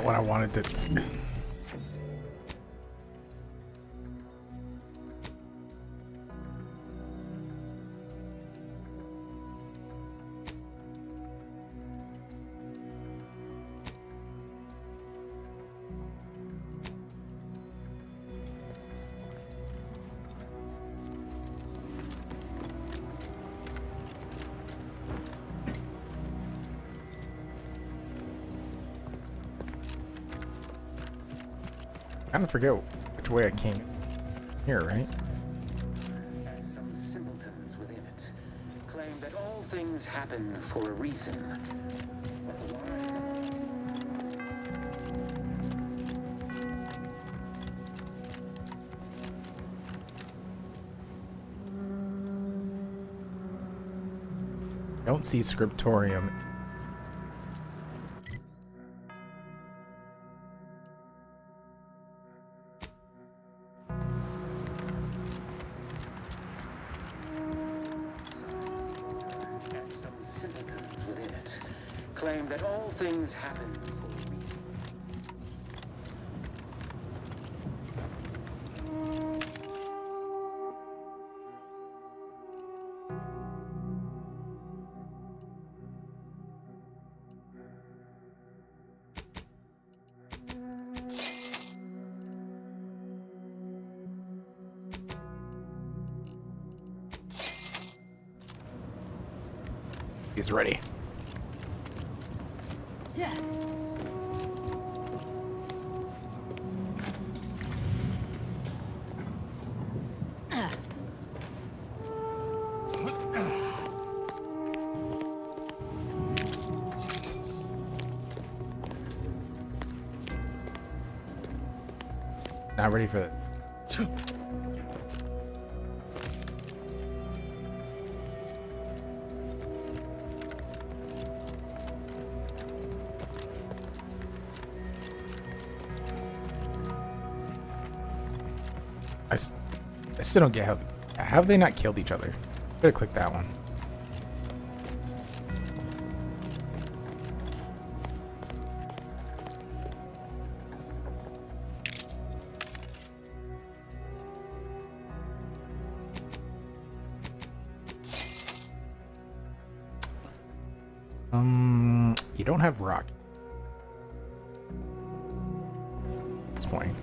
What I wanted to. kind of forget which way I came here, right? Some simpletons within it claim that all things happen for a reason. Don't see scriptorium. Some simpletons within it claim that all things happen for a reason. He's ready. Yeah. Not ready for this. I still don't get how have they not killed each other? Better click that one. You don't have rock. At this point.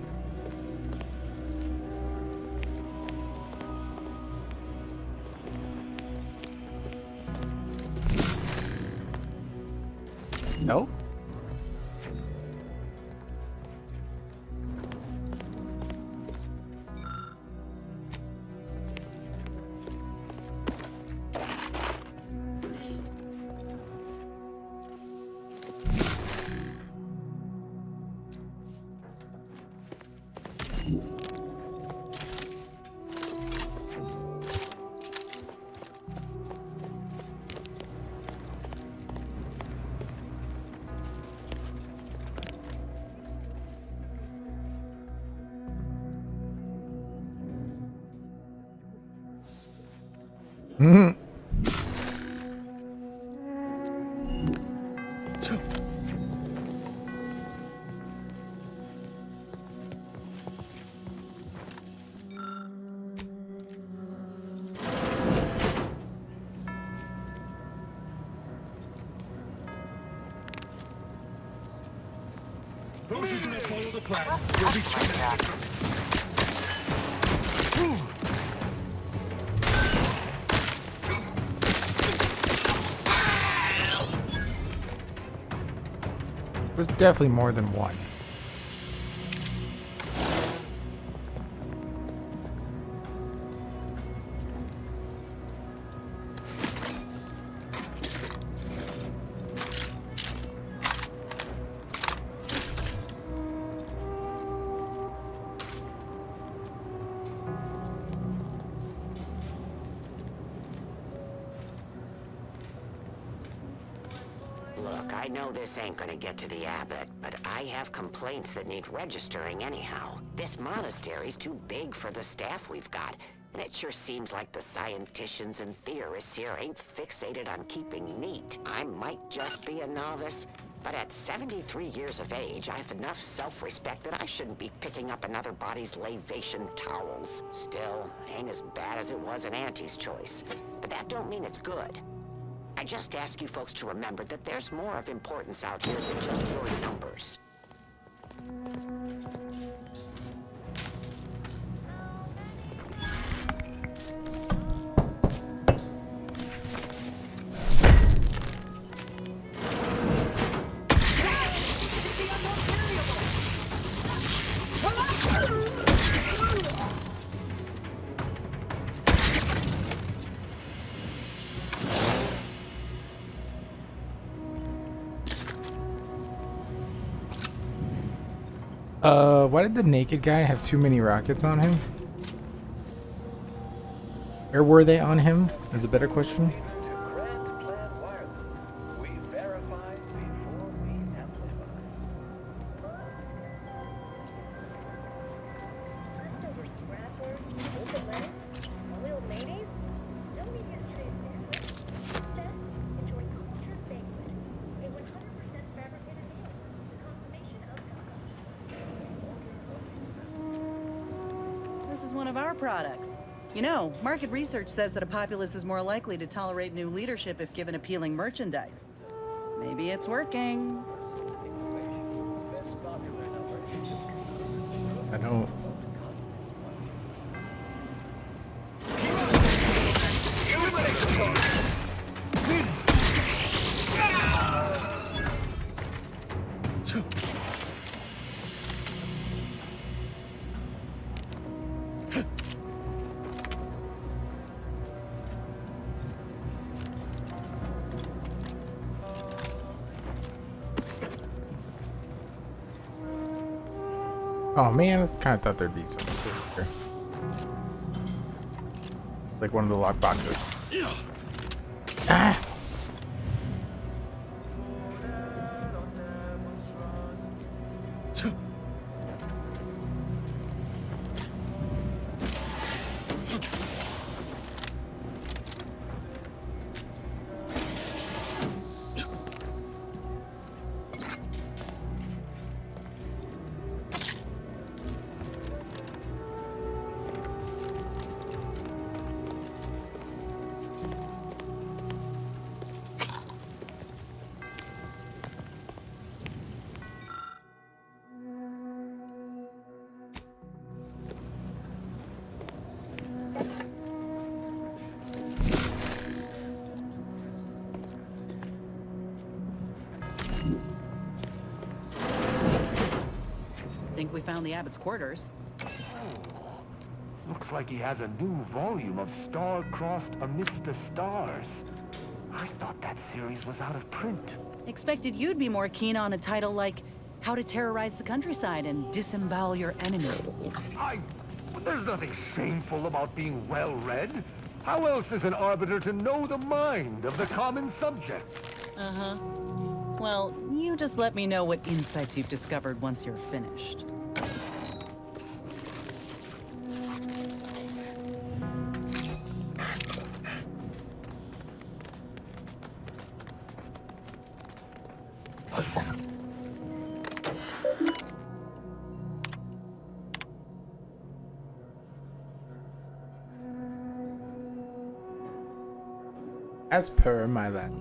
No? Mm-hmm. Those who do not follow the plan will be shot. There's definitely more than one. Look, I know this ain't gonna get to the abbot, but I have complaints that need registering anyhow. This monastery's too big for the staff we've got, and it sure seems like the scienticians and theorists here ain't fixated on keeping neat. I might just be a novice, but at 73 years of age, I have enough self-respect that I shouldn't be picking up another body's lavation towels. Still, ain't as bad as it was in Auntie's choice. But that don't mean it's good. I just ask you folks to remember that there's more of importance out here than just your numbers. Why did the naked guy have too many rockets on him? Where were they on him? That's a better question. This is one of our products. You know, market research says that a populace is more likely to tolerate new leadership if given appealing merchandise. Maybe it's working. I don't. Oh man, I kind of thought there'd be something here. Like one of the lock boxes. Ah! Think we found the abbot's quarters. Looks like he has a new volume of Star-Crossed Amidst the Stars. I thought that series was out of print. Expected you'd be more keen on a title like How to Terrorize the Countryside and Disembowel Your Enemies. There's nothing shameful about being well-read. How else is an arbiter to know the mind of the common subject? Uh-huh. Well, you just let me know what insights you've discovered once you're finished. As per my lad.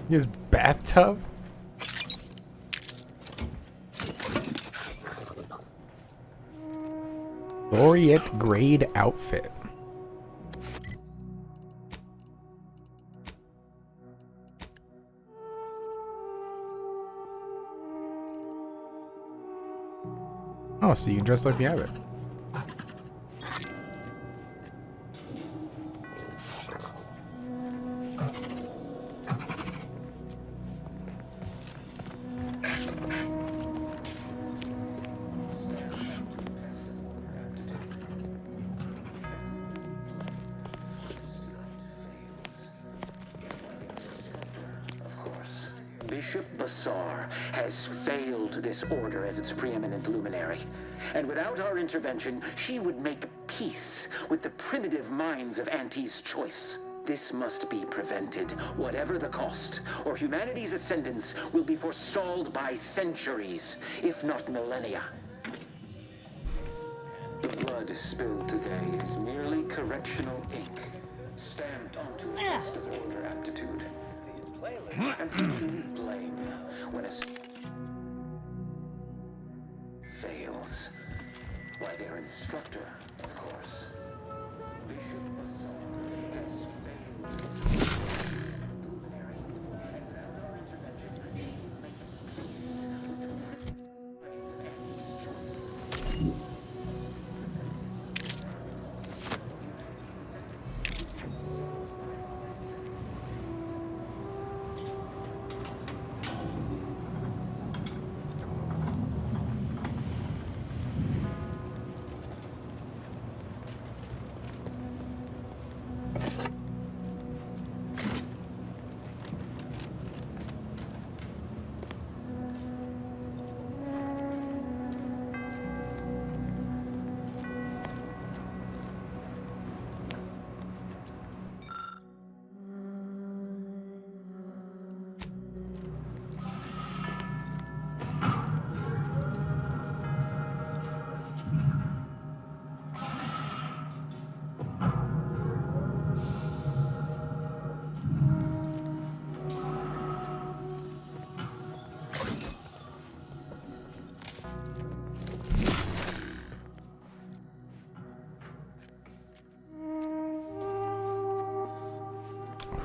His bathtub? Laureate grade outfit. Oh, so you can dress like the abbot. Bishop Basar has failed this order as its preeminent luminary. And without our intervention, she would make peace with the primitive minds of Auntie's choice. This must be prevented, whatever the cost, or humanity's ascendance will be forestalled by centuries, if not millennia. The blood spilled today is merely correctional ink, stamped onto a test of order aptitude. And who do we blame when a fails? Why, their instructor, of course. Bishop Basar has failed. Luminary. And without our intervention, she would make peace with the minds of Auntie's choice.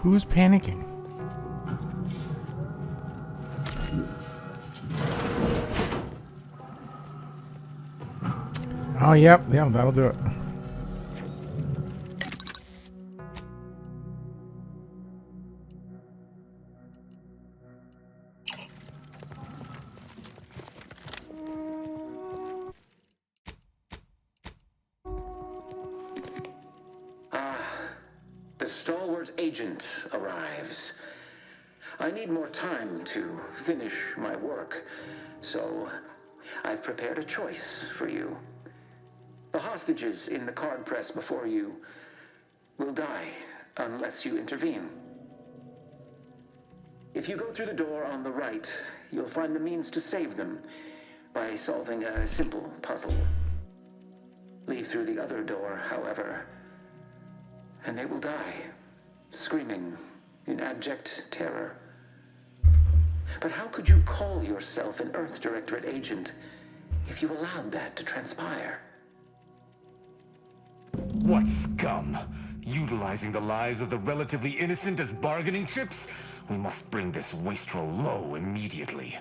Who's panicking? Oh, yep, yeah, that'll do it. The stalwart agent arrives. I need more time to finish my work, so I've prepared a choice for you. The hostages in the card press before you will die unless you intervene. If you go through the door on the right, you'll find the means to save them by solving a simple puzzle. Leave through the other door, however, and they will die, screaming in abject terror. But how could you call yourself an Earth Directorate agent if you allowed that to transpire? What scum! Utilizing the lives of the relatively innocent as bargaining chips? We must bring this wastrel low immediately.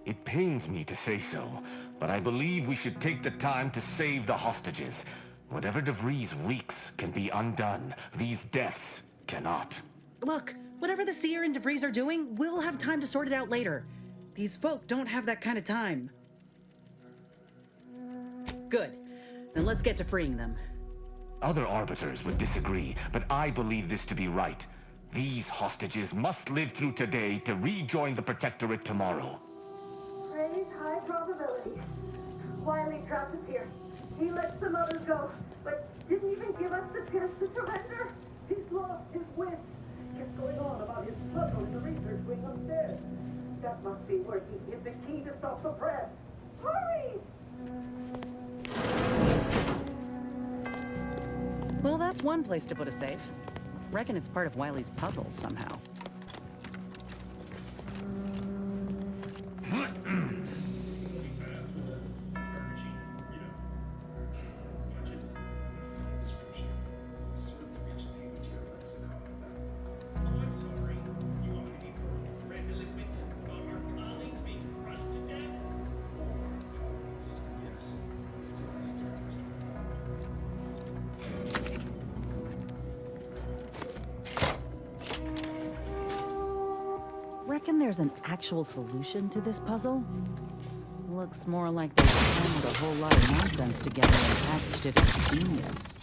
It pains me to say so, but I believe we should take the time to save the hostages. Whatever DeVries wreaks can be undone. These deaths cannot. Look, whatever the Seer and DeVries are doing, we'll have time to sort it out later. These folk don't have that kind of time. Good. Then let's get to freeing them. Other arbiters would disagree, but I believe this to be right. These hostages must live through today to rejoin the Protectorate tomorrow. Praise high probability. Wiley trapped us here. He let some others go, but didn't even give us the chance to surrender. He's lost his wits. Kept going on about his puzzle in the research wing upstairs. That must be where he hid the key to stop the press. Hurry! Well, that's one place to put a safe. Reckon it's part of Wiley's puzzle somehow. Reckon there's an actual solution to this puzzle? looks more like they crammed a whole lot of nonsense together and packaged it as genius.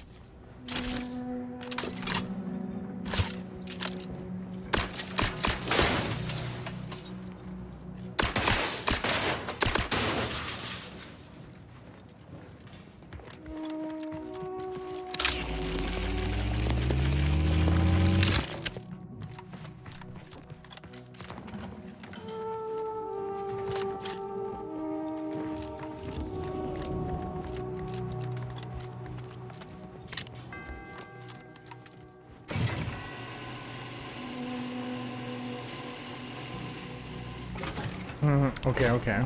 Okay.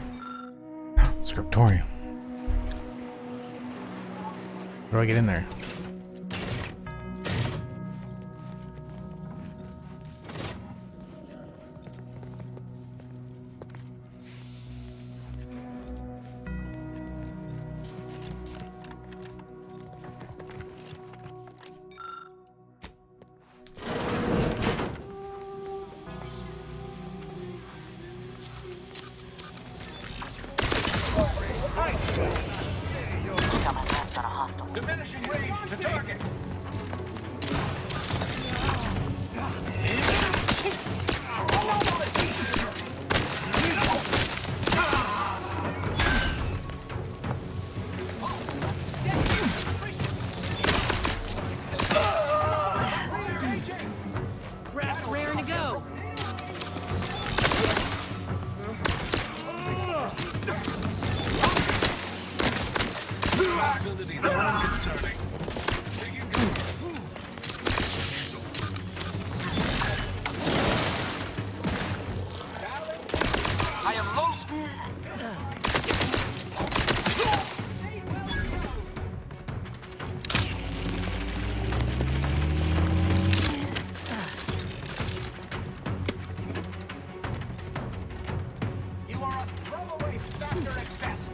Scriptorium. How do I get in there? Diminishing range to target. Rat's raring to go. Abilities are unconcerning. I am low. You are a throwaway factor at best.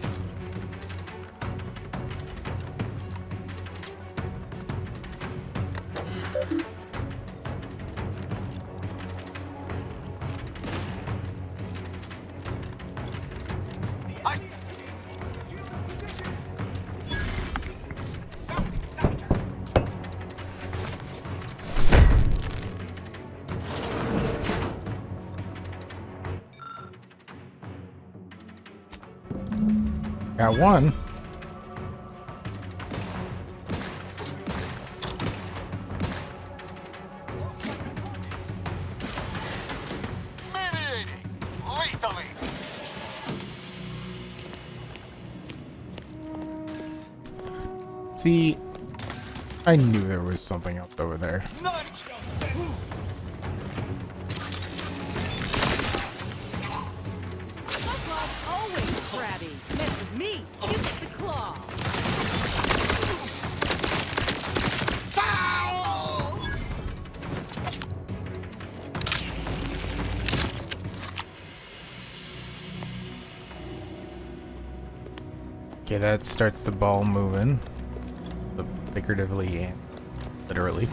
Got one. See, I knew there was something else over there. Always crabby. Mess with me, you get the claw. Okay, that starts the ball moving, figuratively and literally.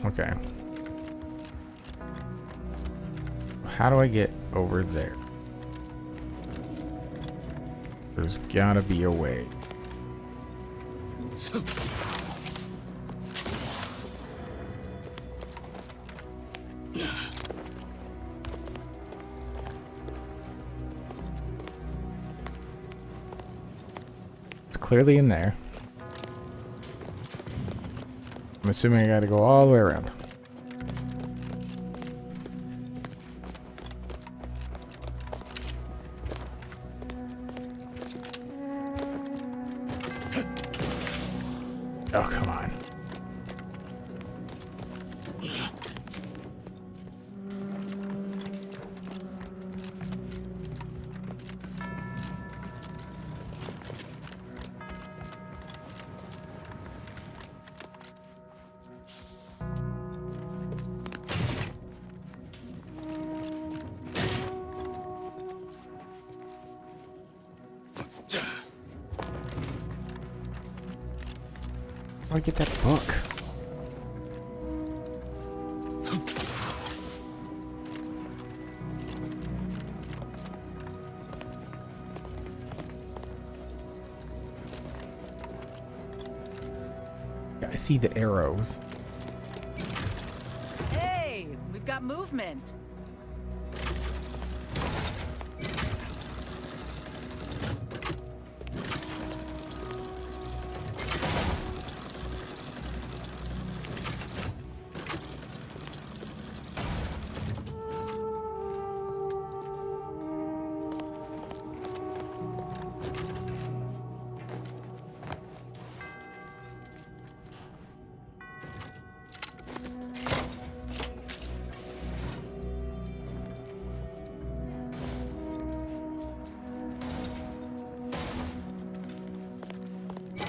Okay. How do I get over there? There's gotta be a way. It's clearly in there. I'm assuming I gotta go all the way around. Oh, come on. How do I get that book? Yeah, I see the arrows. Hey, we've got movement.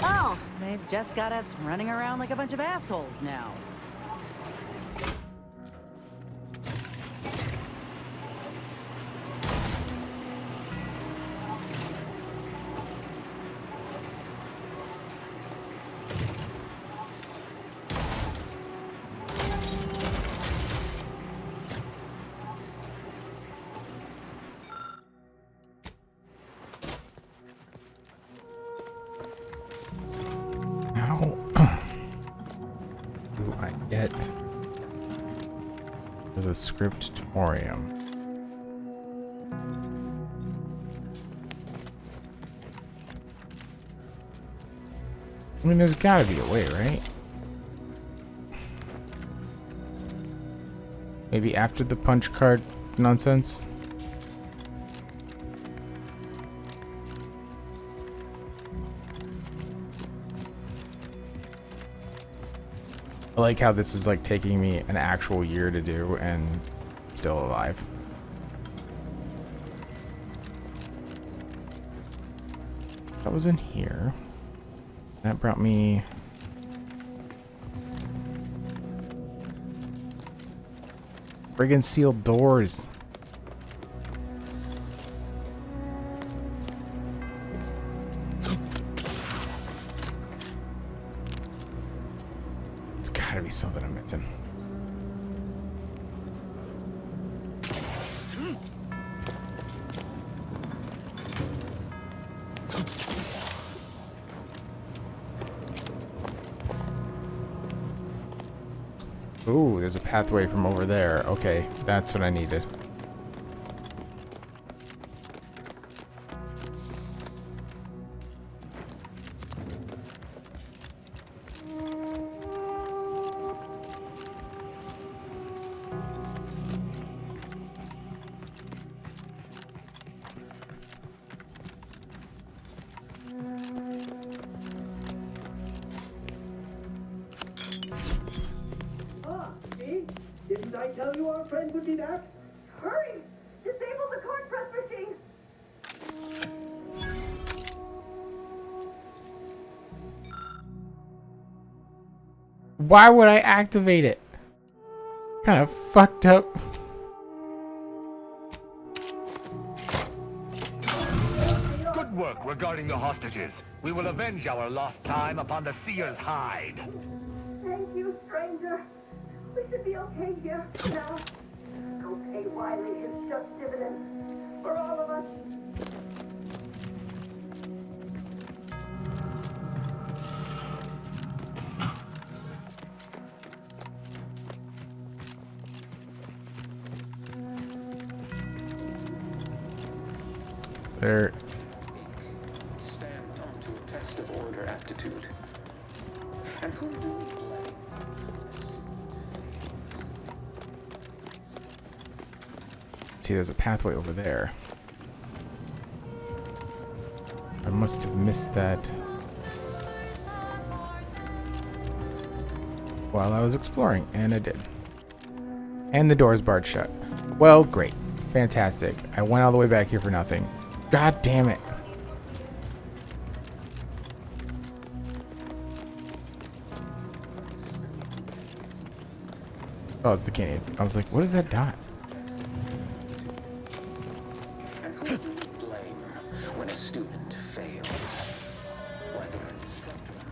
Oh, they've just got us running around like a bunch of assholes now. How do I get to the scriptorium? I mean, there's gotta be a way, right? Maybe after the punch card nonsense? I like how this is like taking me an actual year to do and still alive. That was in here. That brought me... friggin' sealed doors. There's gotta be something I'm missing. Ooh, there's a pathway from over there. Okay, that's what I needed. Didn't I tell you our friend would be back? Hurry! Disable the card press machine! Why would I activate it? Kind of fucked up. Good work regarding the hostages. We will avenge our lost time upon the Seer's hide. Thank you, stranger. We should be okay here. Now, go pay Wiley his just dividends. For all of us. There. Stand onto a test of order aptitude. And who do we blame? See, there's a pathway over there. I must have missed that while I was exploring, and I did. And the door is barred shut. Well, great. Fantastic. I went all the way back here for nothing. God damn it. Oh, it's the canyon. I was like, what is that dot? And who do we blame when a student fails? Whether instructor.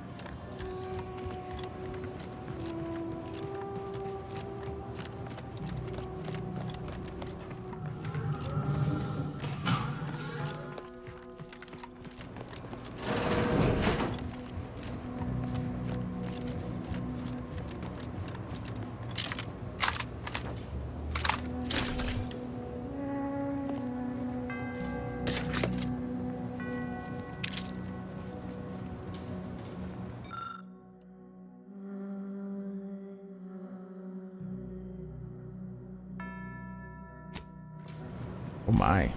Oh my.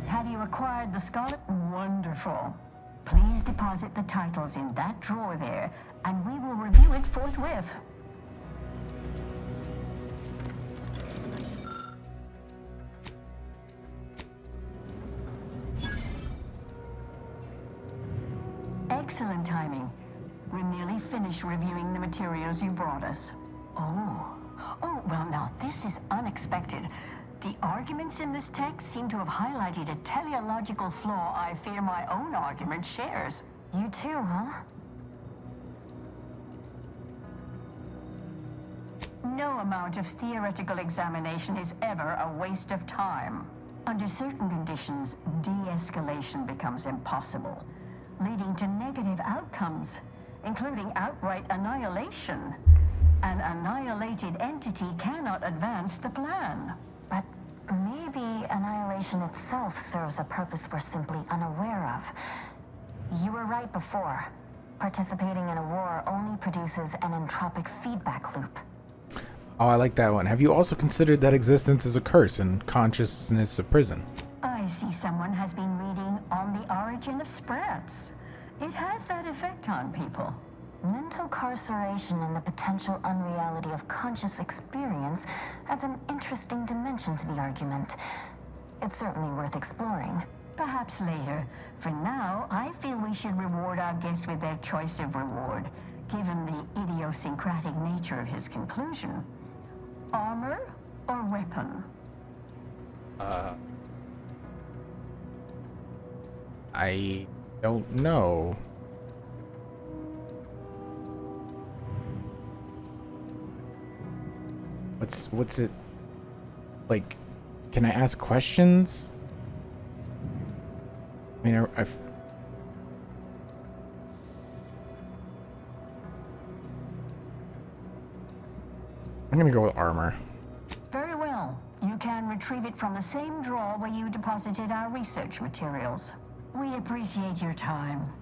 Have you acquired the Scarlet? Wonderful. Please deposit the titles in that drawer there, and we will review it forthwith. Excellent timing. We're nearly finished reviewing the materials you brought us. Oh, well now, this is unexpected. The arguments in this text seem to have highlighted a teleological flaw I fear my own argument shares. You too, huh? No amount of theoretical examination is ever a waste of time. Under certain conditions, de-escalation becomes impossible, leading to negative outcomes, including outright annihilation. An annihilated entity cannot advance the plan. But maybe annihilation itself serves a purpose we're simply unaware of. You were right before. Participating in a war only produces an entropic feedback loop. Oh, I like that one. Have you also considered that existence is a curse and consciousness a prison? I see someone has been reading On the Origin of Sprats. It has that effect on people. Mental carceration and the potential unreality of conscious experience adds an interesting dimension to the argument. It's certainly worth exploring. Perhaps later. For now, I feel we should reward our guest with their choice of reward, given the idiosyncratic nature of his conclusion. Armor or weapon? I don't know. What's it like? Can I ask questions? I mean, I'm gonna go with armor. Very well. You can retrieve it from the same drawer where you deposited our research materials. We appreciate your time.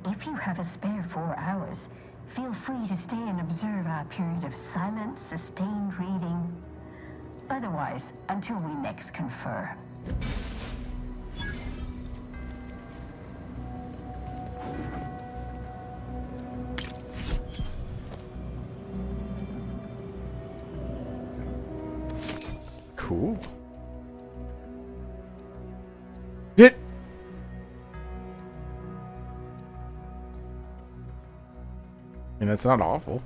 If you have a spare 4 hours, feel free to stay and observe our period of silent, sustained reading. Otherwise, until we next confer. Cool. And that's not awful.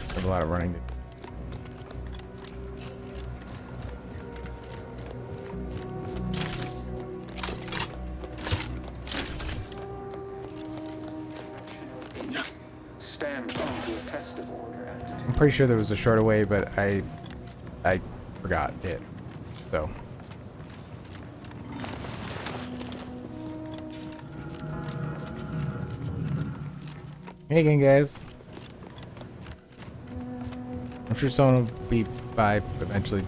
There's a lot of running to do. I'm pretty sure there was a shorter way, but I forgot it. So. Hey again, guys. I'm sure someone will be by eventually.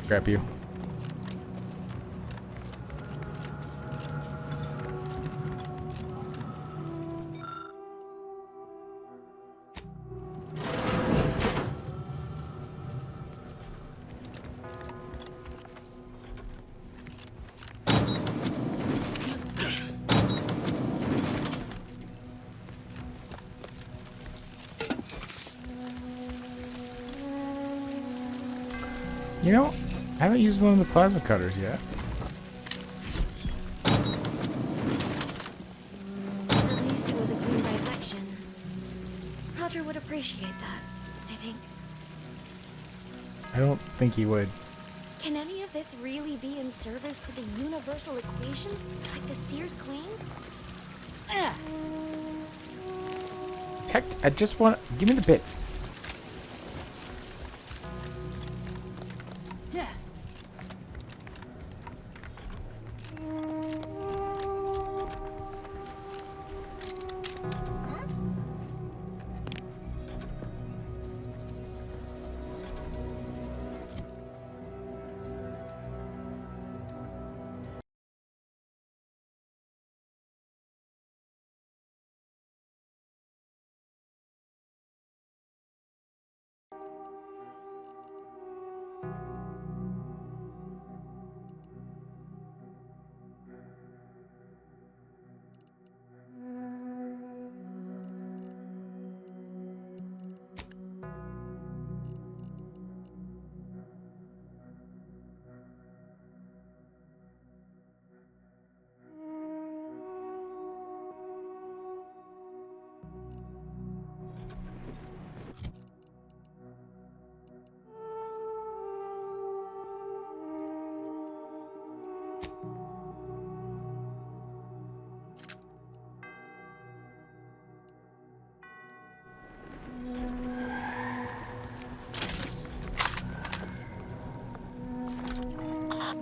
Grab you. You know, I haven't used one of the plasma cutters yet. At least it was a clean dissection. Roger would appreciate that, I think. I don't think he would. Can any of this really be in service to the universal equation, like the Sears Queen? I just want. Give me the bits.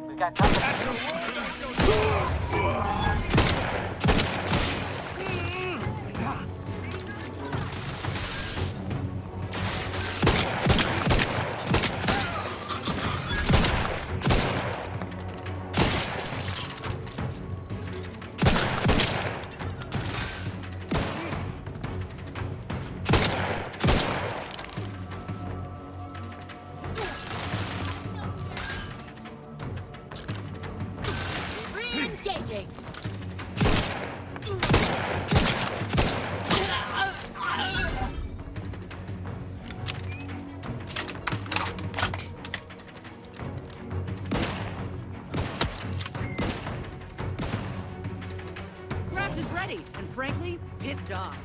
We got company. Engaging. ready, and frankly, pissed off.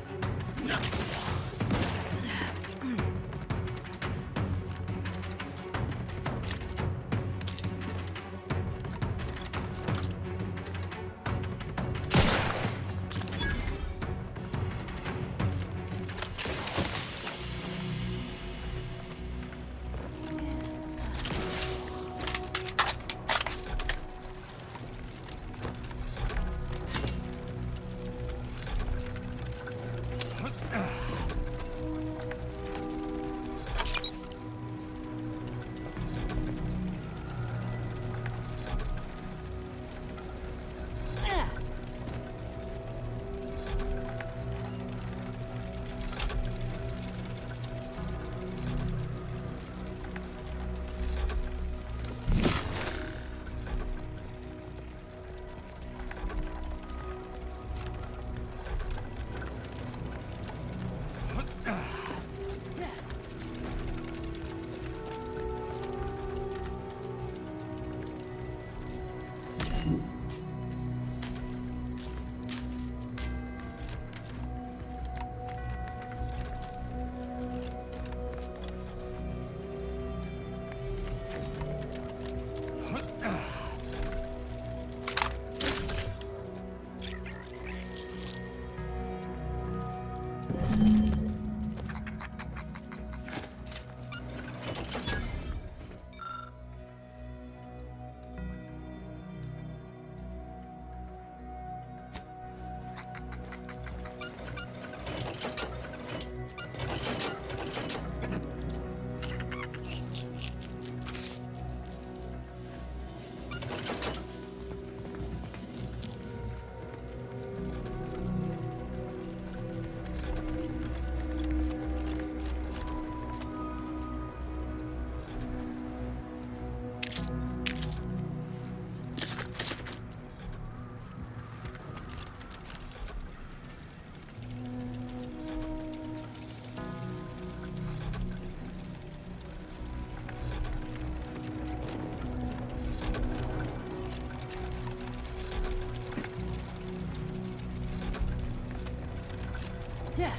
Yeah.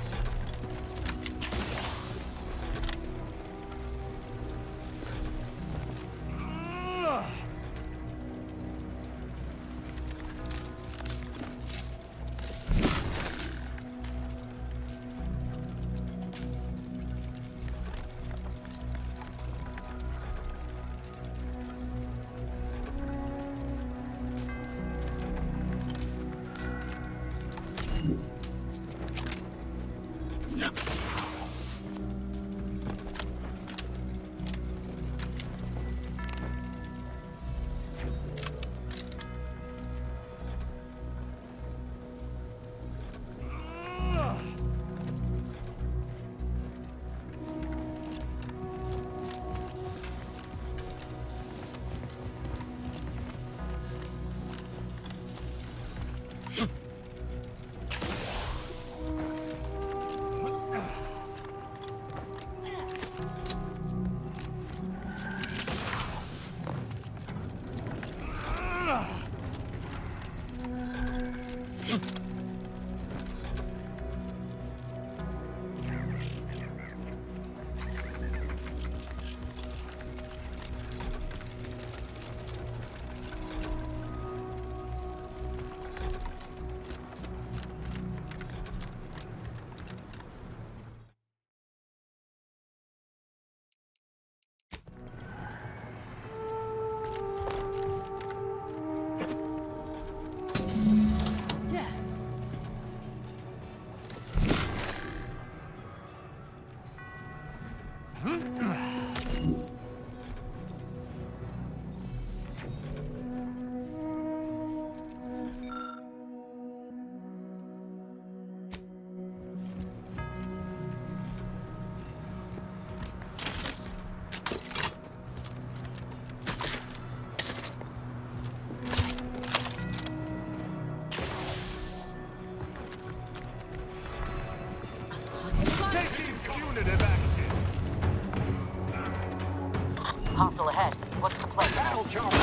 Hostile ahead. What's the plan? Battle charge.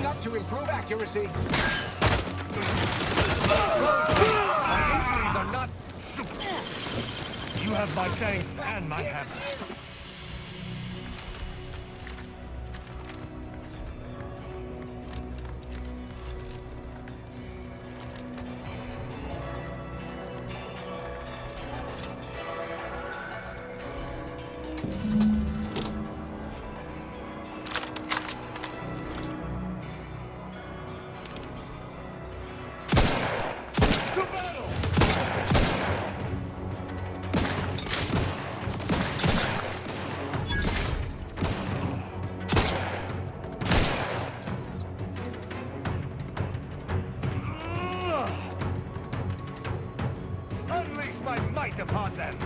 up to improve accuracy. My injuries are not... You have my thanks and my hammer. Unleash my might upon them!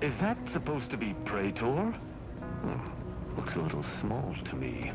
Is that supposed to be Praetor? Looks a little small to me.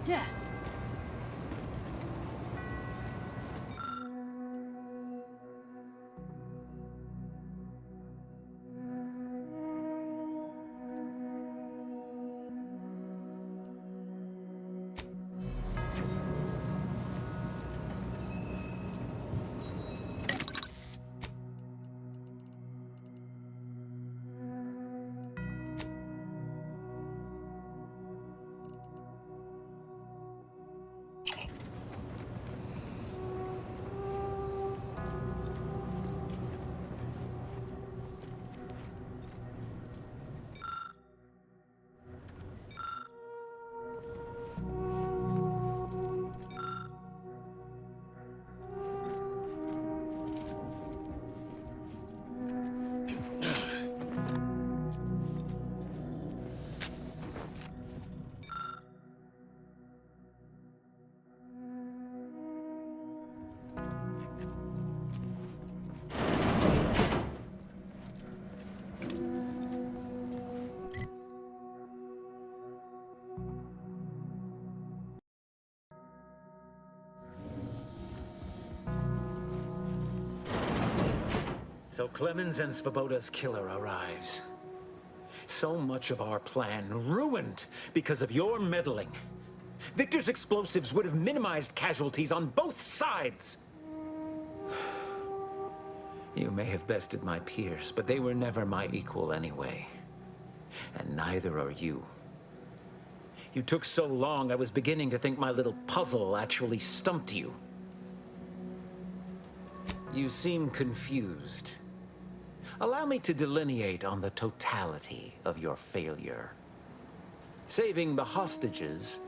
Yeah. So Clemens and Svoboda's killer arrives. So much of our plan ruined because of your meddling. Victor's explosives would have minimized casualties on both sides. You may have bested my peers, but they were never my equal anyway. And neither are you. You took so long, I was beginning to think my little puzzle actually stumped you. You seem confused. Allow me to delineate on the totality of your failure. Saving the hostages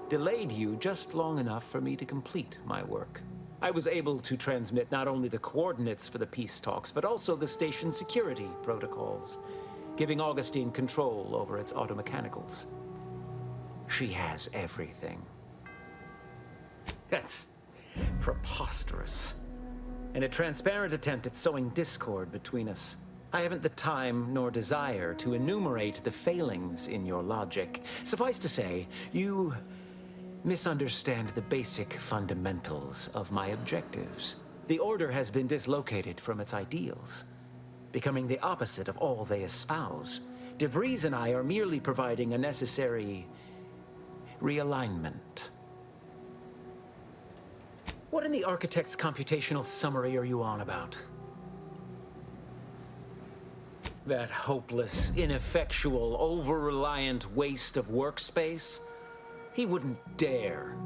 delayed you just long enough for me to complete my work. I was able to transmit not only the coordinates for the peace talks, but also the station security protocols, giving Augustine control over its automechanicals. She has everything. That's preposterous. And a transparent attempt at sowing discord between us. I haven't the time nor desire to enumerate the failings in your logic. Suffice to say, you misunderstand the basic fundamentals of my objectives. The Order has been dislocated from its ideals, becoming the opposite of all they espouse. De Vries and I are merely providing a necessary realignment. What in the Architect's computational summary are you on about? That hopeless, ineffectual, over-reliant waste of workspace? He wouldn't dare.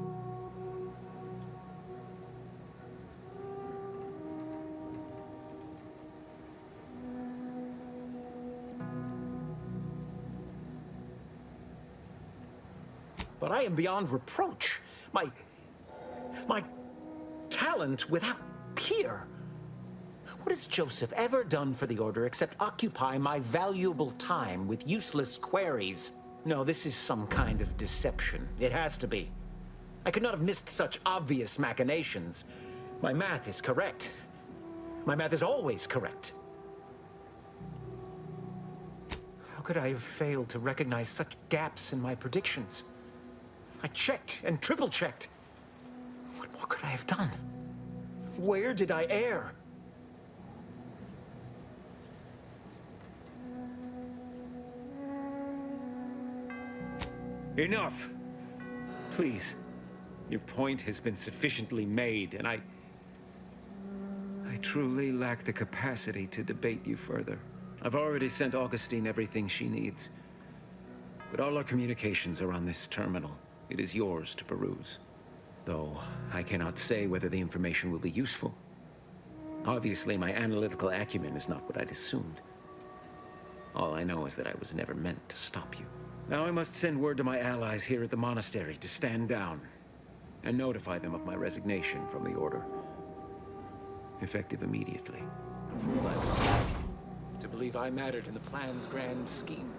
But I am beyond reproach. My talent without peer. What has Joseph ever done for the Order except occupy my valuable time with useless queries? No, this is some kind of deception. It has to be. I could not have missed such obvious machinations. My math is correct. My math is always correct. How could I have failed to recognize such gaps in my predictions? I checked and triple-checked. What could I have done? Where did I err? Enough! Please. Your point has been sufficiently made, and I truly lack the capacity to debate you further. I've already sent Augustine everything she needs. But all our communications are on this terminal. It is yours to peruse. Though I cannot say whether the information will be useful. Obviously, my analytical acumen is not what I'd assumed. All I know is that I was never meant to stop you. Now I must send word to my allies here at the monastery to stand down and notify them of my resignation from the Order. Effective immediately. Fool I would be to believe I mattered in the plan's grand scheme.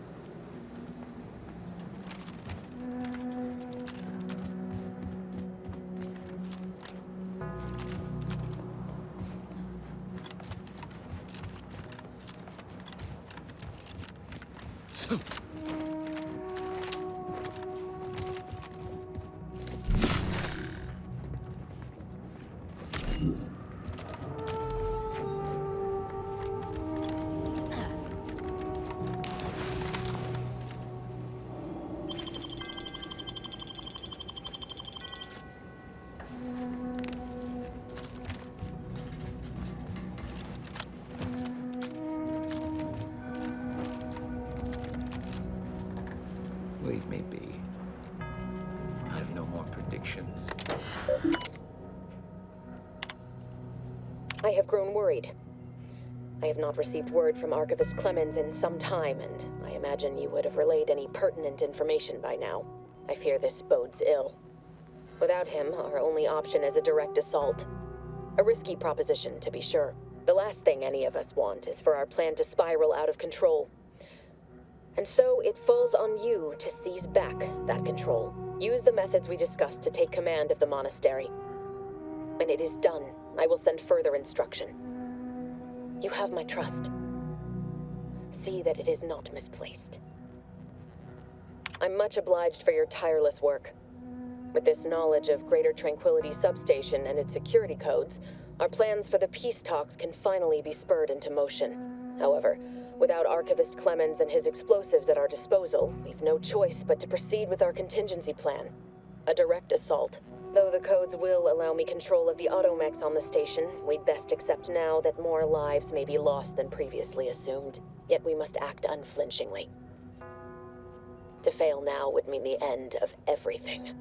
predictions. I have grown worried. I have not received word from Archivist Clemens in some time, and I imagine you would have relayed any pertinent information by now. I fear this bodes ill. Without him, our only option is a direct assault. A risky proposition, to be sure. The last thing any of us want is for our plan to spiral out of control. And so it falls on you to seize back that control. Use the methods we discussed to take command of the monastery. When it is done, I will send further instruction. You have my trust. See that it is not misplaced. I'm much obliged for your tireless work. With this knowledge of Greater Tranquility Substation and its security codes, our plans for the peace talks can finally be spurred into motion. However, without Archivist Clemens and his explosives at our disposal, we've no choice but to proceed with our contingency plan. A direct assault. Though the codes will allow me control of the automechs on the station, we'd best accept now that more lives may be lost than previously assumed. Yet we must act unflinchingly. To fail now would mean the end of everything.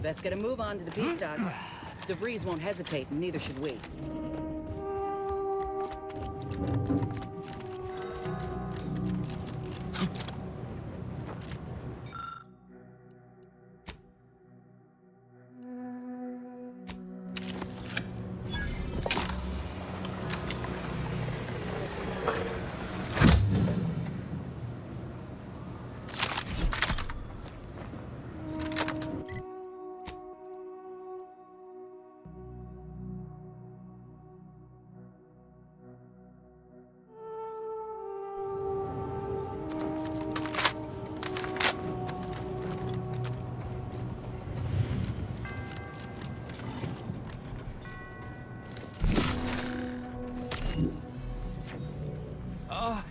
Best get a move on to the peace talks. DeVries won't hesitate, and neither should we.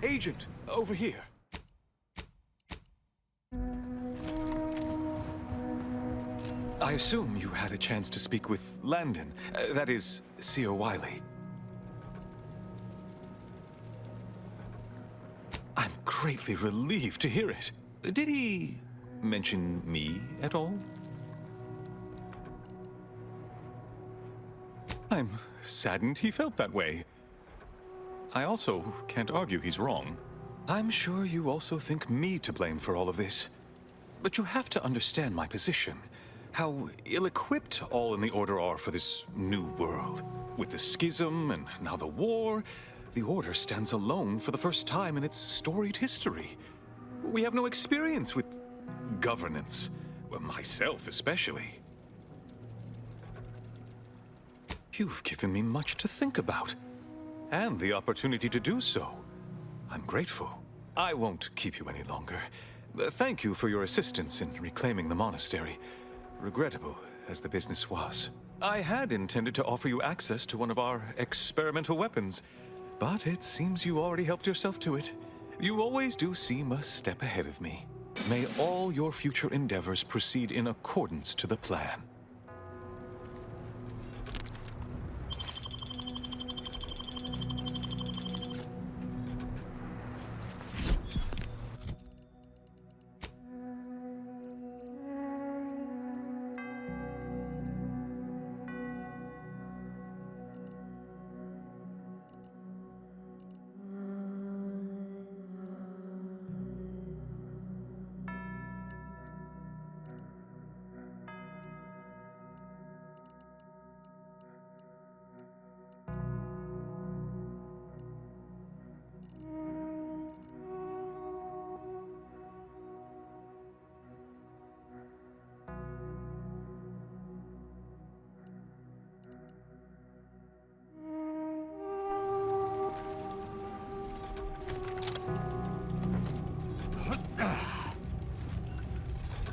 Agent, over here. I assume you had a chance to speak with Landon, that is, Seer Wiley. I'm greatly relieved to hear it. Did he mention me at all? I'm saddened he felt that way. I also can't argue he's wrong. I'm sure you also think me to blame for all of this. But you have to understand my position. How ill-equipped all in the Order are for this new world. With the schism and now the war, the Order stands alone for the first time in its storied history. We have no experience with governance. Well, myself especially. You've given me much to think about. And the opportunity to do so. I'm grateful. I won't keep you any longer. Thank you for your assistance in reclaiming the monastery. Regrettable as the business was. I had intended to offer you access to one of our experimental weapons, but it seems you already helped yourself to it. You always do seem a step ahead of me. May all your future endeavors proceed in accordance to the plan.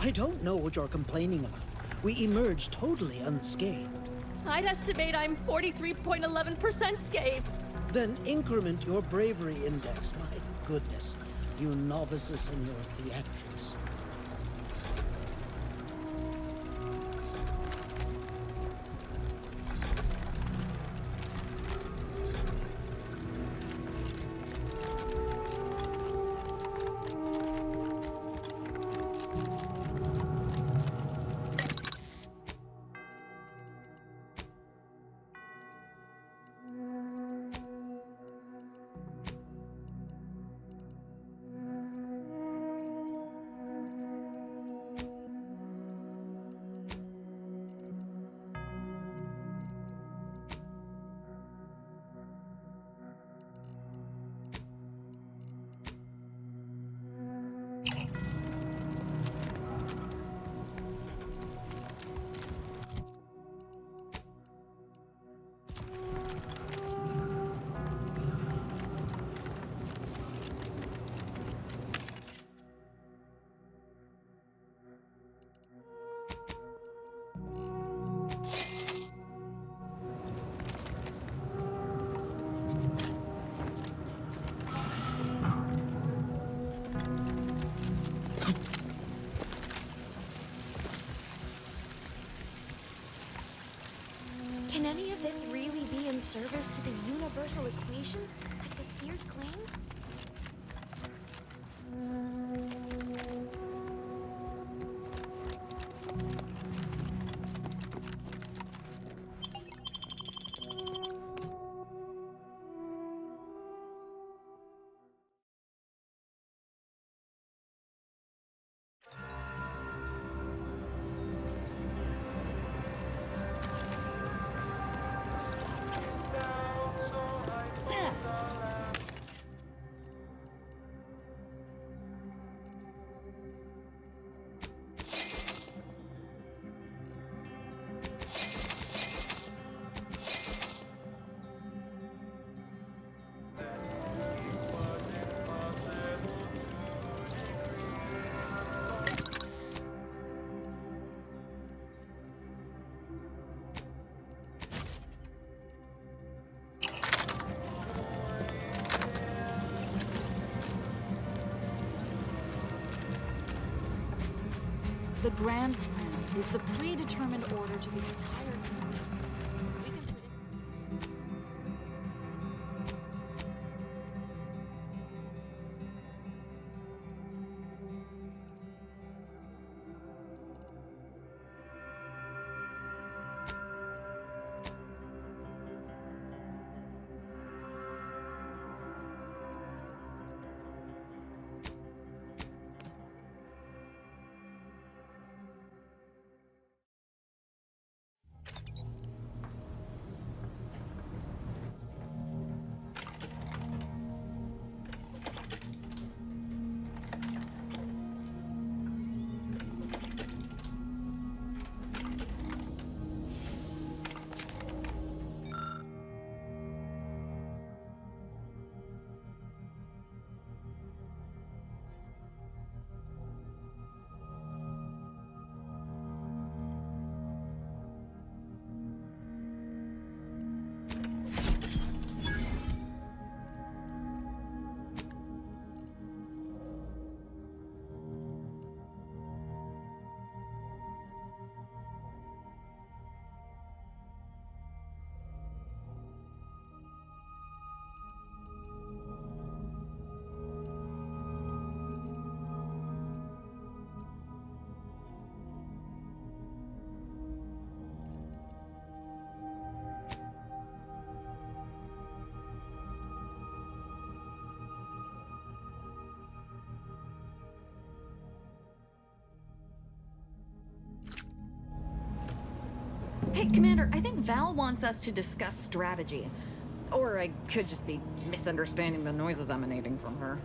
I don't know what you're complaining about. We emerged totally unscathed. I'd estimate I'm 43.11% scathed. Then increment your bravery index. My goodness, you novices in your theatrics. Can any of this really be in service to the universal equation, like the Seers claim? The grand plan is the predetermined order to the entire universe. We can predict. Hey, Commander, I think Val wants us to discuss strategy. Or I could just be misunderstanding the noises emanating from her.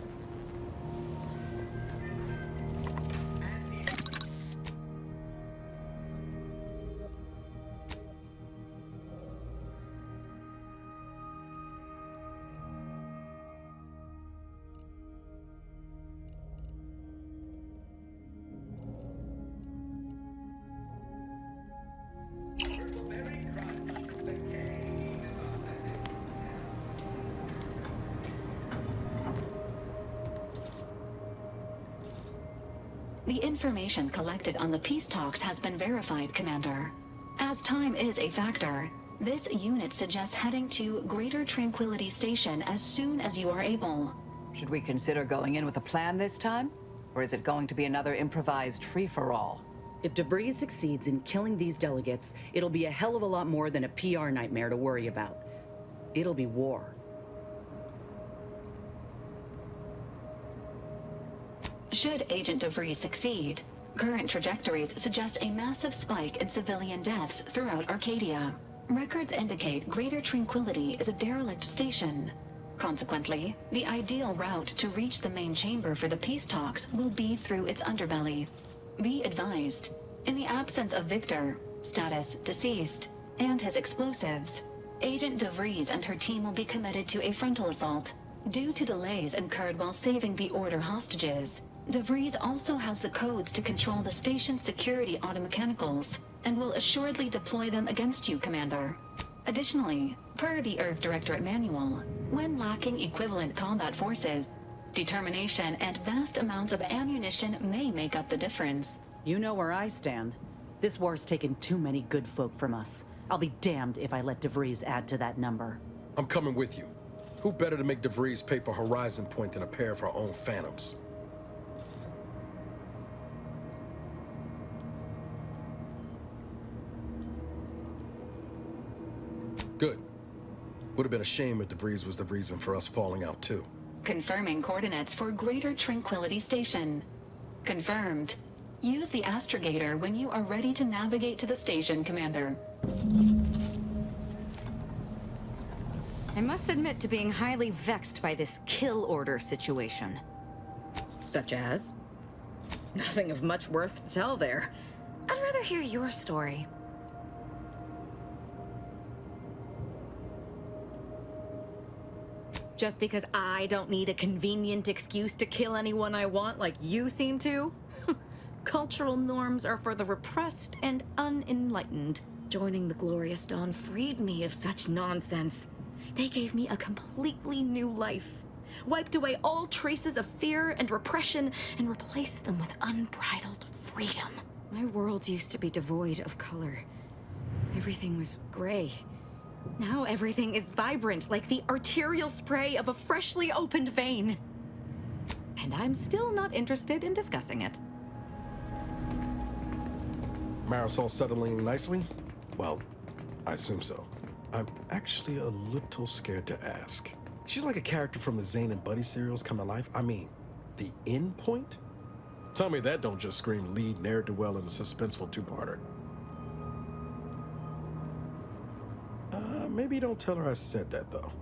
The information collected on the peace talks has been verified, Commander. As time is a factor, this unit suggests heading to Greater Tranquility Station as soon as you are able. Should we consider going in with a plan this time? Or is it going to be another improvised free-for-all? If DeVries succeeds in killing these delegates, it'll be a hell of a lot more than a PR nightmare to worry about. It'll be war. Should Agent DeVries succeed, current trajectories suggest a massive spike in civilian deaths throughout Arcadia. Records indicate Greater Tranquility is a derelict station. Consequently, the ideal route to reach the main chamber for the peace talks will be through its underbelly. Be advised, in the absence of Victor, status deceased, and his explosives, Agent DeVries and her team will be committed to a frontal assault. Due to delays incurred while saving the Order hostages, DeVries also has the codes to control the station's security automechanicals, and will assuredly deploy them against you, Commander. Additionally, per the Earth Directorate Manual, when lacking equivalent combat forces, determination and vast amounts of ammunition may make up the difference. You know where I stand. This war's taken too many good folk from us. I'll be damned if I let DeVries add to that number. I'm coming with you. Who better to make DeVries pay for Horizon Point than a pair of her own phantoms? Good. Would have been a shame if DeVries was the reason for us falling out, too. Confirming coordinates for Greater Tranquility Station. Confirmed. Use the astrogator when you are ready to navigate to the station, Commander. I must admit to being highly vexed by this kill order situation. Such as? Nothing of much worth to tell there. I'd rather hear your story. Just because I don't need a convenient excuse to kill anyone I want like you seem to? Cultural norms are for the repressed and unenlightened. Joining the Glorious Dawn freed me of such nonsense. They gave me a completely new life, wiped away all traces of fear and repression, and replaced them with unbridled freedom. My world used to be devoid of color. Everything was gray. Now everything is vibrant, like the arterial spray of a freshly opened vein. And I'm still not interested in discussing it. Marisol settling nicely? Well, I assume so. I'm actually a little scared to ask. She's like a character from the Zane and Buddy serials come to life. I mean, the end point? Tell me that don't just scream lead ne'er-do-well in a suspenseful two-parter. Maybe don't tell her I said that, though.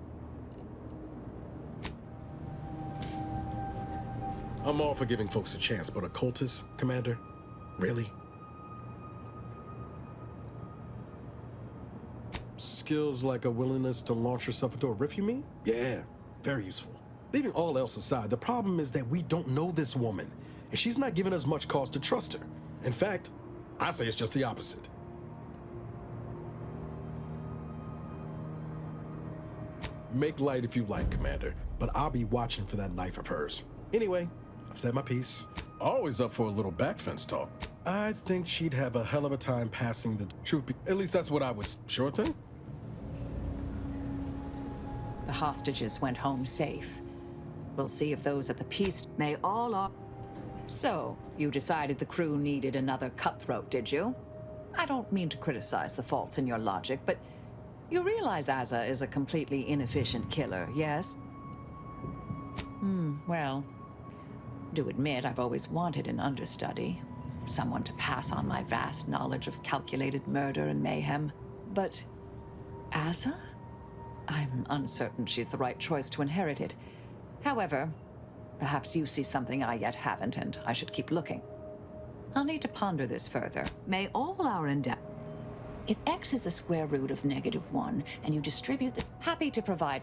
I'm all for giving folks a chance, but a cultist, Commander? Really? Skills like a willingness to launch yourself into a rift, you mean? Yeah, very useful. Leaving all else aside, the problem is that we don't know this woman, and she's not giving us much cause to trust her. In fact, I say it's just the opposite. Make light if you like, Commander, but I'll be watching for that knife of hers. Anyway, I've said my piece. Always up for a little back fence talk. I think she'd have a hell of a time passing the truth. At least that's what I was. Sure thing? The hostages went home safe. We'll see if those at the peace may all are. So, you decided the crew needed another cutthroat, did you? I don't mean to criticize the faults in your logic, but you realize Asa is a completely inefficient killer, yes? Well, do admit I've always wanted an understudy. Someone to pass on my vast knowledge of calculated murder and mayhem. But Asa? I'm uncertain she's the right choice to inherit it. However, perhaps you see something I yet haven't, and I should keep looking. I'll need to ponder this further. May all our endeavor. If x is the square root of -1, and you distribute the... Happy to provide...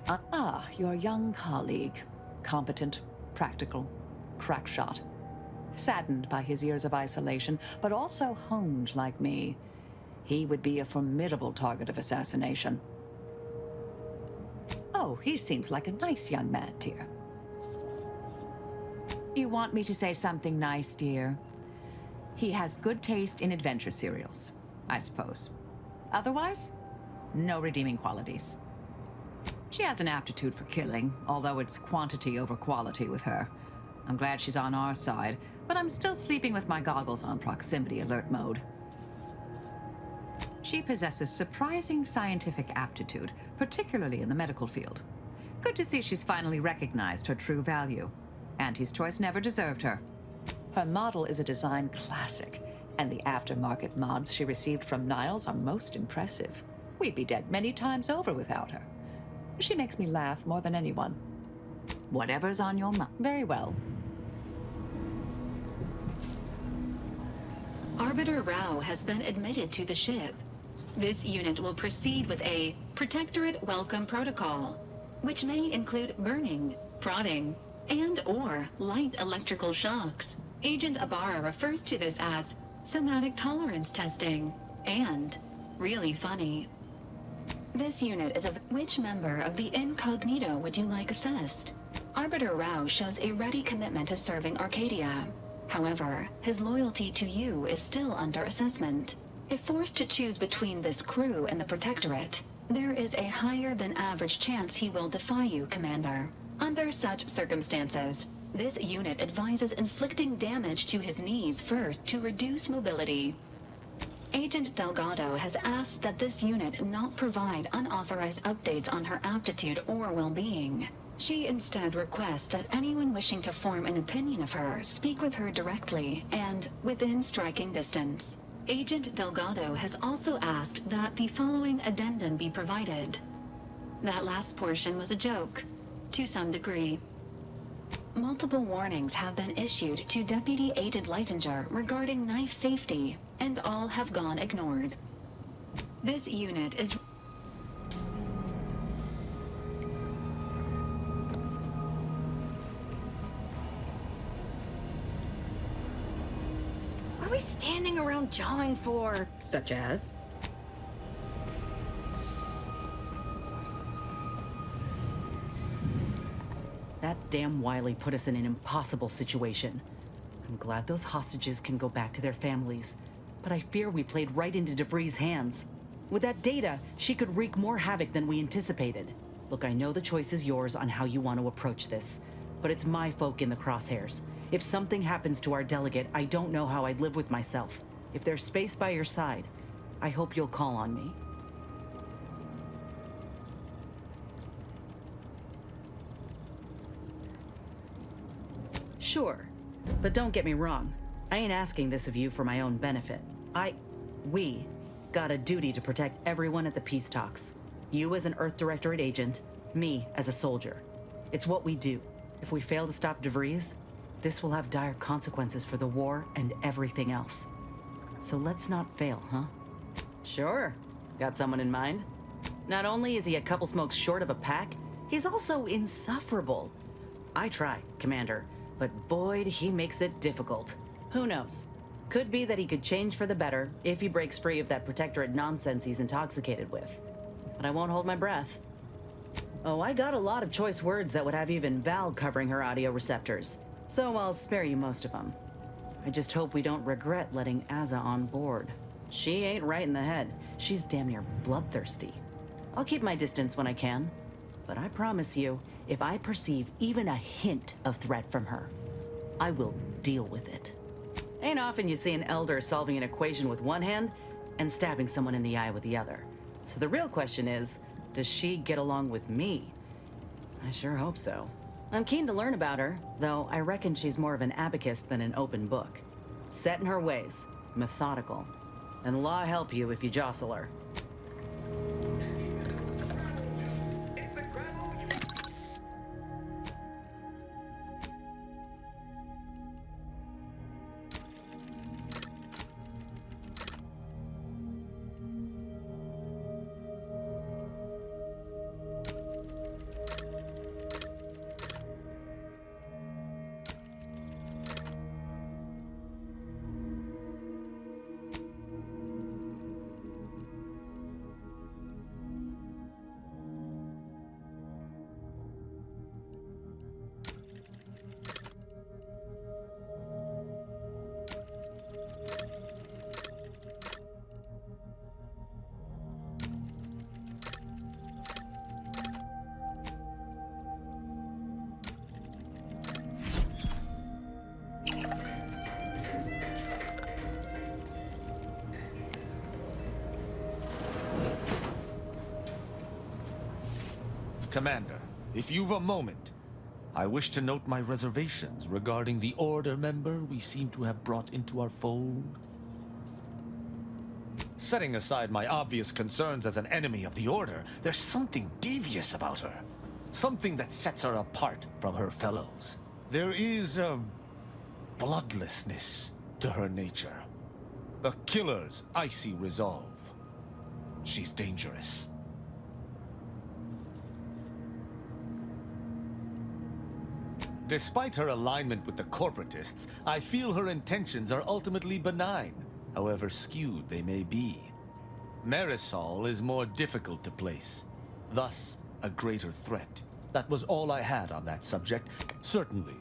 your young colleague. Competent, practical, crack shot. Saddened by his years of isolation, but also honed like me. He would be a formidable target of assassination. Oh, he seems like a nice young man, dear. You want me to say something nice, dear? He has good taste in adventure serials, I suppose. Otherwise, no redeeming qualities. She has an aptitude for killing, although it's quantity over quality with her. I'm glad she's on our side, but I'm still sleeping with my goggles on proximity alert mode. She possesses surprising scientific aptitude, particularly in the medical field. Good to see she's finally recognized her true value. Auntie's choice never deserved her. Her model is a design classic, and the aftermarket mods she received from Niles are most impressive. We'd be dead many times over without her. She makes me laugh more than anyone. Whatever's on your mind. Very well. Arbiter Rao has been admitted to the ship. This unit will proceed with a Protectorate Welcome Protocol, which may include burning, prodding, and/or light electrical shocks. Agent Ibarra refers to this as somatic tolerance testing and really funny. This unit is of which member of the incognito would you like assessed? Arbiter Rao shows a ready commitment to serving Arcadia. However, his loyalty to you is still under assessment. If forced to choose between this crew and the Protectorate, there is a higher than average chance he will defy you, Commander. Under such circumstances, this unit advises inflicting damage to his knees first to reduce mobility. Agent Delgado has asked that this unit not provide unauthorized updates on her aptitude or well-being. She instead requests that anyone wishing to form an opinion of her speak with her directly and within striking distance. Agent Delgado has also asked that the following addendum be provided. That last portion was a joke, to some degree. Multiple warnings have been issued to Deputy Agent Leitinger regarding knife safety, and all have gone ignored. This unit is... What are we standing around jawing for? Such as? That damn Wiley put us in an impossible situation. I'm glad those hostages can go back to their families, but I fear we played right into DeVries' hands. With that data, she could wreak more havoc than we anticipated. Look, I know the choice is yours on how you want to approach this, but it's my folk in the crosshairs. If something happens to our delegate, I don't know how I'd live with myself. If there's space by your side, I hope you'll call on me. Sure, but don't get me wrong. I ain't asking this of you for my own benefit. We got a duty to protect everyone at the peace talks. You as an Earth Directorate agent, me as a soldier. It's what we do. If we fail to stop DeVries, this will have dire consequences for the war and everything else. So let's not fail, huh? Sure. Got someone in mind? Not only is he a couple smokes short of a pack, he's also insufferable. I try, Commander, but boy, he makes it difficult. Who knows? Could be that he could change for the better if he breaks free of that Protectorate nonsense he's intoxicated with. But I won't hold my breath. Oh, I got a lot of choice words that would have even Val covering her audio receptors, so I'll spare you most of them. I just hope we don't regret letting Azza on board. She ain't right in the head. She's damn near bloodthirsty. I'll keep my distance when I can, but I promise you, if I perceive even a hint of threat from her, I will deal with it. Ain't often you see an elder solving an equation with one hand and stabbing someone in the eye with the other. So the real question is, does she get along with me? I sure hope so. I'm keen to learn about her, though I reckon she's more of an abacus than an open book. Set in her ways, methodical. And law help you if you jostle her. Commander, if you've a moment, I wish to note my reservations regarding the Order member we seem to have brought into our fold. Setting aside my obvious concerns as an enemy of the Order, there's something devious about her. Something that sets her apart from her fellows. There is a bloodlessness to her nature. A killer's icy resolve. She's dangerous. Despite her alignment with the corporatists, I feel her intentions are ultimately benign, however skewed they may be. Marisol is more difficult to place, thus a greater threat. That was all I had on that subject. Certainly,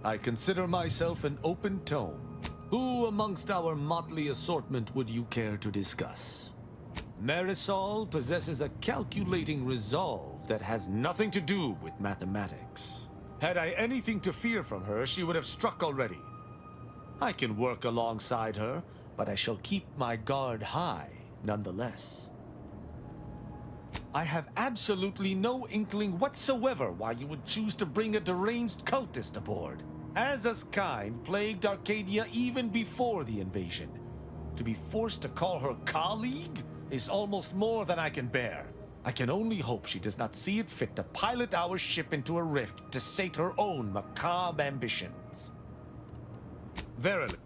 I consider myself an open tome. Who amongst our motley assortment would you care to discuss? Marisol possesses a calculating resolve that has nothing to do with mathematics. Had I anything to fear from her, she would have struck already. I can work alongside her, but I shall keep my guard high nonetheless. I have absolutely no inkling whatsoever why you would choose to bring a deranged cultist aboard. Aza's kind plagued Arcadia even before the invasion. To be forced to call her colleague is almost more than I can bear. I can only hope she does not see it fit to pilot our ship into a rift to sate her own macabre ambitions. Verily.